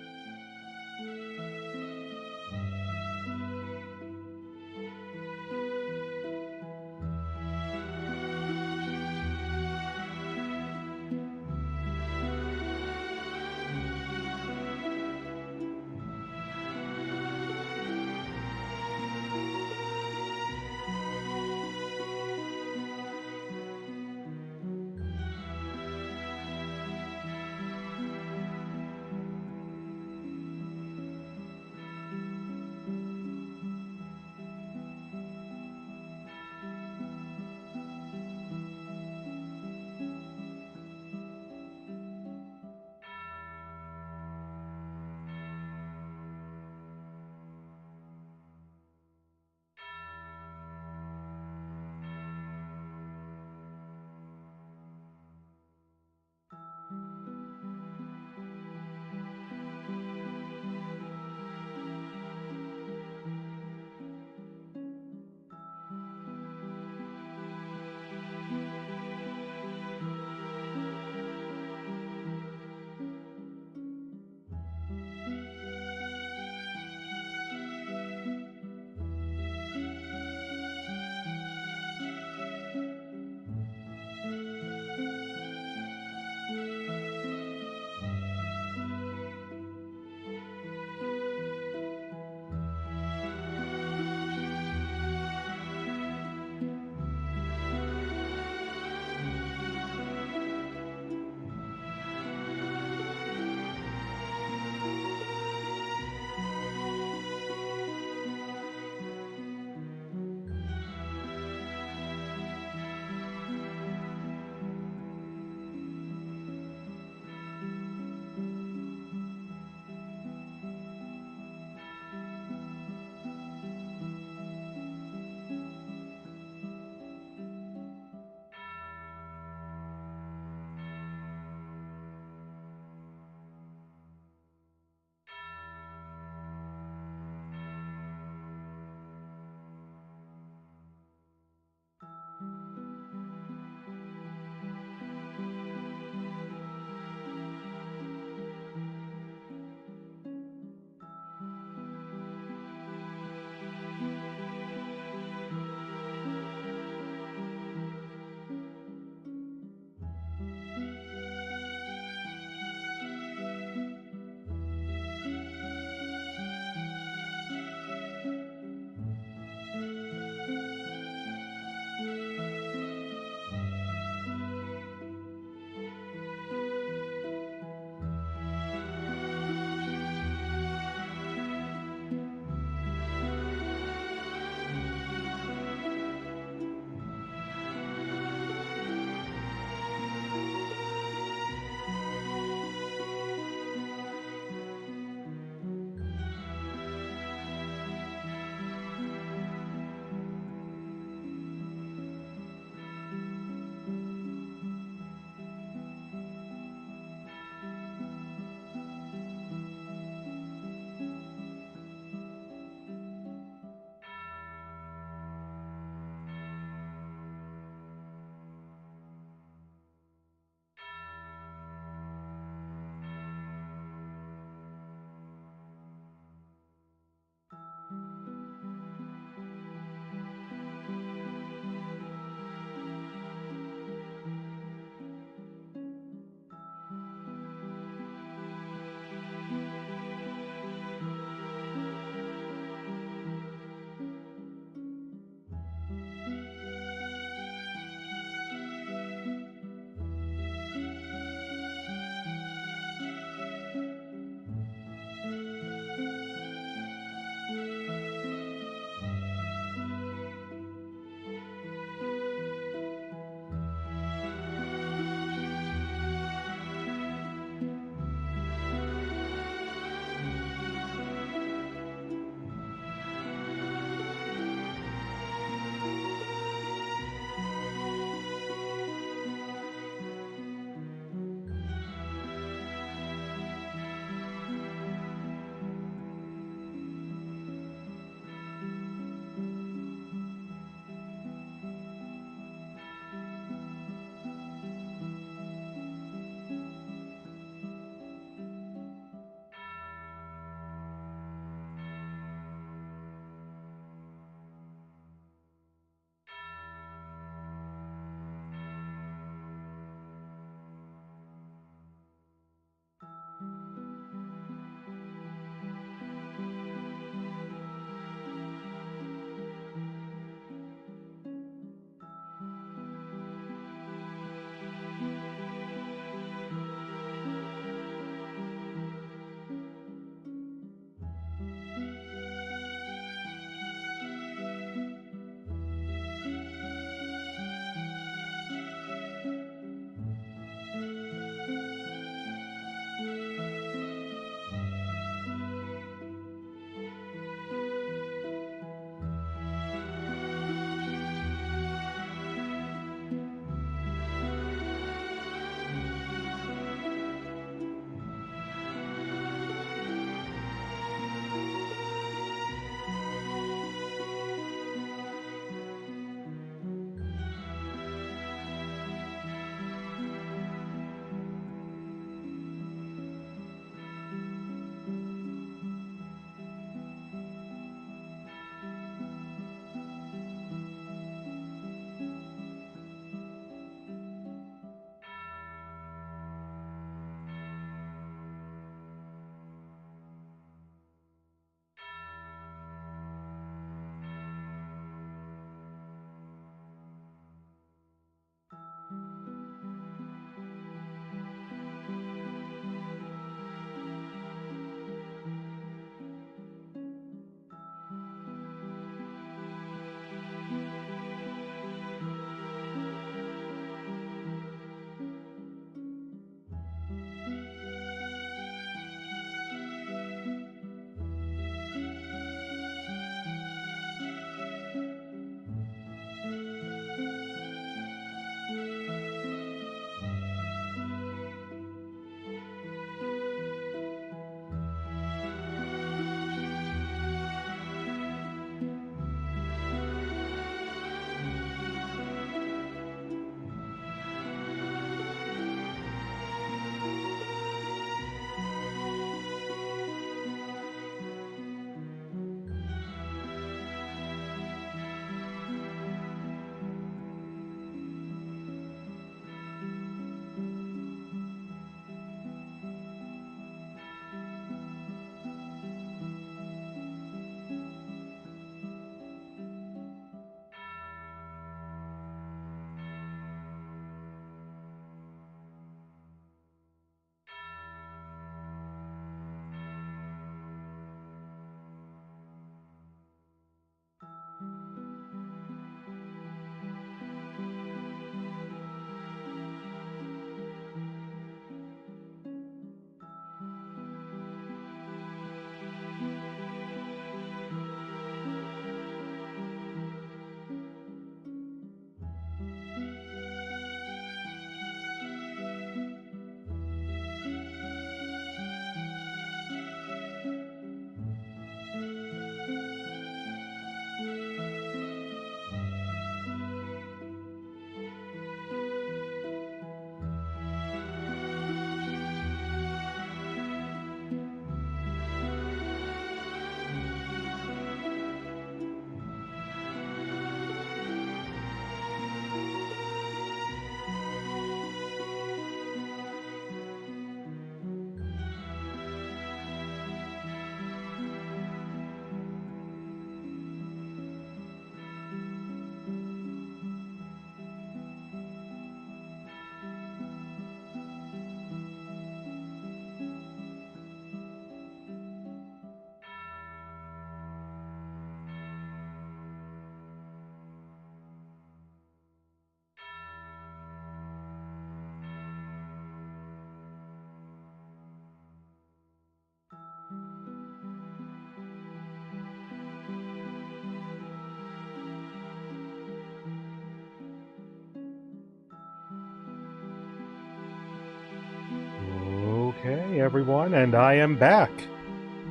Hey everyone, and I am back.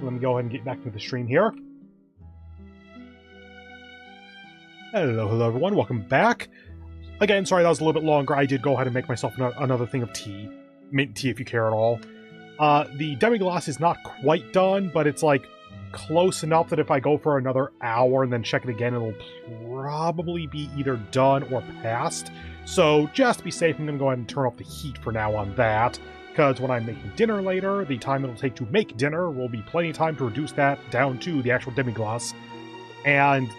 Let me go ahead and get back to the stream here. Hello everyone, welcome back. Again, sorry that was a little bit longer. I did go ahead and make myself another thing of tea. Mint tea if you care at all. The demi-glace is not quite done, but it's like close enough that if I go for another hour and then check it again, it'll probably be either done or past. So just to be safe, I'm going to go ahead and turn off the heat for now on that, because when I'm making dinner later, the time it'll take to make dinner will be plenty of time to reduce that down to the actual demi-glace. And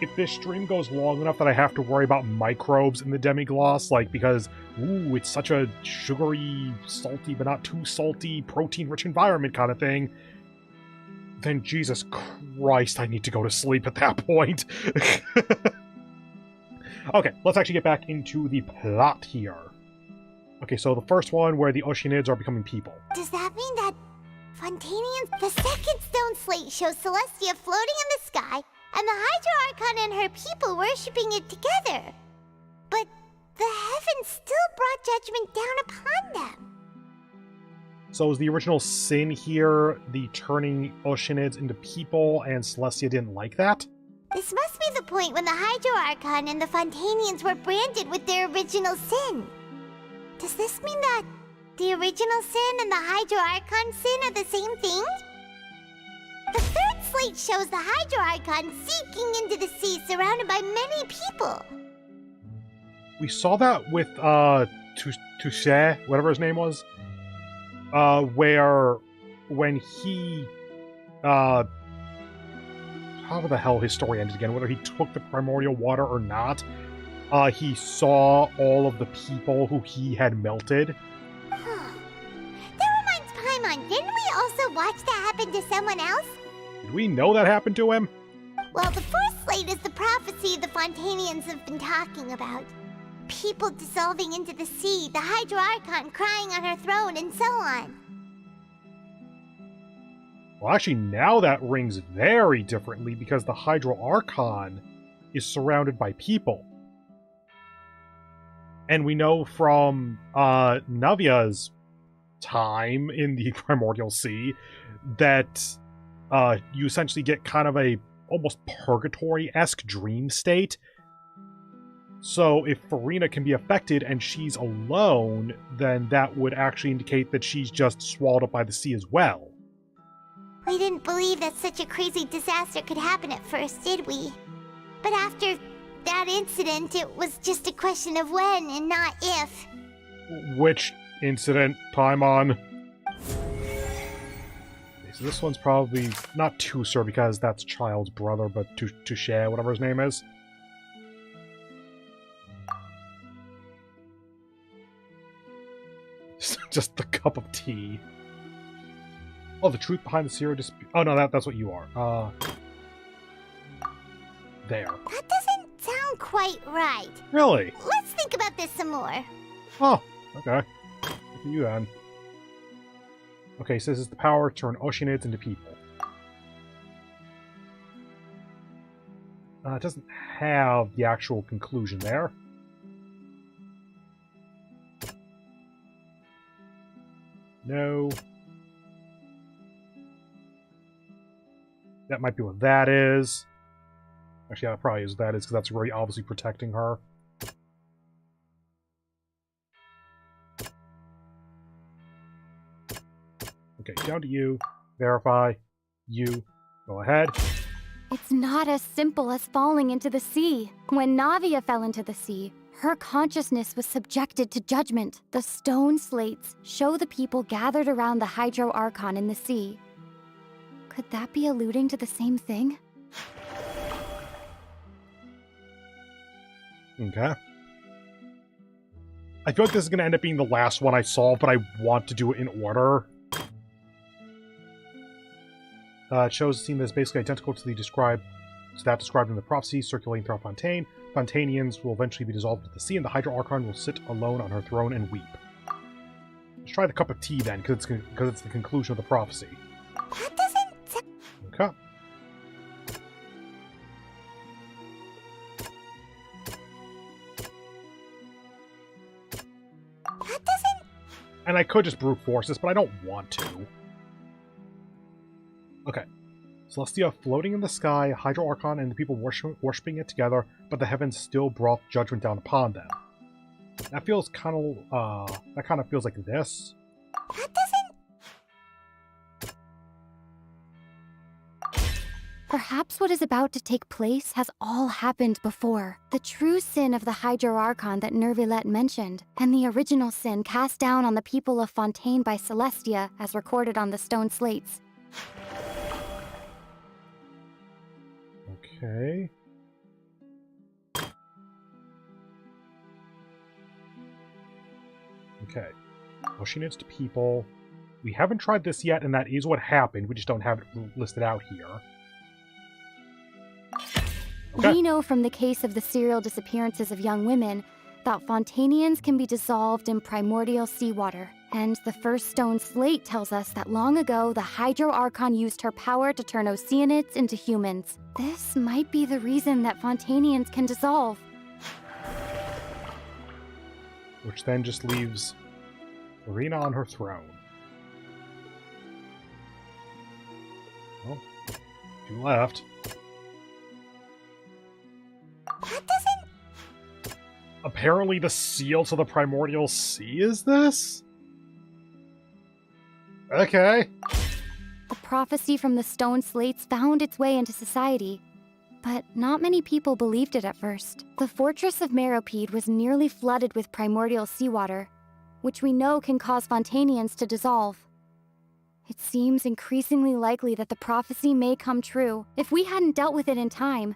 if this stream goes long enough that I have to worry about microbes in the demi-glace, like because, ooh, it's such a sugary, salty, but not too salty, protein-rich environment kind of thing, then Jesus Christ, I need to go to sleep at that point. Okay, let's actually get back into the plot here. Okay, so the first one where the Oceanids are becoming people. Does that mean that Fontainians... The second stone slate shows Celestia floating in the sky, and the Hydra Archon and her people worshipping it together. But the heavens still brought judgment down upon them. So is the original sin here the turning Oceanids into people, and Celestia didn't like that? This must be the point when the Hydro Archon and the Fontainians were branded with their original sin. Does this mean that the original sin and the Hydro Archon sin are the same thing? The third slate shows the Hydro Archon seeking into the sea surrounded by many people. We saw that with, Touche, whatever his name was. Where, when he, however the hell his story ended again, whether he took the primordial water or not, he saw all of the people who he had melted. That reminds Paimon, didn't we also watch that happen to someone else? Did we know that happened to him? Well, the fourth slate is the prophecy the Fontainians have been talking about. People dissolving into the sea, the Hydro Archon crying on her throne, and so on. Well, actually, now that rings very differently because the Hydro Archon is surrounded by people. And we know from Navia's time in the Primordial Sea that you essentially get kind of a almost purgatory-esque dream state. So if Furina can be affected and she's alone, then that would actually indicate that she's just swallowed up by the sea as well. We didn't believe that such a crazy disaster could happen at first, did we? But after that incident, it was just a question of when and not if. Which incident? Paimon? Okay, so this one's probably not Tusser because that's Child's brother, but Touche, whatever his name is. Just the cup of tea. Oh, the truth behind the Zero dispute. Oh no, that's what you are. There. That doesn't sound quite right. Really? Let's think about this some more. Oh, okay. Look at you then. Okay, so this is the power to turn Oceanids into people. It doesn't have the actual conclusion there. No. That might be what that is. Actually, that probably is what that is, because that's really obviously protecting her. Okay, down to you. Verify. You. Go ahead. It's not as simple as falling into the sea. When Navia fell into the sea, her consciousness was subjected to judgment. The stone slates show the people gathered around the Hydro Archon in the sea. Could that be alluding to the same thing? Okay. I feel like this is going to end up being the last one I solve, but I want to do it in order. It shows a scene that's basically identical to that described in the prophecy circulating throughout Fontaine. Fontainians will eventually be dissolved into the sea, and the Hydro Archon will sit alone on her throne and weep. Let's try the cup of tea then, because it's the conclusion of the prophecy. That doesn't... Okay. And I could just brute force this, but I don't want to. Okay. Celestia floating in the sky, Hydro Archon and the people worshipping it together, but the heavens still brought judgment down upon them. That feels kind of, that kind of feels like this. That doesn't... Perhaps what is about to take place has all happened before. The true sin of the Hydro Archon that Nervilette mentioned, and the original sin cast down on the people of Fontaine by Celestia, as recorded on the stone slates. Okay. Okay. Pushing it to people. We haven't tried this yet, and that is what happened. We just don't have it listed out here. Okay. We know from the case of the serial disappearances of young women that Fontainians can be dissolved in primordial seawater. And the first stone slate tells us that long ago, the Hydro Archon used her power to turn Oceanids into humans. This might be the reason that Fontainians can dissolve. Which then just leaves Furina on her throne. Well, two left. That doesn't... Apparently the seal to the Primordial Sea is this? Okay. The prophecy from the stone slates found its way into society, but not many people believed it at first. The fortress of Meropide was nearly flooded with primordial seawater, which we know can cause Fontainians to dissolve. It seems increasingly likely that the prophecy may come true. If we hadn't dealt with it in time,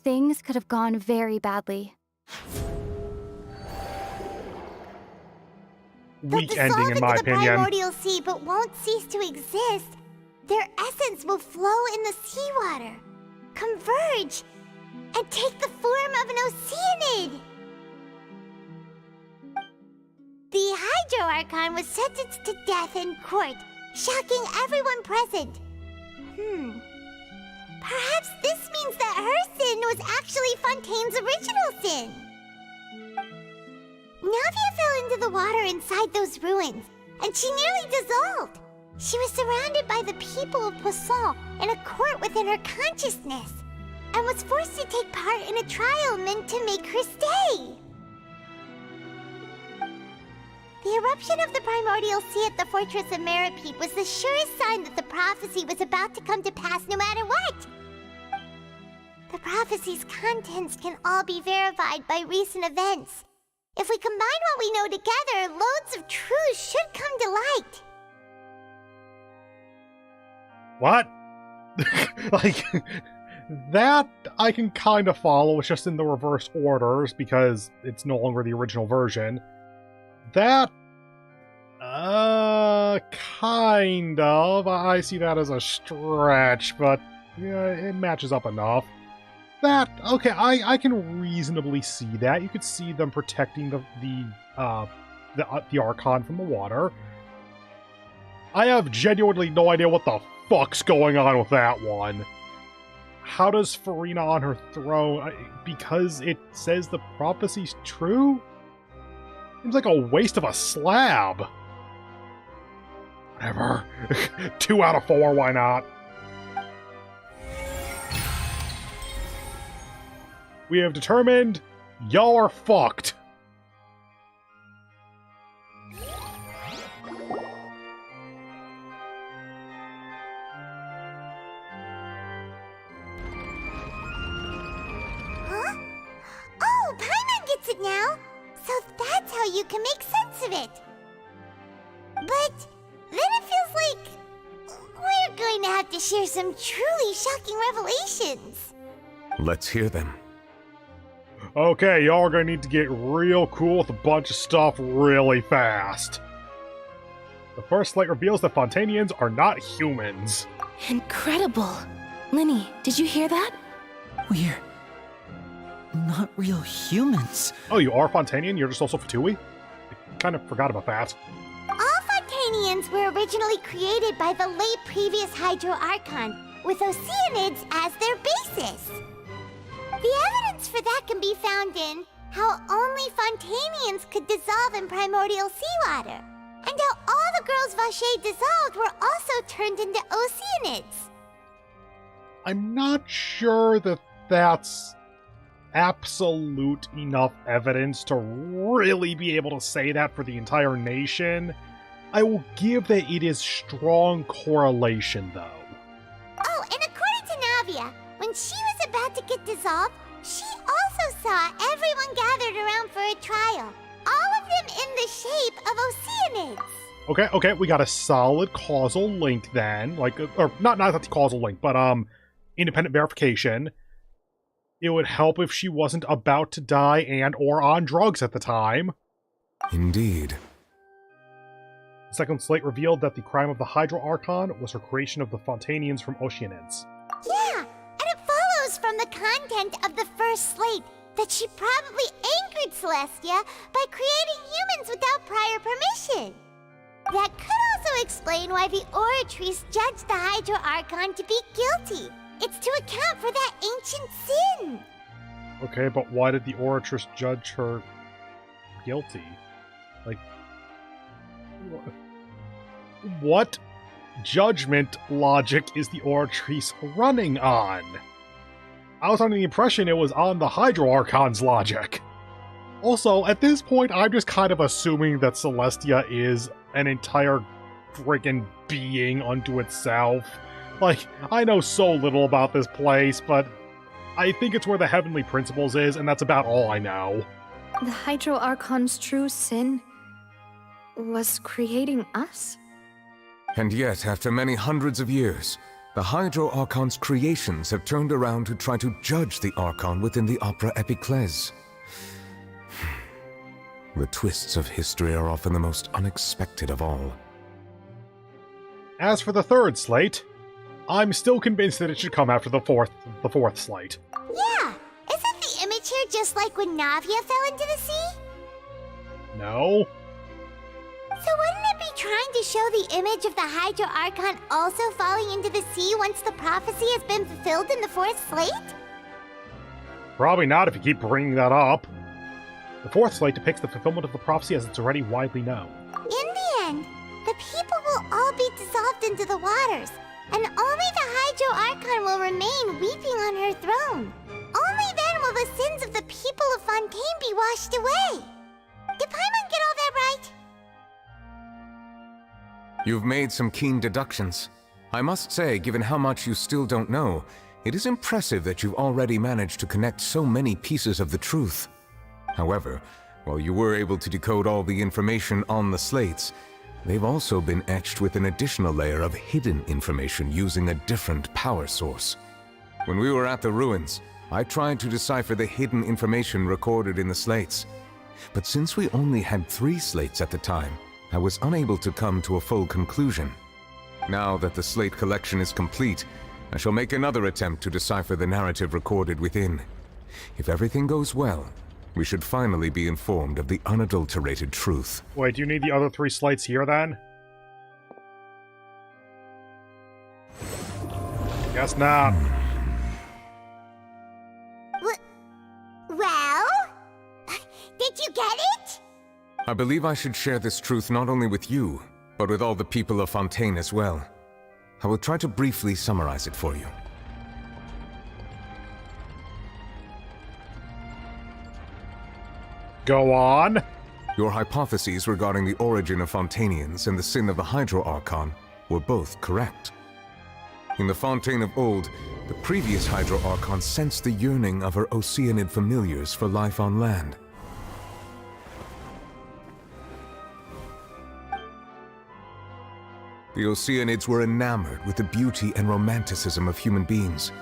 things could have gone very badly. Weak ending, in my opinion. The primordial sea, but won't cease to exist. Their essence will flow in the seawater, converge, and take the form of an Oceanid. The Hydro Archon was sentenced to death in court, shocking everyone present. Perhaps this means that her sin was actually Fontaine's original sin. Navia fell into the water inside those ruins, and she nearly dissolved. She was surrounded by the people of Poisson in a court within her consciousness, and was forced to take part in a trial meant to make her stay. The eruption of the primordial sea at the fortress of Meropide was the surest sign that the prophecy was about to come to pass no matter what. The prophecy's contents can all be verified by recent events. If we combine what we know together, loads of truths should come to light. What? Like, that I can kind of follow. It's just in the reverse orders because it's no longer the original version. That, kind of. I see that as a stretch, but yeah, it matches up enough. That, okay, I can reasonably see that. You could see them protecting the Archon from the water. I have genuinely no idea what the fuck's going on with that one. How does Furina on her throne? Because it says the prophecy's true? Seems like a waste of a slab. Whatever. 2 out of 4, why not? We have determined y'all are fucked. Huh? Oh, Paimon gets it now! So that's how you can make sense of it! But then it feels like we're going to have to share some truly shocking revelations. Let's hear them. Okay, y'all are gonna need to get real cool with a bunch of stuff really fast. The first slate reveals that Fontainians are not humans. Incredible. Linny, did you hear that? We're not real humans. Oh, you are Fontainian? You're just also Fatui? I kind of forgot about that. All Fontainians were originally created by the late previous Hydro Archon, with Oceanids as their basis. The evidence for that can be found in how only Fontainians could dissolve in primordial seawater, and and how all the girls Vacher dissolved were also turned into Oceanids. I'm not sure that that's absolute enough evidence to really be able to say that for the entire nation. I will give that it is strong correlation, though. Oh, and according to Navia, when she was about to get dissolved, she also saw everyone gathered around for a trial. All of them in the shape of Oceanids. Okay, we got a solid causal link then. Like, or not the causal link, but independent verification. It would help if she wasn't about to die and or on drugs at the time. Indeed. The second slate revealed that the crime of the Hydro Archon was her creation of the Fontainians from Oceanids. Yeah, and it follows from the content of the first slate that she probably angered Celestia by creating humans without prior permission. That could also explain why the Oratrice judged the Hydro Archon to be guilty. It's to account for that ancient sin. Okay, but why did the Oratrice judge her guilty? Like, what judgment logic is the Oratrice running on? I was under the impression it was on the Hydro Archon's logic. Also, at this point, I'm just kind of assuming that Celestia is an entire friggin' being unto itself. Like, I know so little about this place, but I think it's where the Heavenly Principles is, and that's about all I know. The Hydro Archon's true sin was creating us? And yet, after many hundreds of years, the Hydro Archon's creations have turned around to try to judge the Archon within the Opera Epiclese. The twists of history are often the most unexpected of all. As for the third slate, I'm still convinced that it should come after the fourth slate. Yeah, isn't the image here just like when Navia fell into the sea? No. So wouldn't it be trying to show the image of the Hydro Archon also falling into the sea once the prophecy has been fulfilled in the fourth slate? Probably not if you keep bringing that up. The fourth slate depicts the fulfillment of the prophecy as it's already widely known. In the end, the people will all be dissolved into the waters, and only the Hydro Archon will remain weeping on her throne. Only then will the sins of the people of Fontaine be washed away. Did Paimon get all that right? You've made some keen deductions. I must say, given how much you still don't know, it is impressive that you've already managed to connect so many pieces of the truth. However, while you were able to decode all the information on the slates, they've also been etched with an additional layer of hidden information using a different power source. When we were at the ruins, I tried to decipher the hidden information recorded in the slates. But since we only had 3 slates at the time, I was unable to come to a full conclusion. Now that the slate collection is complete, I shall make another attempt to decipher the narrative recorded within. If everything goes well, we should finally be informed of the unadulterated truth. Wait, do you need the other 3 slates here, then? Guess not. Well? Did you get it? I believe I should share this truth not only with you, but with all the people of Fontaine as well. I will try to briefly summarize it for you. Go on. Your hypotheses regarding the origin of Fontainians and the sin of the Hydro Archon were both correct. In the Fontaine of old, the previous Hydro Archon sensed the yearning of her Oceanid familiars for life on land. The Oceanids were enamored with the beauty and romanticism of human beings,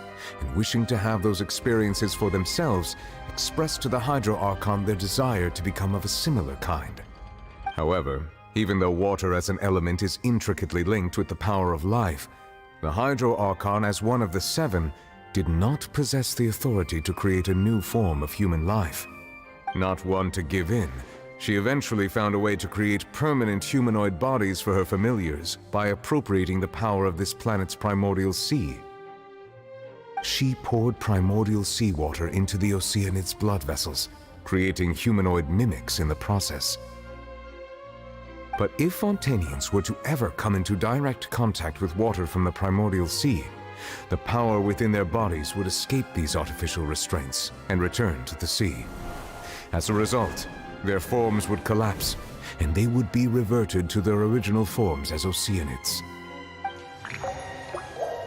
and wishing to have those experiences for themselves, expressed to the Hydro Archon their desire to become of a similar kind. However, even though water as an element is intricately linked with the power of life, the Hydro Archon, as one of the 7, did not possess the authority to create a new form of human life. Not one to give in, she eventually found a way to create permanent humanoid bodies for her familiars by appropriating the power of this planet's primordial sea. She poured primordial seawater into the Oceanid's blood vessels, creating humanoid mimics in the process. But if Fontainians were to ever come into direct contact with water from the primordial sea, the power within their bodies would escape these artificial restraints and return to the sea. As a result, their forms would collapse, and they would be reverted to their original forms as Oceanids.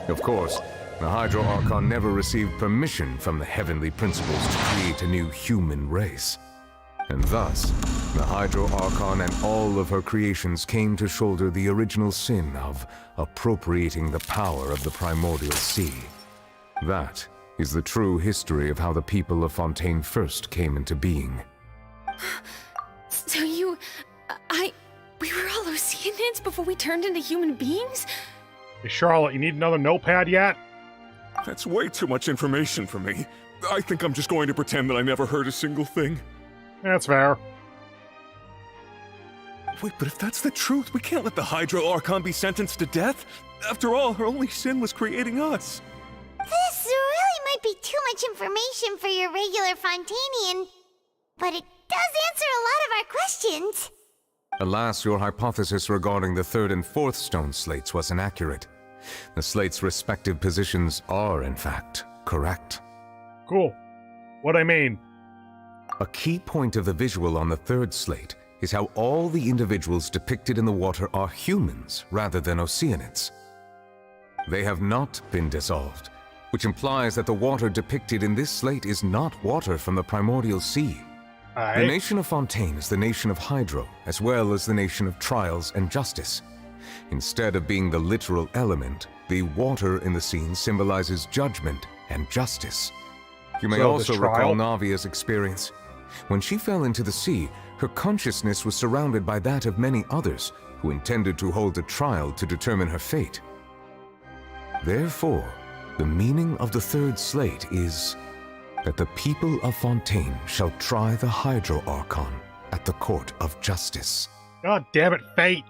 Of course, the Hydro Archon never received permission from the heavenly principles to create a new human race. And thus, the Hydro Archon and all of her creations came to shoulder the original sin of appropriating the power of the primordial sea. That is the true history of how the people of Fontaine first came into being. So we were all Oceanids before we turned into human beings? Hey, Charlotte, you need another notepad yet? That's way too much information for me. I think I'm just going to pretend that I never heard a single thing. That's fair. Wait, but if that's the truth, we can't let the Hydro Archon be sentenced to death. After all, her only sin was creating us. This really might be too much information for your regular Fontainian, but it does answer a lot of our questions. Alas, your hypothesis regarding the third and fourth stone slates was inaccurate. The slates' respective positions are, in fact, correct. Cool. What I mean? A key point of the visual on the third slate is how all the individuals depicted in the water are humans rather than Oceanids. They have not been dissolved, which implies that the water depicted in this slate is not water from the primordial sea. The nation of Fontaine is the nation of Hydro, as well as the nation of trials and justice. Instead of being the literal element, the water in the scene symbolizes judgment and justice. You may also recall Navia's experience. When she fell into the sea, her consciousness was surrounded by that of many others who intended to hold a trial to determine her fate. Therefore, the meaning of the third slate is that the people of Fontaine shall try the Hydro Archon at the court of justice. God damn it, fate!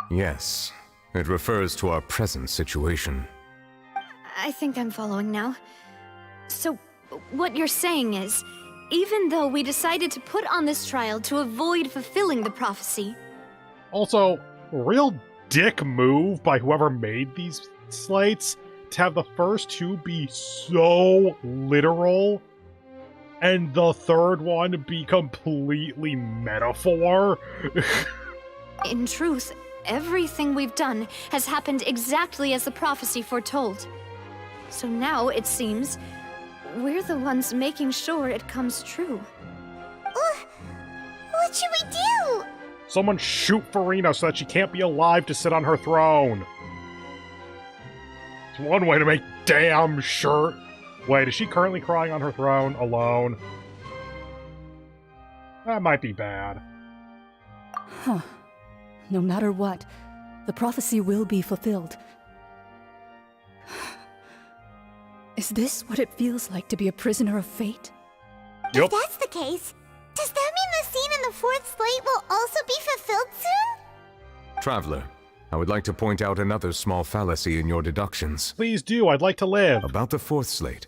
Yes, it refers to our present situation. I think I'm following now. So, what you're saying is, even though we decided to put on this trial to avoid fulfilling the prophecy... Also, real dick move by whoever made these slates to have the first two be so literal and the third one be completely metaphor. In truth, everything we've done has happened exactly as the prophecy foretold. So now, it seems, we're the ones making sure it comes true. What should we do? Someone shoot Farina so that she can't be alive to sit on her throne. It's one way to make damn sure. Wait, is she currently crying on her throne alone? That might be bad. Huh. No matter what, the prophecy will be fulfilled. Is this what it feels like to be a prisoner of fate? Yep. If that's the case, does that mean the scene in the fourth slate will also be fulfilled soon? Traveler, I would like to point out another small fallacy in your deductions. Please do, I'd like to live. About the fourth slate.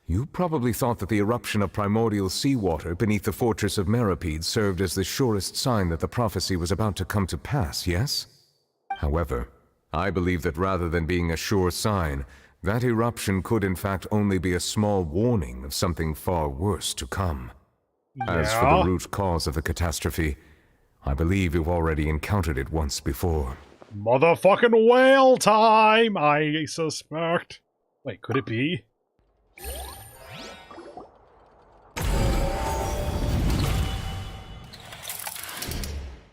You probably thought that the eruption of primordial seawater beneath the fortress of Meripede served as the surest sign that the prophecy was about to come to pass, yes? However, I believe that rather than being a sure sign, that eruption could in fact only be a small warning of something far worse to come. As for the root cause of the catastrophe, I believe you've already encountered it once before. Motherfucking whale time, I suspect. Wait, could it be?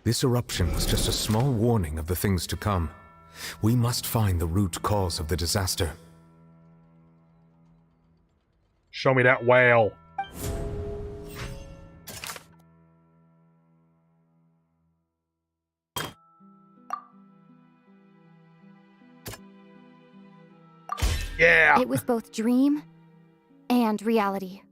This eruption was just a small warning of the things to come. We must find the root cause of the disaster. Show me that whale. Yeah! It was both dream and reality.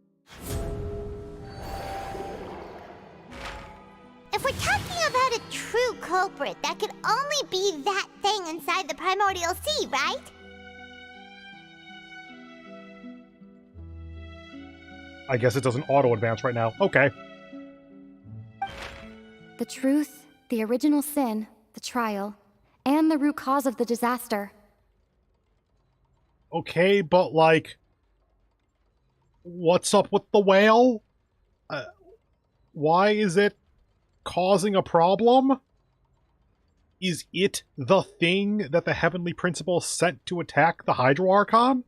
If we're talking about a true culprit, that could only be that thing inside the primordial sea, right? I guess it doesn't auto-advance right now. Okay. The truth The original sin, the trial, and the root cause of the disaster. Okay, but like, what's up with the whale? Why is it causing a problem? Is it the thing that the Heavenly Principle sent to attack the Hydro Archon?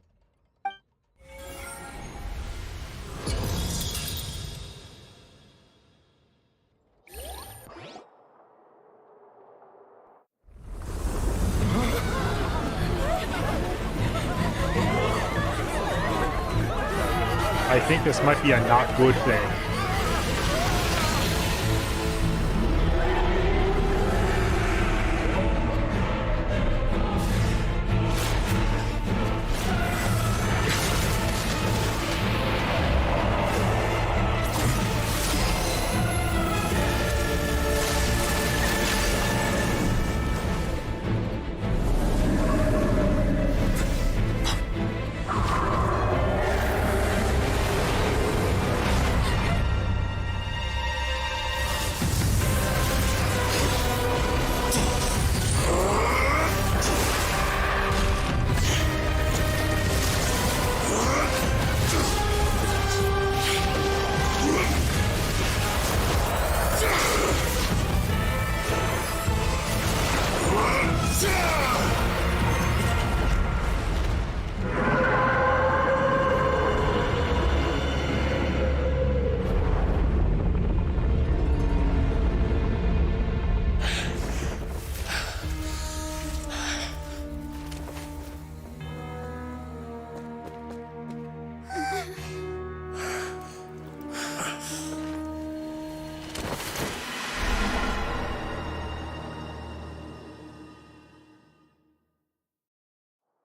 I think this might be a not good thing.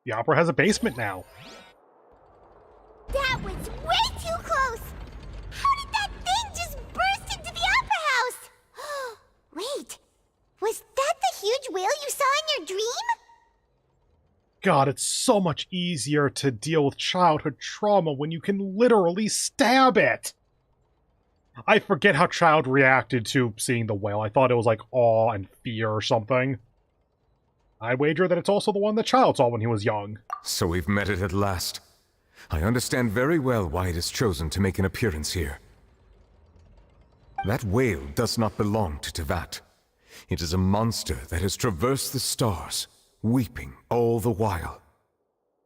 The opera has a basement now. That was way too close! How did that thing just burst into the opera house? Wait, was that the huge whale you saw in your dream? God, it's so much easier to deal with childhood trauma when you can literally stab it! I forget how Child reacted to seeing the whale. I thought it was like awe and fear or something. I wager that it's also the one that Child saw when he was young. So we've met it at last. I understand very well why it has chosen to make an appearance here. That whale does not belong to Tevat. It is a monster that has traversed the stars, weeping all the while.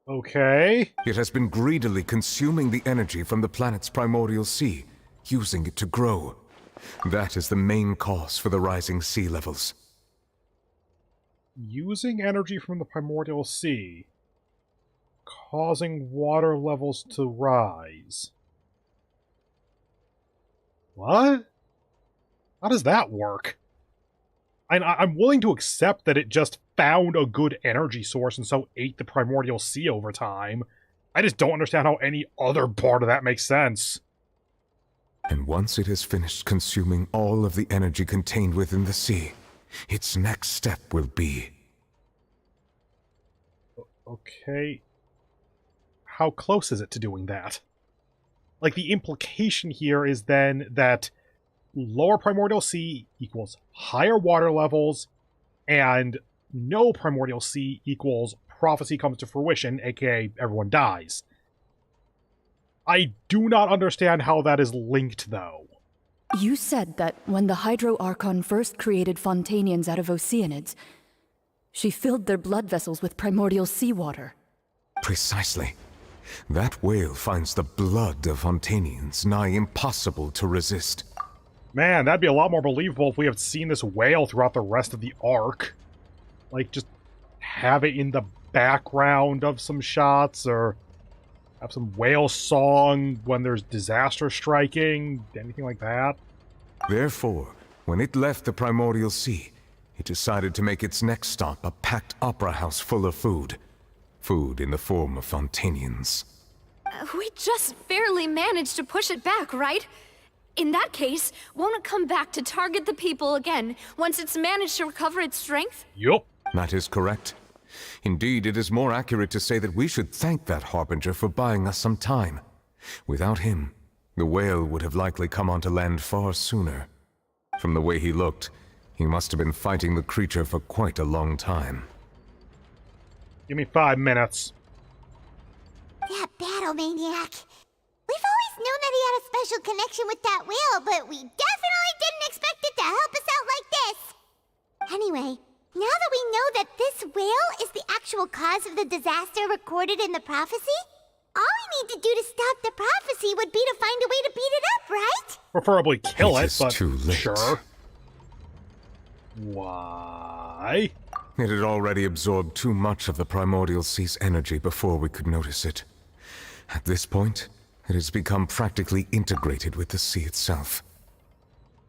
Okay. It has been greedily consuming the energy from the planet's primordial sea, using it to grow. That is the main cause for the rising sea levels. Using energy from the primordial sea, causing water levels to rise. What? How does that work? I'm willing to accept that it just found a good energy source and so ate the primordial sea over time. I just don't understand how any other part of that makes sense. And once it has finished consuming all of the energy contained within the sea, its next step will be... Okay. How close is it to doing that? Like, the implication here is then that lower primordial sea equals higher water levels, and no primordial sea equals prophecy comes to fruition, aka everyone dies. I do not understand how that is linked, though. You said that when the Hydro Archon first created Fontainians out of Oceanids, she filled their blood vessels with primordial seawater. Precisely. That whale finds the blood of Fontainians nigh impossible to resist. Man, that'd be a lot more believable if we had seen this whale throughout the rest of the arc. Like, just have it in the background of some shots, or have some whale song when there's disaster striking, anything like that. Therefore, when it left the primordial sea, it decided to make its next stop a packed opera house full of food. Food in the form of Fontainians. We just barely managed to push it back, right? In that case, won't it come back to target the people again once it's managed to recover its strength? Yup. That is correct. Indeed, it is more accurate to say that we should thank that Harbinger for buying us some time. Without him, the whale would have likely come onto land far sooner. From the way he looked, He must have been fighting the creature for quite a long time. Give me 5 minutes. That battle maniac. We've always known that he had a special connection with that whale, but we definitely didn't expect it to help us out like this. Anyway, now that we know that this whale is the actual cause of the disaster recorded in the prophecy, all we need to do to stop the prophecy would be to find a way to beat it up, right? Preferably kill it, but too late. Sure. Why? It had already absorbed too much of the primordial sea's energy before we could notice it. At this point, it has become practically integrated with the sea itself.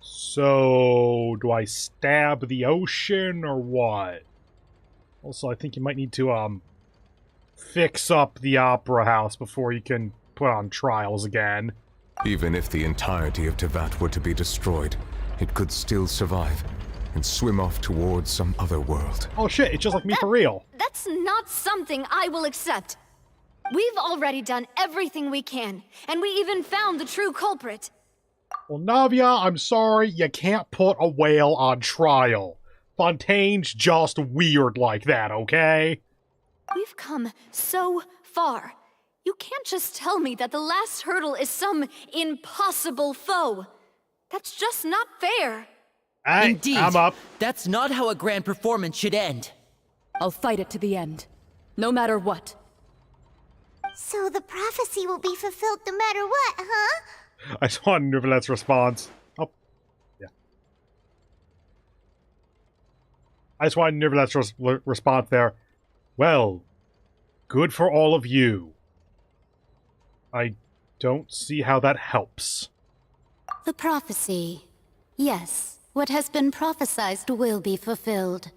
So, do I stab the ocean or what? Also, I think you might need to, fix up the opera house before you can put on trials again. Even if the entirety of Tevat were to be destroyed, it could still survive and swim off towards some other world. Oh shit, it's just like me for real. That's not something I will accept. We've already done everything we can, and we even found the true culprit. Well, Navia, I'm sorry, you can't put a whale on trial. Fontaine's just weird like that, okay? We've come so far. You can't just tell me that the last hurdle is some impossible foe. That's just not fair. Hey, Indeed, I'm up. That's not how a grand performance should end. I'll fight it to the end, no matter what. So the prophecy will be fulfilled no matter what, huh? I just want Neuvlette's response. Oh, yeah. I just want Neuvlette's response there. Well, good for all of you. I don't see how that helps. The prophecy. Yes, what has been prophesied will be fulfilled.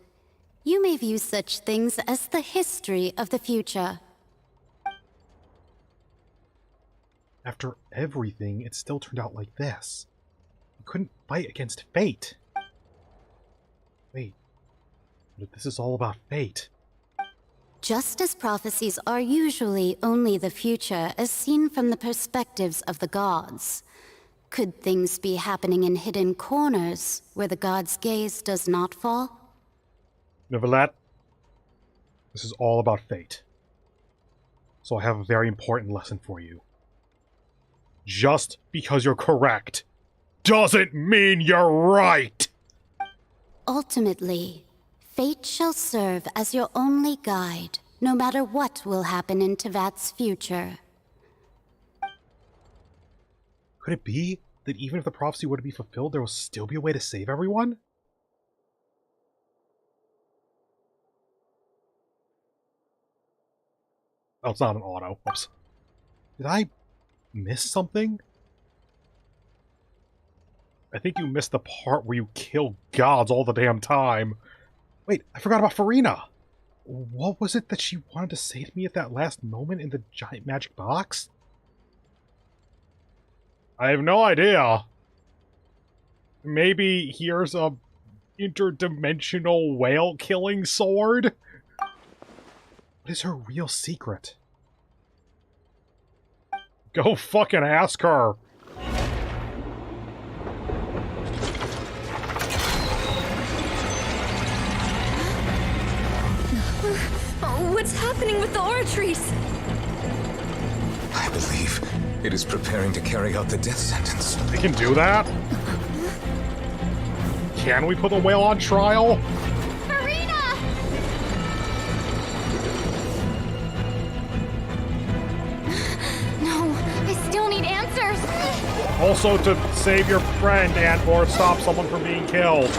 You may view such things as the history of the future. After everything, it still turned out like this. You couldn't fight against fate. Wait, but this is all about fate. Just as prophecies are usually only the future as seen from the perspectives of the gods, could things be happening in hidden corners where the gods' gaze does not fall? Neuvlette, this is all about fate. So I have a very important lesson for you. Just because you're correct doesn't mean you're right! Ultimately, fate shall serve as your only guide, no matter what will happen in Tevat's future. Could it be that even if the prophecy were to be fulfilled, there will still be a way to save everyone? Oh, it's not an auto. Oops. Did I miss something? I think you missed the part where you kill gods all the damn time. Wait, I forgot about Farina. What was it that she wanted to say to me at that last moment in the giant magic box? I have no idea. Maybe here's a interdimensional whale-killing sword? What is her real secret? Go fucking ask her! What's happening with the oratories? I believe it is preparing to carry out the death sentence. They can do that? Can we put the whale on trial? Farina! No, I still need answers. Also to save your friend and or stop someone from being killed.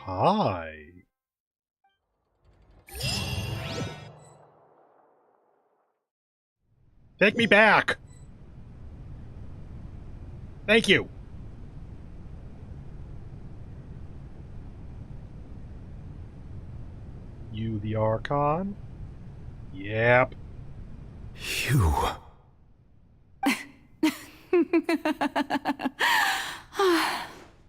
Hi. Take me back! Thank you! You the Archon? Yep. You...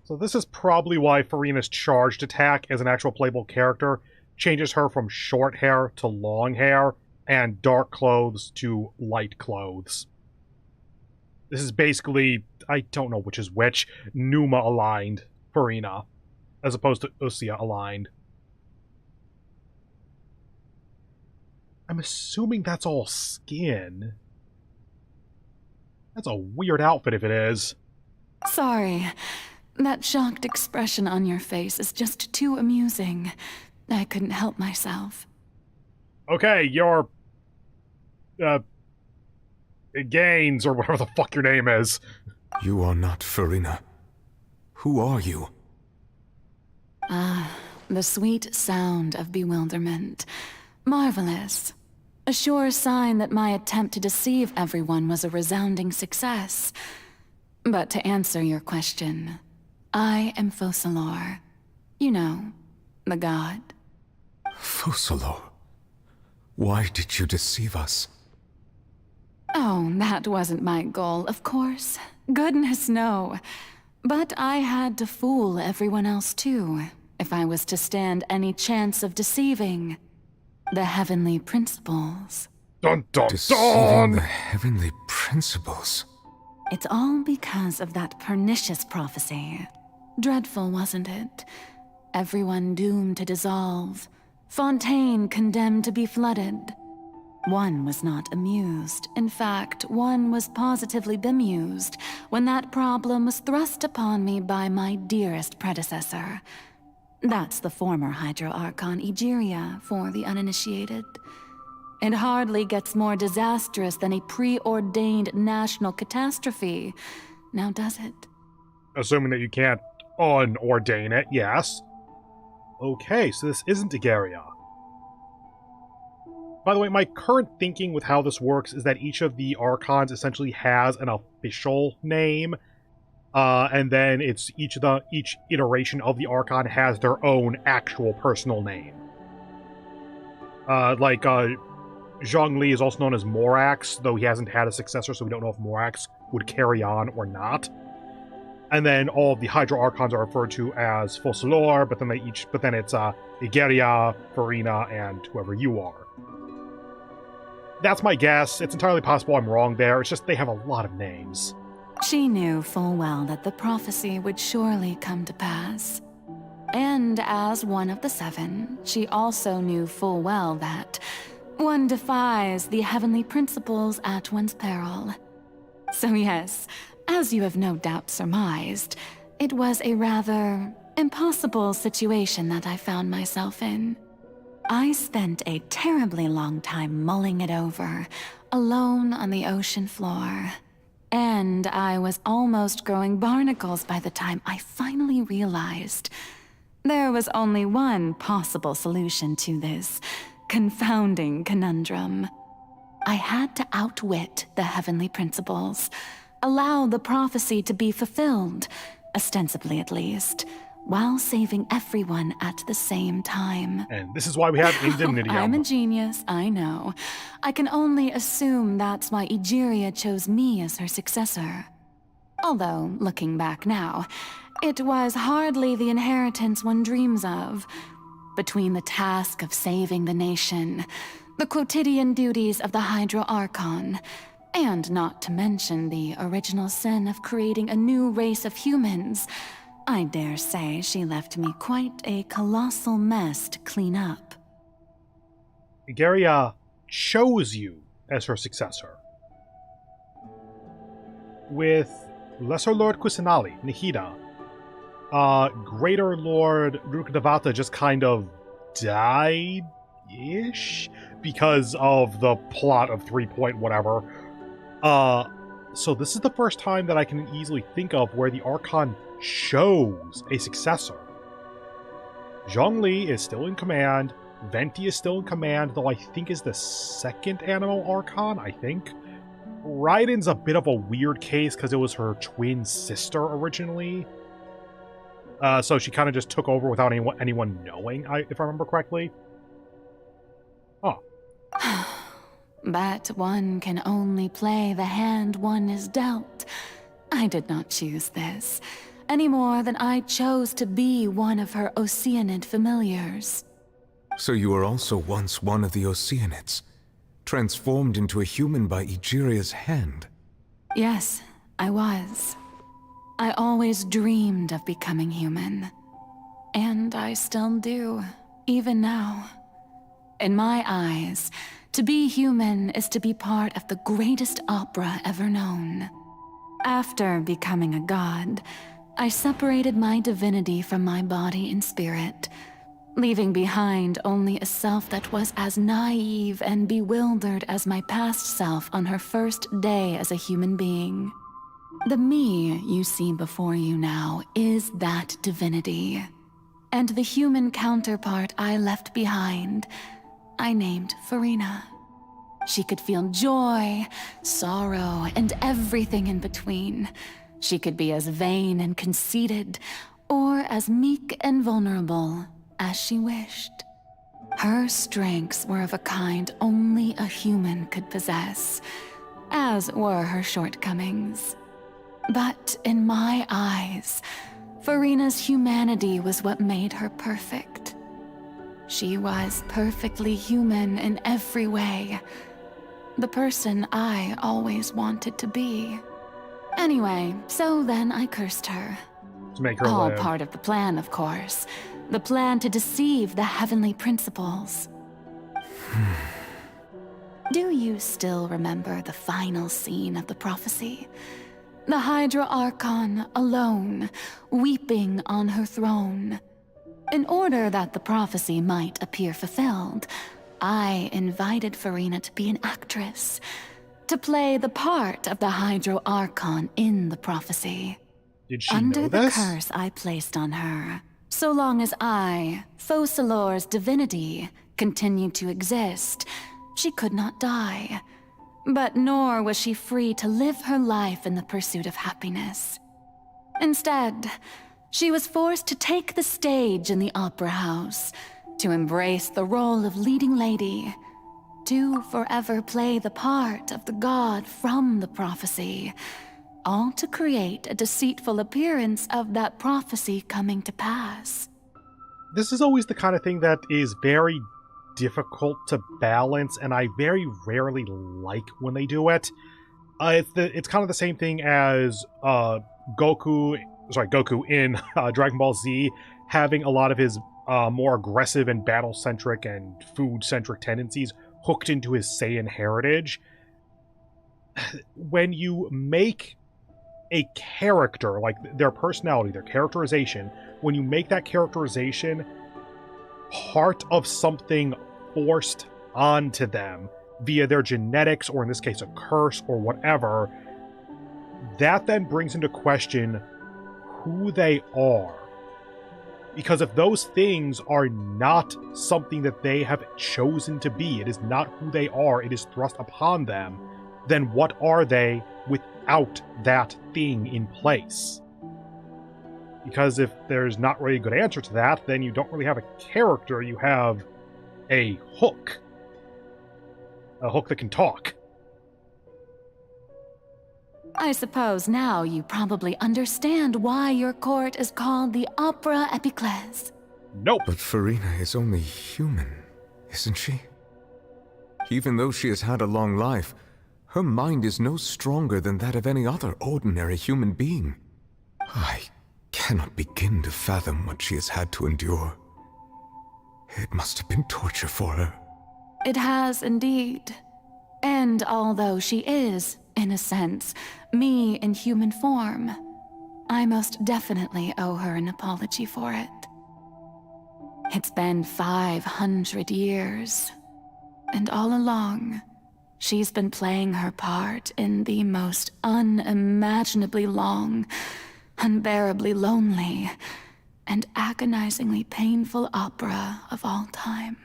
So this is probably why Furina's charged attack as an actual playable character changes her from short hair to long hair, and dark clothes to light clothes. This is basically, I don't know which is which, Numa-aligned Furina, as opposed to Usia-aligned. I'm assuming that's all skin. That's a weird outfit if it is. Sorry. That shocked expression on your face is just too amusing. I couldn't help myself. Okay, your... Gaines, or whatever the fuck your name is. You are not Furina. Who are you? Ah, the sweet sound of bewilderment. Marvelous. A sure sign that my attempt to deceive everyone was a resounding success. But to answer your question, I am Focalor. You know, the god. Focalor? Why did you deceive us? Oh, that wasn't my goal, of course. Goodness, no. But I had to fool everyone else too, if I was to stand any chance of deceiving the heavenly principles. Dun dun Deceiving the heavenly principles? It's all because of that pernicious prophecy. Dreadful, wasn't it? Everyone doomed to dissolve. Fontaine condemned to be flooded. One was not amused. In fact, one was positively bemused when that problem was thrust upon me by my dearest predecessor. That's the former Hydro Archon Egeria for the uninitiated. It hardly gets more disastrous than a preordained national catastrophe, now does it? Assuming that you can't unordain it, yes. Okay, so this isn't Egeria. By the way, my current thinking with how this works is that each of the Archons essentially has an official name, and then it's each iteration of the Archon has their own actual personal name. Zhongli is also known as Morax, though he hasn't had a successor, so we don't know if Morax would carry on or not. And then all of the Hydro Archons are referred to as Focalor, but then it's Egeria, Furina, and whoever you are. That's my guess. It's entirely possible I'm wrong there. It's just they have a lot of names. She knew full well that the prophecy would surely come to pass. And as one of the seven, she also knew full well that one defies the heavenly principles at one's peril. So yes, as you have no doubt surmised, it was a rather impossible situation that I found myself in. I spent a terribly long time mulling it over, alone on the ocean floor. And I was almost growing barnacles by the time I finally realized there was only one possible solution to this confounding conundrum. I had to outwit the heavenly principles, allow the prophecy to be fulfilled, ostensibly at least, while saving everyone at the same time. And this is why we have Indemnitium. I'm a genius, I know. I can only assume that's why Egeria chose me as her successor. Although, looking back now, it was hardly the inheritance one dreams of. Between the task of saving the nation, the quotidian duties of the Hydro Archon, and not to mention the original sin of creating a new race of humans, I dare say she left me quite a colossal mess to clean up. Egeria chose you as her successor. With Lesser Lord Kusanali, Nihida, Greater Lord Rukadavata just kind of died-ish because of the plot of 3 point whatever. So this is the first time that I can easily think of where the Archon chose a successor. Zhongli is still in command, Venti is still in command, though I think is the second Animal Archon, I think. Raiden's a bit of a weird case because it was her twin sister originally. So she kind of just took over without anyone knowing, if I remember correctly. Oh. But one can only play the hand one is dealt. I did not choose this, any more than I chose to be one of her Oceanid familiars. So you were also once one of the Oceanids, transformed into a human by Egeria's hand? Yes, I was. I always dreamed of becoming human. And I still do, even now. In my eyes, to be human is to be part of the greatest opera ever known. After becoming a god, I separated my divinity from my body and spirit, leaving behind only a self that was as naive and bewildered as my past self on her first day as a human being. The me you see before you now is that divinity. And the human counterpart I left behind, I named Furina. She could feel joy, sorrow, and everything in between. She could be as vain and conceited, or as meek and vulnerable as she wished. Her strengths were of a kind only a human could possess, as were her shortcomings. But in my eyes, Furina's humanity was what made her perfect. She was perfectly human in every way. The person I always wanted to be. Anyway, so then I cursed her. To make her All live. part of the plan, of course. The plan to deceive the heavenly principles. Do you still remember the final scene of the prophecy? The Hydra Archon alone, weeping on her throne. In order that the prophecy might appear fulfilled, I invited Furina to be an actress, to play the part of the Hydra Archon in the prophecy. Did she Under know the this? curse I placed on her, so long as I, Focalor's divinity, continued to exist, she could not die. But nor was she free to live her life in the pursuit of happiness. Instead, she was forced to take the stage in the opera house, to embrace the role of leading lady, to forever play the part of the god from the prophecy, all to create a deceitful appearance of that prophecy coming to pass. This is always the kind of thing that is very difficult to balance, and I very rarely like when they do it. It's kind of the same thing as Goku in Dragon Ball Z having a lot of his more aggressive and battle-centric and food-centric tendencies hooked into his Saiyan heritage. When you make a character, like their personality, their characterization, when you make that characterization part of something forced onto them via their genetics, or in this case a curse or whatever, that then brings into question who they are. Because if those things are not something that they have chosen to be, it is not who they are, it is thrust upon them, then what are they without that thing in place? Because if there's not really a good answer to that, then you don't really have a character, you have a hook. A hook that can talk. I suppose now you probably understand why your court is called the Opera Epiclese. Nope. But Furina is only human, isn't she? Even though she has had a long life, her mind is no stronger than that of any other ordinary human being. I cannot begin to fathom what she has had to endure. It must have been torture for her. It has indeed. And although she is, in a sense, me in human form, I most definitely owe her an apology for it. It's been 500 years, and all along, she's been playing her part in the most unimaginably long, unbearably lonely, and agonizingly painful opera of all time.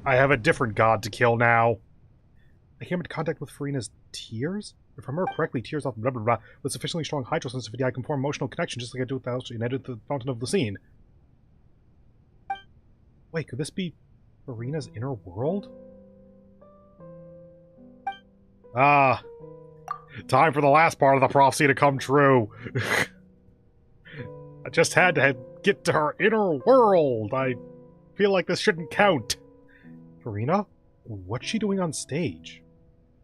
I have a different god to kill now. I came into contact with Furina's tears? If I remember correctly, tears off blah blah blah. With sufficiently strong hydrosensitivity, I can form emotional connection just like I do with the house united with the Fountain of the Scene. Wait, could this be Furina's inner world? Ah, time for the last part of the prophecy to come true. I just had to get to her inner world. I feel like this shouldn't count. Furina? What's she doing on stage?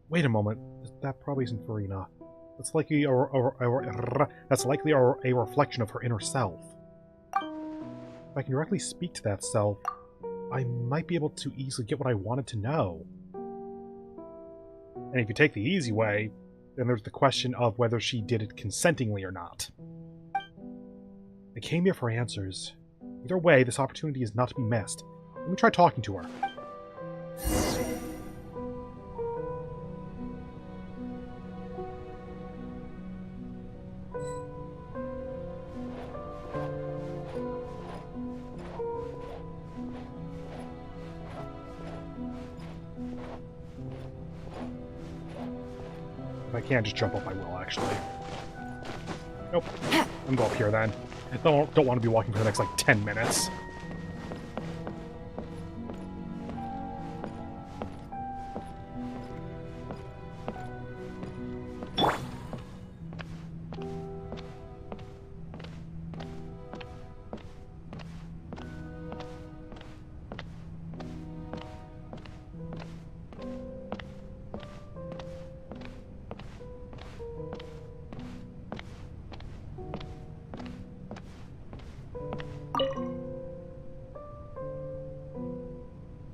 Wait a moment. That probably isn't Furina. That's likely a reflection of her inner self. If I can directly speak to that self, I might be able to easily get what I wanted to know. And if you take the easy way, then there's the question of whether she did it consentingly or not. I came here for answers. Either way, this opportunity is not to be missed. Let me try talking to her. If I can't just jump up, I will, actually. Nope. I'm going up here, then. I don't want to be walking for the next, like, 10 minutes.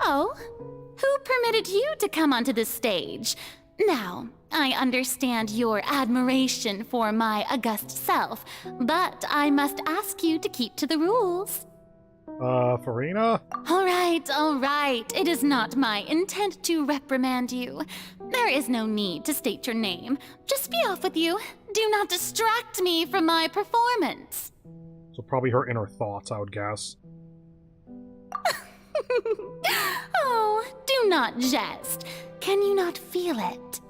Oh, who permitted you to come onto the stage? Now, I understand your admiration for my august self, but I must ask you to keep to the rules. Furina? All right. It is not my intent to reprimand you. There is no need to state your name. Just be off with you. Do not distract me from my performance. So probably her inner thoughts, I would guess. Oh, do not jest. Can you not feel it?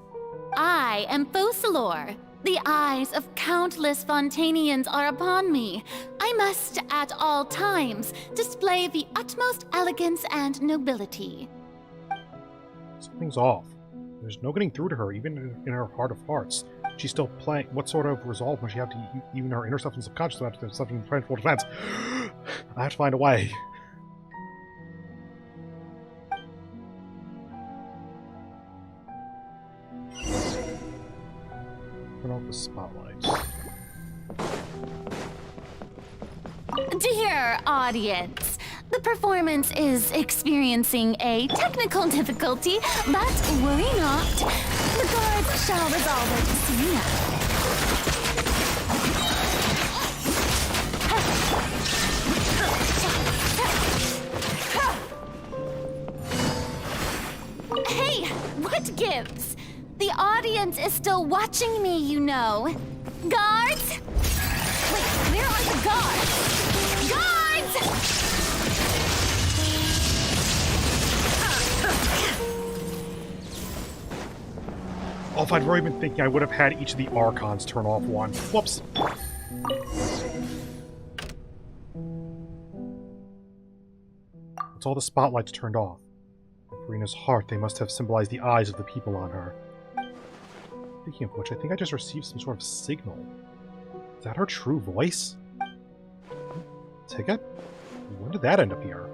I am Focalor. The eyes of countless Fontainians are upon me. I must, at all times, display the utmost elegance and nobility. Something's off. There's no getting through to her, even in her heart of hearts. She's still playing. What sort of resolve must she have to even her inner self and subconscious have to something in full defense? I have to find a way. Turn off the spotlight. Dear audience, the performance is experiencing a technical difficulty, but worry not. The guards shall resolve it soon enough. Hey, what gives? The audience is still watching me, you know. Guards? Wait, where are the guards? Guards! Oh, if I'd really been thinking, I would have had each of the Archons turn off one. Whoops. It's all the spotlights turned off. In Furina's heart, they must have symbolized the eyes of the people on her. Speaking of which, I think I just received some sort of signal. Is that her true voice? Ticket? When did that end up here?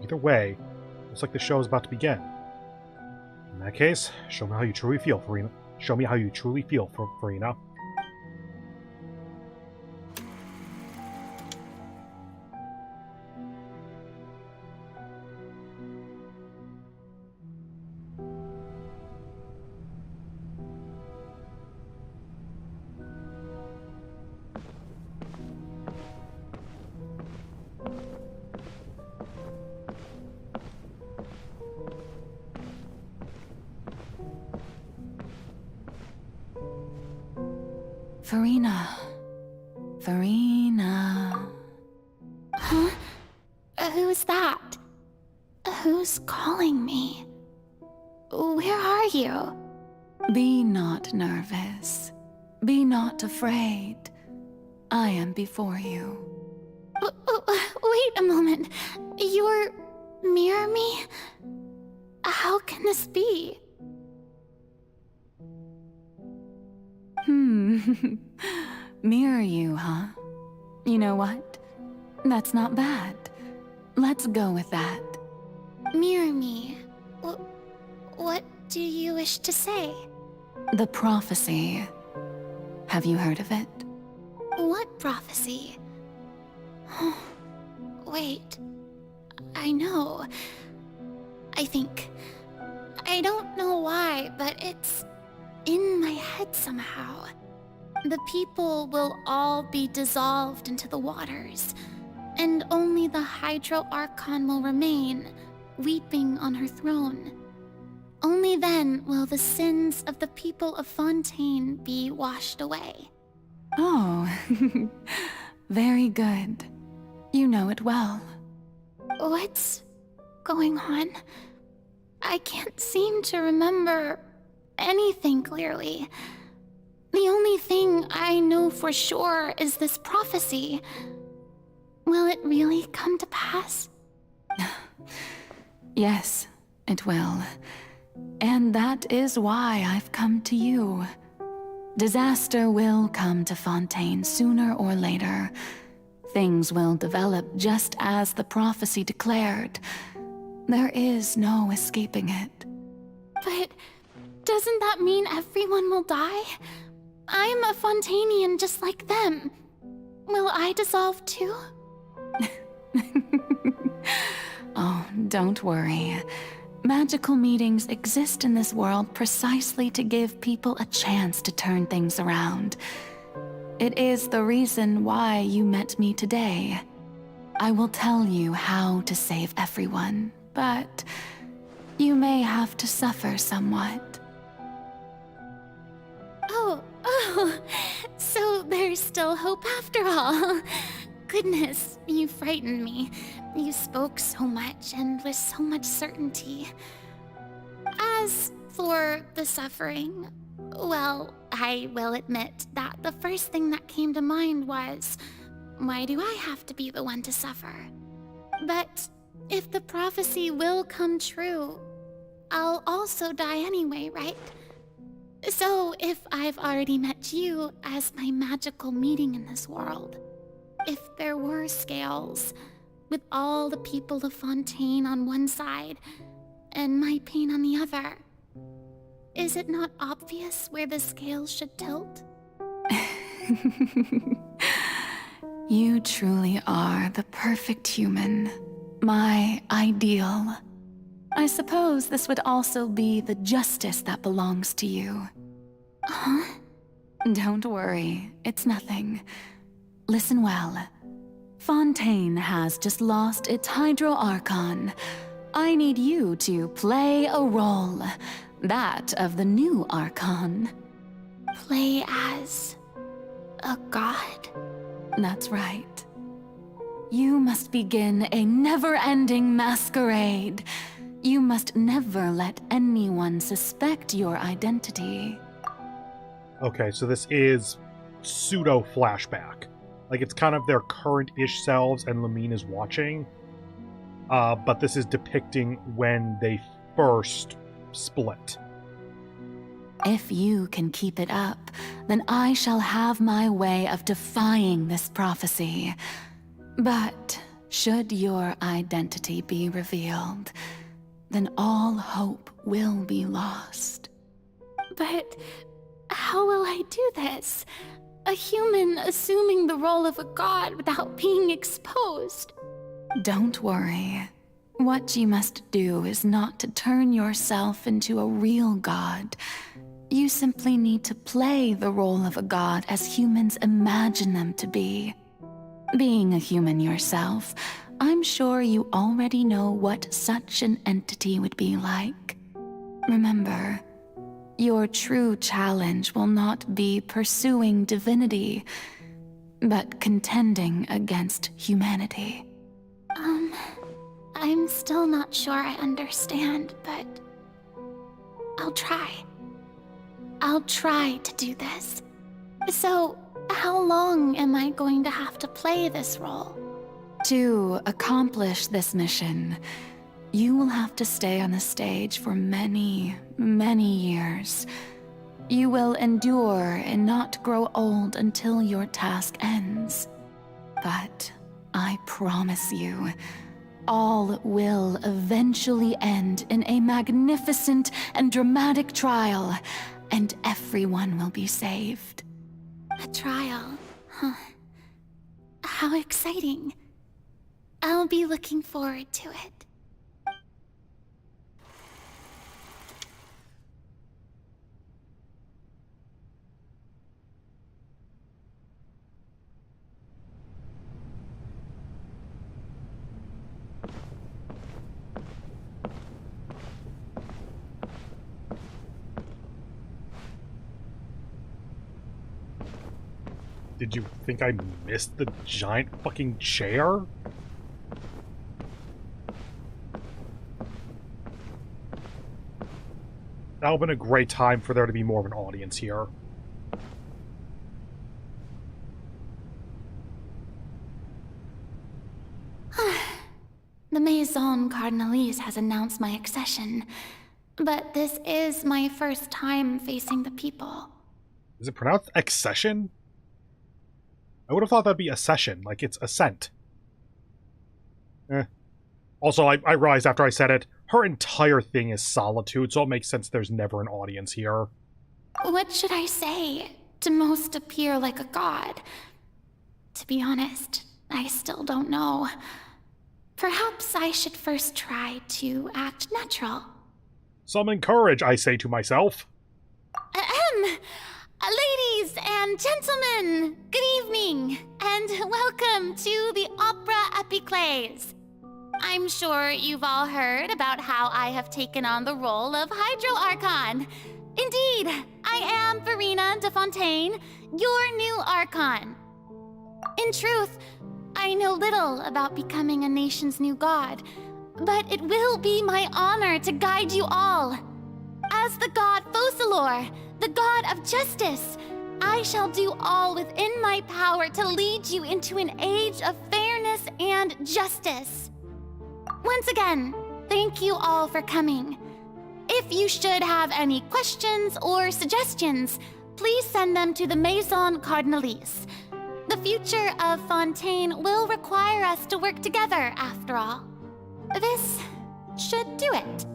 Either way, looks like the show is about to begin. In that case, show me how you truly feel, Furina. Show me how you truly feel, Furina. Furina. Furina. Huh? Who's calling me? Where are you? Be not nervous. Be not afraid. I am before you. Wait a moment. You're mirror me? How can this be? Mirror you, huh? You know what? That's not bad. Let's go with that. Mirror me. What do you wish to say? The prophecy. Have you heard of it? What prophecy? Wait. I know. I think. I don't know why, but it's in my head somehow. The people will all be dissolved into the waters, and only the Hydro Archon will remain, weeping on her throne. Only then will the sins of the people of Fontaine be washed away. Oh, very good. You know it well. What's going on? I can't seem to remember anything clearly. The only thing I know for sure is this prophecy. Will it really come to pass? Yes, it will. And that is why I've come to you. Disaster will come to Fontaine sooner or later. Things will develop just as the prophecy declared. There is no escaping it. But doesn't that mean everyone will die? I'm a Fontainian just like them. Will I dissolve too? Oh, don't worry. Magical meetings exist in this world precisely to give people a chance to turn things around. It is the reason why you met me today. I will tell you how to save everyone, but you may have to suffer somewhat. Oh, so there's still hope after all. Goodness, you frightened me. You spoke so much and with so much certainty. As for the suffering, well, I will admit that the first thing that came to mind was, why do I have to be the one to suffer? But if the prophecy will come true, I'll also die anyway, right? So if I've already met you as my magical meeting in this world, if there were scales, with all the people of Fontaine on one side, and my pain on the other, is it not obvious where the scales should tilt? You truly are the perfect human, my ideal. I suppose this would also be the justice that belongs to you. Huh? Don't worry, it's nothing. Listen well. Fontaine has just lost its Hydro Archon. I need you to play a role, that of the new Archon. Play as a god? That's right. You must begin a never-ending masquerade. You must never let anyone suspect your identity. Okay, so this is pseudo-flashback. Like, it's kind of their current-ish selves and Lamine is watching. But this is depicting when they first split. If you can keep it up, then I shall have my way of defying this prophecy. But should your identity be revealed, then all hope will be lost. But how will I do this? A human assuming the role of a god without being exposed. Don't worry. What you must do is not to turn yourself into a real god. You simply need to play the role of a god as humans imagine them to be. Being a human yourself, I'm sure you already know what such an entity would be like. Remember, your true challenge will not be pursuing divinity, but contending against humanity. I'm still not sure I understand, but I'll try. I'll try to do this. So, how long am I going to have to play this role? To accomplish this mission, you will have to stay on the stage for many, many years. You will endure and not grow old until your task ends. But I promise you, all will eventually end in a magnificent and dramatic trial, and everyone will be saved. A trial, huh? How exciting. I'll be looking forward to it. Did you think I missed the giant fucking chair? That would have been a great time for there to be more of an audience here. The Maison Cardinalise has announced my accession, but this is my first time facing the people. Is it pronounced accession? I would have thought that'd be accession, like it's ascent. Also, I realized after I said it, her entire thing is solitude, so it makes sense there's never an audience here. What should I say to most appear like a god? To be honest, I still don't know. Perhaps I should first try to act natural. Summon courage, I say to myself. Ladies and gentlemen, good evening, and welcome to the Opera Epiclese. I'm sure you've all heard about how I have taken on the role of Hydro Archon. Indeed, I am Farina de Fontaine, your new Archon. In truth, I know little about becoming a nation's new god, but it will be my honor to guide you all. As the god Focalor, the god of justice, I shall do all within my power to lead you into an age of fairness and justice. Once again, thank you all for coming. If you should have any questions or suggestions, please send them to the Maison Cardinalise. The future of Fontaine will require us to work together, after all. This should do it.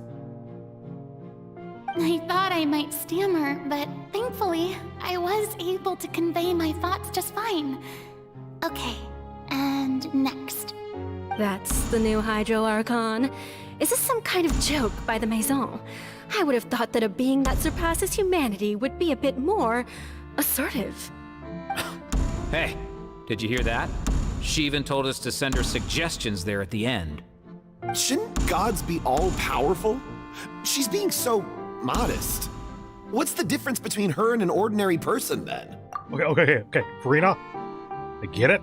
I thought I might stammer, but thankfully, I was able to convey my thoughts just fine. Okay, and next. That's the new Hydro Archon. Is this some kind of joke by the Maison? I would have thought that a being that surpasses humanity would be a bit more assertive. Hey, did you hear that? She even told us to send her suggestions there at the end. Shouldn't gods be all-powerful? She's being so modest. What's the difference between her and an ordinary person, then? Okay. Farina, I get it.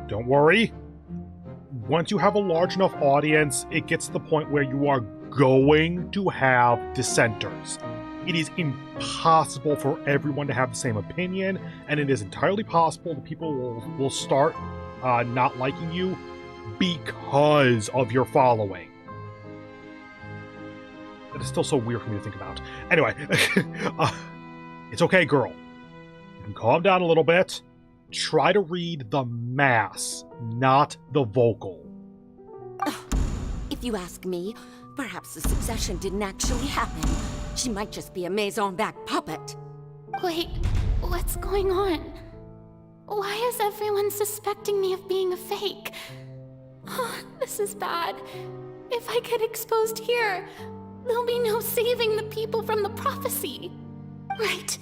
Don't worry. Once you have a large enough audience, it gets to the point where you are going to have dissenters. It is impossible for everyone to have the same opinion, and it is entirely possible that people will start not liking you because of your following. That is still so weird for me to think about. Anyway, it's okay, girl. You can calm down a little bit. Try to read the mass, not the vocal. If you ask me, perhaps the succession didn't actually happen. She might just be a Maison back puppet. Wait, what's going on? Why is everyone suspecting me of being a fake? Oh, this is bad. If I get exposed here, there'll be no saving the people from the prophecy. Right.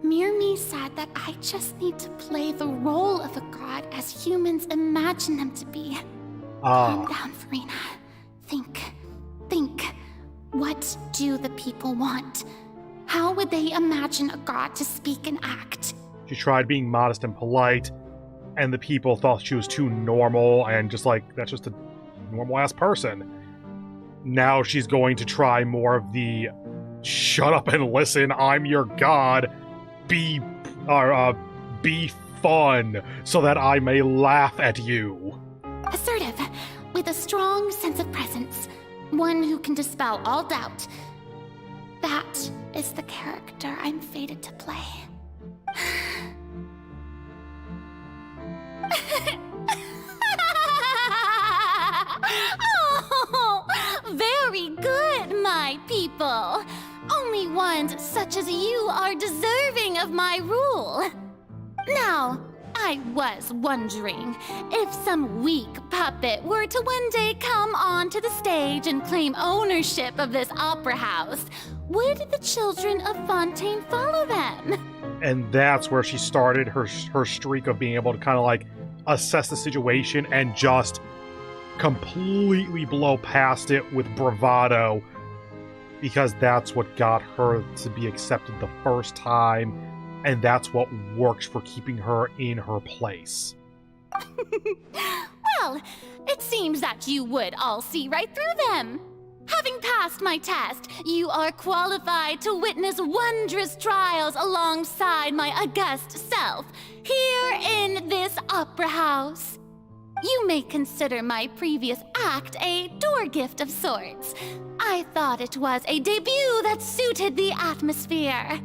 Mirmi said that I just need to play the role of a god as humans imagine them to be. Calm down, Farina. Think. What do the people want? How would they imagine a god to speak and act? She tried being modest and polite, and the people thought she was too normal and just like, that's just a normal-ass person. now she's going to try more of the shut up and listen, I'm your god, be fun so that I may laugh at you. Assertive, with a strong sense of presence. One who can dispel all doubt. That is the character I'm fated to play. Oh, very good, my people. Only ones such as you are deserving of my rule. Now, I was wondering if some weak puppet were to one day come onto the stage and claim ownership of this opera house, would the children of Fontaine follow them? And that's where she started her streak of being able to kind of like assess the situation and just completely blow past it with bravado, because that's what got her to be accepted the first time, and that's what works for keeping her in her place. Well, it seems that you would all see right through them. Having passed my test, you are qualified to witness wondrous trials alongside my august self, here in this opera house. You may consider my previous act a door gift of sorts. I thought it was a debut that suited the atmosphere.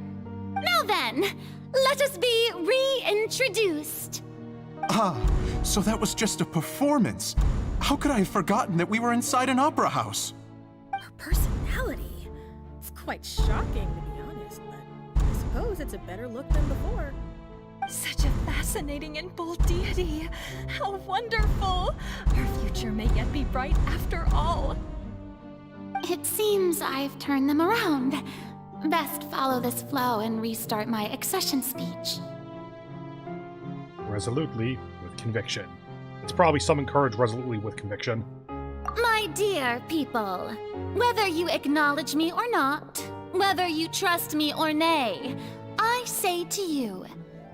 Now then, let us be reintroduced. Ah, so that was just a performance. How could I have forgotten that we were inside an opera house? Her personality. It's quite shocking, to be honest, but I suppose it's a better look than before. Such a fascinating and bold deity. How wonderful! Our future may yet be bright after all. It seems I've turned them around. Best follow this flow and restart my accession speech. Resolutely, with conviction. It's probably some encourage resolutely with conviction. My dear people, whether you acknowledge me or not, whether you trust me or nay, I say to you,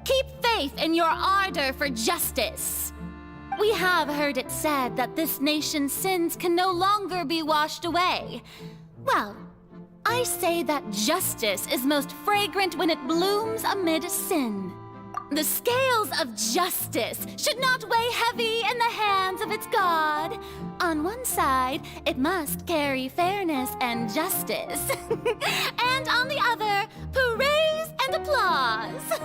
keep faith in your ardor for justice. We have heard it said that this nation's sins can no longer be washed away. Well, I say that justice is most fragrant when it blooms amid sin. The scales of justice should not weigh heavy in the hands of its God. On one side, it must carry fairness and justice. And on the other, praise and applause.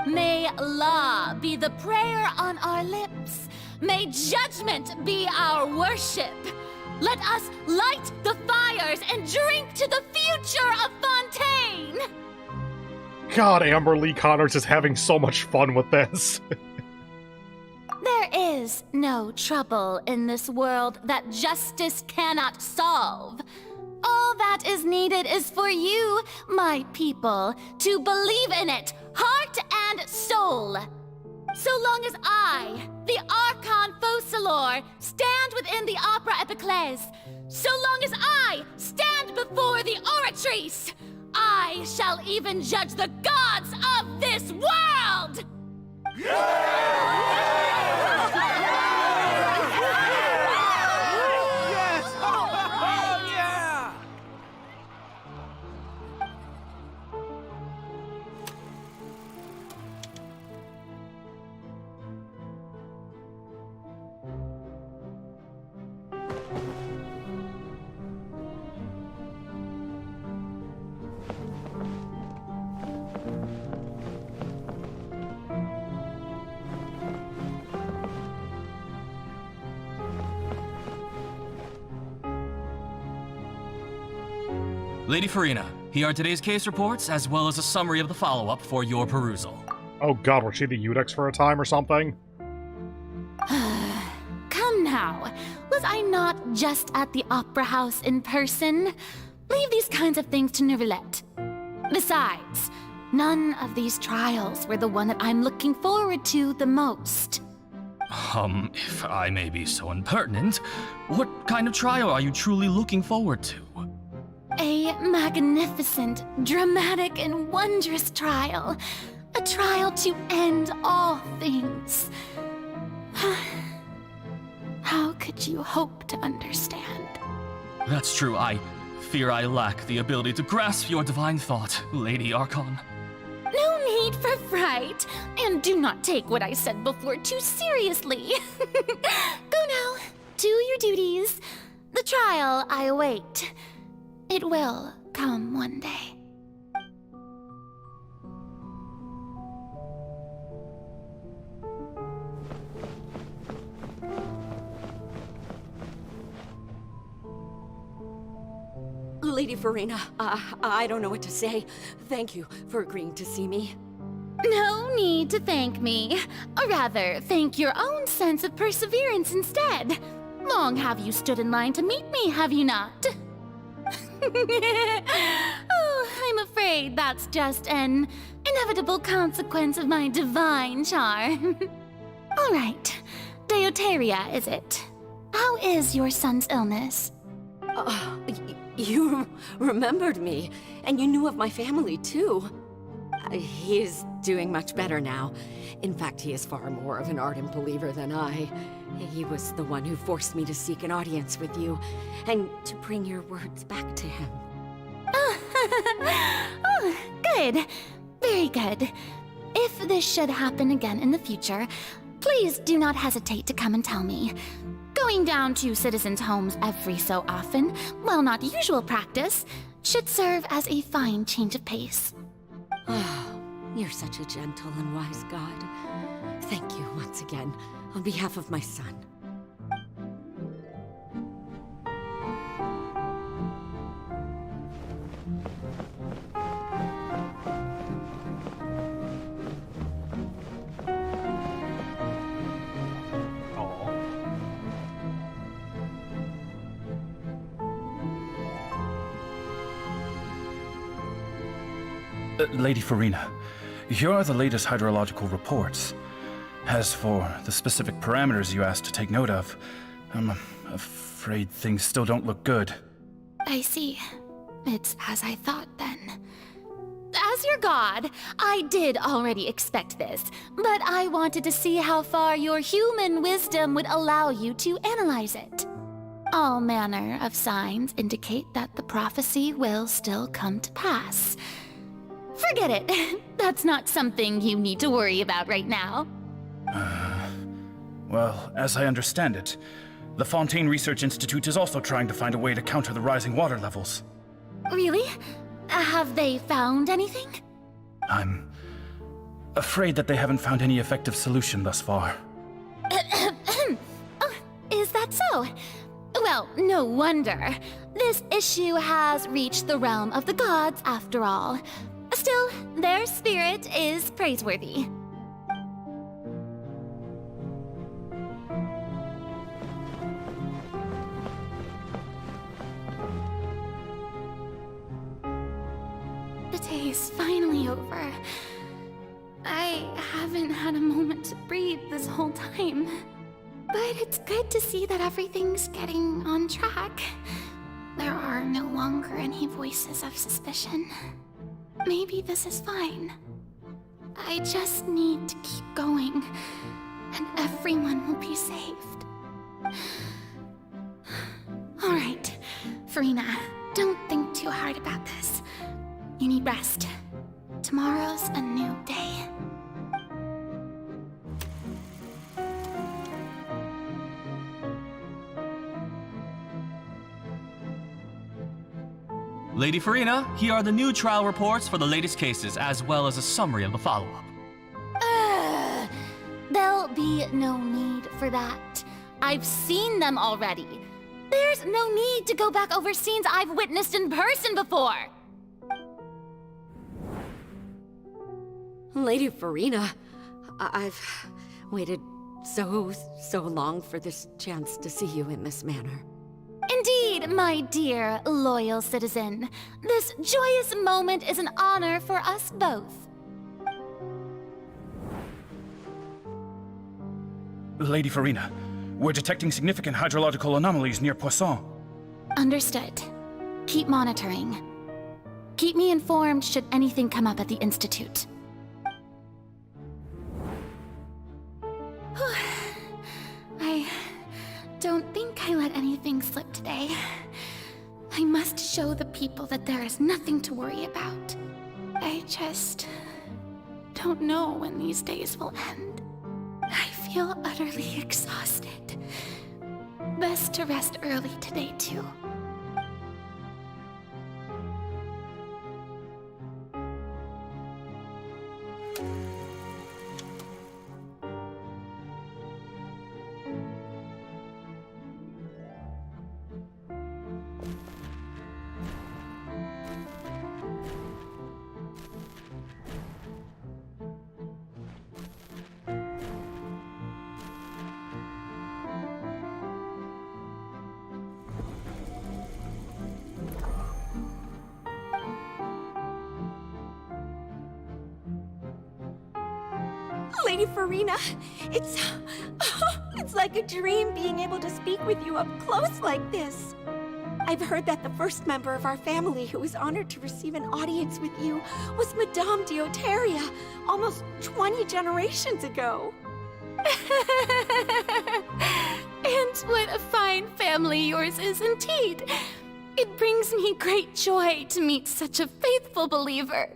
May law be the prayer on our lips. May judgment be our worship. Let us light the fires and drink to the future of Fontaine! God, Amber Lee Connors is having so much fun with this. There is no trouble in this world that justice cannot solve. All that is needed is for you, my people, to believe in it, heart and soul. So long as I, the Archon Focalor, stand within the Opera Epiclese, so long as I stand before the Oratrice, I shall even judge the gods of this world! Lady Farina, here are today's case reports, as well as a summary of the follow-up for your perusal. Oh god, was she the Eudex for a time or something? Come now, was I not just at the Opera House in person? Leave these kinds of things to Neuvillette. Besides, none of these trials were the one that I'm looking forward to the most. If I may be so impertinent, what kind of trial are you truly looking forward to? A magnificent, dramatic, and wondrous trial. A trial to end all things. How could you hope to understand? That's true. I fear I lack the ability to grasp your divine thought, Lady Archon. No need for fright, and do not take what I said before too seriously. Go now, do your duties. The trial I await. It will come one day. Lady Farina, I don't know what to say. Thank you for agreeing to see me. No need to thank me. Or rather, thank your own sense of perseverance instead. Long have you stood in line to meet me, have you not? Oh, I'm afraid that's just an inevitable consequence of my divine charm. All right, Deoteria, is it? How is your son's illness? You remembered me, and you knew of my family, too. He is doing much better now. In fact, he is far more of an ardent believer than I. He was the one who forced me to seek an audience with you, and to bring your words back to him. Oh, good. Very good. If this should happen again in the future, please do not hesitate to come and tell me. Going down to citizens' homes every so often, while not usual practice, should serve as a fine change of pace. Oh, you're such a gentle and wise god. Thank you once again, on behalf of my son. Lady Farina, here are the latest hydrological reports. As for the specific parameters you asked to take note of, I'm afraid things still don't look good. I see. It's as I thought then. As your god, I did already expect this, but I wanted to see how far your human wisdom would allow you to analyze it. All manner of signs indicate that the prophecy will still come to pass. Forget it. That's not something you need to worry about right now. Well, as I understand it, the Fontaine Research Institute is also trying to find a way to counter the rising water levels. Really? Have they found anything? I'm afraid that they haven't found any effective solution thus far. Oh, is that so? Well, no wonder. This issue has reached the realm of the gods, after all. Still, their spirit is praiseworthy. The day is finally over. I haven't had a moment to breathe this whole time. But it's good to see that everything's getting on track. There are no longer any voices of suspicion. Maybe this is fine. I just need to keep going, and everyone will be saved. All right, Farina, don't think too hard about this. You need rest. Tomorrow's a new day. Lady Farina, here are the new trial reports for the latest cases, as well as a summary of the follow-up. There'll be no need for that. I've seen them already. There's no need to go back over scenes I've witnessed in person before. Lady Farina, I've waited so long for this chance to see you in this manner. Indeed, my dear, loyal citizen. This joyous moment is an honor for us both. Lady Farina, we're detecting significant hydrological anomalies near Poisson. Understood. Keep monitoring. Keep me informed should anything come up at the Institute. I don't think I let anything slip today. I must show the people that there is nothing to worry about. I just don't know when these days will end. I feel utterly exhausted. Best to rest early today, too. Lady Farina, it's like a dream being able to speak with you up close like this. I've heard that the first member of our family who was honored to receive an audience with you was Madame Dioteria, almost 20 generations ago. And what a fine family yours is indeed. It brings me great joy to meet such a faithful believer.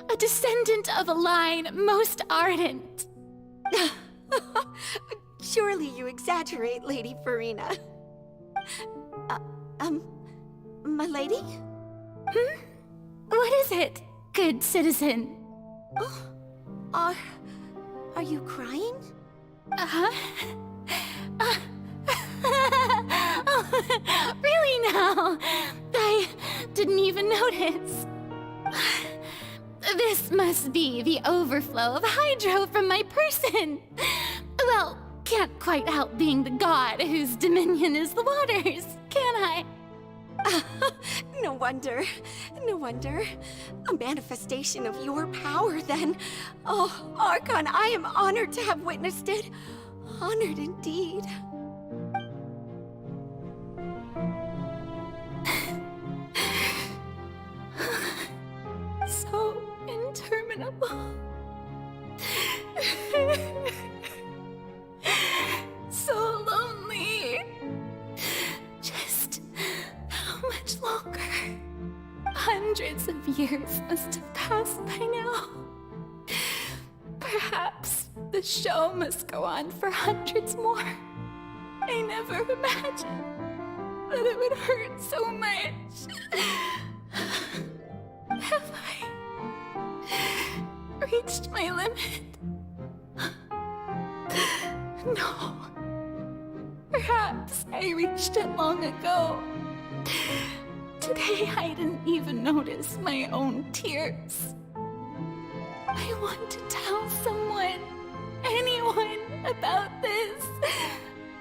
A descendant of a line most ardent. Surely you exaggerate, Lady Farina. My lady? What is it, good citizen? Oh, are you crying? Oh, really now? I didn't even notice. This must be the overflow of hydro from my person. Well, can't quite help being the god whose dominion is the waters, can I? No wonder. No wonder. A manifestation of your power, then. Oh, Archon, I am honored to have witnessed it. Honored indeed. So interminable. So lonely. Just how much longer? Hundreds of years must have passed by now. Perhaps the show must go on for hundreds more. I never imagined that it would hurt so much. Have I reached my limit? No. Perhaps I reached it long ago. Today I didn't even notice my own tears. I want to tell someone, anyone, about this.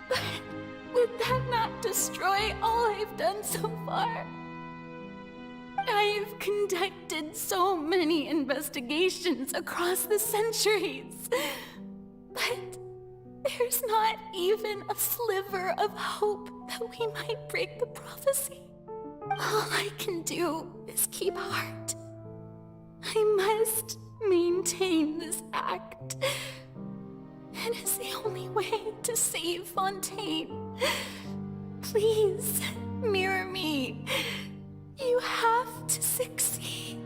But would that not destroy all I've done so far? I've conducted so many investigations across the centuries, but there's not even a sliver of hope that we might break the prophecy. All I can do is keep heart. I must maintain this act. It is the only way to save Fontaine. Please, mirror me. You have to succeed.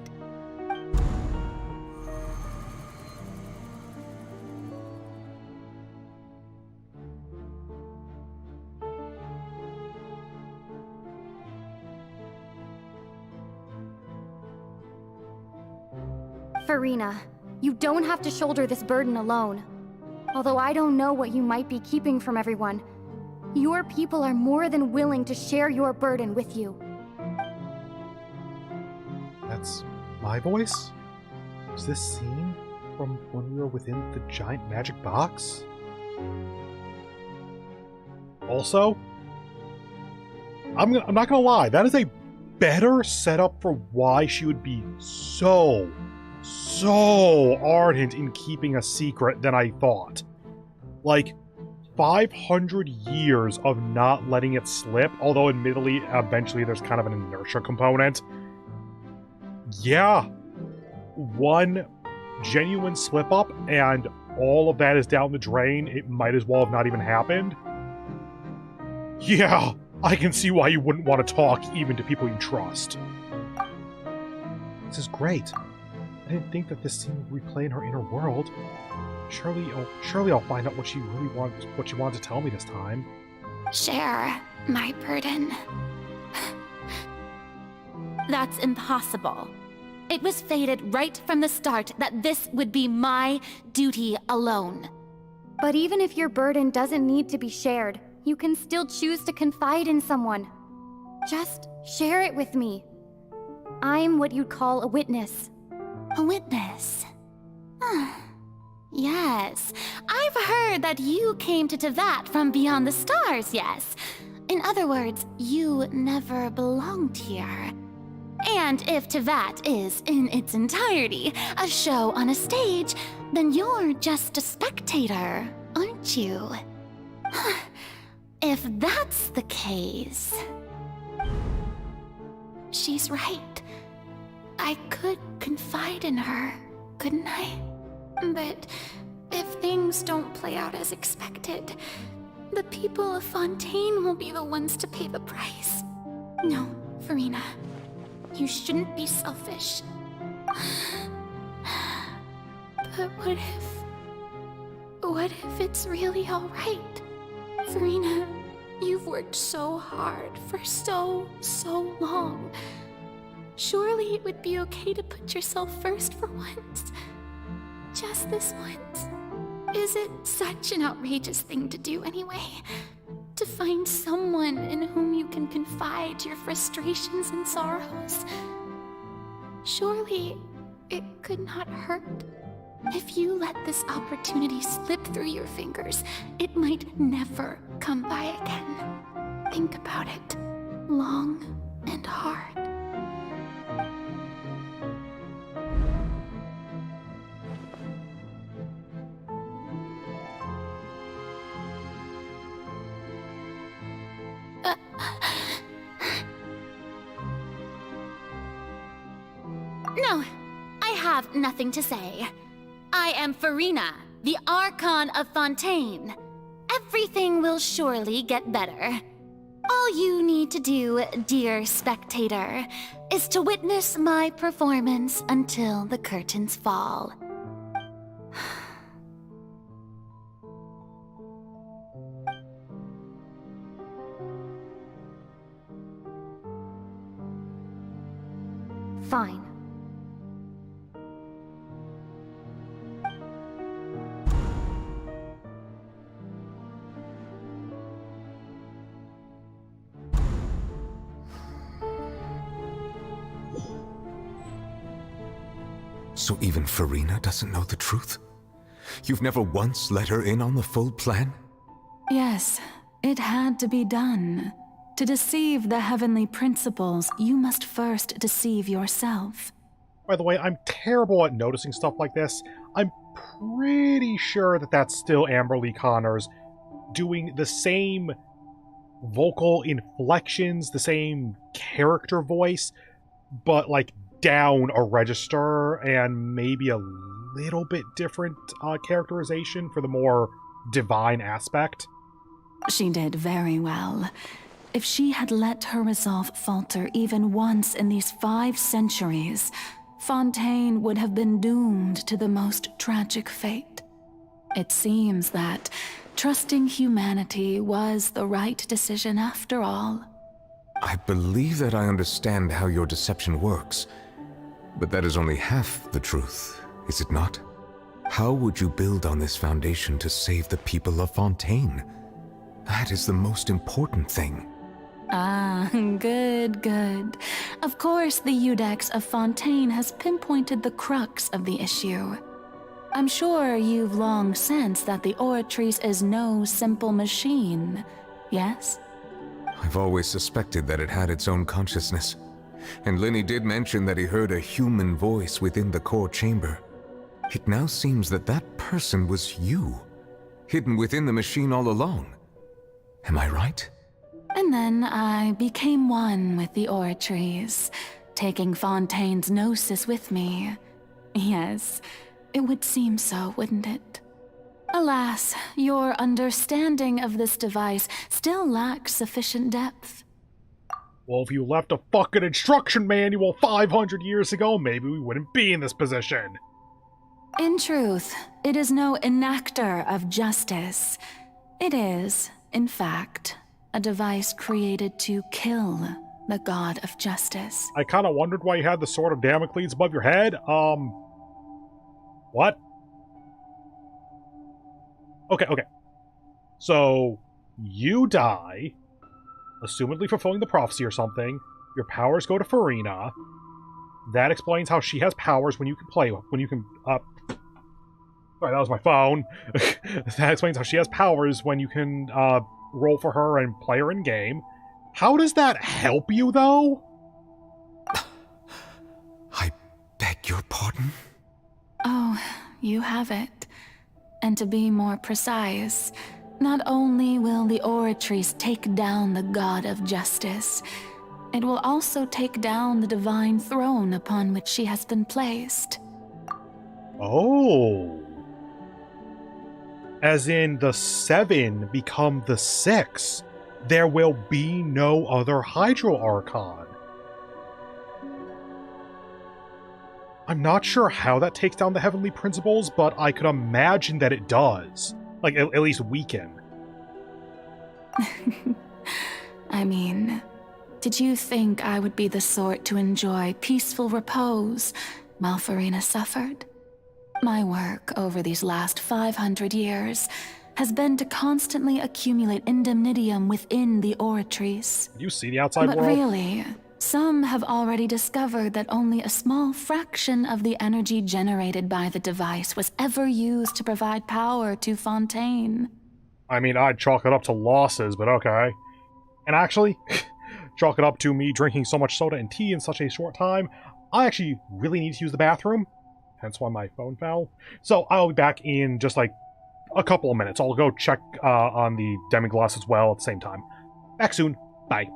Farina, you don't have to shoulder this burden alone. Although I don't know what you might be keeping from everyone, your people are more than willing to share your burden with you. That's my voice? Is this scene from when we were within the giant magic box? Also, I'm not gonna lie, that is a better setup for why she would be so ardent in keeping a secret than I thought. Like, 500 years of not letting it slip, although admittedly, eventually there's kind of an inertia component. Yeah, one genuine slip-up and all of that is down the drain. It might as well have not even happened. Yeah, I can see why you wouldn't want to talk even to people you trust. This is great. I didn't think that this scene would replay in her inner world. Surely I'll find out what she really wants, what she wanted to tell me this time. Share my burden. That's impossible. It was fated right from the start that this would be my duty alone. But even if your burden doesn't need to be shared, you can still choose to confide in someone. Just share it with me. I'm what you'd call a witness. A witness? Yes, I've heard that you came to Tevat from beyond the stars, yes. In other words, you never belonged here. And if Tevat is, in its entirety, a show on a stage, then you're just a spectator, aren't you? If that's the case... She's right. I could confide in her, couldn't I? But if things don't play out as expected, the people of Fontaine will be the ones to pay the price. No, Furina, you shouldn't be selfish. But what if it's really all right? Furina, you've worked so hard for so long. Surely it would be okay to put yourself first for once. Just this once. Is it such an outrageous thing to do anyway? To find someone in whom you can confide your frustrations and sorrows? Surely it could not hurt. If you let this opportunity slip through your fingers, it might never come by again. Think about it long and hard. No, I have nothing to say. I am Furina, the Archon of Fontaine. Everything will surely get better. All you need to do, dear spectator, is to witness my performance until the curtains fall. Fine. So even Furina doesn't know the truth? You've never once let her in on the full plan? Yes, it had to be done. To deceive the heavenly principles, you must first deceive yourself. By the way, I'm terrible at noticing stuff like this. I'm pretty sure that that's still Amberly Connors doing the same vocal inflections, the same character voice, but like down a register and maybe a little bit different characterization for the more divine aspect. She did very well. If she had let her resolve falter even once in these 5 centuries, Fontaine would have been doomed to the most tragic fate. It seems that trusting humanity was the right decision after all. I believe that I understand how your deception works, but that is only half the truth, is it not? How would you build on this foundation to save the people of Fontaine? That is the most important thing. Ah, good. Of course, the Iudex of Fontaine has pinpointed the crux of the issue. I'm sure you've long sensed that the Oratrice is no simple machine, yes? I've always suspected that it had its own consciousness. And Lenny did mention that he heard a human voice within the core chamber. It now seems that that person was you, hidden within the machine all along. Am I right? And then I became one with the Oratrice, taking Fontaine's gnosis with me. Yes, it would seem so, wouldn't it? Alas, your understanding of this device still lacks sufficient depth. Well, if you left a fucking instruction manual 500 years ago, maybe we wouldn't be in this position. In truth, it is no enactor of justice. It is, in fact, a device created to kill the god of justice. I kind of wondered why you had the sword of Damocles above your head. What? Okay. So, you die, assumedly fulfilling the prophecy or something. Your powers go to Farina. That explains how she has powers when you can play, sorry, that was my phone. That explains how she has powers when you can, roll for her and play her in-game. How does that help you, though? I beg your pardon? Oh, you have it. And to be more precise, not only will the Oratrice take down the god of justice, it will also take down the divine throne upon which she has been placed. Oh. As in, the 7 become the 6. There will be no other Hydro Archon. I'm not sure how that takes down the Heavenly Principles, but I could imagine that it does. Like, at least weaken. I mean, did you think I would be the sort to enjoy peaceful repose while Farina suffered? My work over these last 500 years has been to constantly accumulate indemnitium within the Oratrice. You see the outside but world? Really, some have already discovered that only a small fraction of the energy generated by the device was ever used to provide power to Fontaine. I mean, I'd chalk it up to losses, but okay. And actually, chalk it up to me drinking so much soda and tea in such a short time. I actually really need to use the bathroom, hence why my phone fell. So I'll be back in just like a couple of minutes. I'll go check on the demiglass as well at the same time. Back soon. Bye.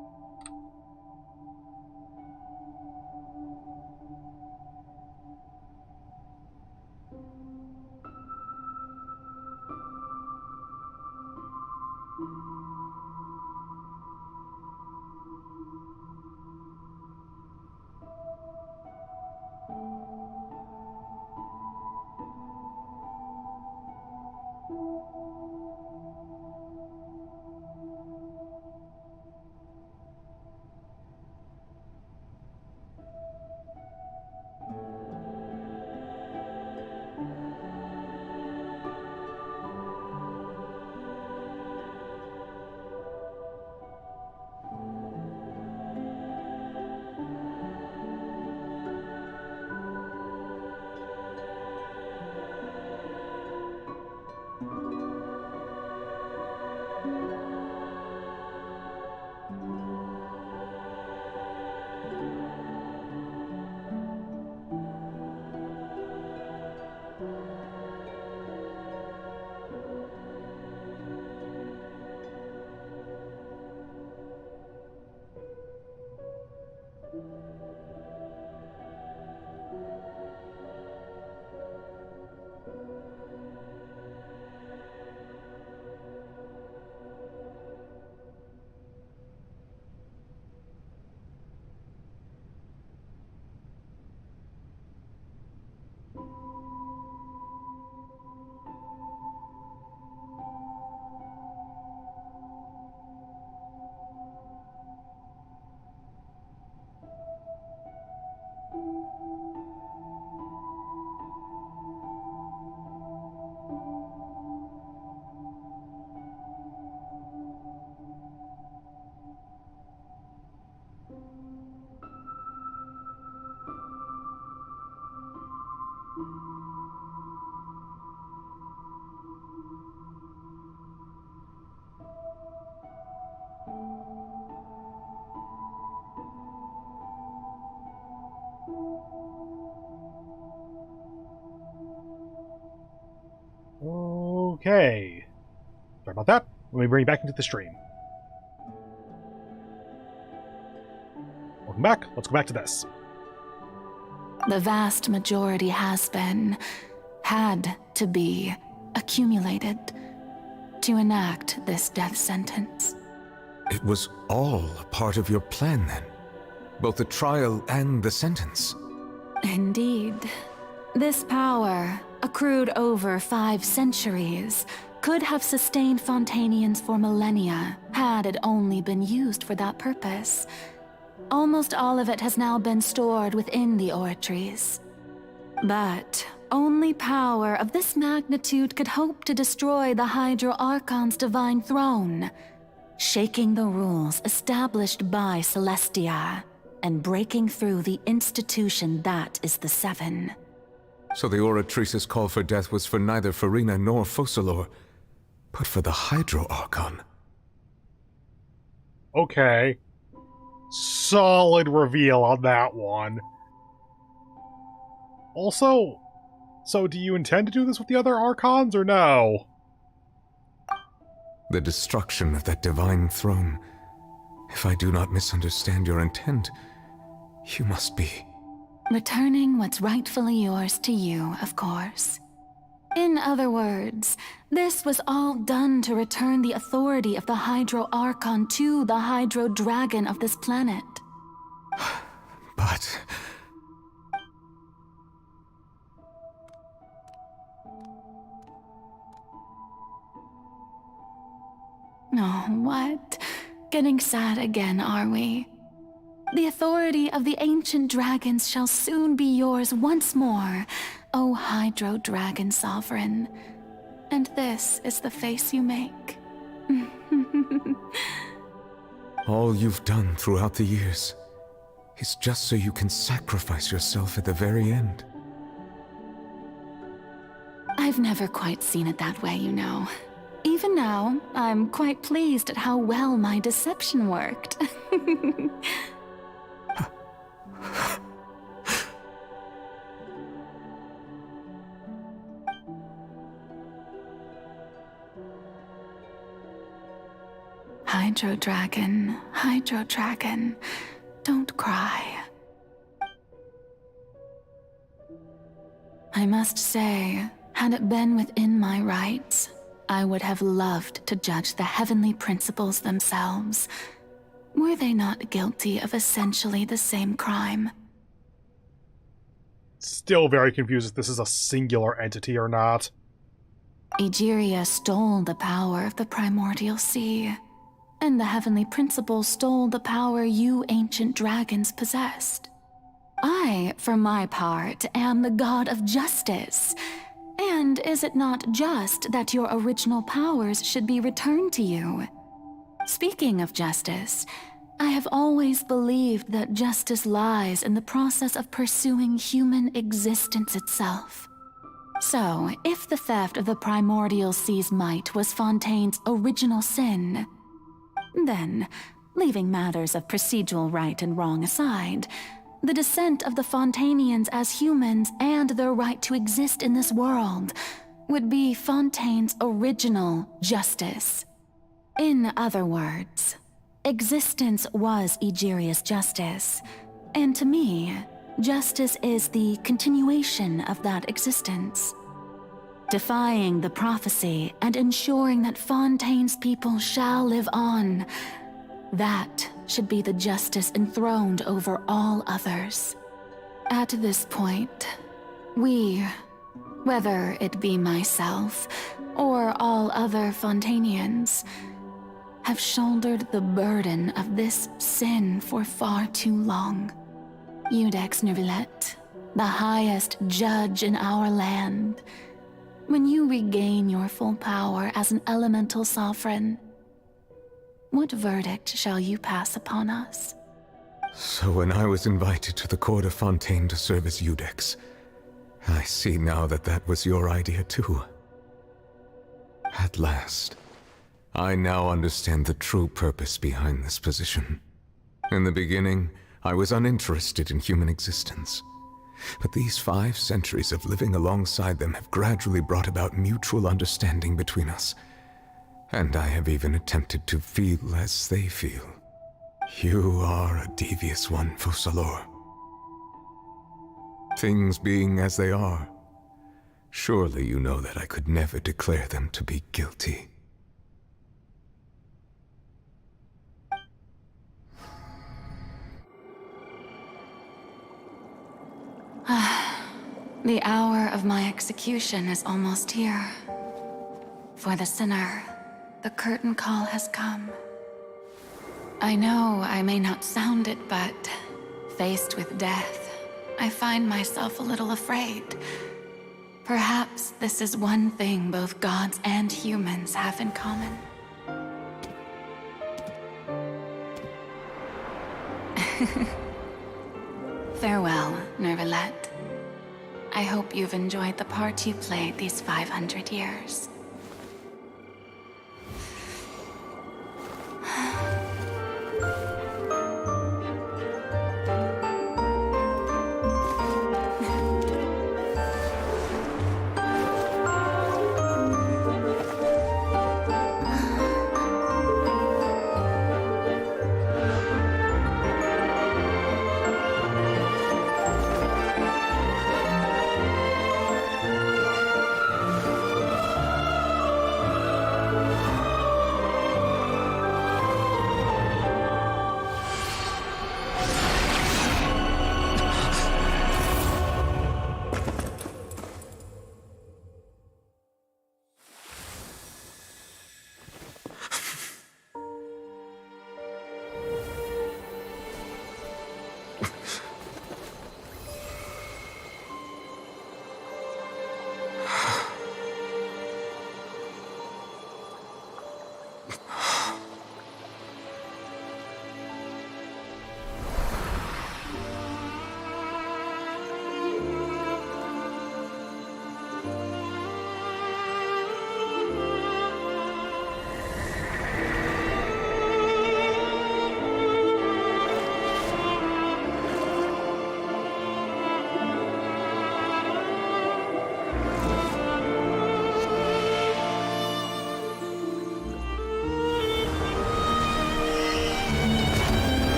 Okay. Sorry about that. Let me bring you back into the stream. Welcome back. Let's go back to this. The vast majority has been, had to be, accumulated to enact this death sentence. It was all a part of your plan then? Both the trial and the sentence? Indeed. This power, accrued over 5 centuries, could have sustained Fontainians for millennia had it only been used for that purpose. Almost all of it has now been stored within the oratories. But only power of this magnitude could hope to destroy the Hydro Archon's divine throne, shaking the rules established by Celestia and breaking through the institution that is the Seven. So the Oratrice's call for death was for neither Furina nor Focalor, but for the Hydro Archon. Okay. Solid reveal on that one. Also, so do you intend to do this with the other Archons, or no? The destruction of that divine throne. If I do not misunderstand your intent, you must be... Returning what's rightfully yours to you, of course. In other words, this was all done to return the authority of the Hydro Archon to the Hydro Dragon of this planet. But... Oh, what? Getting sad again, are we? The authority of the ancient dragons shall soon be yours once more, O Hydro Dragon Sovereign. And this is the face you make. all you've done throughout the years is just so you can sacrifice yourself at the very end. I've never quite seen it that way, you know. Even now, I'm quite pleased at how well my deception worked. Hydro Dragon, don't cry. I must say, had it been within my rights, I would have loved to judge the heavenly principles themselves. Were they not guilty of essentially the same crime? Still very confused if this is a singular entity or not. Egeria stole the power of the primordial sea, and the heavenly principles stole the power you ancient dragons possessed. I, for my part, am the god of justice. And is it not just that your original powers should be returned to you? Speaking of justice, I have always believed that justice lies in the process of pursuing human existence itself. So, if the theft of the primordial sea's might was Fontaine's original sin, then, leaving matters of procedural right and wrong aside, the descent of the Fontainians as humans and their right to exist in this world would be Fontaine's original justice. In other words, existence was Egeria's justice, and to me, justice is the continuation of that existence. Defying the prophecy and ensuring that Fontaine's people shall live on, that should be the justice enthroned over all others. At this point, we, whether it be myself or all other Fontainians, have shouldered the burden of this sin for far too long. Iudex Neuvillette, the highest judge in our land, when you regain your full power as an elemental sovereign, what verdict shall you pass upon us? So when I was invited to the court of Fontaine to serve as Iudex, I see now that that was your idea too. At last, I now understand the true purpose behind this position. In the beginning, I was uninterested in human existence. But these 5 centuries of living alongside them have gradually brought about mutual understanding between us. And I have even attempted to feel as they feel. You are a devious one, Focalor. Things being as they are, Surely you know that I could never declare them to be guilty. The hour of my execution is almost here. For the sinner, the curtain call has come. I know I may not sound it, but faced with death, I find myself a little afraid. Perhaps this is one thing both gods and humans have in common. Farewell, Nervalette. I hope you've enjoyed the part you played these 500 years.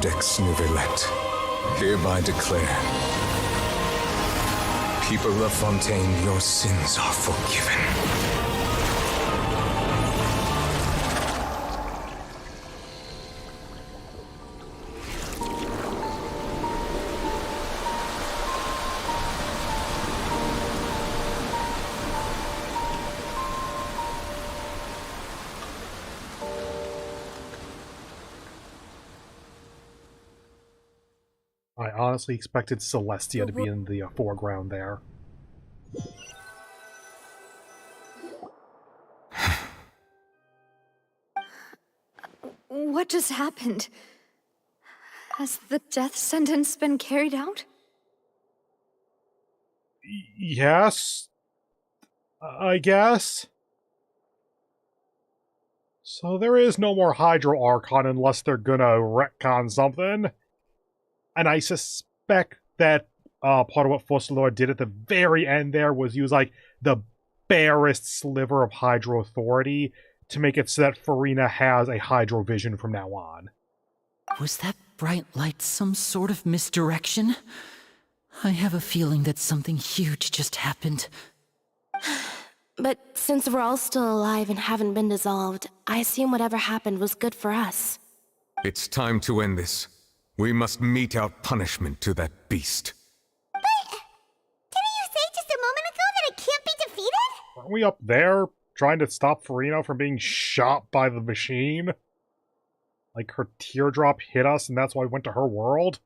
Ex Nouvellette, hereby declare, people of Fontaine, your sins are forgiven. I honestly expected Celestia to be in the foreground there. What just happened? Has the death sentence been carried out? Yes, I guess. So there is no more Hydro Archon unless they're gonna retcon something. And I suspect that part of what Fustelor did at the very end there was use, like, the barest sliver of Hydro authority to make it so that Farina has a Hydro vision from now on. Was that bright light some sort of misdirection? I have a feeling that something huge just happened. But since we're all still alive and haven't been dissolved, I assume whatever happened was good for us. It's time to end this. We must mete out punishment to that beast. But didn't you say just a moment ago that it can't be defeated? Aren't we up there trying to stop Farina from being shot by the machine? Like, her teardrop hit us and that's why we went to her world?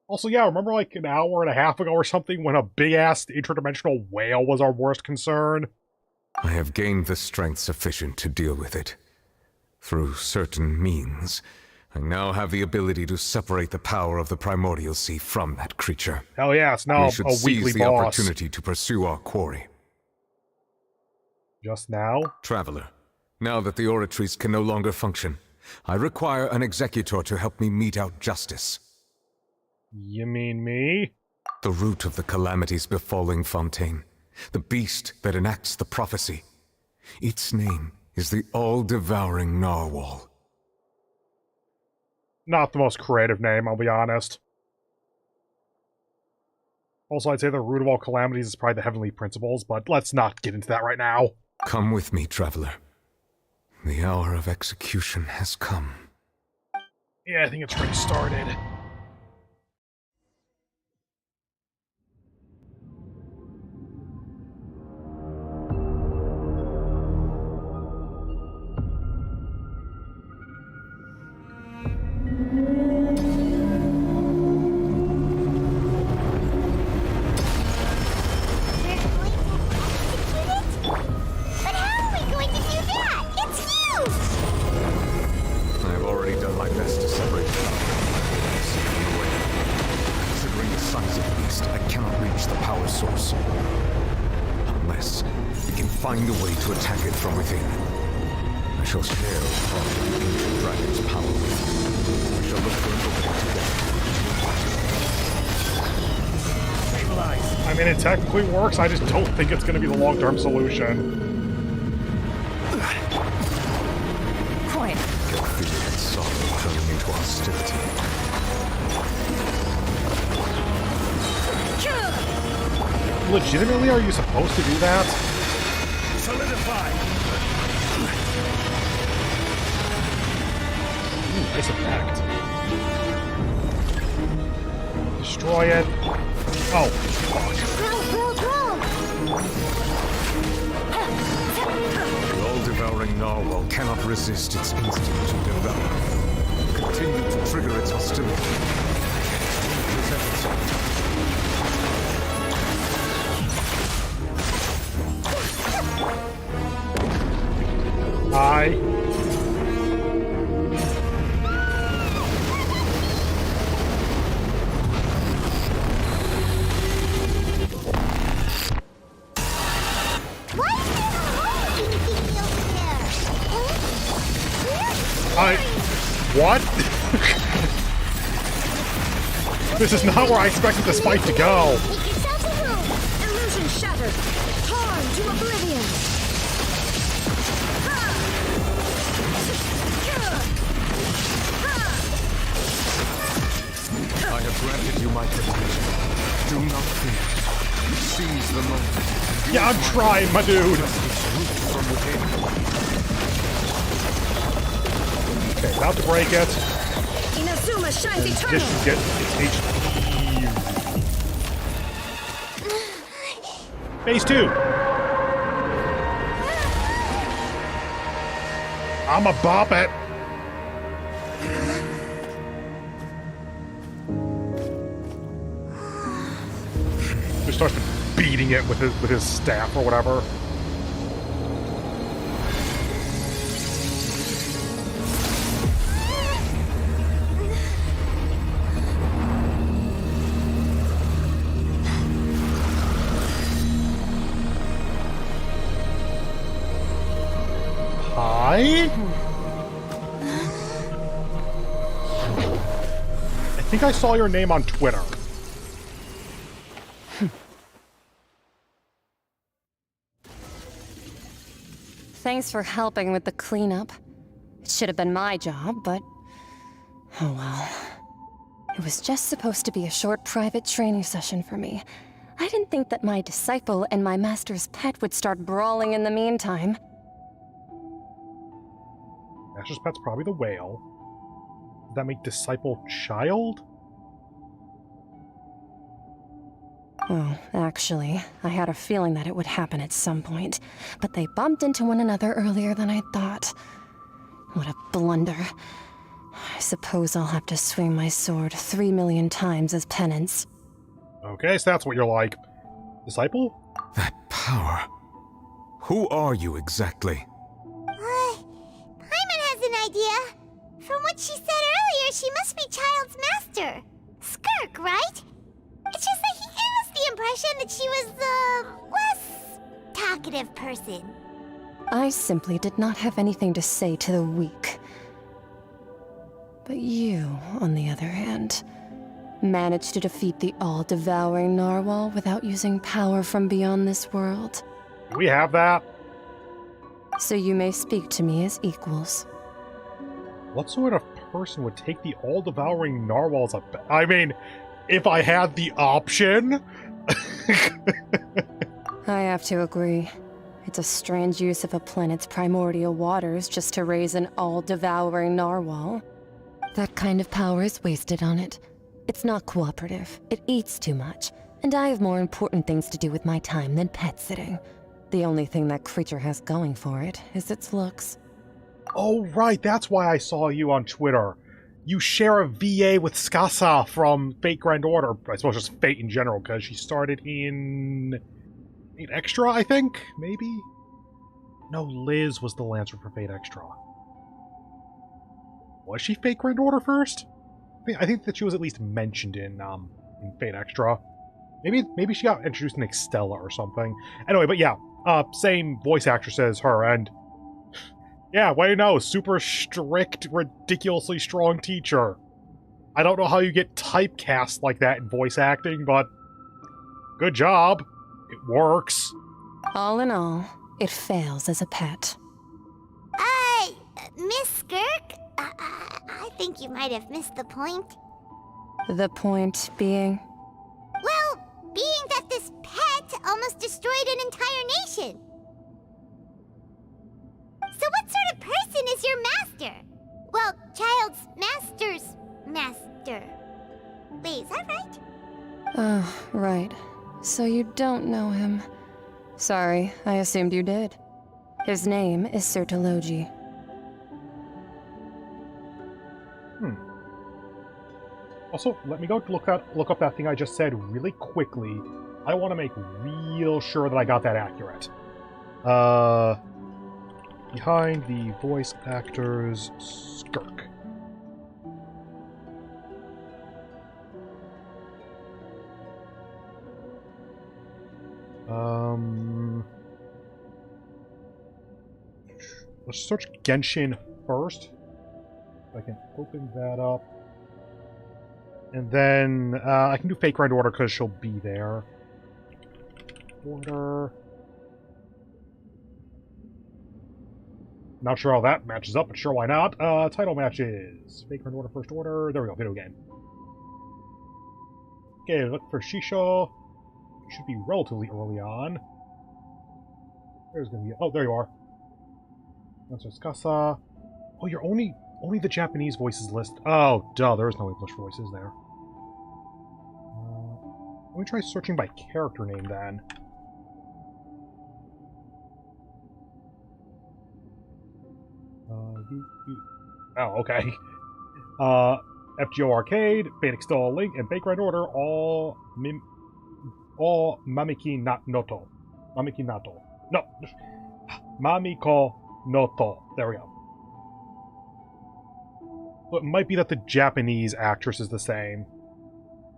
Also, yeah, remember like an hour and a half ago or something when a big-ass interdimensional whale was our worst concern? I have gained the strength sufficient to deal with it. Through certain means, I now have the ability to separate the power of the Primordial Sea from that creature. Hell yeah, it's now we should a seize weekly the boss. opportunity to pursue our quarry. Just now? Traveler, now that the oratories can no longer function, I require an executor to help me mete out justice. You mean me? The root of the calamities befalling Fontaine. The beast that enacts the prophecy. Its name is the all-devouring narwhal. Not the most creative name, I'll be honest. Also, I'd say the root of all calamities is probably the heavenly principles, but let's not get into that right now. Come with me, traveler. The hour of execution has come. Yeah, I think it's already started. Find a way to attack it from within. I shall share part of the ancient dragon's power with you. We shall look for an opening together. I mean, it technically works, I just don't think it's going to be the long-term solution. Quiet. Your fear and sorrow turning into hostility. Legitimately, are you supposed to do that? Solidify! Ooh, nice effect. Destroy it. Oh, fuck. The all-devouring narwhal cannot resist its instinct to devour. Continue to trigger its hostility. Hi. What? This is not where I expected this fight to go. Illusion shattered. Torn to oblivion. I have granted you my protection. Do not fear. Seize the moment. Yeah, I'm trying, my dude. Okay, about to break it. Inazuma shines eternal. This should get its HP. Phase 2. I'ma bop it. Just starts beating it with his staff or whatever. I think I saw your name on Twitter. Thanks for helping with the cleanup. It should have been my job, but... oh well. It was just supposed to be a short private training session for me. I didn't think that my disciple and my master's pet would start brawling in the meantime. Master's pet's probably the whale. Did that make disciple child? Well, actually, I had a feeling that it would happen at some point, but they bumped into one another earlier than I thought. What a blunder. I suppose I'll have to swing my sword 3 million times as penance. Okay, so that's what you're like. Disciple? That power. Who are you exactly? Paimon has an idea. From what she said earlier, she must be Child's master. Skirk, right? It's just that he gave us the impression that she was the less talkative person. I simply did not have anything to say to the weak. But you, on the other hand, managed to defeat the all-devouring narwhal without using power from beyond this world. Do we have that? So you may speak to me as equals. What sort of person would take the all-devouring narwhal as a pet? I mean, if I had the option... I have to agree. It's a strange use of a planet's primordial waters just to raise an all-devouring narwhal. That kind of power is wasted on it. It's not cooperative. It eats too much. And I have more important things to do with my time than pet sitting. The only thing that creature has going for it is its looks. Oh, right, that's why I saw you on Twitter. You share a VA with Skasa from Fate Grand Order. I suppose just Fate in general, because she started in Fate Extra, I think? Maybe? No, Liz was the Lancer for Fate Extra. Was she Fate Grand Order first? I think that she was at least mentioned in Fate Extra. Maybe she got introduced in Extella or something. Anyway, but yeah, same voice actress as her, and yeah, what do you know? Super strict, ridiculously strong teacher. I don't know how you get typecast like that in voice acting, but good job. It works. All in all, it fails as a pet. Miss Skirk? I think you might have missed the point. The point being? Well, being that this pet almost destroyed an entire nation. So what sort of person is your master? Well, child's master's master. Wait, is that right? Oh, right. So you don't know him. Sorry, I assumed you did. His name is Sertologi. Also, let me go look up that thing I just said really quickly. I want to make real sure that I got that accurate. Behind the voice actor's Skirk. Let's search Genshin first. If I can open that up. And then I can do Fate Grand Order because she'll be there. Order. Not sure how that matches up, but sure, why not? Title matches. Fate Grand Order, First Order. There we go, video game. Okay, look for Shisho. Should be relatively early on. There's gonna be... Oh, there you are. That's Skasa. Oh, you're only the Japanese voices list. Oh, duh, there's no English voices there. Let me try searching by character name then. Oh, okay. FGO Arcade, Phoenix Star Link, and Fate Grand Order all Mamiki Noto. Mamiki Nato. No. Mamiko Noto. There we go. So it might be that the Japanese actress is the same.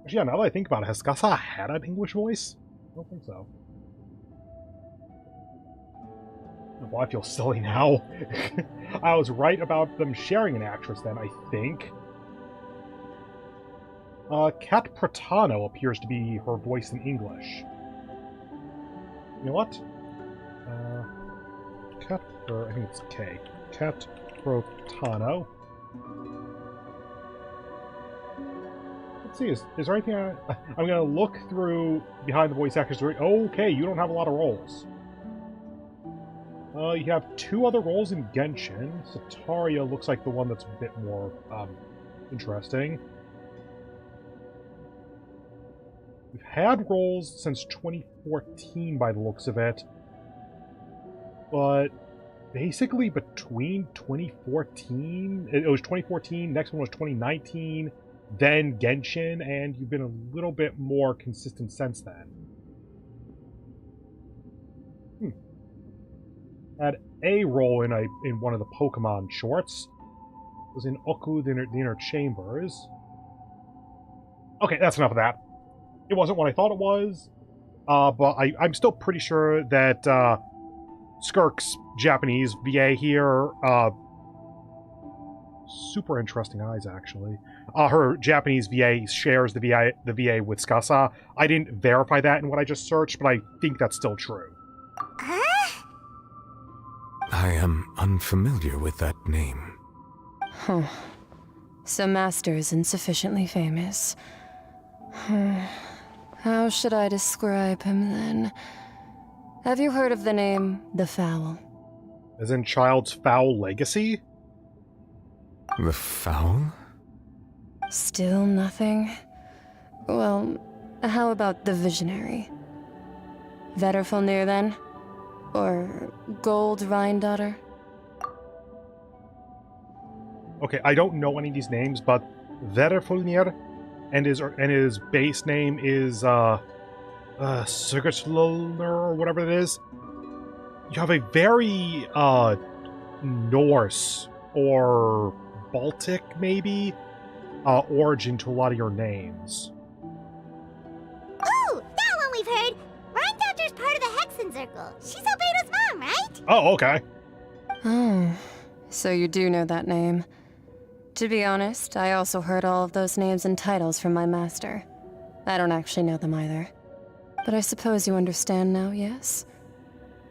Actually, yeah, now that I think about it, has Skasa had an English voice? I don't think so. Well, I feel silly now. I was right about them sharing an actress then, I think. Kat Pratano appears to be her voice in English. You know what? I think it's K. Kat Pratano. Let's see, is there anything I'm gonna look through behind the voice actors. Okay, you don't have a lot of roles. You have 2 other roles in Genshin. Sataria looks like the one that's a bit more interesting. We've had roles since 2014 by the looks of it. But basically between 2014... It was 2014, next one was 2019, then Genshin, and you've been a little bit more consistent since then. Had a role in one of the Pokemon shorts. It was in Oku, the Inner Chambers. Okay, that's enough of that. It wasn't what I thought it was, but I'm still pretty sure that Skirk's Japanese VA here, super interesting eyes actually. Her Japanese VA shares the VA with Skasa. I didn't verify that in what I just searched, but I think that's still true. I am unfamiliar with that name. Huh. So Master isn't sufficiently famous. How should I describe him then? Have you heard of the name The Foul? As in Child's Foul Legacy? The Foul? Still nothing? Well, how about the Visionary? Vetterfulnir then? Or Gold Rhindaughter? Okay, I don't know any of these names, but Vetterfulnir and his base name is Sigurslulner or whatever it is. You have a very Norse or Baltic maybe origin to a lot of your names. Oh, that one we've heard. Rhindaughter's part of the Hexen Circle. She's Albedo's mom, right? Oh, okay. Oh, so you do know that name. To be honest, I also heard all of those names and titles from my master. I don't actually know them either. But I suppose you understand now, yes?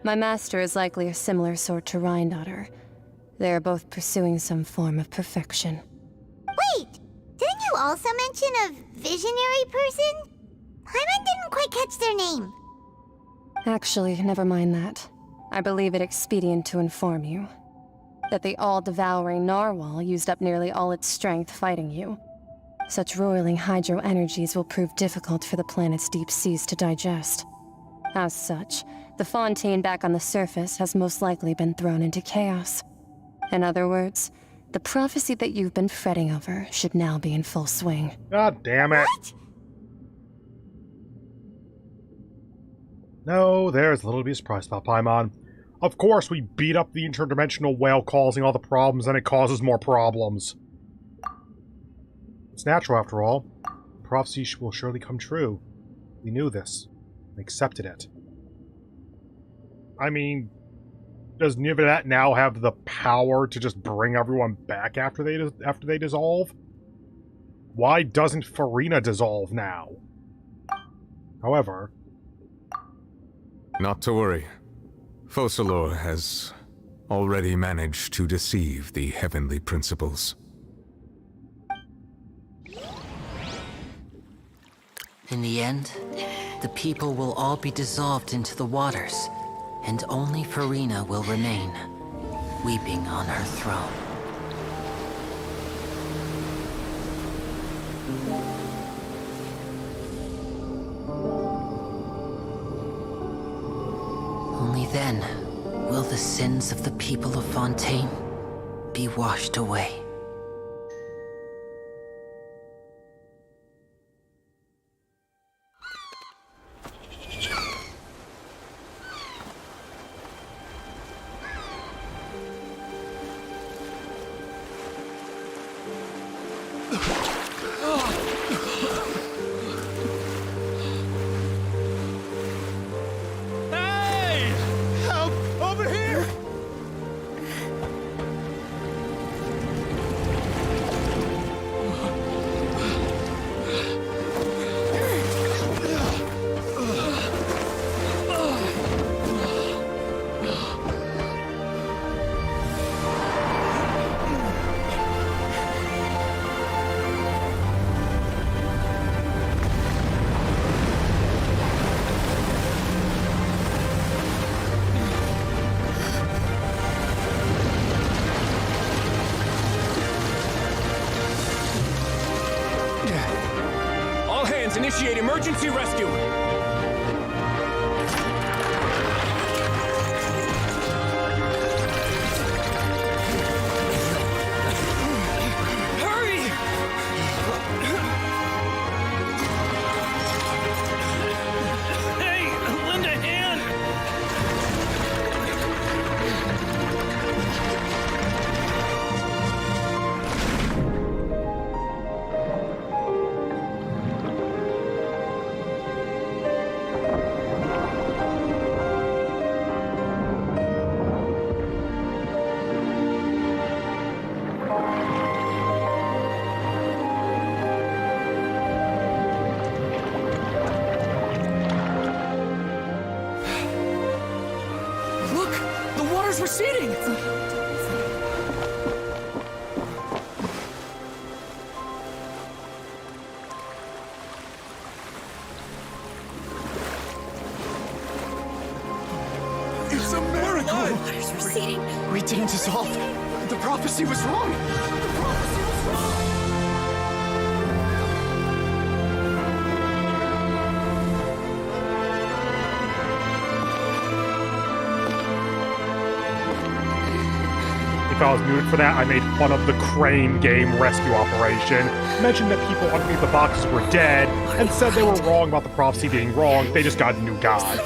My master is likely a similar sort to Rhindaughter. They are both pursuing some form of perfection. Wait, didn't you also mention a visionary person? Paimon didn't quite catch their name. Actually, never mind that. I believe it expedient to inform you that the all-devouring narwhal used up nearly all its strength fighting you. Such roiling hydro energies will prove difficult for the planet's deep seas to digest. As such, the Fontaine back on the surface has most likely been thrown into chaos. In other words, the prophecy that you've been fretting over should now be in full swing. God damn it. What? No, there's little to be surprised about, Paimon. Of course we beat up the interdimensional whale causing all the problems, and it causes more problems. It's natural, after all. The prophecy will surely come true. We knew this, and accepted it. I mean, does Nivedat now have the power to just bring everyone back after they dissolve? Why doesn't Furina dissolve now? However... Not to worry. Focalor has already managed to deceive the heavenly principles. In the end, the people will all be dissolved into the waters, and only Furina will remain, weeping on her throne. Only then will the sins of the people of Fontaine be washed away. Initiate emergency rescue! water's receding! It's a miracle! Water's receding. We didn't dissolve. The prophecy was wrong. If I was muted for that, I made fun of the Crane game rescue operation, mentioned that people underneath the boxes were dead, and said they were wrong about the prophecy being wrong. They just got a new god.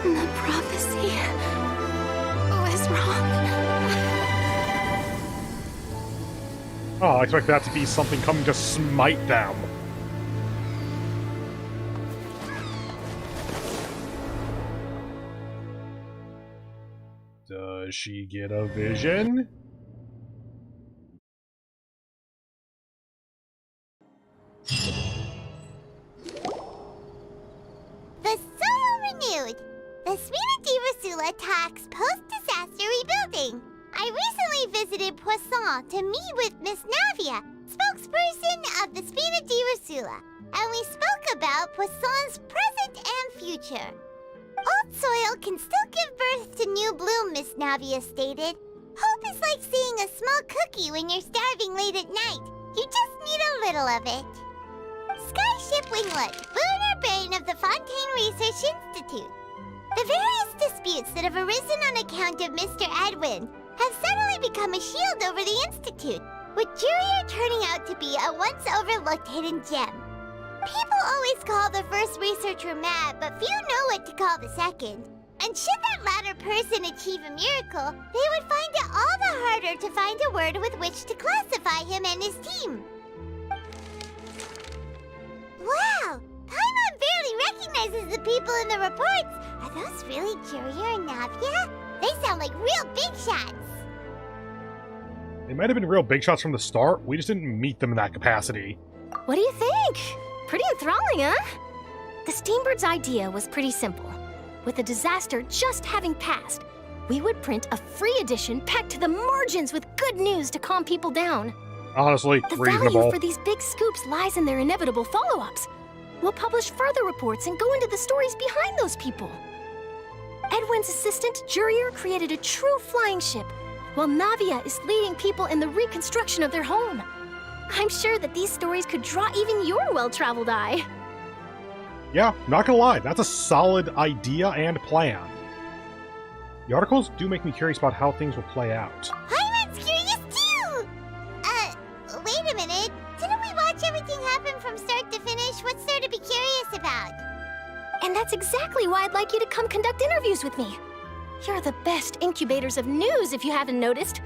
The prophecy was wrong. Oh, I expect that to be something coming to smite them. Does she get a vision? The soil renewed. The Spina di Rosula talks post-disaster rebuilding. I recently visited Poisson to meet with Miss Navia, spokesperson of the Spina di Rosula, and we spoke about Poisson's present and future. Old soil can still give birth to new bloom, Miss Navia stated. Hope is like seeing a small cookie when you're starving late at night. You just need a little of it. Skyship Winglet, lunar brain of the Fontaine Research Institute. The various disputes that have arisen on account of Mr. Edwin have suddenly become a shield over the Institute, with Jurier turning out to be a once overlooked hidden gem. People always call the first researcher mad, but few know what to call the second. And should that latter person achieve a miracle, they would find it all the harder to find a word with which to classify him and his team. Wow! Paimon barely recognizes the people in the reports. Are those really Jurier and Navia? They sound like real big shots. They might have been real big shots from the start. We just didn't meet them in that capacity. What do you think? Pretty enthralling, huh? The Steambird's idea was pretty simple. With the disaster just having passed, we would print a free edition packed to the margins with good news to calm people down. Honestly, The reasonable. value for these big scoops lies in their inevitable follow-ups. We'll publish further reports and go into the stories behind those people. Edwin's assistant, Jurier, created a true flying ship, while Navia is leading people in the reconstruction of their home. I'm sure that these stories could draw even your well-traveled eye. Yeah, not gonna lie, that's a solid idea and plan. The articles do make me curious about how things will play out. Paimon's curious too! Wait a minute. Didn't we watch everything happen from start to finish? What's there to be curious about? And that's exactly why I'd like you to come conduct interviews with me. You're the best incubators of news, if you haven't noticed.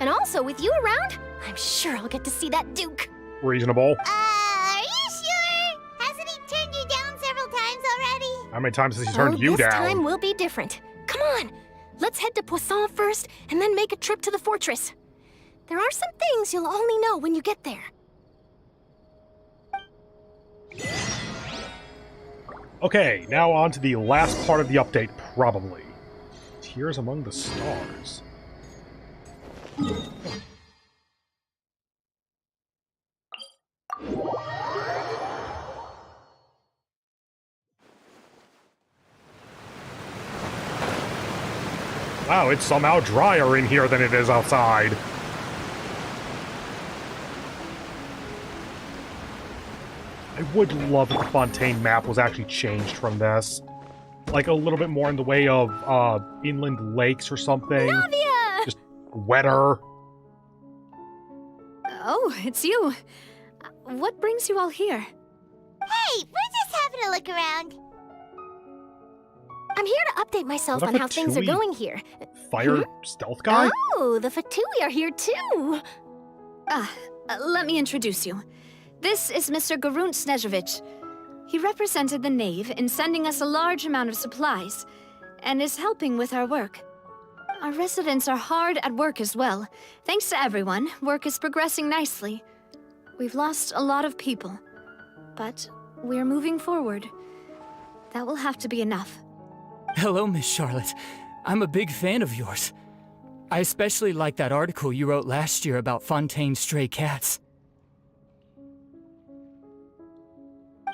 And also, with you around, I'm sure I'll get to see that Duke. Reasonable. Are you sure? Hasn't he turned you down several times already? How many times has he turned you this down? time will be different. Come on, let's head to Poisson first, and then make a trip to the fortress. There are some things you'll only know when you get there. Okay, now on to the last part of the update, probably. Tears among the stars. Wow, it's somehow drier in here than it is outside. I would love if the Fontaine map was actually changed from this. Like a little bit more in the way of inland lakes or something. Navia! Just wetter. Oh, it's you. What brings you all here? Hey, we're just having a look around. I'm here to update myself What on a how things are Fatui going here. Fire stealth guy? Oh, the Fatui are here too. Let me introduce you. This is Mr. Garunt Snezhevich. He represented the Knave in sending us a large amount of supplies, and is helping with our work. Our residents are hard at work as well. Thanks to everyone, work is progressing nicely. We've lost a lot of people, but we're moving forward. That will have to be enough. Hello, Miss Charlotte. I'm a big fan of yours. I especially like that article you wrote last year about Fontaine's stray cats.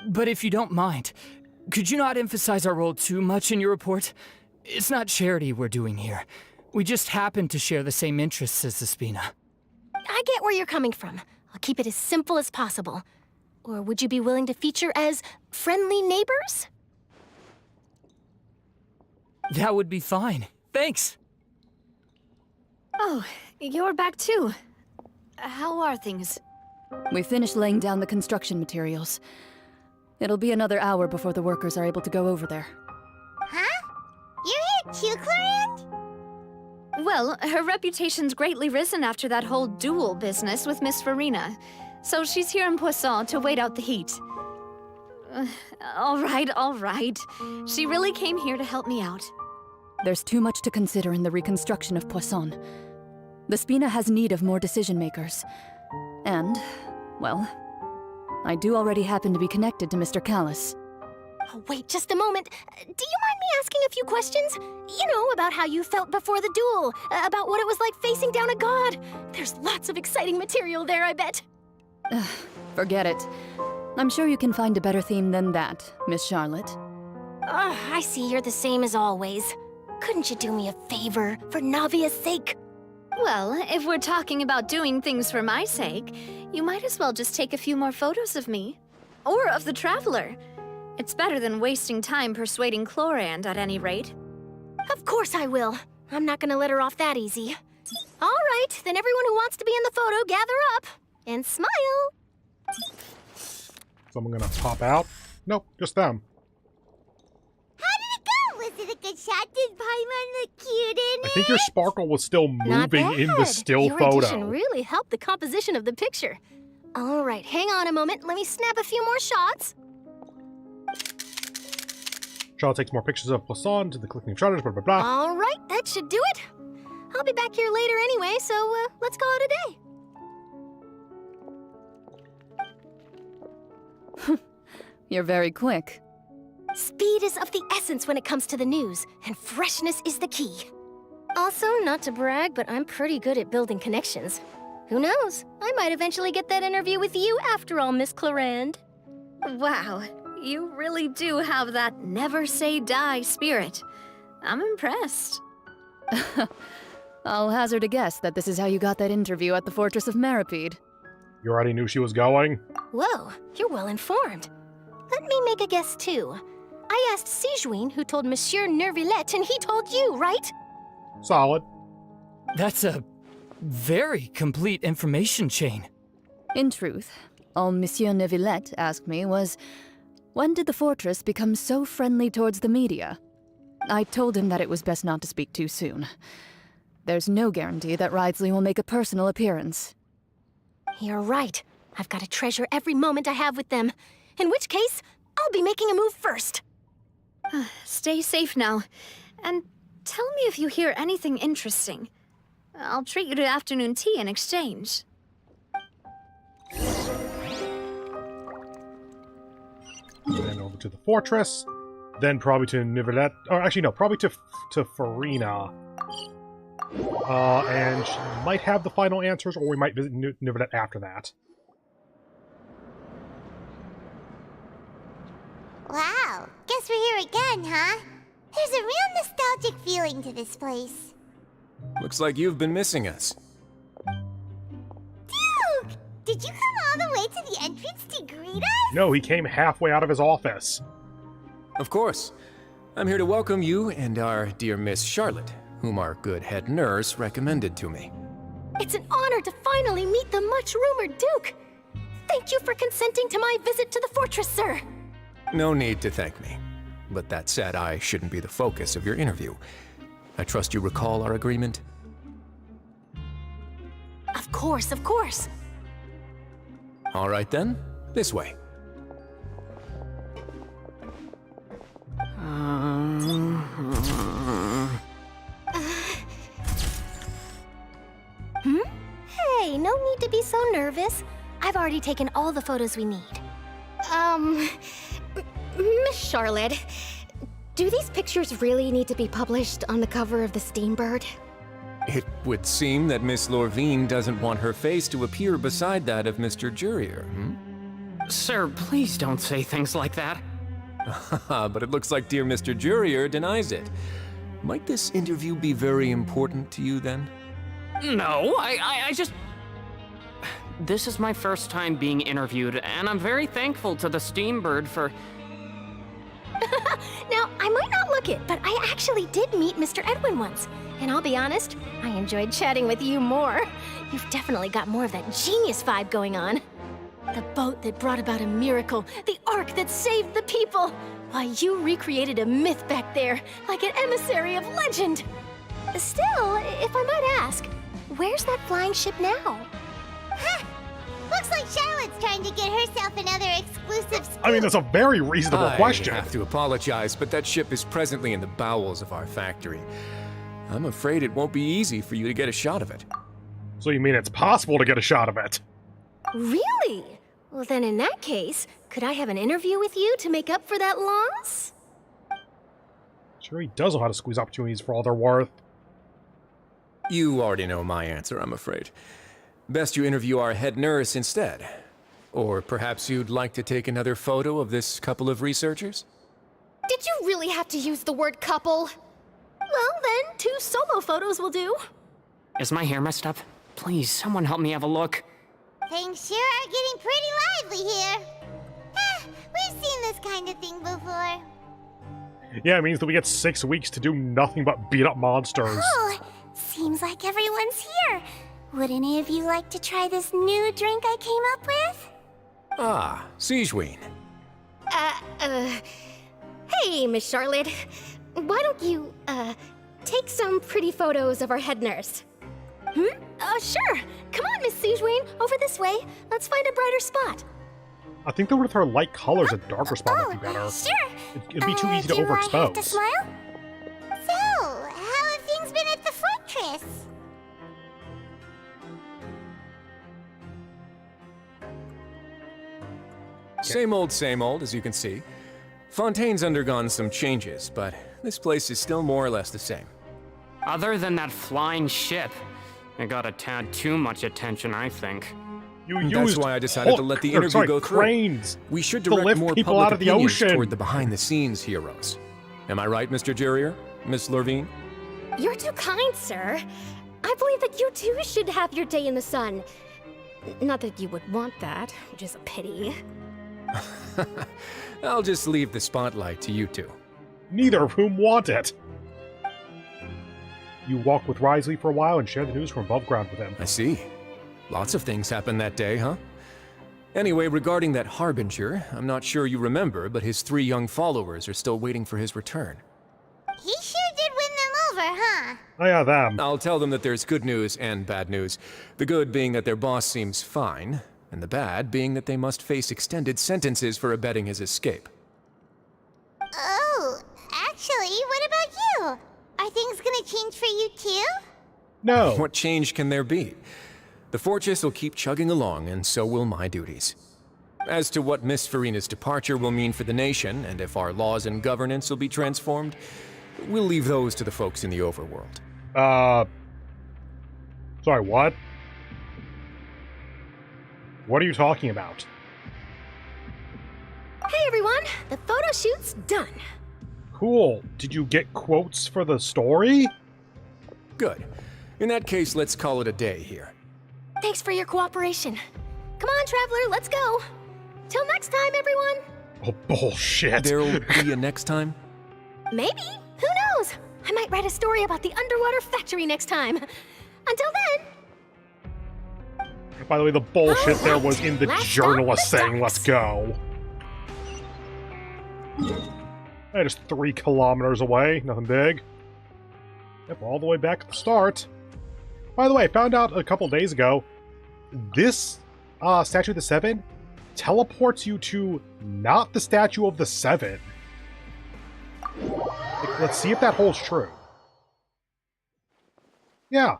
But if you don't mind, could you not emphasize our role too much in your report? It's not charity we're doing here. We just happen to share the same interests as the Spina. I get where you're coming from. I'll keep it as simple as possible. Or would you be willing to feature as friendly neighbors? That would be fine. Thanks. Oh, you're back too. How are things? We finished laying down the construction materials. It'll be another hour before the workers are able to go over there. Huh? You're here too, Clorand? Well, her reputation's greatly risen after that whole duel business with Miss Farina. So she's here in Poisson to wait out the heat. All right. She really came here to help me out. There's too much to consider in the reconstruction of Poisson. The Spina has need of more decision-makers. And, well, I do already happen to be connected to Mr. Callis. Oh, wait just a moment. Do you mind me asking a few questions? You know, about how you felt before the duel, about what it was like facing down a god. There's lots of exciting material there, I bet. Forget it. I'm sure you can find a better theme than that, Miss Charlotte. I see you're the same as always. Couldn't you do me a favor, for Navia's sake? Well, if we're talking about doing things for my sake, you might as well just take a few more photos of me. Or of the Traveler. It's better than wasting time persuading Clorand, at any rate. Of course I will. I'm not gonna let her off that easy. All right, then everyone who wants to be in the photo, gather up. And smile! Someone gonna pop out? Nope, just them. How did it go? Was it a good shot? Did Paimon look cute in it? I think your sparkle was still Not moving bad. in the still Your photo. addition really helped the composition of the picture. All right, hang on a moment. Let me snap a few more shots. Charlotte takes more pictures of Poisson to the clicking of shutters, blah blah blah. All right, that should do it. I'll be back here later anyway, so let's call it a day. You're very quick. Speed is of the essence when it comes to the news, and freshness is the key. Also, not to brag, but I'm pretty good at building connections. Who knows? I might eventually get that interview with you after all, Miss Clorand. Wow, you really do have that never say die spirit. I'm impressed. I'll hazard a guess that this is how you got that interview at the Fortress of Maripede. You already knew she was going? Whoa, you're well informed. Let me make a guess too. I asked Sijuin, who told Monsieur Nervillette, and he told you, right? Solid. That's a very complete information chain. In truth, all Monsieur Neuvillette asked me was, when did the fortress become so friendly towards the media? I told him that it was best not to speak too soon. There's no guarantee that Ridesley will make a personal appearance. You're right. I've got to treasure every moment I have with them. In which case, I'll be making a move first. Stay safe now. And tell me if you hear anything interesting. I'll treat you to afternoon tea in exchange. Then over to the fortress. Then probably to Neuvillette. Or actually, no, probably to Farina. And she might have the final answers, or we might visit Neuvillette after that. Wow, guess we're here again, huh? There's a real nostalgic feeling to this place. Looks like you've been missing us. Duke! Did you come all the way to the entrance to greet us? No, he came halfway out of his office. Of course. I'm here to welcome you and our dear Miss Charlotte, whom our good head nurse recommended to me. It's an honor to finally meet the much-rumored Duke. Thank you for consenting to my visit to the fortress, sir. No need to thank me. But that said, I shouldn't be the focus of your interview. I trust you recall our agreement? Of course, of course. All right then, this way. Hey, no need to be so nervous. I've already taken all the photos we need. Miss Charlotte, Do these pictures really need to be published on the cover of the Steambird? It would seem that Miss Lorvine doesn't want her face to appear beside that of Mr. Jurier, Sir, please don't say things like that. But it looks like dear Mr. Jurier denies it. Might this interview be very important to you, then? No, I just... This is my first time being interviewed, and I'm very thankful to the Steambird for... Now, I might not look it, but I actually did meet Mr. Edwin once. And I'll be honest, I enjoyed chatting with you more. You've definitely got more of that genius vibe going on. The boat that brought about a miracle, the ark that saved the people. Why, you recreated a myth back there, like an emissary of legend. Still, if I might ask, where's that flying ship now? Huh. Looks like Charlotte's trying to get herself another exclusive scoop. I mean, that's a very reasonable question. I have to apologize, but that ship is presently in the bowels of our factory. I'm afraid it won't be easy for you to get a shot of it. So you mean it's possible to get a shot of it? Really? Well, then in that case, could I have an interview with you to make up for that loss? Sure, he does know how to squeeze opportunities for all they're worth. You already know my answer, I'm afraid. Best you interview our head nurse instead. Or perhaps you'd like to take another photo of this couple of researchers? Did you really have to use the word couple? Well, then, 2 solo photos will do. Is my hair messed up? Please, someone help me have a look. Things sure are getting pretty lively here. We've seen this kind of thing before. Yeah, it means that we get 6 weeks to do nothing but beat up monsters. Oh, seems like everyone's here. Would any of you like to try this new drink I came up with? Ah, Siegeween. Hey, Miss Charlotte. Why don't you, take some pretty photos of our head nurse? Sure. Come on, Miss Siegeween, over this way. Let's find a brighter spot. I think that with her light colors, a darker spot would be better. Sure. It'd be too easy to Do I have to overexpose. smile? So, how have things been at the fortress? Same old, as you can see. Fontaine's undergone some changes, but this place is still more or less the same. Other than that flying ship, it got a tad too much attention, I think. That's why I decided to let the interview go through. Cranes We should to direct lift more people public out of the opinions ocean. toward the behind-the-scenes heroes. Am I right, Mr. Jurier? Miss Lorvine? You're too kind, sir. I believe that you too should have your day in the sun. Not that you would want that, which is a pity. I'll just leave the spotlight to you two. Neither of whom want it. You walk with Risley for a while and share the news from above ground with him. I see. Lots of things happened that day, huh? Anyway, regarding that Harbinger, I'm not sure you remember, but his 3 young followers are still waiting for his return. He sure did win them over, huh? Oh yeah, them. I'll tell them that there's good news and bad news. The good being that their boss seems fine, and the bad being that they must face extended sentences for abetting his escape. Oh, actually, what about you? Are things gonna change for you too? No. What change can there be? The fortress will keep chugging along, and so will my duties. As to what Miss Farina's departure will mean for the nation, and if our laws and governance will be transformed, we'll leave those to the folks in the overworld. Sorry, what? What are you talking about? Hey everyone, the photo shoot's done. Cool. Did you get quotes for the story? Good. In that case, let's call it a day here. Thanks for your cooperation. Come on, Traveler, let's go. Till next time, everyone. Oh, bullshit. There'll be a next time? Maybe. Who knows? I might write a story about the underwater factory next time. Until then. By the way, the bullshit there was in the Last journalist stop, the saying, let's go. Hey, just 3 kilometers away. Nothing big. Yep, all the way back at the start. By the way, I found out a couple days ago, this Statue of the Seven teleports you to not the Statue of the Seven. Like, let's see if that holds true. Yeah.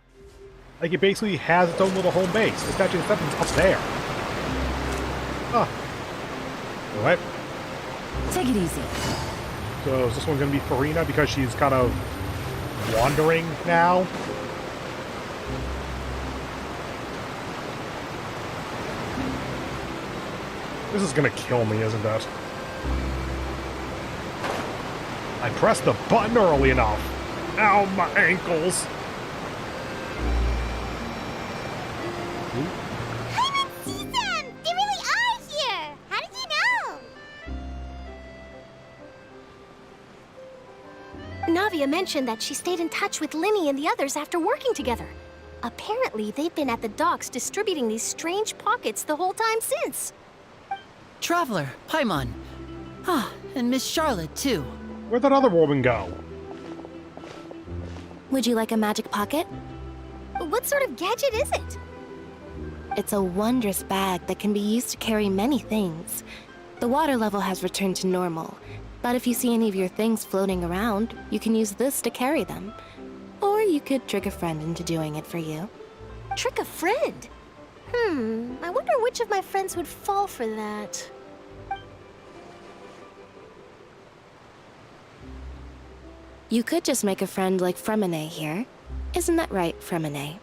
Like, it basically has its own little home base. The Statue of the Seven's up there. Huh. Alright. Take it easy. So is this one going to be Farina because she's kind of wandering now? This is going to kill me, isn't it? I pressed the button early enough. Ow, my ankles. I didn't see them! They really are here! How did you know? Navia mentioned that she stayed in touch with Linny and the others after working together. Apparently, they've been at the docks distributing these strange pockets the whole time since. Traveler, Paimon. Ah, and Miss Charlotte, too. Where'd that other woman go? Would you like a magic pocket? What sort of gadget is it? It's a wondrous bag that can be used to carry many things. The water level has returned to normal, but if you see any of your things floating around, you can use this to carry them. Or you could trick a friend into doing it for you. Trick a friend? I wonder which of my friends would fall for that. You could just make a friend like Fremine here. Isn't that right, Fremine?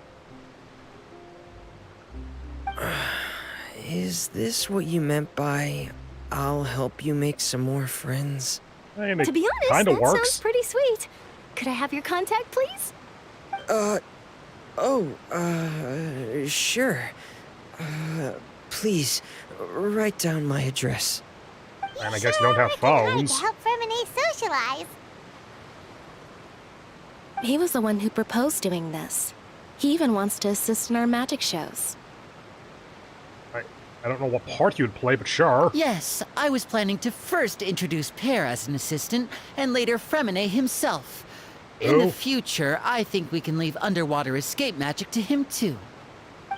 Is this what you meant by, I'll help you make some more friends? I mean, To be honest, that sounds pretty sweet. Could I have your contact, please? Sure. Please, write down my address. And I guess you don't have phones. To help Fremine socialize. He was the one who proposed doing this. He even wants to assist in our magic shows. I don't know what part you'd play, but sure. Yes, I was planning to first introduce Pear as an assistant, and later Fremine himself. In the future, I think we can leave underwater escape magic to him too.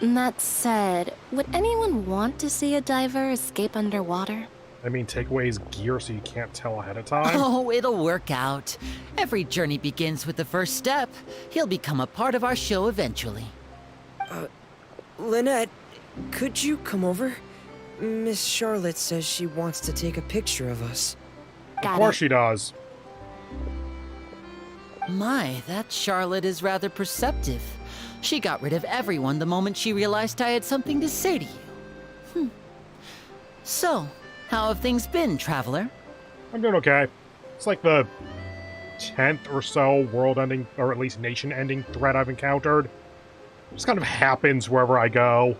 That said, would anyone want to see a diver escape underwater? I mean, take away his gear so you can't tell ahead of time? Oh, it'll work out. Every journey begins with the first step. He'll become a part of our show eventually. Lynette, could you come over? Miss Charlotte says she wants to take a picture of us. Of course she does. My, that Charlotte is rather perceptive. She got rid of everyone the moment she realized I had something to say to you. So, how have things been, Traveler? I'm doing okay. It's like the 10th or so world-ending, or at least nation-ending threat I've encountered. It just kind of happens wherever I go.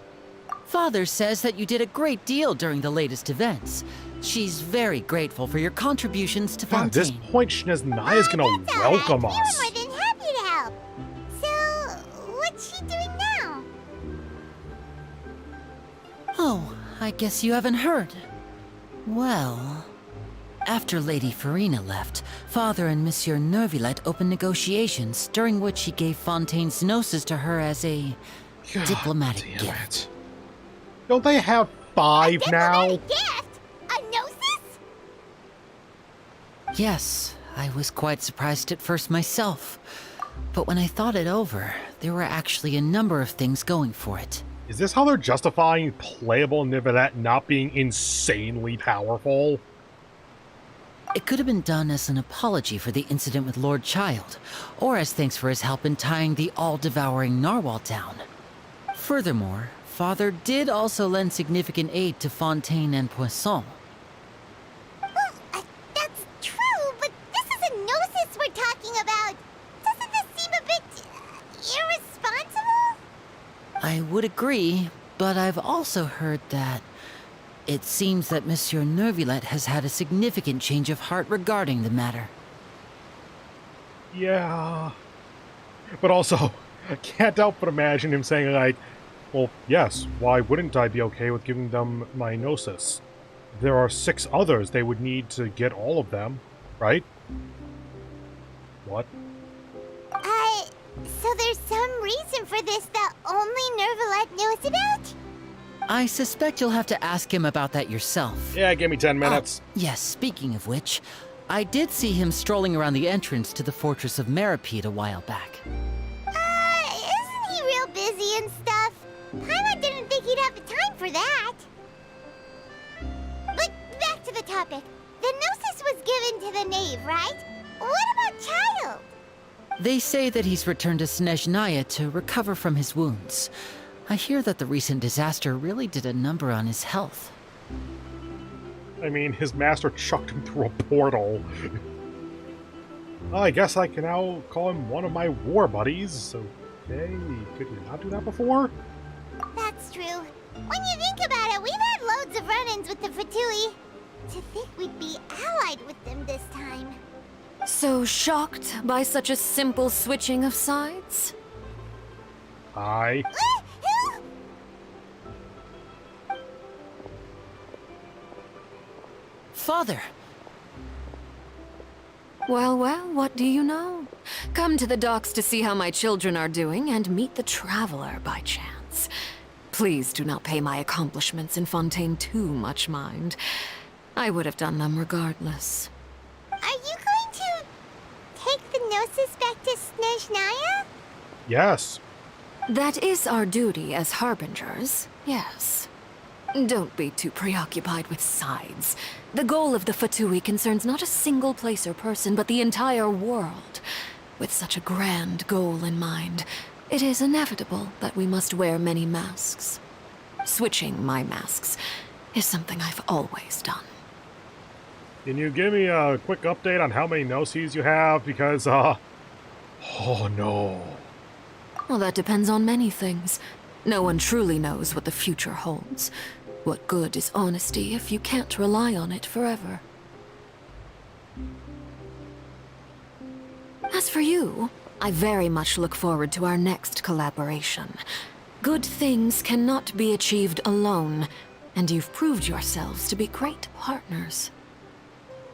Father says that you did a great deal during the latest events. She's very grateful for your contributions to Fontaine. At this point, Shneznaya's gonna welcome us. We're more than happy to help. So, what's she doing now? Oh, I guess you haven't heard. Well, after Lady Farina left, Father and Monsieur Neuvillette opened negotiations, during which he gave Fontaine's gnosis to her as a diplomatic gift. Don't they have 5 now? Gift? A gnosis? Yes, I was quite surprised at first myself. But when I thought it over, there were actually a number of things going for it. Is this how they're justifying playable Neuvillette not being insanely powerful? It could have been done as an apology for the incident with Lord Child, or as thanks for his help in tying the all-devouring narwhal down. Furthermore, Father did also lend significant aid to Fontaine and Poisson. Well, that's true, but this is a gnosis we're talking about. Doesn't this seem a bit irresponsible? I would agree, but I've also heard that it seems that Monsieur Neuvillette has had a significant change of heart regarding the matter. Yeah. But also, I can't help but imagine him saying, like, well, yes, why wouldn't I be okay with giving them my gnosis? There are 6 others, they would need to get all of them, right? What? So there's some reason for this that only Neuvillette knows about? I suspect you'll have to ask him about that yourself. Yeah, give me 10 minutes. Yes, speaking of which, I did see him strolling around the entrance to the Fortress of Meripede a while back. Isn't he real busy and stuff? Paimon didn't think he'd have the time for that. But back to the topic. The Gnosis was given to the knave, right? What about Child? They say that he's returned to Snezhnaya to recover from his wounds. I hear that the recent disaster really did a number on his health. I mean, his master chucked him through a portal. I guess I can now call him one of my war buddies. Okay, could you not do that before? That's true. When you think about it, we've had loads of run-ins with the Fatui. To think we'd be allied with them this time. So shocked by such a simple switching of sides? Hi. Father! Well, well, what do you know? Come to the docks to see how my children are doing and meet the Traveler by chance. Please do not pay my accomplishments in Fontaine too much mind. I would have done them regardless. Are you going to take the Gnosis back to Snezhnaya? Yes. That is our duty as Harbingers, yes. Don't be too preoccupied with sides. The goal of the Fatui concerns not a single place or person, but the entire world. With such a grand goal in mind, it is inevitable that we must wear many masks. Switching my masks is something I've always done. Can you give me a quick update on how many Gnosis you have? Because, oh no. Well, that depends on many things. No one truly knows what the future holds. What good is honesty if you can't rely on it forever? As for you, I very much look forward to our next collaboration. Good things cannot be achieved alone, and you've proved yourselves to be great partners.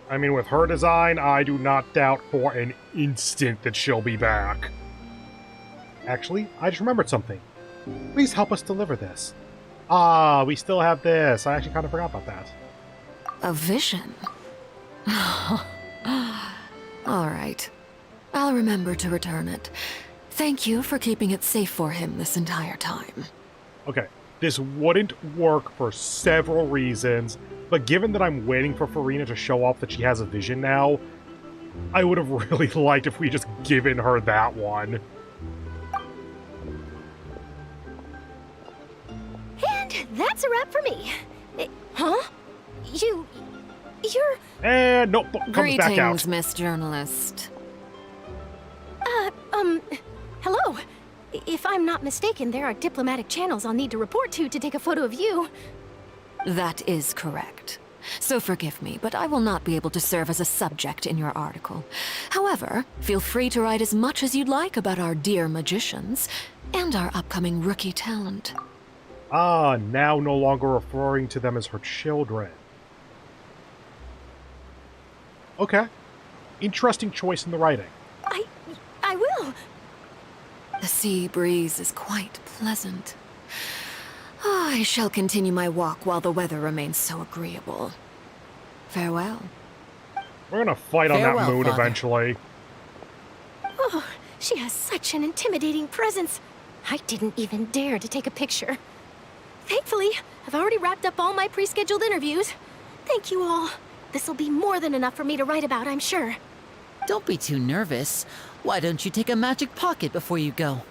I mean, with her design, I do not doubt for an instant that she'll be back. Actually, I just remembered something. Please help us deliver this. Ah, we still have this. I actually kind of forgot about that. A vision? All right. I'll remember to return it. Thank you for keeping it safe for him this entire time. Okay, this wouldn't work for several reasons, but given that I'm waiting for Furina to show off that she has a vision now, I would have really liked if we just given her that one. And that's a wrap for me. Huh? You're... And nope, comes Greetings, back out. Miss Journalist. Hello. If I'm not mistaken, there are diplomatic channels I'll need to report to take a photo of you. That is correct. So forgive me, but I will not be able to serve as a subject in your article. However, feel free to write as much as you'd like about our dear magicians and our upcoming rookie talent. Ah, now no longer referring to them as her children. Okay. Interesting choice in the writing. I will. The sea breeze is quite pleasant. I shall continue my walk while the weather remains so agreeable. Farewell. We're gonna fight on that Farewell, moon Father. eventually. Oh, she has such an intimidating presence. I didn't even dare to take a picture. Thankfully, I've already wrapped up all my pre-scheduled interviews. Thank you all. This'll be more than enough for me to write about, I'm sure. Don't be too nervous. Why don't you take a magic pocket before you go?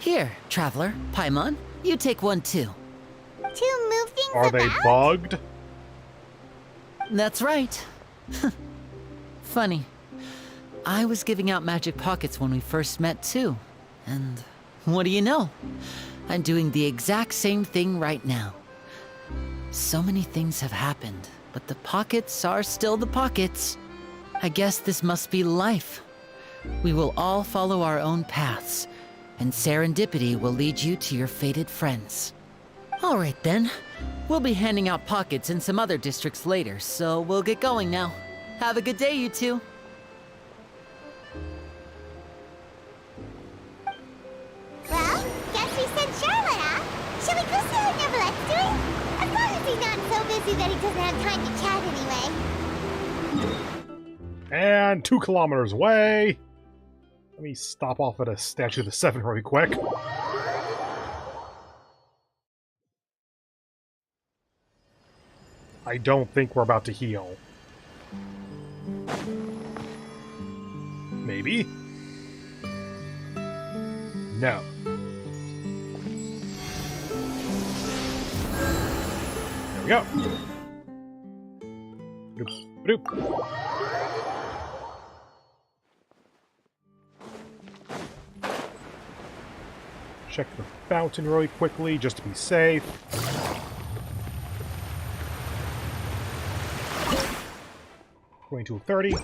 Here, Traveler, Paimon, you take one too. To move things Are they bugged? That's right. Funny. I was giving out magic pockets when we first met too. And what do you know? I'm doing the exact same thing right now. So many things have happened, but the pockets are still the pockets. I guess this must be life. We will all follow our own paths, and serendipity will lead you to your fated friends. All right then. We'll be handing out pockets in some other districts later, so we'll get going now. Have a good day, you two. Well, guess we sent Charlotte, huh? Shall we go see how Neverlette's doing? As long as he's not so busy that he doesn't have time to chat anyway. And 2 kilometers away. Let me stop off at a Statue of the Seven really quick. I don't think we're about to heal. Maybe? No. There we go. Bloop, bloop. Check the fountain really quickly, just to be safe. Going to 30.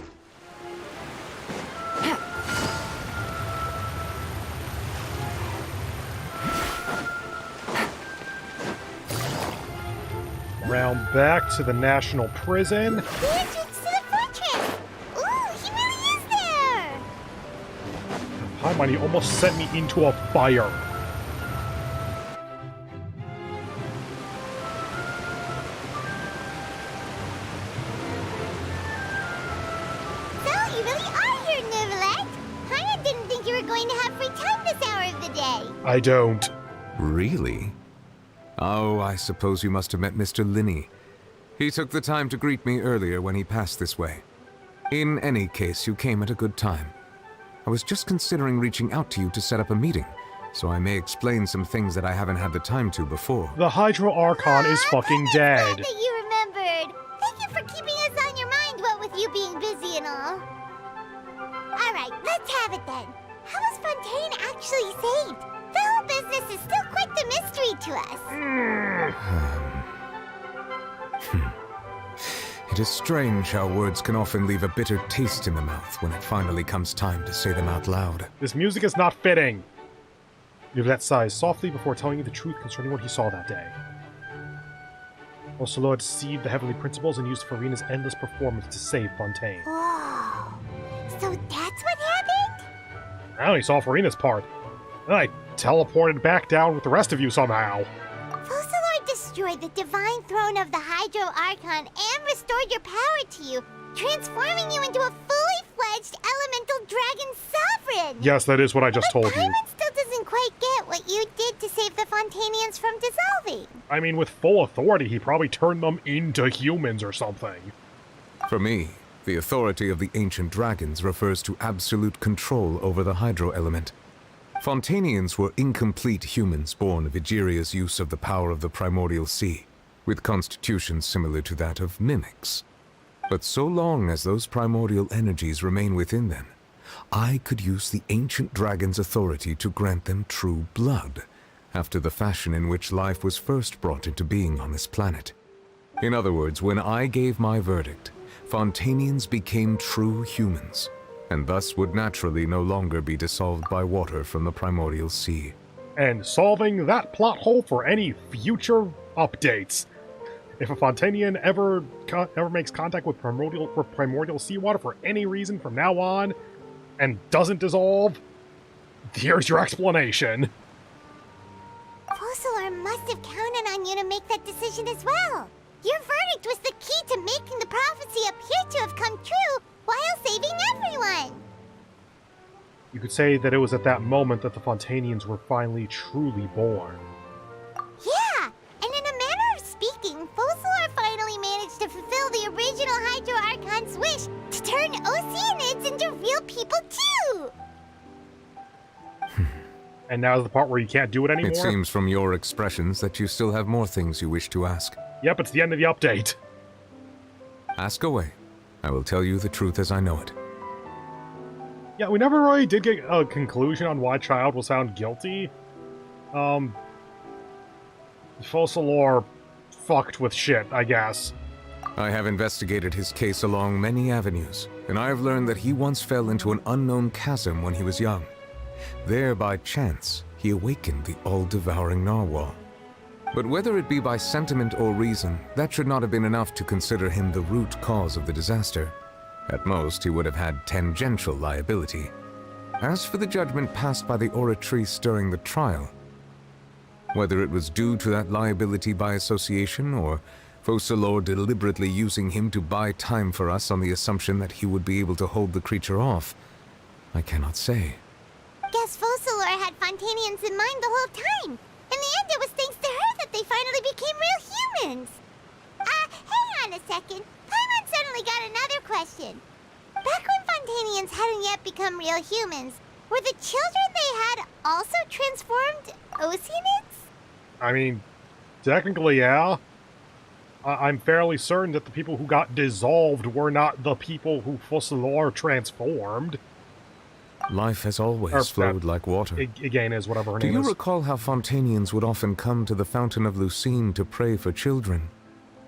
Round back to the National Prison. The entrance to the fortress! Ooh, he really is there! Paimon, he almost sent me into a fire. So, you really are here, Neuvillette! Paimon didn't think you were going to have free time this hour of the day. I don't. Really? Oh, I suppose you must have met Mr. Linney. He took the time to greet me earlier when he passed this way. In any case, you came at a good time. I was just considering reaching out to you to set up a meeting, so I may explain some things that I haven't had the time to before. The Hydro Archon is fucking dead. Glad that you remembered. Thank you for keeping us on your mind, what with you being busy and all. Alright, let's have it then. How was Fontaine actually saved? The whole business is still quite the mystery to us. It is strange how words can often leave a bitter taste in the mouth when it finally comes time to say them out loud. This music is not fitting. Neuvillette sighs softly before telling you the truth concerning what he saw that day. Focalors deceived the heavenly principles and used Furina's endless performance to save Fontaine. Whoa. So that's what happened? I only saw Furina's part. Then I teleported back down with the rest of you somehow. Focalors destroyed the divine throne of the Hydro Archon and restored your power to you, transforming you into a fully fledged elemental dragon sovereign! Yes, that is what I just told you. Paimon still doesn't quite get what you did to save the Fontainians from dissolving. I mean, with full authority, he probably turned them into humans or something. For me, the authority of the ancient dragons refers to absolute control over the hydro element. Fontainians were incomplete humans born of Egeria's use of the power of the primordial sea, with constitutions similar to that of mimics. But so long as those primordial energies remain within them, I could use the ancient dragon's authority to grant them true blood, after the fashion in which life was first brought into being on this planet. In other words, when I gave my verdict, Fontainians became true humans, and thus would naturally no longer be dissolved by water from the primordial sea. And solving that plot hole for any future updates. If a Fontainian ever makes contact with primordial seawater for any reason from now on, and doesn't dissolve, here's your explanation. Focalors must have counted on you to make that decision as well. Your verdict was the key to making the prophecy appear to have come true while saving everyone. You could say that it was at that moment that the Fontainians were finally truly born. Yeah, and in a manner of speaking, Focalors finally managed to fulfill the original Hydro Archon's wish to turn Oceanids into real people too! And now's the part where you can't do it anymore? It seems from your expressions that you still have more things you wish to ask. Yep, it's the end of the update. Ask away. I will tell you the truth as I know it. Yeah, we never really did get a conclusion on why Child was found guilty. Focalors fucked with shit, I guess. I have investigated his case along many avenues, and I have learned that he once fell into an unknown chasm when he was young. There, by chance, he awakened the all-devouring narwhal. But whether it be by sentiment or reason, that should not have been enough to consider him the root cause of the disaster. At most, he would have had tangential liability. As for the judgment passed by the Oratrice during the trial, whether it was due to that liability by association, or Focalors deliberately using him to buy time for us on the assumption that he would be able to hold the creature off, I cannot say. Guess Focalors had Fontainians in mind the whole time. In the end, it was thanks to her that they finally became real humans. Hang on a second. Paimon suddenly got another question. Back when ones hadn't yet become real humans. Were the children they had also transformed Oceanids? I mean, technically, yeah. I'm fairly certain that the people who got dissolved were not the people who Fussalor transformed. Life has always flowed like water. Again, is whatever her Do name you is. recall how Fontainians would often come to the Fountain of Lucine to pray for children?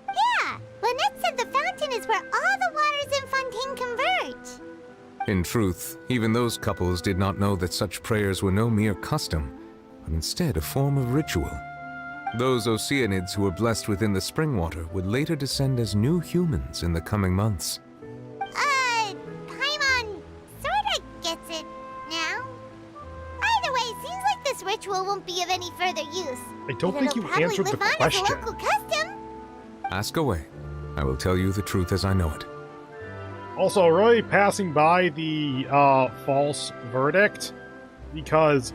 Yeah, Lynette said the fountain is where all the waters in Fontaine converge. In truth, even those couples did not know that such prayers were no mere custom, but instead a form of ritual. Those Oceanids who were blessed within the spring water would later descend as new humans in the coming months. Paimon sorta gets it now. Either way, seems like this ritual won't be of any further use. I don't But think it'll you probably answered the live on as a question. local custom. Ask away. I will tell you the truth as I know it. Also, really passing by the false verdict, because,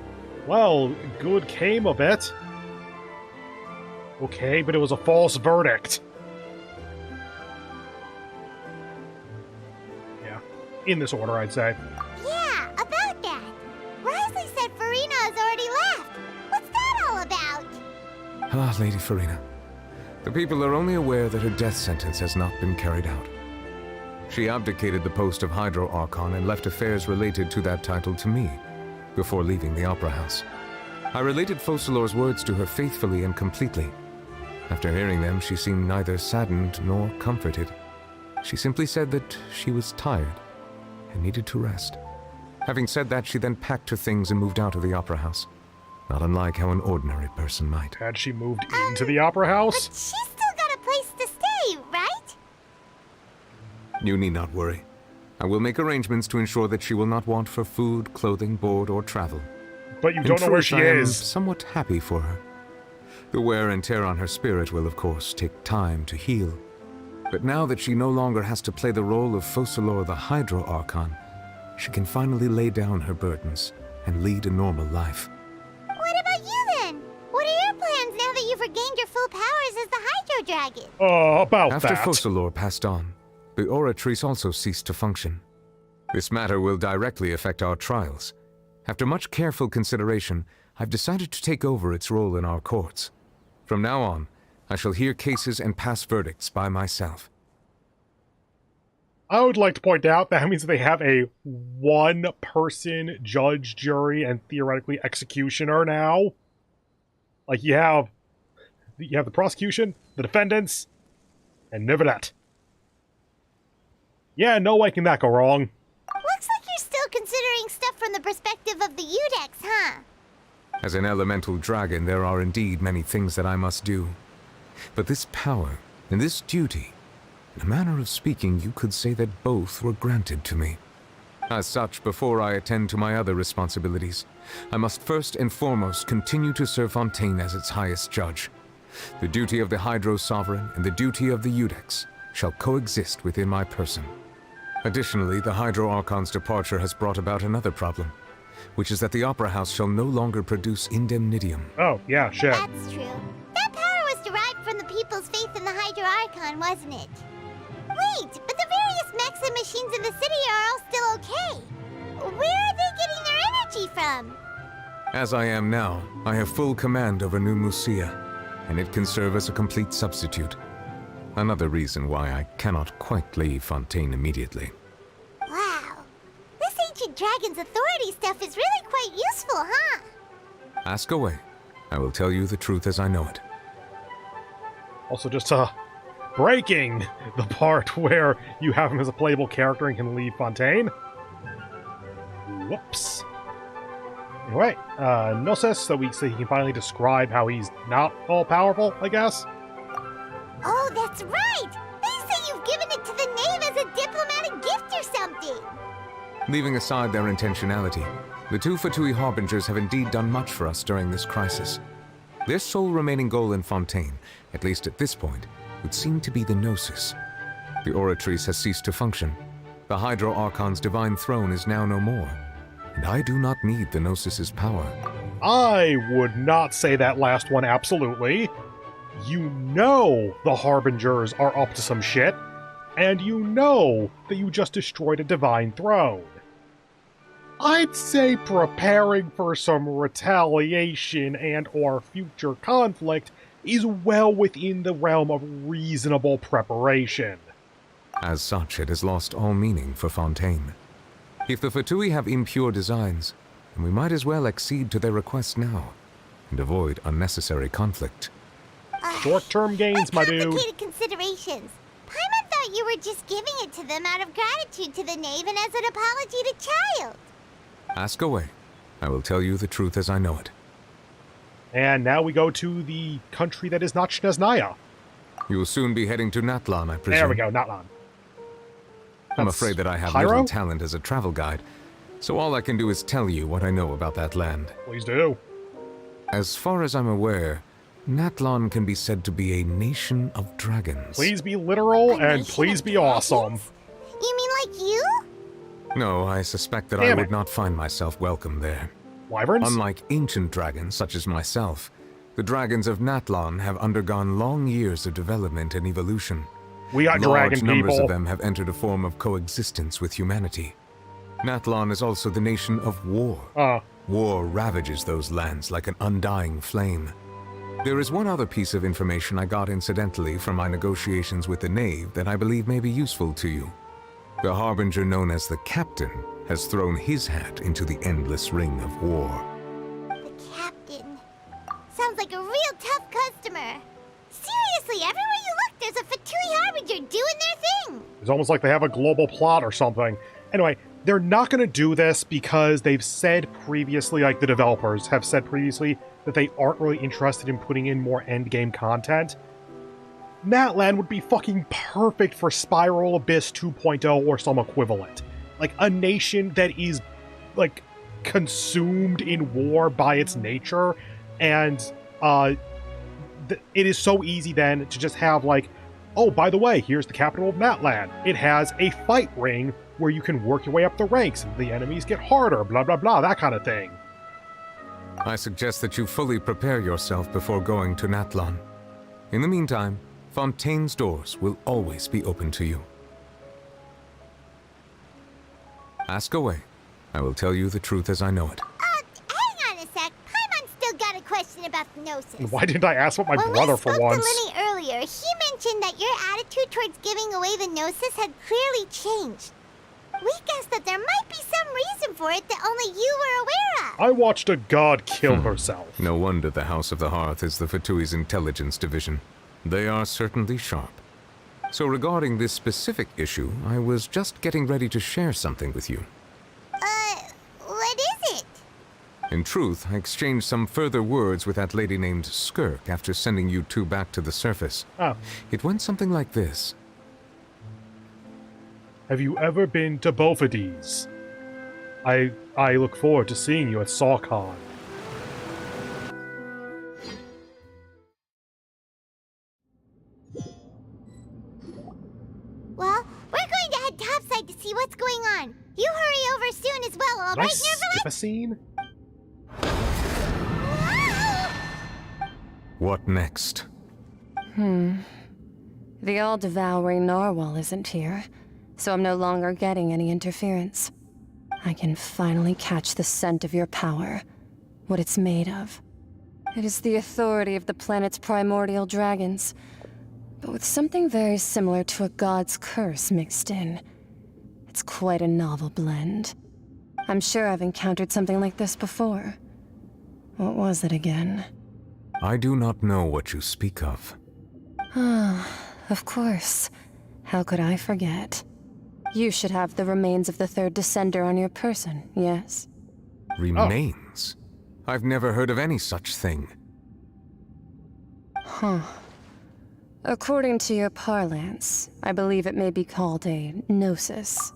well, good came of it. Okay, but it was a false verdict. Yeah, in this order, I'd say. Yeah, about that. Risley said Farina has already left. What's that all about? Ah, Lady Farina. The people are only aware that her death sentence has not been carried out. She abdicated the post of Hydro Archon and left affairs related to that title to me, before leaving the Opera House. I related Fussalor's words to her faithfully and completely. After hearing them, she seemed neither saddened nor comforted. She simply said that she was tired and needed to rest. Having said that, she then packed her things and moved out of the Opera House, not unlike how an ordinary person might. Had she moved into the Opera House? But she's still got a place to stay, right? You need not worry. I will make arrangements to ensure that she will not want for food, clothing, board, or travel. But you don't know where she I am is. somewhat happy for her. The wear and tear on her spirit will, of course, take time to heal. But now that she no longer has to play the role of Fussalor the Hydro Archon, she can finally lay down her burdens and lead a normal life. What about you then? What are your plans now that you've regained your full powers as the Hydro Dragon? About After that. Fussalor passed on, the Oratrice also ceased to function. This matter will directly affect our trials. After much careful consideration, I've decided to take over its role in our courts. From now on, I shall hear cases and pass verdicts by myself. I would like to point out that means they have a one-person judge, jury, and theoretically executioner now. Like, you have the prosecution, the defendants, and Nivedet. Yeah, no way can that go wrong. Looks like you're still considering stuff from the perspective of the Udex, huh? As an elemental dragon, there are indeed many things that I must do. But this power and this duty, in a manner of speaking, you could say that both were granted to me. As such, before I attend to my other responsibilities, I must first and foremost continue to serve Fontaine as its highest judge. The duty of the Hydro Sovereign and the duty of the Udex shall coexist within my person. Additionally, the Hydro Archon's departure has brought about another problem, which is that the Opera House shall no longer produce indemnitium. Oh, yeah, shit. That's true. That power was derived from the people's faith in the Hydro Archon, wasn't it? Wait, but the various mechs and machines in the city are all still okay. Where are they getting their energy from? As I am now, I have full command over New Musia, and it can serve as a complete substitute. Another reason why I cannot quite leave Fontaine immediately. Wow. This ancient dragon's authority stuff is really quite useful, huh? Ask away. I will tell you the truth as I know it. Also, just breaking the part where you have him as a playable character and can leave Fontaine. Whoops. Anyway, Gnosis, so he can finally describe how he's not all-powerful, I guess. Oh, that's right! They say you've given it to the knave as a diplomatic gift or something! Leaving aside their intentionality, the two Fatui Harbingers have indeed done much for us during this crisis. Their sole remaining goal in Fontaine, at least at this point, would seem to be the Gnosis. The Oratrice has ceased to function. The Hydro Archon's divine throne is now no more, and I do not need the Gnosis's power. I would not say that last one absolutely. You know the Harbingers are up to some shit, and you know that you just destroyed a divine throne. I'd say preparing for some retaliation and or future conflict is well within the realm of reasonable preparation. As such, it has lost all meaning for Fontaine. If the Fatui have impure designs, then we might as well accede to their request now, and avoid unnecessary conflict. Short-term gains, my dude. Complicated considerations. Paimon thought you were just giving it to them out of gratitude to the knave and as an apology to Child. Ask away. I will tell you the truth as I know it. And now we go to the country that is not Snezhnaya. You will soon be heading to Natlan, I presume. There we go, Natlan. I'm afraid that I have Pyro? little talent as a travel guide, so all I can do is tell you what I know about that land. Please do. As far as I'm aware, Natlan can be said to be a nation of dragons. Please be literal and please be awesome. You mean like you? No, I suspect that Damn I would it. not find myself welcome there. Wyverns? Unlike ancient dragons such as myself, the dragons of Natlan have undergone long years of development and evolution. We got Large dragon numbers people. of them have entered a form of coexistence with humanity. Natlan is also the nation of war. War ravages those lands like an undying flame. There is one other piece of information I got incidentally from my negotiations with the Knave that I believe may be useful to you. The harbinger known as the Captain has thrown his hat into the endless ring of war. The Captain. Sounds like a real tough customer. Seriously, everywhere you look, there's a Fatui Harbinger doing their thing. It's almost like they have a global plot or something. Anyway, they're not going to do this because they've said previously, like the developers have said previously, that they aren't really interested in putting in more endgame content. Natlan would be fucking perfect for Spiral Abyss 2.0 or some equivalent. Like, a nation that is, like, consumed in war by its nature, and, it is so easy then to just have, like, oh, by the way, here's the capital of Natlan. It has a fight ring where you can work your way up the ranks, and the enemies get harder, blah blah blah, that kind of thing. I suggest that you fully prepare yourself before going to Natlan. In the meantime, Fontaine's doors will always be open to you. Ask away. I will tell you the truth as I know it. Hang on a sec. Paimon's still got a question about the Gnosis. Why didn't I ask about my When brother we for spoke once? to Lenny earlier, he mentioned that your attitude towards giving away the Gnosis had clearly changed. We guessed that there might be some reason for it that only you were aware of. I watched a god kill herself. No wonder the House of the Hearth is the Fatui's intelligence division. They are certainly sharp. So regarding this specific issue, I was just getting ready to share something with you. What is it? In truth, I exchanged some further words with that lady named Skirk after sending you two back to the surface. Oh. It went something like this. Have you ever been to Bofades? I look forward to seeing you at SawCon. Well, we're going to head topside to see what's going on. You hurry over soon as well, all Can I right, skip a scene? What next? The all-devouring narwhal isn't here, so I'm no longer getting any interference. I can finally catch the scent of your power, what it's made of. It is the authority of the planet's primordial dragons, but with something very similar to a god's curse mixed in. It's quite a novel blend. I'm sure I've encountered something like this before. What was it again? I do not know what you speak of. Ah, of course. How could I forget? You should have the remains of the third descender on your person, yes? Remains? I've never heard of any such thing. Huh. According to your parlance, I believe it may be called a gnosis.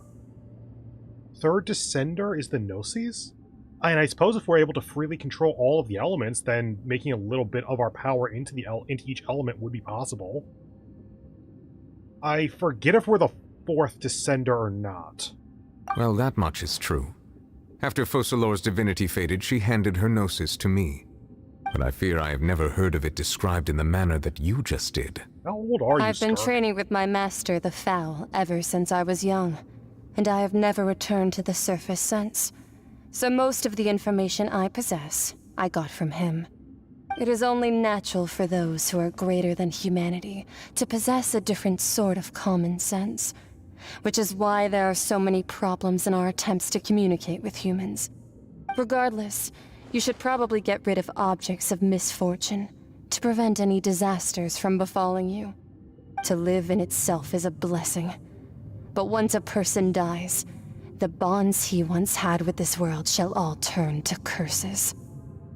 Third Descender is the Gnosis? And I suppose if we're able to freely control all of the elements, then making a little bit of our power into each element would be possible. I forget if we're the fourth Descender or not. Well, that much is true. After Focalor's divinity faded, she handed her gnosis to me. But I fear I have never heard of it described in the manner that you just did. How old are you, I've been Skirk? training with my master, the Foul, ever since I was young, and I have never returned to the surface since. So most of the information I possess, I got from him. It is only natural for those who are greater than humanity to possess a different sort of common sense, which is why there are so many problems in our attempts to communicate with humans. Regardless, you should probably get rid of objects of misfortune to prevent any disasters from befalling you. To live in itself is a blessing. But once a person dies, the bonds he once had with this world shall all turn to curses.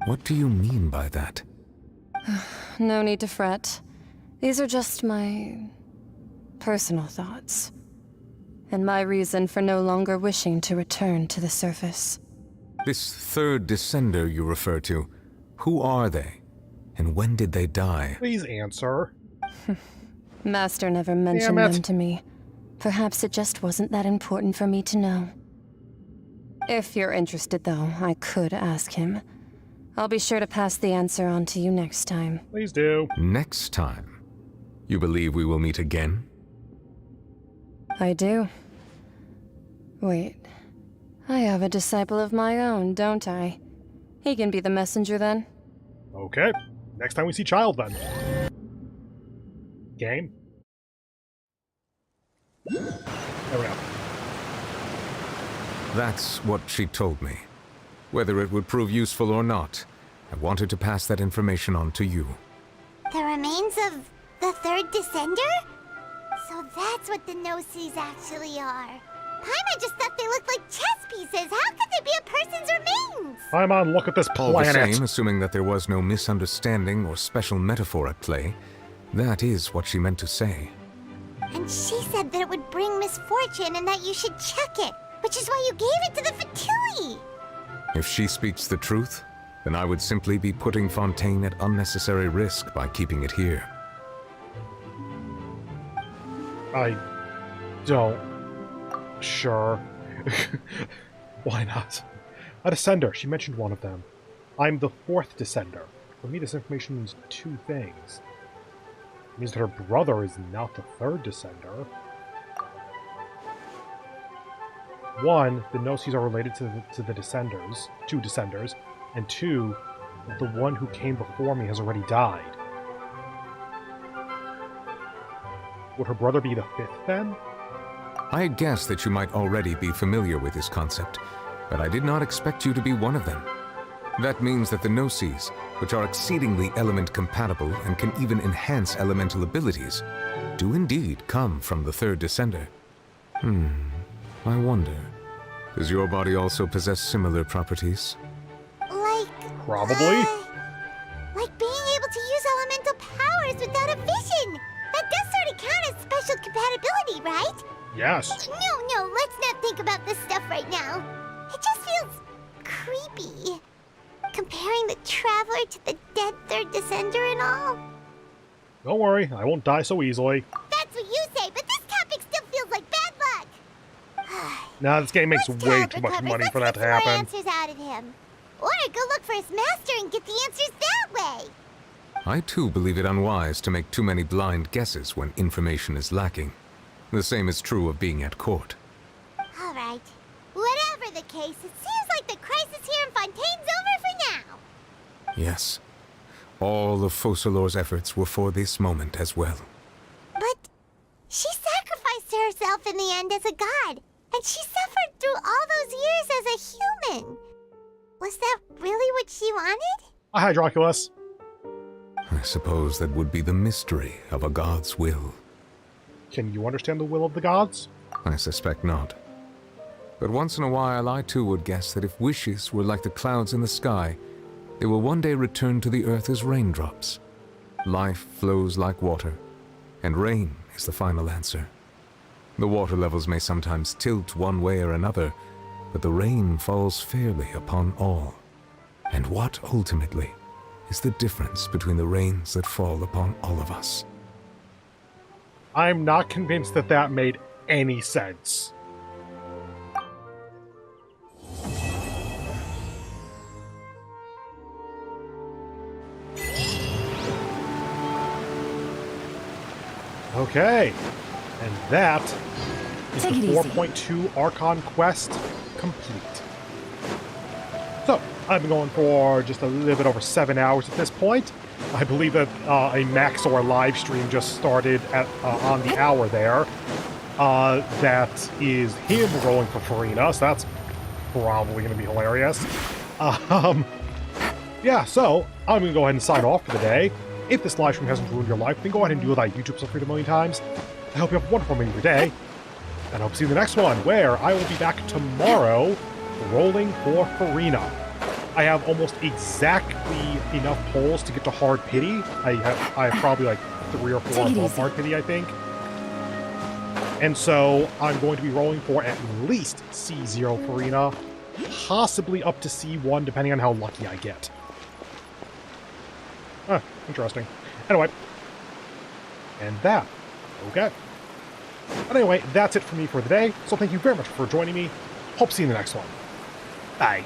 What do you mean by that? No need to fret. These are just my personal thoughts, and my reason for no longer wishing to return to the surface. This third descender you refer to, who are they? And when did they die? Please answer. Master never mentioned them to me. Perhaps it just wasn't that important for me to know. If you're interested, though, I could ask him. I'll be sure to pass the answer on to you next time. Please do. Next time? You believe we will meet again? I do. Wait. I have a disciple of my own, don't I? He can be the messenger then. Okay. Next time we see Child, then. Game. There we go. That's what she told me. Whether it would prove useful or not, I wanted to pass that information on to you. The remains of the third descender? So that's what the Gnosis actually are. Paimon just thought they looked like chess pieces. How could they be a person's remains? Paimon, look at this planet. All the same, assuming that there was no misunderstanding or special metaphor at play, that is what she meant to say. And she said that it would bring misfortune and that you should check it, which is why you gave it to the Fatui. If she speaks the truth, then I would simply be putting Fontaine at unnecessary risk by keeping it here. I don't. Sure. Why not? A descender. She mentioned one of them. I'm the fourth descender. For me, this information means two things. It means that her brother is not the third descender. One, the Gnosis are related to the Descenders, two Descenders, and two, the one who came before me has already died. Would her brother be the fifth, then? I guessed that you might already be familiar with this concept, but I did not expect you to be one of them. That means that the Gnosis, which are exceedingly element-compatible and can even enhance elemental abilities, do indeed come from the third Descender. I wonder, does your body also possess similar properties? Like... Probably. Like being able to use elemental powers without a vision. That does sort of count as special compatibility, right? Yes. No, let's not think about this stuff right now. It just feels creepy. Comparing the Traveler to the dead third Descender and all. Don't worry, I won't die so easily. That's what you say, but this topic still feels like bad luck. Nah, this game makes way too much money for that to happen. Answers out of him. Or go look for his master and get the answers that way. I too believe it unwise to make too many blind guesses when information is lacking. The same is true of being at court. All right. Whatever the case, it seems like the crisis here in Fontaine's over for now. Yes. All of Focalor's efforts were for this moment as well. But she sacrificed herself in the end as a god, and she suffered through all those years as a human. Was that really what she wanted? Hi, Dracula's. I suppose that would be the mystery of a god's will. Can you understand the will of the gods? I suspect not. But once in a while, I too would guess that if wishes were like the clouds in the sky, they will one day return to the earth as raindrops. Life flows like water, and rain is the final answer. The water levels may sometimes tilt one way or another, but the rain falls fairly upon all. And what, ultimately, is the difference between the rains that fall upon all of us? I'm not convinced that that made any sense. Okay, and that is the 4.2 Archon quest complete. So, I've been going for just a little bit over 7 hours at this point. I believe that a Max or live stream just started at on the hour there. That is him rolling for Farina, so that's probably going to be hilarious. Yeah, so I'm going to go ahead and sign off for the day. If this live stream hasn't ruined your life, then go ahead and do that YouTube stuff 3 million times. I hope you have a wonderful remainder of your day, and I hope to see you in the next one, where I will be back tomorrow rolling for Farina. I have almost exactly enough polls to get to hard pity. I have probably like 3 or 4 above hard pity, I think. And so I'm going to be rolling for at least C0 Farina, possibly up to C1, depending on how lucky I get. Interesting. Anyway. And that. Okay. But anyway, that's it for me for the day. So thank you very much for joining me. Hope to see you in the next one. Bye.